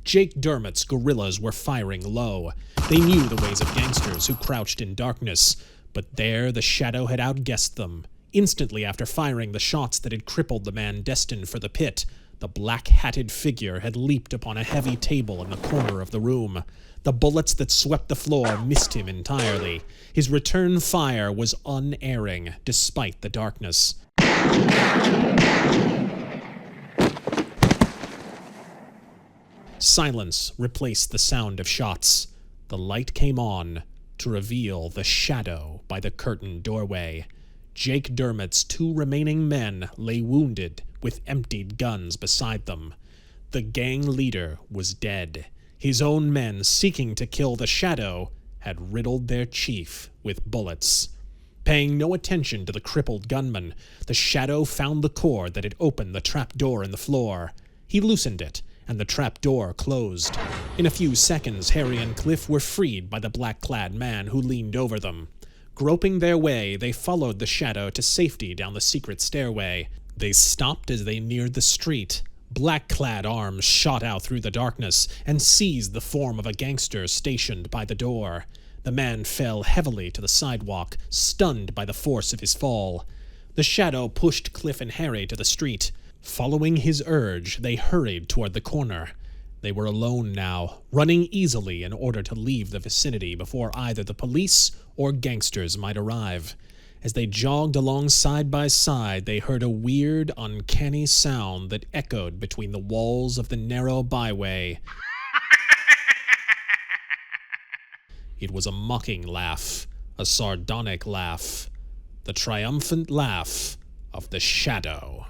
Jake Dermot's guerrillas were firing low. They knew the ways of gangsters who crouched in darkness, but there the Shadow had outguessed them. Instantly after firing the shots that had crippled the man destined for the pit, the black-hatted figure had leaped upon a heavy table in the corner of the room. The bullets that swept the floor missed him entirely. His return fire was unerring, despite the darkness. Silence replaced the sound of shots. The light came on to reveal the Shadow by the curtained doorway. Jake Dermot's 2 remaining men lay wounded with emptied guns beside them. The gang leader was dead. His own men seeking to kill the Shadow had riddled their chief with bullets. Paying no attention to the crippled gunman, the Shadow found the cord that had opened the trap door in the floor. He loosened it, and the trap door closed. In a few seconds, Harry and Cliff were freed by the black-clad man who leaned over them. Groping their way, they followed the Shadow to safety down the secret stairway. They stopped as they neared the street, Black-clad arms shot out through the darkness and seized the form of a gangster stationed by the door. The man fell heavily to the sidewalk, stunned by the force of his fall. The shadow pushed Cliff and Harry to the street. Following his urge, they hurried toward the corner. They were alone now, running easily in order to leave the vicinity before either the police or gangsters might arrive. As they jogged along side by side, they heard a weird, uncanny sound that echoed between the walls of the narrow byway. It was a mocking laugh, a sardonic laugh, the triumphant laugh of the Shadow.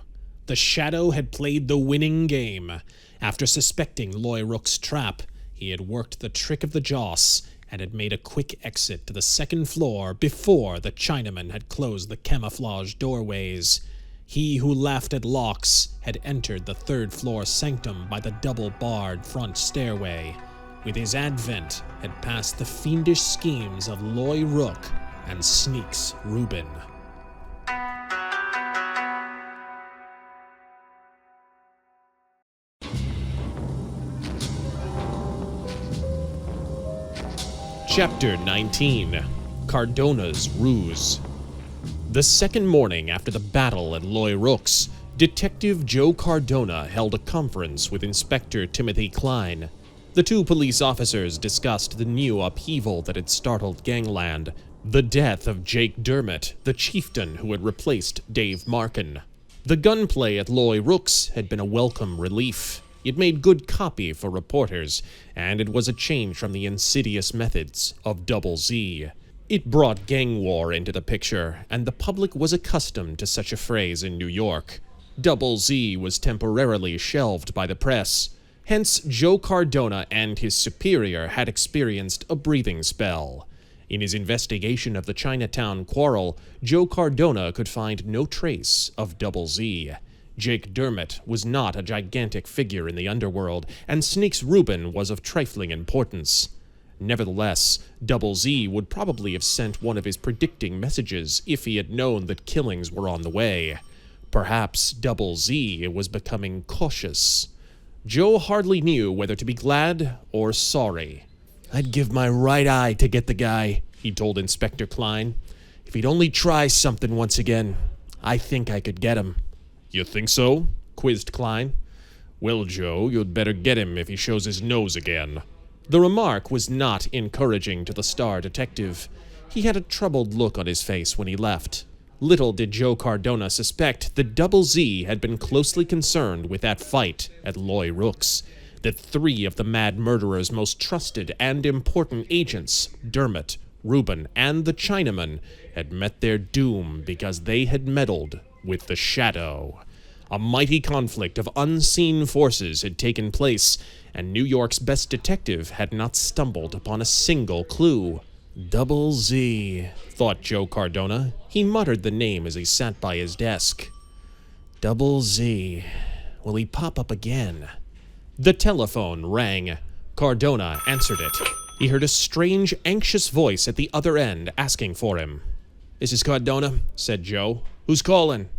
The Shadow had played the winning game. After suspecting Loy Rook's trap, he had worked the trick of the Joss and had made a quick exit to the second floor before the Chinaman had closed the camouflage doorways. He who laughed at locks had entered the third-floor sanctum by the double-barred front stairway. With his advent had passed the fiendish schemes of Loy Rook and Sneaks Rubin. Chapter 19. Cardona's Ruse. The second morning after the battle at Loy Rook's, Detective Joe Cardona held a conference with Inspector Timothy Klein. The two police officers discussed the new upheaval that had startled gangland, the death of Jake Dermott, the chieftain who had replaced Dave Markin. The gunplay at Loy Rook's had been a welcome relief. It made good copy for reporters, and it was a change from the insidious methods of Double Z. It brought gang war into the picture, and the public was accustomed to such a phrase in New York. Double Z was temporarily shelved by the press. Hence, Joe Cardona and his superior had experienced a breathing spell. In his investigation of the Chinatown quarrel, Joe Cardona could find no trace of Double Z. Jake Dermott was not a gigantic figure in the underworld, and Sneaks Rubin was of trifling importance. Nevertheless, Double Z would probably have sent one of his predicting messages if he had known that killings were on the way. Perhaps Double Z was becoming cautious. Joe hardly knew whether to be glad or sorry. "I'd give my right eye to get the guy," he told Inspector Klein. "If he'd only try something once again, I think I could get him." "You think so?" quizzed Klein. "Well, Joe, you'd better get him if he shows his nose again." The remark was not encouraging to the star detective. He had a troubled look on his face when he left. Little did Joe Cardona suspect that Double Z had been closely concerned with that fight at Loy Rook's, that three of the mad murderer's most trusted and important agents, Dermott, Rubin, and the Chinaman, had met their doom because they had meddled with the Shadow. A mighty conflict of unseen forces had taken place, and New York's best detective had not stumbled upon a single clue. Double Z, thought Joe Cardona. He muttered the name as he sat by his desk. Double Z. Will he pop up again? The telephone rang. Cardona answered it. He heard a strange, anxious voice at the other end asking for him. "This is Cardona," said Joe. "Who's calling?"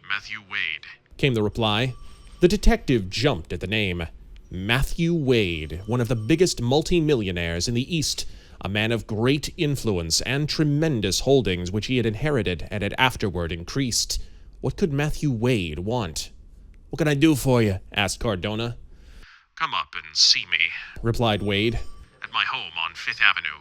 Matthew Wade, came the reply. The detective jumped at the name. Matthew Wade, one of the biggest multimillionaires in the East, a man of great influence and tremendous holdings which he had inherited and had afterward increased. What could Matthew Wade want? "What can I do for you?" asked Cardona. come up and see me Replied Wade. at my home on 5th Avenue.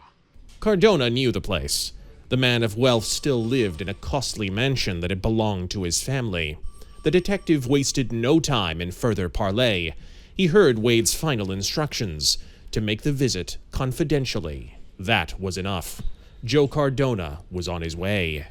Cardona knew the place. The man of wealth still lived in a costly mansion that had belonged to his family. The detective wasted no time in further parley. He heard Wade's final instructions, to make the visit confidentially. That was enough. Joe Cardona was on his way.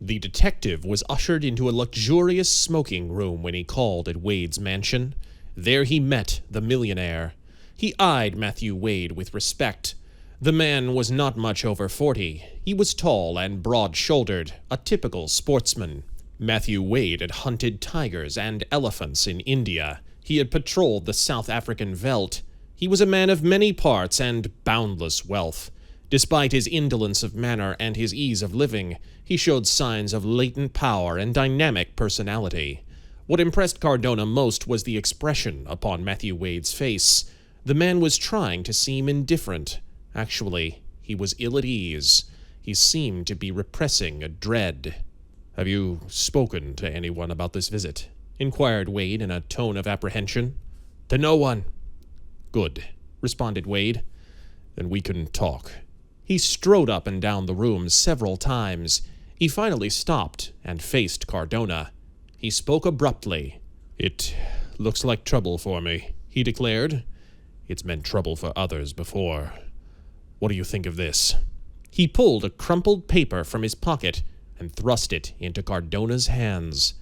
The detective was ushered into a luxurious smoking room when he called at Wade's mansion. There he met the millionaire. He eyed Matthew Wade with respect. The man was not much over 40. He was tall and broad-shouldered, a typical sportsman. Matthew Wade had hunted tigers and elephants in India. He had patrolled the South African veldt. He was a man of many parts and boundless wealth. Despite his indolence of manner and his ease of living, he showed signs of latent power and dynamic personality. What impressed Cardona most was the expression upon Matthew Wade's face. The man was trying to seem indifferent. Actually, he was ill at ease. He seemed to be repressing a dread. "Have you spoken to anyone about this visit?" inquired Wade in a tone of apprehension. "To no one." "Good," responded Wade. "Then we can talk." He strode up and down the room several times. He finally stopped and faced Cardona. He spoke abruptly. "It looks like trouble for me," he declared. "It's meant trouble for others before. What do you think of this?" He pulled a crumpled paper from his pocket and thrust it into Cardona's hands.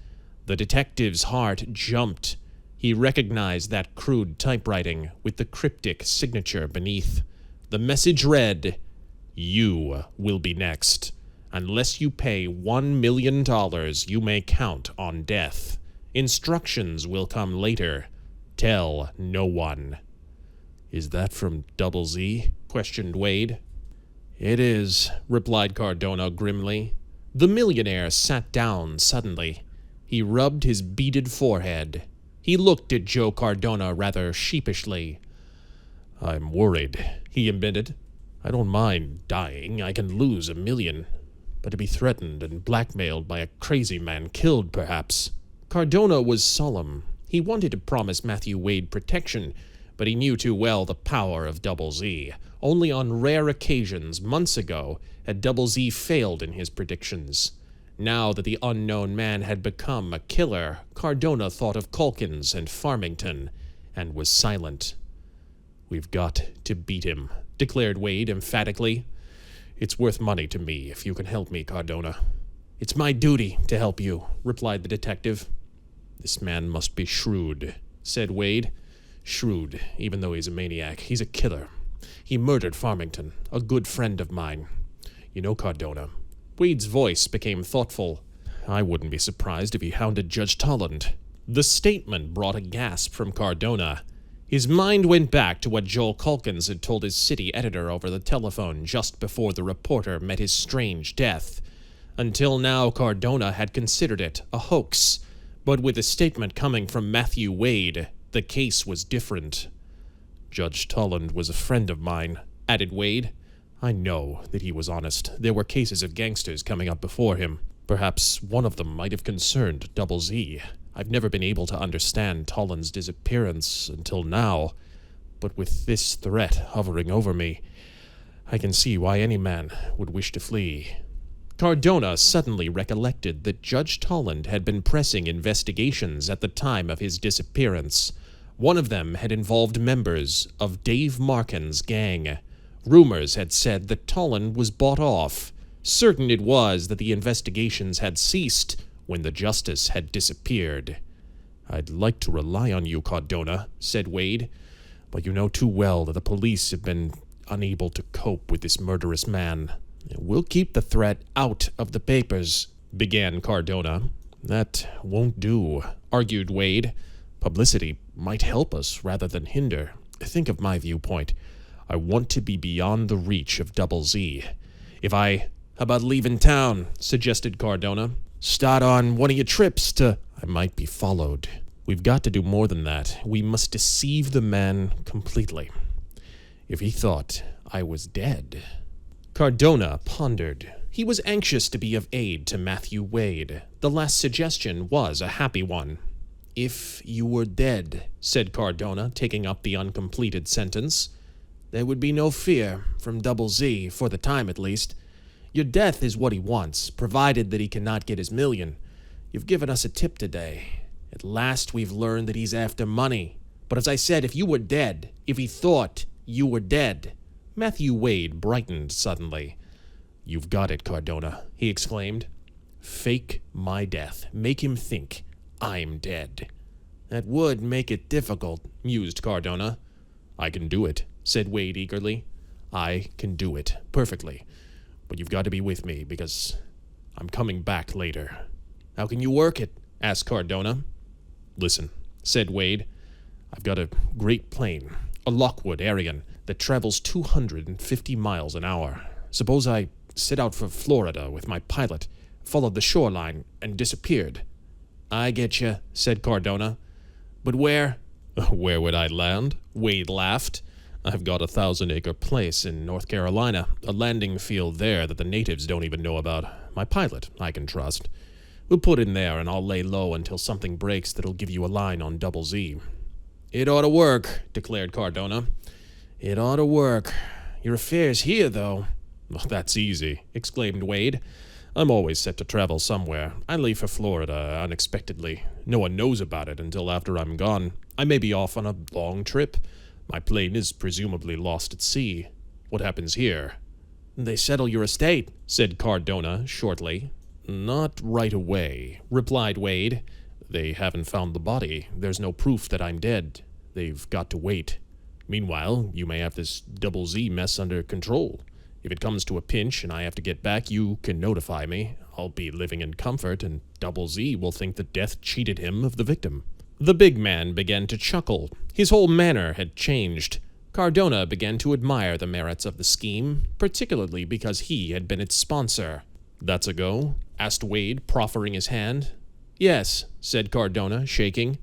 The detective's heart jumped. He recognized that crude typewriting with the cryptic signature beneath. The message read, "You will be next. Unless you pay $1 million, you may count on death. Instructions will come later. Tell no one." "Is that from Double Z?" questioned Wade. "It is," replied Cardona grimly. The millionaire sat down suddenly. He rubbed his beaded forehead. He looked at Joe Cardona rather sheepishly. "I'm worried," he admitted. "I don't mind dying. I can lose $1 million. But to be threatened and blackmailed by a crazy man, killed perhaps." Cardona was solemn. He wanted to promise Matthew Wade protection, but he knew too well the power of Double Z. Only on rare occasions, months ago, had Double Z failed in his predictions. Now that the unknown man had become a killer, Cardona thought of Calkins and Farmington, and was silent. "We've got to beat him," declared Wade emphatically. "It's worth money to me if you can help me, Cardona." "It's my duty to help you," replied the detective. "This man must be shrewd," said Wade. "Shrewd, even though he's a maniac. He's a killer. He murdered Farmington, a good friend of mine. You know, Cardona." Wade's voice became thoughtful. "I wouldn't be surprised if he hounded Judge Tolland." The statement brought a gasp from Cardona. His mind went back to what Joel Calkins had told his city editor over the telephone just before the reporter met his strange death. Until now, Cardona had considered it a hoax, but with the statement coming from Matthew Wade, the case was different. "Judge Tolland was a friend of mine," added Wade. "I know that he was honest. There were cases of gangsters coming up before him. Perhaps one of them might have concerned Double Z. I've never been able to understand Tolland's disappearance until now, but with this threat hovering over me, I can see why any man would wish to flee." Cardona suddenly recollected that Judge Tolland had been pressing investigations at the time of his disappearance. One of them had involved members of Dave Markin's gang. Rumors had said that Tolland was bought off. Certain it was that the investigations had ceased when the justice had disappeared. "I'd like to rely on you, Cardona," said Wade, "but you know too well that the police have been unable to cope with this murderous man." "We'll keep the threat out of the papers," began Cardona. "That won't do," argued Wade. "Publicity might help us rather than hinder. Think of my viewpoint. I want to be beyond the reach of Double Z. How about leaving town?" suggested Cardona. "Start on one of your trips to—" "I might be followed. We've got to do more than that. We must deceive the man completely. If he thought I was dead—" Cardona pondered. He was anxious to be of aid to Matthew Wade. The last suggestion was a happy one. "If you were dead," said Cardona, taking up the uncompleted sentence, "there would be no fear from Double Z, for the time at least. Your death is what he wants, provided that he cannot get his $1 million. You've given us a tip today. At last we've learned that he's after money. But as I said, if you were dead, if he thought you were dead—" Matthew Wade brightened suddenly. "You've got it, Cardona," he exclaimed. "Fake my death. Make him think I'm dead." "That would make it difficult," mused Cardona. "I can do it," said Wade eagerly. "I can do it perfectly. But you've got to be with me, because I'm coming back later." "How can you work it?" asked Cardona. "Listen," said Wade. "I've got a great plane, a Lockwood Arian, that travels 250 miles an hour. Suppose I set out for Florida with my pilot, followed the shoreline, and disappeared. I get you, said Cardona. But where? Where would I land? Wade laughed. I've got a 1,000-acre place in North Carolina, a landing field there that the natives don't even know about. My pilot, I can trust. We'll put in there and I'll lay low until something breaks that'll give you a line on Double Z. It ought to work, declared Cardona. It ought to work. Your affair's here, though. Well, that's easy, exclaimed Wade. I'm always set to travel somewhere. I leave for Florida unexpectedly. No one knows about it until after I'm gone. I may be off on a long trip. My plane is presumably lost at sea. What happens here? They settle your estate, said Cardona shortly. Not right away, replied Wade. They haven't found the body. There's no proof that I'm dead. They've got to wait. Meanwhile, you may have this Double Z mess under control. If it comes to a pinch and I have to get back, you can notify me. I'll be living in comfort, and Double Z will think that death cheated him of the victim. The big man began to chuckle. His whole manner had changed. Cardona began to admire the merits of the scheme, particularly because he had been its sponsor. That's a go? Asked Wade, proffering his hand. Yes, said Cardona, shaking.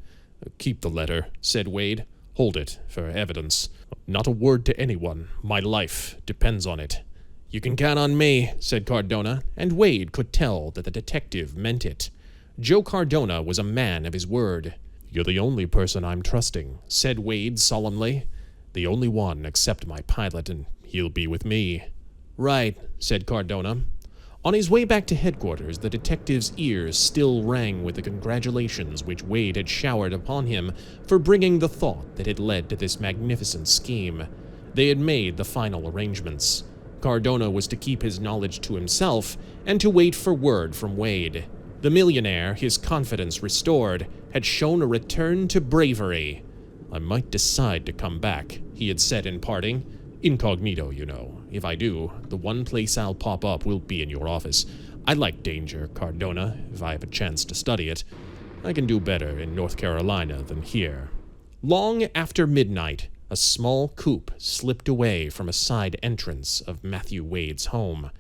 Keep the letter, said Wade. Hold it, for evidence. Not a word to anyone. My life depends on it. You can count on me, said Cardona, and Wade could tell that the detective meant it. Joe Cardona was a man of his word. You're the only person I'm trusting, said Wade solemnly. The only one except my pilot, and he'll be with me. Right, said Cardona. On his way back to headquarters, the detective's ears still rang with the congratulations which Wade had showered upon him for bringing the thought that had led to this magnificent scheme. They had made the final arrangements. Cardona was to keep his knowledge to himself and to wait for word from Wade. The millionaire, his confidence restored, had shown a return to bravery. I might decide to come back, he had said in parting. Incognito, you know. If I do, the one place I'll pop up will be in your office. I like danger, Cardona, if I have a chance to study it. I can do better in North Carolina than here. Long after midnight, a small coupe slipped away from a side entrance of Matthew Wade's home.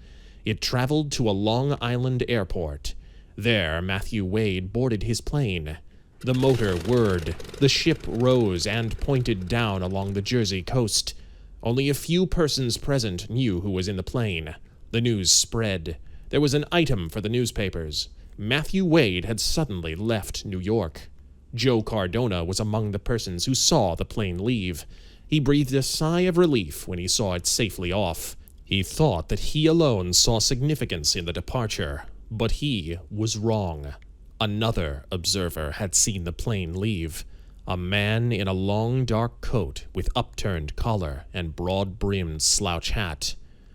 It traveled to a Long Island airport. There, Matthew Wade boarded his plane. The motor whirred. The ship rose and pointed down along the Jersey coast. Only a few persons present knew who was in the plane. The news spread. There was an item for the newspapers. Matthew Wade had suddenly left New York. Joe Cardona was among the persons who saw the plane leave. He breathed a sigh of relief when he saw it safely off. He thought that he alone saw significance in the departure, but he was wrong. Another observer had seen the plane leave. A man in a long dark coat with upturned collar and broad-brimmed slouch hat.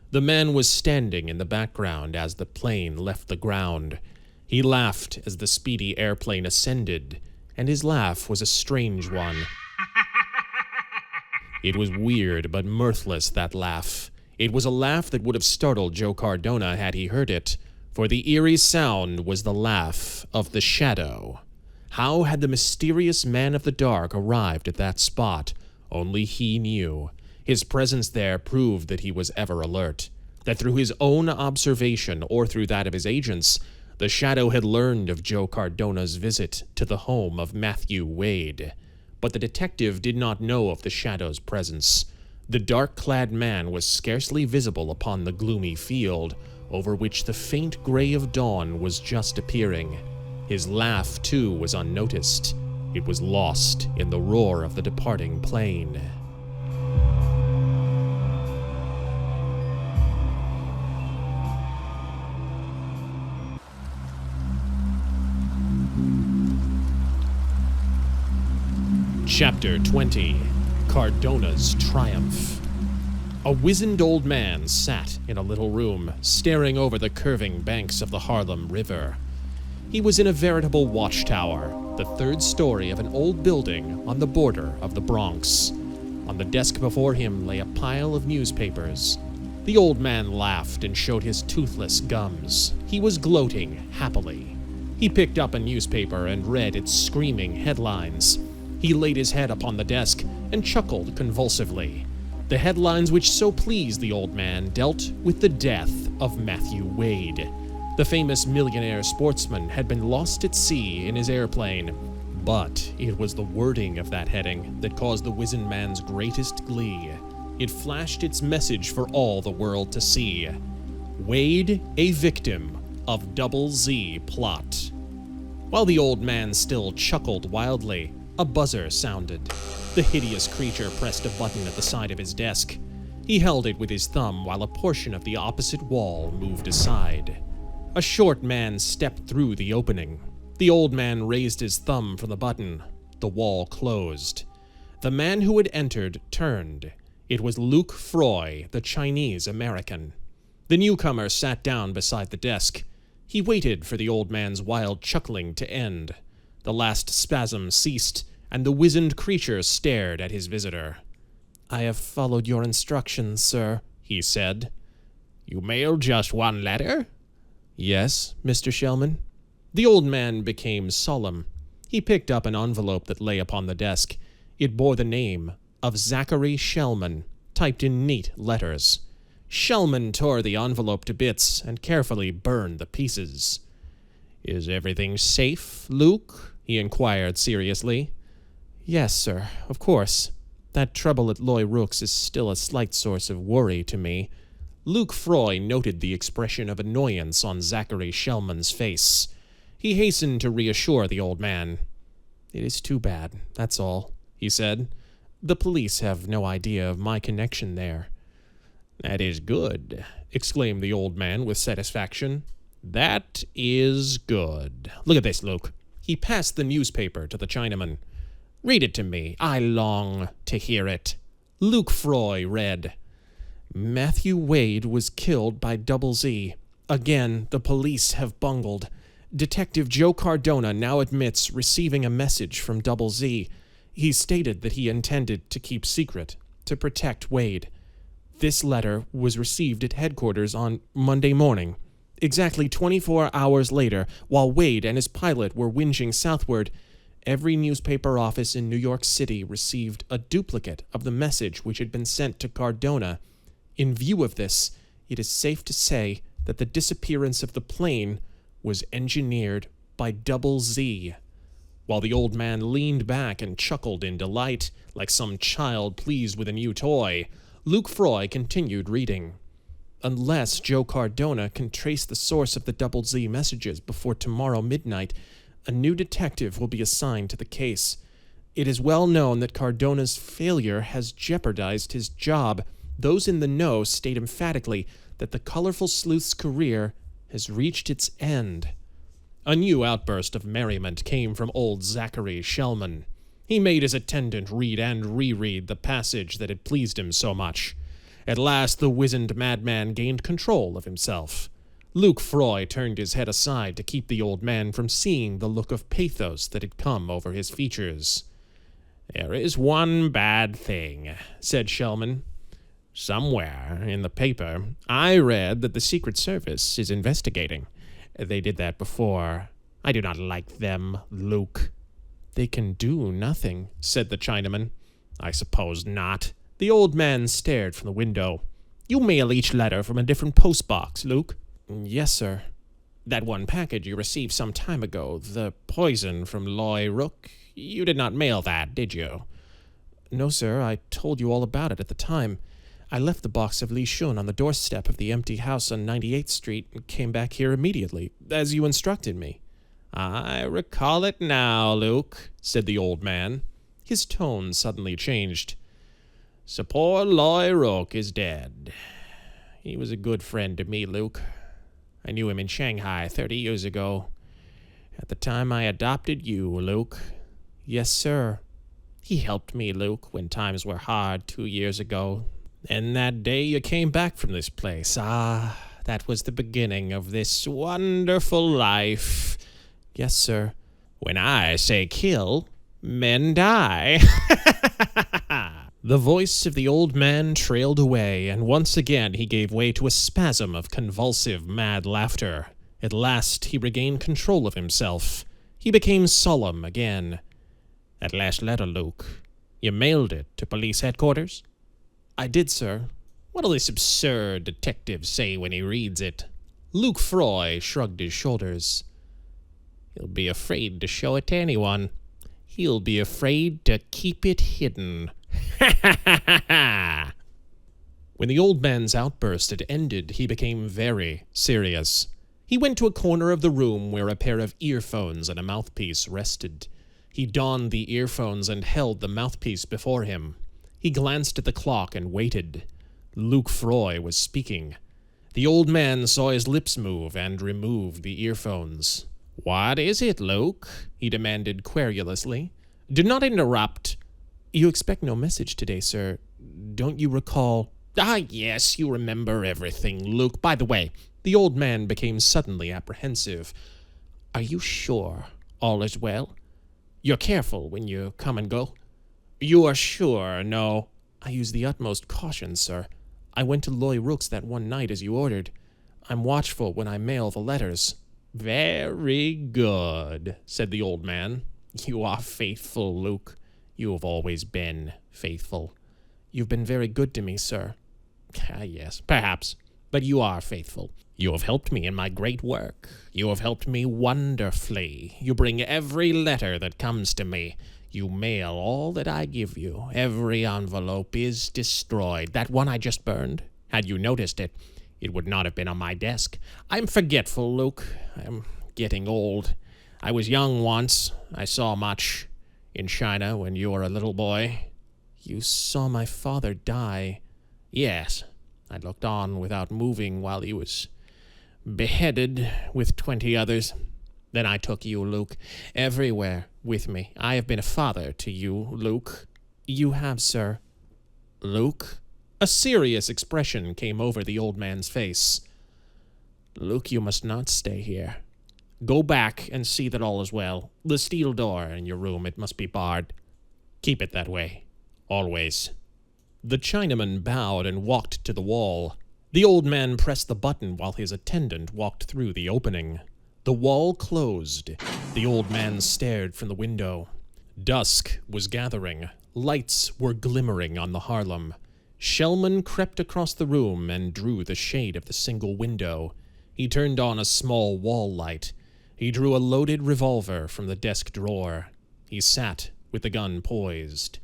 The man was standing in the background as the plane left the ground. He laughed as the speedy airplane ascended, and his laugh was a strange one. It was weird but mirthless, that laugh. It was a laugh that would have startled Joe Cardona had he heard it, for the eerie sound was the laugh of the Shadow. How had the mysterious man of the dark arrived at that spot? Only he knew. His presence there proved that he was ever alert, that through his own observation or through that of his agents, the Shadow had learned of Joe Cardona's visit to the home of Matthew Wade. But the detective did not know of the Shadow's presence. The dark-clad man was scarcely visible upon the gloomy field, over which the faint gray of dawn was just appearing. His laugh, too, was unnoticed. It was lost in the roar of the departing plane. Chapter 20. Cardona's Triumph. A wizened old man sat in a little room, staring over the curving banks of the Harlem River. He was in a veritable watchtower, the third story of an old building on the border of the Bronx. On the desk before him lay a pile of newspapers. The old man laughed and showed his toothless gums. He was gloating happily. He picked up a newspaper and read its screaming headlines. He laid his head upon the desk and chuckled convulsively. The headlines which so pleased the old man dealt with the death of Matthew Wade. The famous millionaire sportsman had been lost at sea in his airplane, but it was the wording of that heading that caused the wizened man's greatest glee. It flashed its message for all the world to see. Wade, a victim of Double Z plot. While the old man still chuckled wildly, a buzzer sounded. The hideous creature pressed a button at the side of his desk. He held it with his thumb while a portion of the opposite wall moved aside. A short man stepped through the opening. The old man raised his thumb from the button. The wall closed. The man who had entered turned. It was Luke Froy, the Chinese-American. The newcomer sat down beside the desk. He waited for the old man's wild chuckling to end. The last spasm ceased, and the wizened creature stared at his visitor. "I have followed your instructions, sir," he said. "You mailed just one letter?" "Yes, Mr. Shellman." The old man became solemn. He picked up an envelope that lay upon the desk. It bore the name of Zachary Shellman, typed in neat letters. Shellman tore the envelope to bits and carefully burned the pieces. "Is everything safe, Luke?" he inquired seriously. "Yes, sir, of course. That trouble at Loy Rook's is still a slight source of worry to me." Luke Froy noted the expression of annoyance on Zachary Shellman's face. He hastened to reassure the old man. "It is too bad, that's all," he said. "The police have no idea of my connection there." "That is good," exclaimed the old man with satisfaction. "That is good. Look at this, Luke." He passed the newspaper to the Chinaman. "Read it to me. I long to hear it." Luke Froy read, "Matthew Wade was killed by Double Z. Again, the police have bungled. Detective Joe Cardona now admits receiving a message from Double Z. He stated that he intended to keep secret, to protect Wade. This letter was received at headquarters on Monday morning. Exactly 24 hours later, while Wade and his pilot were whinging southward, every newspaper office in New York City received a duplicate of the message which had been sent to Cardona. In view of this, it is safe to say that the disappearance of the plane was engineered by Double Z." While the old man leaned back and chuckled in delight, like some child pleased with a new toy, Luke Froy continued reading. "Unless Joe Cardona can trace the source of the Double Z messages before tomorrow midnight, a new detective will be assigned to the case. It is well known that Cardona's failure has jeopardized his job. Those in the know state emphatically that the colorful sleuth's career has reached its end." A new outburst of merriment came from old Zachary Shellman. He made his attendant read and reread the passage that had pleased him so much. At last the wizened madman gained control of himself. Luke Froy turned his head aside to keep the old man from seeing the look of pathos that had come over his features. "There is one bad thing," said Shellman. "Somewhere in the paper I read that the Secret Service is investigating. They did that before. I do not like them, Luke." "They can do nothing," said the Chinaman. "I suppose not." The old man stared from the window. "You mail each letter from a different postbox, Luke?" "Yes, sir." "That one package you received some time ago, the poison from Loy Rook, you did not mail that, did you?" "No, sir. I told you all about it at the time. I left the box of Li Shun on the doorstep of the empty house on 98th Street and came back here immediately, as you instructed me." "I recall it now, Luke," said the old man. His tone suddenly changed. "So poor Loy Rook is dead. He was a good friend to me, Luke. I knew him in Shanghai 30 years ago. At the time I adopted you, Luke." "Yes, sir." "He helped me, Luke, when times were hard 2 years ago. And that day you came back from this place. That was the beginning of this wonderful life." "Yes, sir." "When I say kill, men die." The voice of the old man trailed away, and once again he gave way to a spasm of convulsive, mad laughter. At last he regained control of himself. He became solemn again. "That last letter, Luke, you mailed it to police headquarters?" "I did, sir." "What'll this absurd detective say when he reads it?" Luke Froy shrugged his shoulders. He'll be afraid to show it to anyone. He'll be afraid to keep it hidden. Ha ha ha ha ha! When the old man's outburst had ended, he became very serious. He went to a corner of the room where a pair of earphones and a mouthpiece rested. He donned the earphones and held the mouthpiece before him. He glanced at the clock and waited. Luke Froy was speaking. The old man saw his lips move and removed the earphones. "What is it, Luke?" he demanded querulously. "Do not interrupt." "You expect no message today, sir. Don't you recall—" "Ah, yes, you remember everything, Luke. By the way," the old man became suddenly apprehensive. "Are you sure all is well? You're careful when you come and go?" "You are sure, no?" "I use the utmost caution, sir. I went to Loy Rook's that one night as you ordered. I'm watchful when I mail the letters." "Very good," said the old man. "You are faithful, Luke. You have always been faithful." "You've been very good to me, sir." "Ah, yes, perhaps. But you are faithful. You have helped me in my great work. You have helped me wonderfully. You bring every letter that comes to me. You mail all that I give you. Every envelope is destroyed. That one I just burned, had you noticed it, it would not have been on my desk. I'm forgetful, Luke. I'm getting old. I was young once. I saw much in China when you were a little boy." "You saw my father die?" "Yes. I looked on without moving while he was beheaded with 20 others. Then I took you, Luke, everywhere with me. I have been a father to you, Luke." "You have, sir." "Luke?" A serious expression came over the old man's face. "Luke, you must not stay here. Go back and see that all is well. The steel door in your room, it must be barred. Keep it that way. Always." The Chinaman bowed and walked to the wall. The old man pressed the button while his attendant walked through the opening. The wall closed. The old man stared from the window. Dusk was gathering. Lights were glimmering on the Harlem. Shellman crept across the room and drew the shade of the single window. He turned on a small wall light. He drew a loaded revolver from the desk drawer. He sat with the gun poised.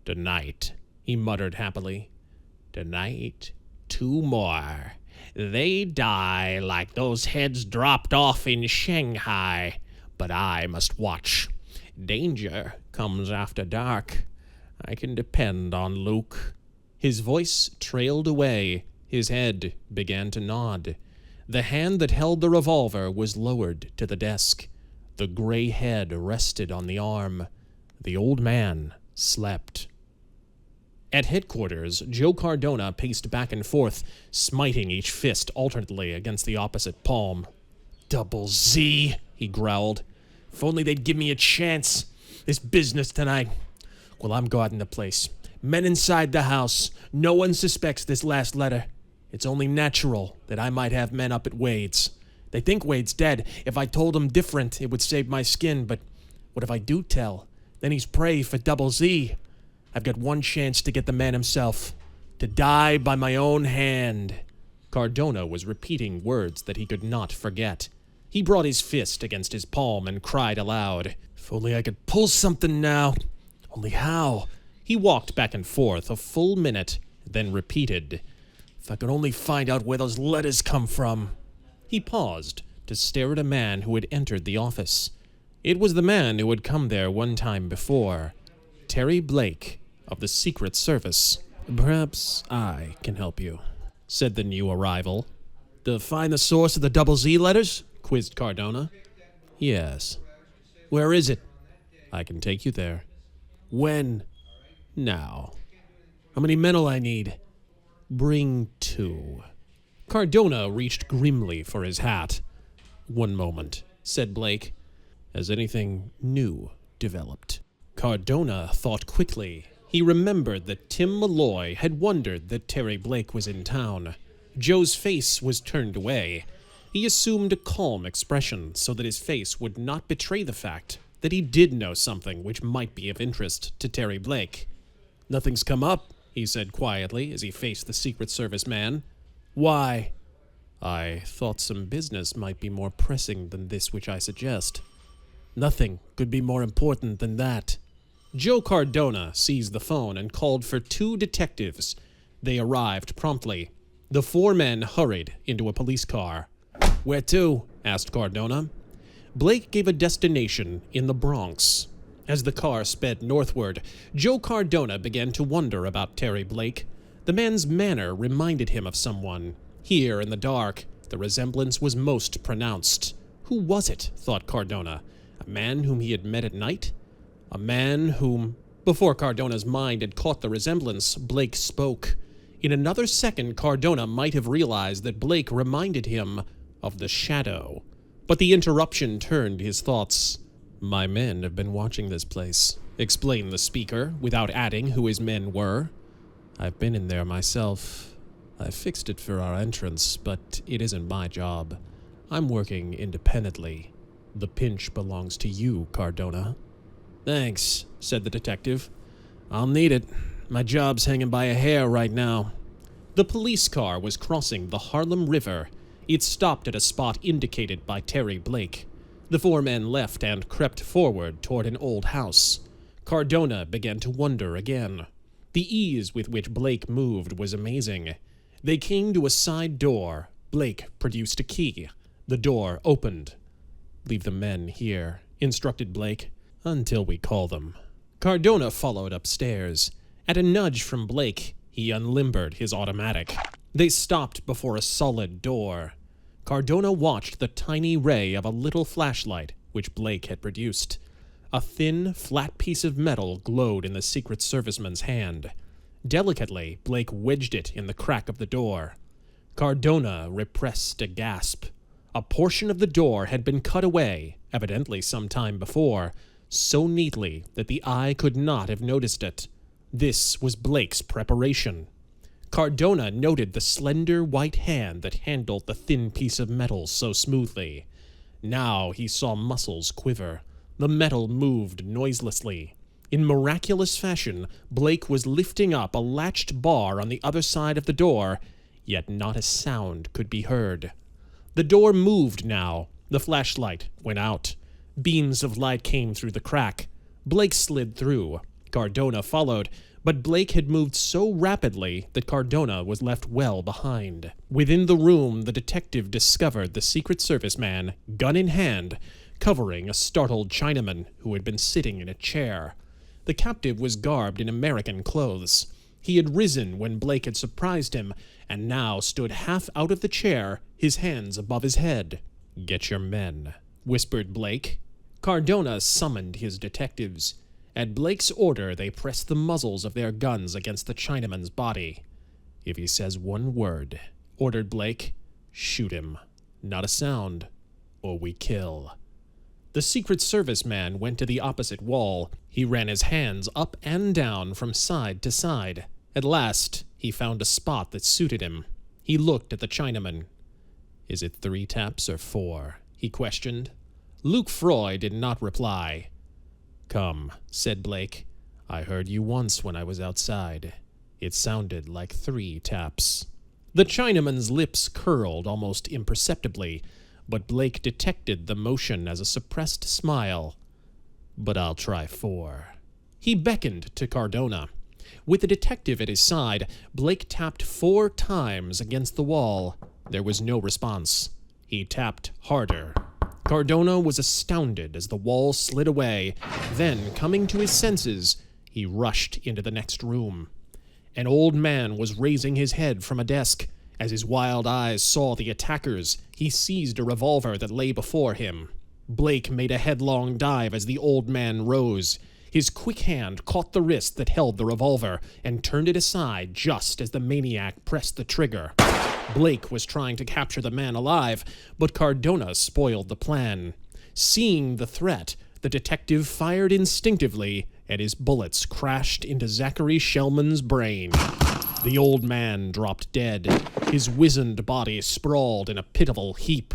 "Tonight," he muttered happily. "Tonight, 2 more. They die like those heads dropped off in Shanghai. But I must watch. Danger comes after dark. I can depend on Luke." His voice trailed away. His head began to nod. The hand that held the revolver was lowered to the desk. The gray head rested on the arm. The old man slept. At headquarters, Joe Cardona paced back and forth, smiting each fist alternately against the opposite palm. "Double Z," he growled. "If only they'd give me a chance. This business tonight. Well, I'm guarding the place. Men inside the house. No one suspects this last letter. It's only natural that I might have men up at Wade's. They think Wade's dead. If I told them different, it would save my skin. But what if I do tell? Then he's prey for Double Z. I've got one chance to get the man himself. To die by my own hand." Cardona was repeating words that he could not forget. He brought his fist against his palm and cried aloud. "If only I could pull something now. Only how?" He walked back and forth a full minute, then repeated, "If I could only find out where those letters come from." He paused to stare at a man who had entered the office. It was the man who had come there one time before. Terry Blake, of the Secret Service. "Perhaps I can help you," said the new arrival. "To find the source of the Double Z letters?" quizzed Cardona. "Yes." "Where is it?" "I can take you there." "When?" "Now." "How many men'll I need?" "Bring 2. Cardona reached grimly for his hat. "One moment," said Blake. "Has anything new developed?" Cardona thought quickly. He remembered that Tim Malloy had wondered that Terry Blake was in town. Joe's face was turned away. He assumed a calm expression so that his face would not betray the fact that he did know something which might be of interest to Terry Blake. "Nothing's come up," he said quietly as he faced the Secret Service man. "Why?" I thought some business might be more pressing than this which I suggest. Nothing could be more important than that. Joe Cardona seized the phone and called for 2 detectives. They arrived promptly. The 4 men hurried into a police car. Where to? Asked Cardona. Blake gave a destination in the Bronx. As the car sped northward, Joe Cardona began to wonder about Terry Blake. The man's manner reminded him of someone. Here in the dark, the resemblance was most pronounced. Who was it, thought Cardona? A man whom he had met at night? A man whom... Before Cardona's mind had caught the resemblance, Blake spoke. In another second, Cardona might have realized that Blake reminded him of the Shadow. But the interruption turned his thoughts. "My men have been watching this place," explained the speaker, without adding who his men were. "I've been in there myself. I fixed it for our entrance, but it isn't my job. I'm working independently. The pinch belongs to you, Cardona." "Thanks," said the detective. "I'll need it. My job's hanging by a hair right now." The police car was crossing the Harlem River. It stopped at a spot indicated by Terry Blake. The 4 men left and crept forward toward an old house. Cardona began to wonder again. The ease with which Blake moved was amazing. They came to a side door. Blake produced a key. The door opened. "Leave the men here," instructed Blake, "until we call them." Cardona followed upstairs. At a nudge from Blake, he unlimbered his automatic. They stopped before a solid door. Cardona watched the tiny ray of a little flashlight which Blake had produced. A thin, flat piece of metal glowed in the Secret Serviceman's hand. Delicately, Blake wedged it in the crack of the door. Cardona repressed a gasp. A portion of the door had been cut away, evidently some time before, so neatly that the eye could not have noticed it. This was Blake's preparation. Cardona noted the slender white hand that handled the thin piece of metal so smoothly. Now he saw muscles quiver. The metal moved noiselessly. In miraculous fashion, Blake was lifting up a latched bar on the other side of the door, yet not a sound could be heard. The door moved now. The flashlight went out. Beams of light came through the crack. Blake slid through. Cardona followed, but Blake had moved so rapidly that Cardona was left well behind. Within the room, the detective discovered the Secret Service man, gun in hand, covering a startled Chinaman who had been sitting in a chair. The captive was garbed in American clothes. He had risen when Blake had surprised him, and now stood half out of the chair, his hands above his head. "Get your men," whispered Blake. Cardona summoned his detectives. At Blake's order, they pressed the muzzles of their guns against the Chinaman's body. "If he says one word," ordered Blake, "shoot him. Not a sound, or we kill." The Secret Service man went to the opposite wall. He ran his hands up and down from side to side. At last, he found a spot that suited him. He looked at the Chinaman. "Is it 3 taps or 4? He questioned. Luke Froy did not reply. "Come," said Blake. "I heard you once when I was outside. It sounded like 3 taps." The Chinaman's lips curled almost imperceptibly, but Blake detected the motion as a suppressed smile. "But I'll try 4. He beckoned to Cardona. With the detective at his side, Blake tapped 4 times against the wall. There was no response. He tapped harder. Cardona was astounded as the wall slid away. Then, coming to his senses, he rushed into the next room. An old man was raising his head from a desk. As his wild eyes saw the attackers, he seized a revolver that lay before him. Blake made a headlong dive as the old man rose. His quick hand caught the wrist that held the revolver and turned it aside just as the maniac pressed the trigger. Blake was trying to capture the man alive, but Cardona spoiled the plan. Seeing the threat, the detective fired instinctively, and his bullets crashed into Zachary Shellman's brain. The old man dropped dead. His wizened body sprawled in a pitiful heap.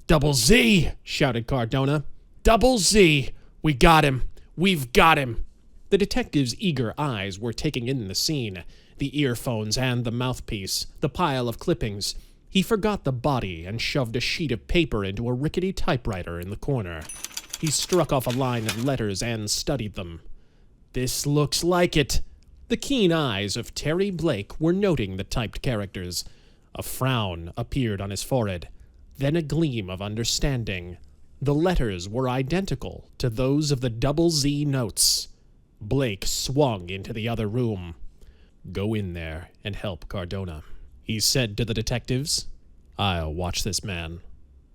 "Double Z!" shouted Cardona. "Double Z! We got him! We've got him!" The detective's eager eyes were taking in the scene. The earphones and the mouthpiece, the pile of clippings. He forgot the body and shoved a sheet of paper into a rickety typewriter in the corner. He struck off a line of letters and studied them. This looks like it. The keen eyes of Terry Blake were noting the typed characters. A frown appeared on his forehead, then a gleam of understanding. The letters were identical to those of the Double Z notes. Blake swung into the other room. "Go in there and help Cardona," he said to the detectives. "I'll watch this man."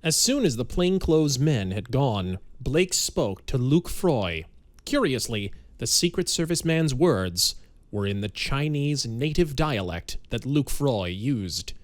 As soon as the plainclothes men had gone, Blake spoke to Luke Froy. Curiously, the Secret Service man's words were in the Chinese native dialect that Luke Froy used.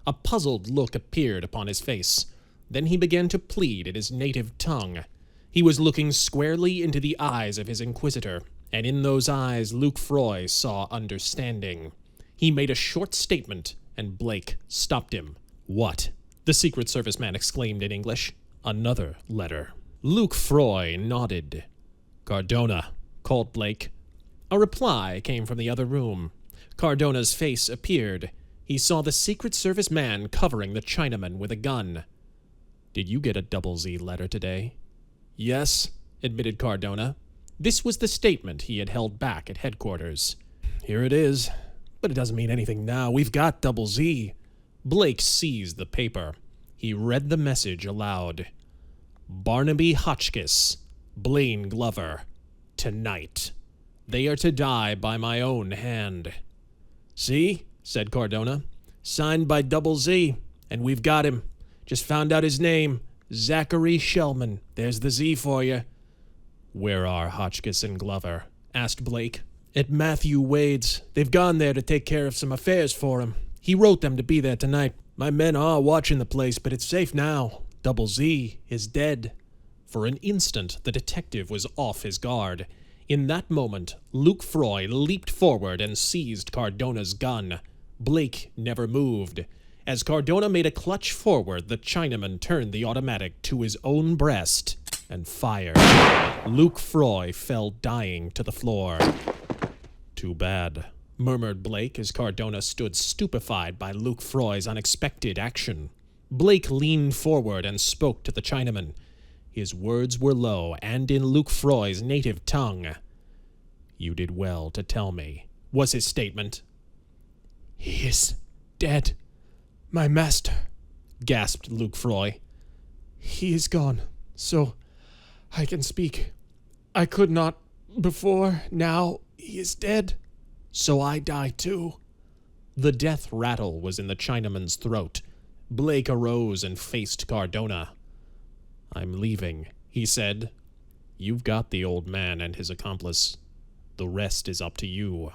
A puzzled look appeared upon his face. Then he began to plead in his native tongue. He was looking squarely into the eyes of his inquisitor, and in those eyes Luke Froy saw understanding. He made a short statement, and Blake stopped him. "What?" the Secret Service man exclaimed in English. "Another letter." Luke Froy nodded. "Cardona," called Blake. A reply came from the other room. Cardona's face appeared. He saw the Secret Service man covering the Chinaman with a gun. "Did you get a Double Z letter today?" "Yes," admitted Cardona. This was the statement he had held back at headquarters. "Here it is. But it doesn't mean anything now. We've got Double Z." Blake seized the paper. He read the message aloud. "Barnaby Hotchkiss, Blaine Glover, tonight. They are to die by my own hand." "See?" said Cardona. "Signed by Double Z, and we've got him. Just found out his name. Zachary Shellman. There's the Z for you." "Where are Hotchkiss and Glover?" asked Blake. "At Matthew Wade's. They've gone there to take care of some affairs for him. He wrote them to be there tonight. My men are watching the place, but it's safe now. Double Z is dead." For an instant, the detective was off his guard. In that moment, Luke Froy leaped forward and seized Cardona's gun. Blake never moved. As Cardona made a clutch forward, the Chinaman turned the automatic to his own breast and fired. Luke Froy fell dying to the floor. "Too bad," murmured Blake as Cardona stood stupefied by Luke Froy's unexpected action. Blake leaned forward and spoke to the Chinaman. His words were low and in Luke Froy's native tongue. "You did well to tell me," was his statement. "He is dead, my master," gasped Luke Froy. "He is gone, so I can speak. I could not before. Now he is dead, so I die too." The death rattle was in the Chinaman's throat. Blake arose and faced Cardona. "I'm leaving," he said. "You've got the old man and his accomplice. The rest is up to you."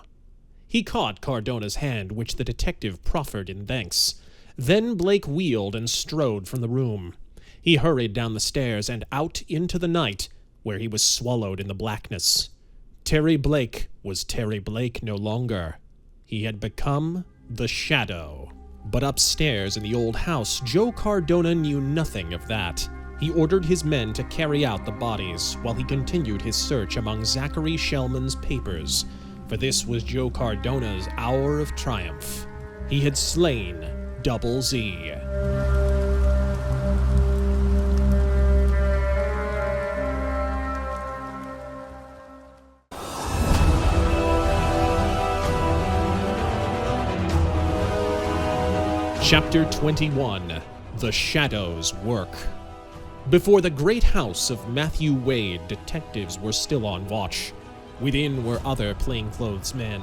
He caught Cardona's hand, which the detective proffered in thanks. Then Blake wheeled and strode from the room. He hurried down the stairs and out into the night, where he was swallowed in the blackness. Terry Blake was Terry Blake no longer. He had become the Shadow. But upstairs in the old house, Joe Cardona knew nothing of that. He ordered his men to carry out the bodies while he continued his search among Zachary Shellman's papers, for this was Joe Cardona's hour of triumph. He had slain Double Z. Chapter 21. The Shadow's Work. Before the great house of Matthew Wade, detectives were still on watch. Within were other plainclothes men.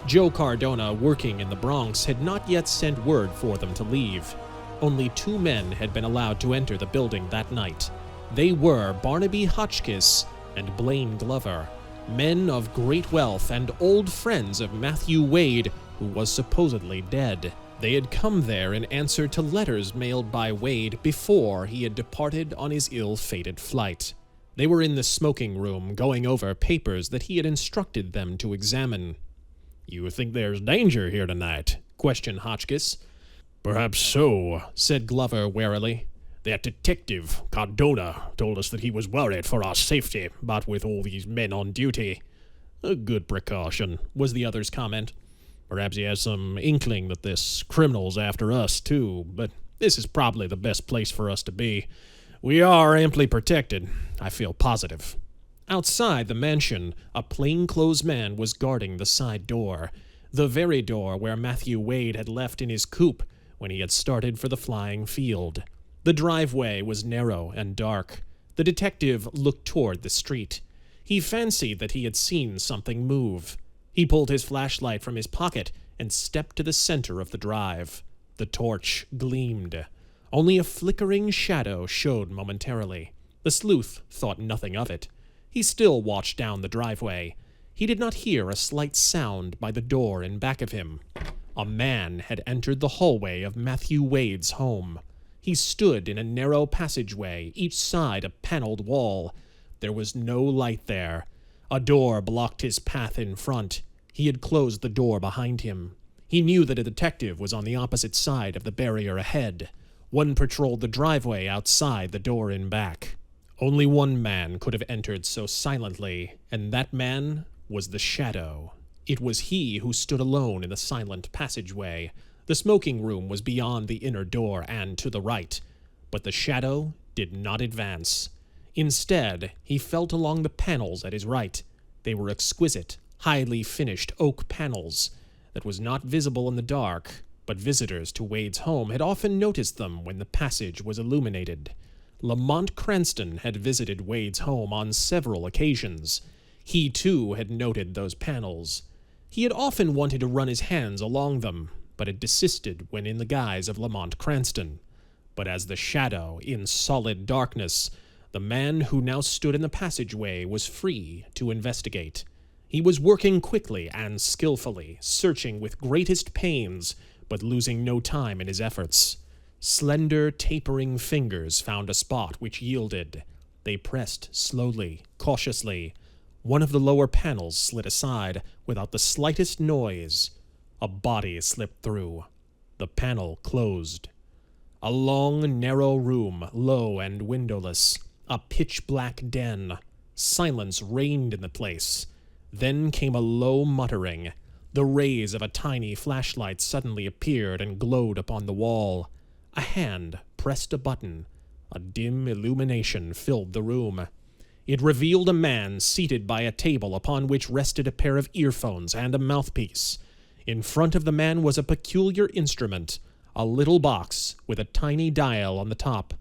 Joe Cardona, working in the Bronx, had not yet sent word for them to leave. Only 2 men had been allowed to enter the building that night. They were Barnaby Hotchkiss and Blaine Glover, men of great wealth and old friends of Matthew Wade, who was supposedly dead. They had come there in answer to letters mailed by Wade before he had departed on his ill-fated flight. They were in the smoking room going over papers that he had instructed them to examine. "You think there's danger here tonight?" questioned Hotchkiss. "Perhaps so," said Glover warily. "That detective, Cardona, told us that he was worried for our safety, but with all these men on duty." "A good precaution," was the other's comment. "Perhaps he has some inkling that this criminal's after us, too, but This is probably the best place for us to be. We are amply protected, I feel positive." Outside the mansion, a plainclothes man was guarding the side door, the very door where Matthew Wade had left in his coupe when he had started for the flying field. The driveway was narrow and dark. The detective looked toward the street. He fancied that he had seen something move. He pulled his flashlight from his pocket and stepped to the center of the drive. The torch gleamed. Only a flickering shadow showed momentarily. The sleuth thought nothing of it. He still watched down the driveway. He did not hear a slight sound by the door in back of him. A man had entered the hallway of Matthew Wade's home. He stood in a narrow passageway, each side a paneled wall. There was no light there. A door blocked his path in front. He had closed the door behind him. He knew that a detective was on the opposite side of the barrier ahead. One patrolled the driveway outside the door in back. Only one man could have entered so silently, and that man was the Shadow. It was he who stood alone in the silent passageway. The smoking room was beyond the inner door and to the right, but the Shadow did not advance. Instead, he felt along the panels at his right. They were exquisite, highly finished oak panels that was not visible in the dark, but visitors to Wade's home had often noticed them when the passage was illuminated. Lamont Cranston had visited Wade's home on several occasions. He, too, had noted those panels. He had often wanted to run his hands along them, but had desisted when in the guise of Lamont Cranston. But as the Shadow, in solid darkness, the man who now stood in the passageway was free to investigate. He was working quickly and skillfully, searching with greatest pains, but losing no time in his efforts. Slender, tapering fingers found a spot which yielded. They pressed slowly, cautiously. One of the lower panels slid aside without the slightest noise. A body slipped through. The panel closed. A long, narrow room, low and windowless. A pitch-black den. Silence reigned in the place. Then came a low muttering. The rays of a tiny flashlight suddenly appeared and glowed upon the wall. A hand pressed a button. A dim illumination filled the room. It revealed a man seated by a table upon which rested a pair of earphones and a mouthpiece. In front of the man was a peculiar instrument, a little box with a tiny dial on the top.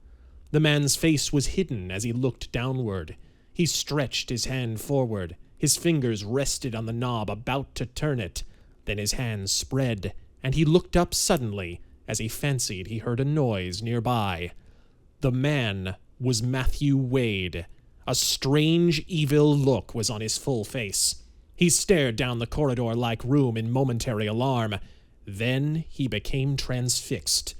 The man's face was hidden as he looked downward. He stretched his hand forward. His fingers rested on the knob, about to turn it. Then his hand spread, and he looked up suddenly as he fancied he heard a noise nearby. The man was Matthew Wade. A strange, evil look was on his full face. He stared down the corridor-like room in momentary alarm. Then he became transfixed.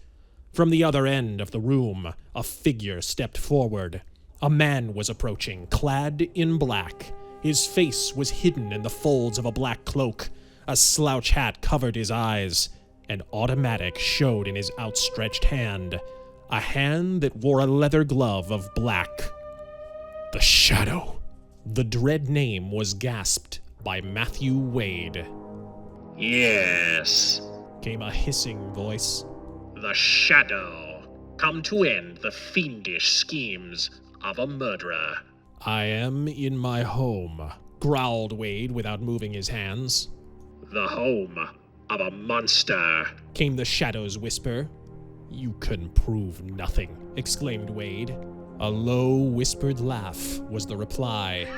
From the other end of the room, a figure stepped forward. A man was approaching, clad in black. His face was hidden in the folds of a black cloak. A slouch hat covered his eyes. An automatic showed in his outstretched hand. A hand that wore a leather glove of black. The Shadow. The dread name was gasped by Matthew Wade. Yes, Came a hissing voice. the Shadow, come to end the fiendish schemes of a murderer. I am in my home, growled Wade without moving his hands. The home of a monster. Came the Shadow's whisper. You can prove nothing, exclaimed Wade. A low, whispered laugh was the reply.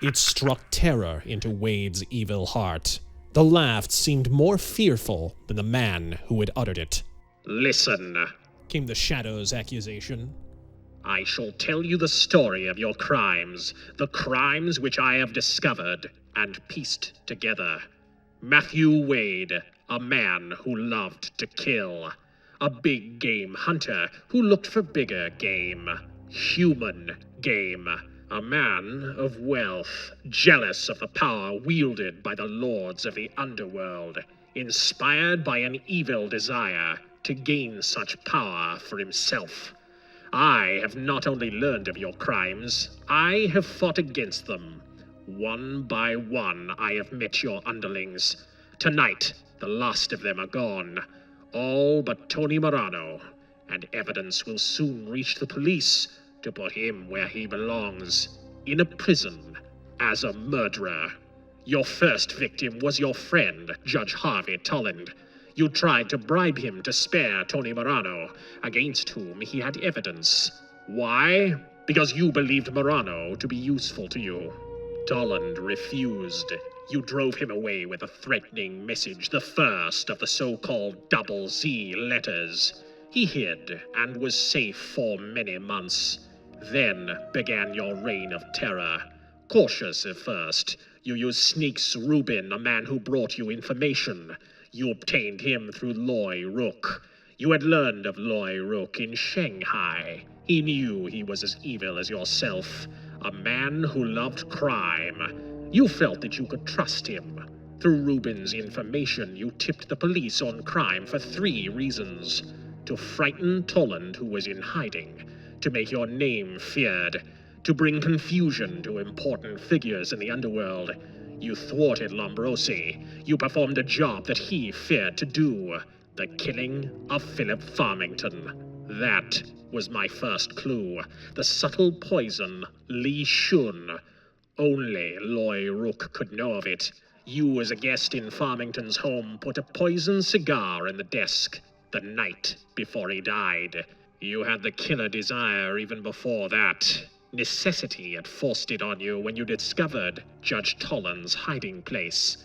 It struck terror into Wade's evil heart. The laugh seemed more fearful than the man who had uttered it. Listen, Came the Shadow's accusation. I shall tell you the story of your crimes, the crimes which I have discovered and pieced together. Matthew Wade, a man who loved to kill. A big game hunter who looked for bigger game. Human game. A man of wealth, jealous of the power wielded by the lords of the underworld, inspired by an evil desire to gain such power for himself. I have not only learned of your crimes, I have fought against them. One by one, I have met your underlings. Tonight, The last of them are gone. All but Tony Morano. And evidence will soon reach the police to put him where he belongs. In a prison. As a murderer. Your first victim was your friend, Judge Harvey Tolland. You tried to bribe him to spare Tony Morano, against whom he had evidence. Why? Because you believed Morano to be useful to you. Tolland refused. You drove him away with a threatening message, the first of the so-called Double Z letters. He hid and was safe for many months. Then began your reign of terror. Cautious at first, you used Sneaks Rubin, a man who brought you information. You obtained him through Loy Rook. You had learned of Loy Rook in Shanghai. He knew he was as evil as yourself, a man who loved crime. You felt that you could trust him. Through Rubin's information, you tipped the police on crime for 3 reasons. To frighten Tolland, who was in hiding. To make your name feared. To bring confusion to important figures in the underworld. You thwarted Lombrosi. You performed a job that he feared to do. The killing of Philip Farmington. That was my first clue. The subtle poison, Li Shun. Only Loy Rook could know of it. You, as a guest in Farmington's home, put a poisoned cigar in the desk the night before he died. You had the killer desire even before that. Necessity had forced it on you when you discovered Judge Tolland's hiding place.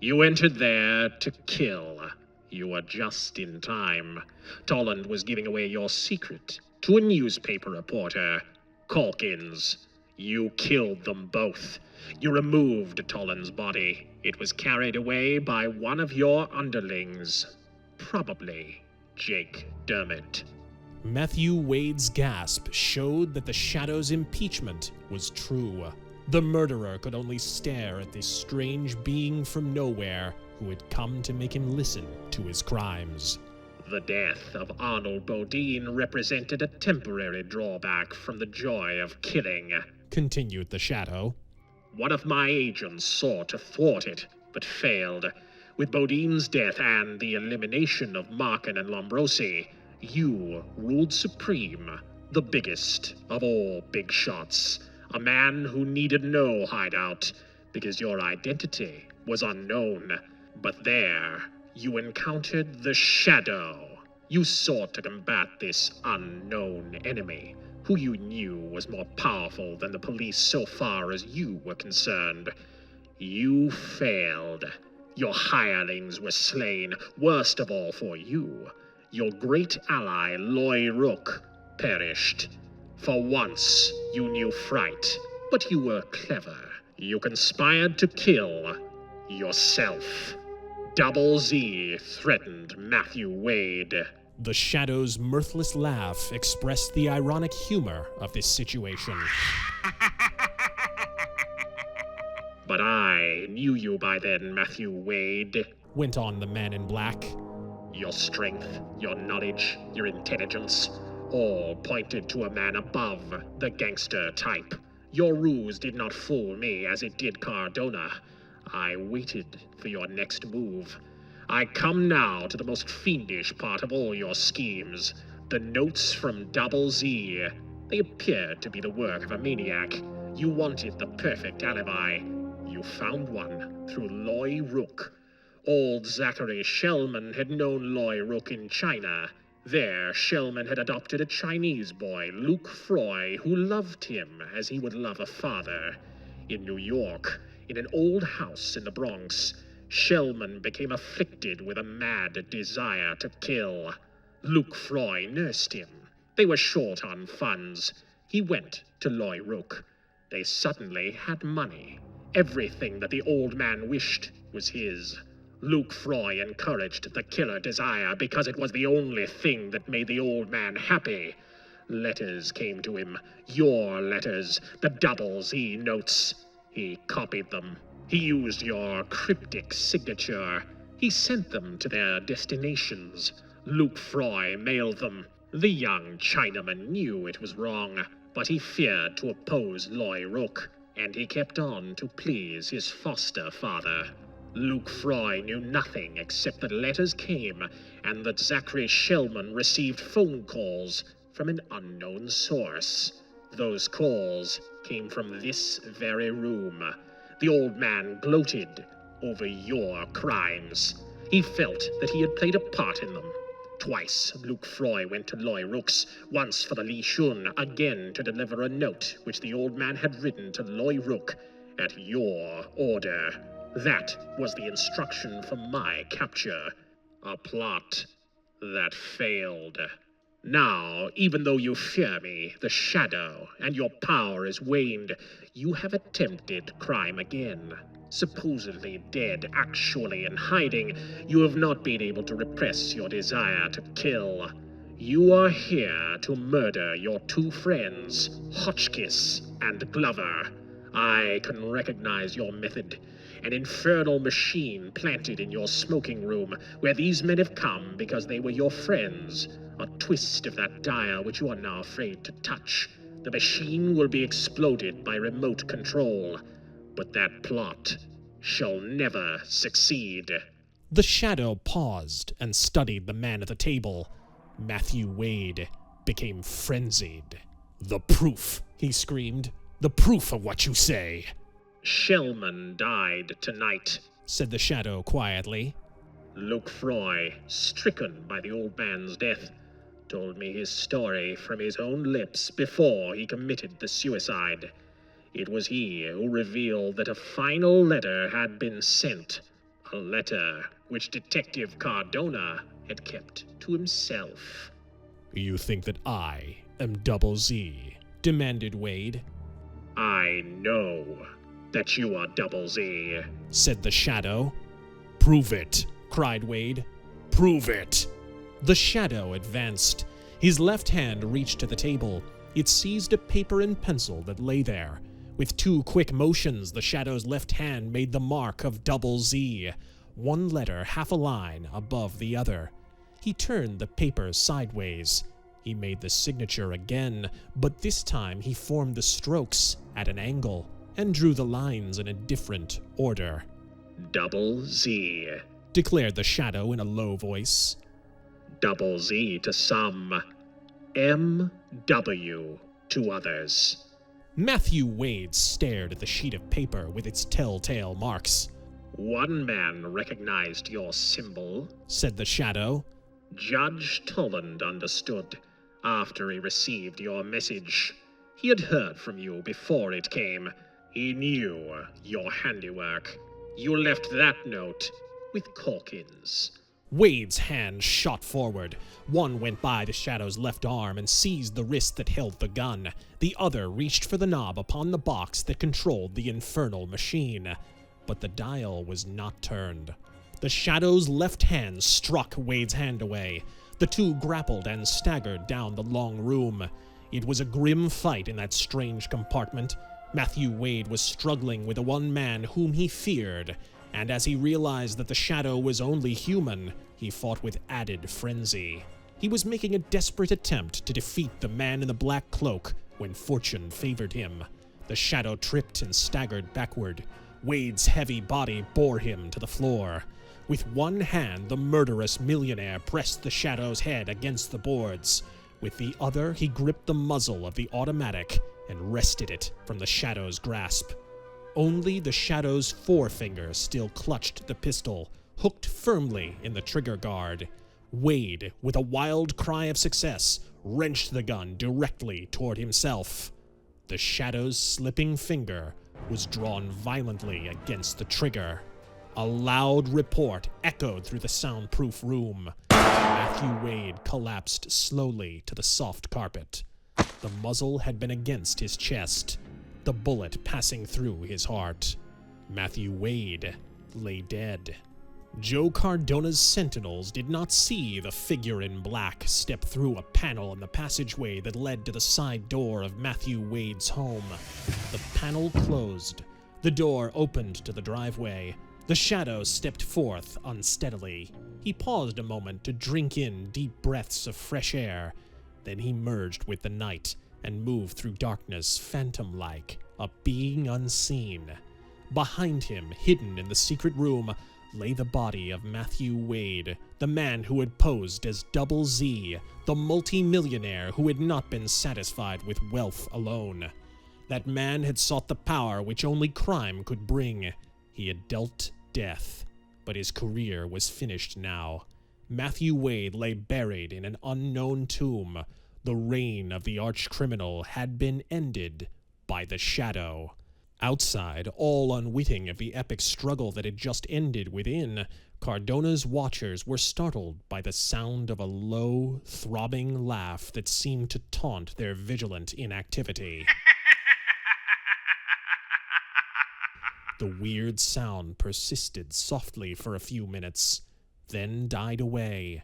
You entered there to kill. You were just in time. Tolland was giving away your secret to a newspaper reporter, Calkins. You killed them both. You removed Tolland's body. It was carried away by one of your underlings. Probably Jake Dermott. Matthew Wade's gasp showed that the Shadow's impeachment was true. The murderer could only stare at this strange being from nowhere who had come to make him listen to his crimes. The death of Arnold Bodine represented a temporary drawback from the joy of killing, continued the Shadow. One of my agents sought to thwart it, but failed. With Bodine's death and the elimination of Markin and Lombrosi, you ruled supreme, the biggest of all big shots. A man who needed no hideout, because your identity was unknown. But there, you encountered the Shadow. You sought to combat this unknown enemy, who you knew was more powerful than the police so far as you were concerned. You failed. Your hirelings were slain, worst of all for you. Your great ally, Loy Rook, perished. For once, you knew fright, but you were clever. You conspired to kill yourself. Double Z threatened Matthew Wade. The Shadow's mirthless laugh expressed the ironic humor of this situation. But I knew you by then, Matthew Wade, went on the man in black. Your strength, your knowledge, your intelligence, all pointed to a man above the gangster type. Your ruse did not fool me as it did Cardona. I waited for your next move. I come now to the most fiendish part of all your schemes. The notes from Double Z. They appeared to be the work of a maniac. You wanted the perfect alibi. You found one through Loy Rook. Old Zachary Shellman had known Loy Rook in China. There, Shellman had adopted a Chinese boy, Luke Froy, who loved him as he would love a father. In New York, in an old house in the Bronx, Shellman became afflicted with a mad desire to kill. Luke Froy nursed him. They were short on funds. He went to Loy Rook. They suddenly had money. Everything that the old man wished was his. Luke Froy encouraged the killer desire because it was the only thing that made the old man happy. Letters came to him. Your letters. The Double Z notes. He copied them. He used your cryptic signature. He sent them to their destinations. Luke Froy mailed them. The young Chinaman knew it was wrong, but he feared to oppose Loy Rook, and he kept on to please his foster father. Luke Froy knew nothing except that letters came and that Zachary Shellman received phone calls from an unknown source. Those calls came from this very room. The old man gloated over your crimes. He felt that he had played a part in them. Twice, Luke Froy went to Loy Rook's, once for the Li Shun, again to deliver a note which the old man had written to Loy Rook at your order. That was the instruction for my capture. A plot that failed. Now, even though you fear me, the Shadow, and your power is waned, you have attempted crime again. Supposedly dead, actually in hiding, you have not been able to repress your desire to kill. You are here to murder your two friends, Hotchkiss and Glover. I can recognize your method. An infernal machine planted in your smoking room, where these men have come because they were your friends. A twist of that dial which you are now afraid to touch. The machine will be exploded by remote control. But that plot shall never succeed. The Shadow paused and studied the man at the table. Matthew Wade became frenzied. "The proof," he screamed. "The proof of what you say." Shellman died tonight, said the Shadow quietly. Luke Froy, stricken by the old man's death, told me his story from his own lips before he committed the suicide. It was he who revealed that a final letter had been sent, a letter which Detective Cardona had kept to himself. "You think that I am Double Z?" demanded Wade. "I know that you are Double Z," said the Shadow. "Prove it," cried Wade. "Prove it." The Shadow advanced. His left hand reached to the table. It seized a paper and pencil that lay there. With two quick motions, the Shadow's left hand made the mark of Double Z, one letter half a line above the other. He turned the paper sideways. He made the signature again, but this time he formed the strokes at an angle and drew the lines in a different order. Double Z, declared the Shadow in a low voice. Double Z to some, MW to others. Matthew Wade stared at the sheet of paper with its telltale marks. One man recognized your symbol, said the Shadow. Judge Tolland understood after he received your message. He had heard from you before it came. He knew your handiwork. You left that note with Calkins. Wade's hand shot forward. One went by the Shadow's left arm and seized the wrist that held the gun. The other reached for the knob upon the box that controlled the infernal machine. But the dial was not turned. The Shadow's left hand struck Wade's hand away. The two grappled and staggered down the long room. It was a grim fight in that strange compartment. Matthew Wade was struggling with the one man whom he feared, and as he realized that the Shadow was only human, he fought with added frenzy. He was making a desperate attempt to defeat the man in the black cloak when fortune favored him. The Shadow tripped and staggered backward. Wade's heavy body bore him to the floor. With one hand, the murderous millionaire pressed the Shadow's head against the boards. With the other, he gripped the muzzle of the automatic and wrested it from the Shadow's grasp. Only the Shadow's forefinger still clutched the pistol, hooked firmly in the trigger guard. Wade, with a wild cry of success, wrenched the gun directly toward himself. The Shadow's slipping finger was drawn violently against the trigger. A loud report echoed through the soundproof room. Matthew Wade collapsed slowly to the soft carpet. The muzzle had been against his chest, the bullet passing through his heart. Matthew Wade lay dead. Joe Cardona's sentinels did not see the figure in black step through a panel in the passageway that led to the side door of Matthew Wade's home. The panel closed. The door opened to the driveway. The Shadow stepped forth unsteadily. He paused a moment to drink in deep breaths of fresh air. Then he merged with the night and moved through darkness phantom-like, a being unseen. Behind him, hidden in the secret room, lay the body of Matthew Wade, the man who had posed as Double Z, the multi-millionaire who had not been satisfied with wealth alone. That man had sought the power which only crime could bring. He had dealt death, but his career was finished now. Matthew Wade lay buried in an unknown tomb. The reign of the archcriminal had been ended by the Shadow. Outside, all unwitting of the epic struggle that had just ended within, Cardona's watchers were startled by the sound of a low, throbbing laugh that seemed to taunt their vigilant inactivity. The weird sound persisted softly for a few minutes, then died away.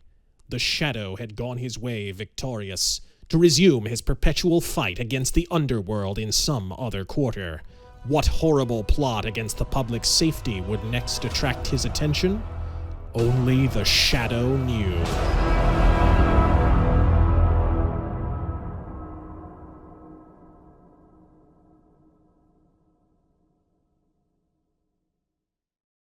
The Shadow had gone his way victorious, to resume his perpetual fight against the underworld in some other quarter. What horrible plot against the public's safety would next attract his attention? Only the Shadow knew.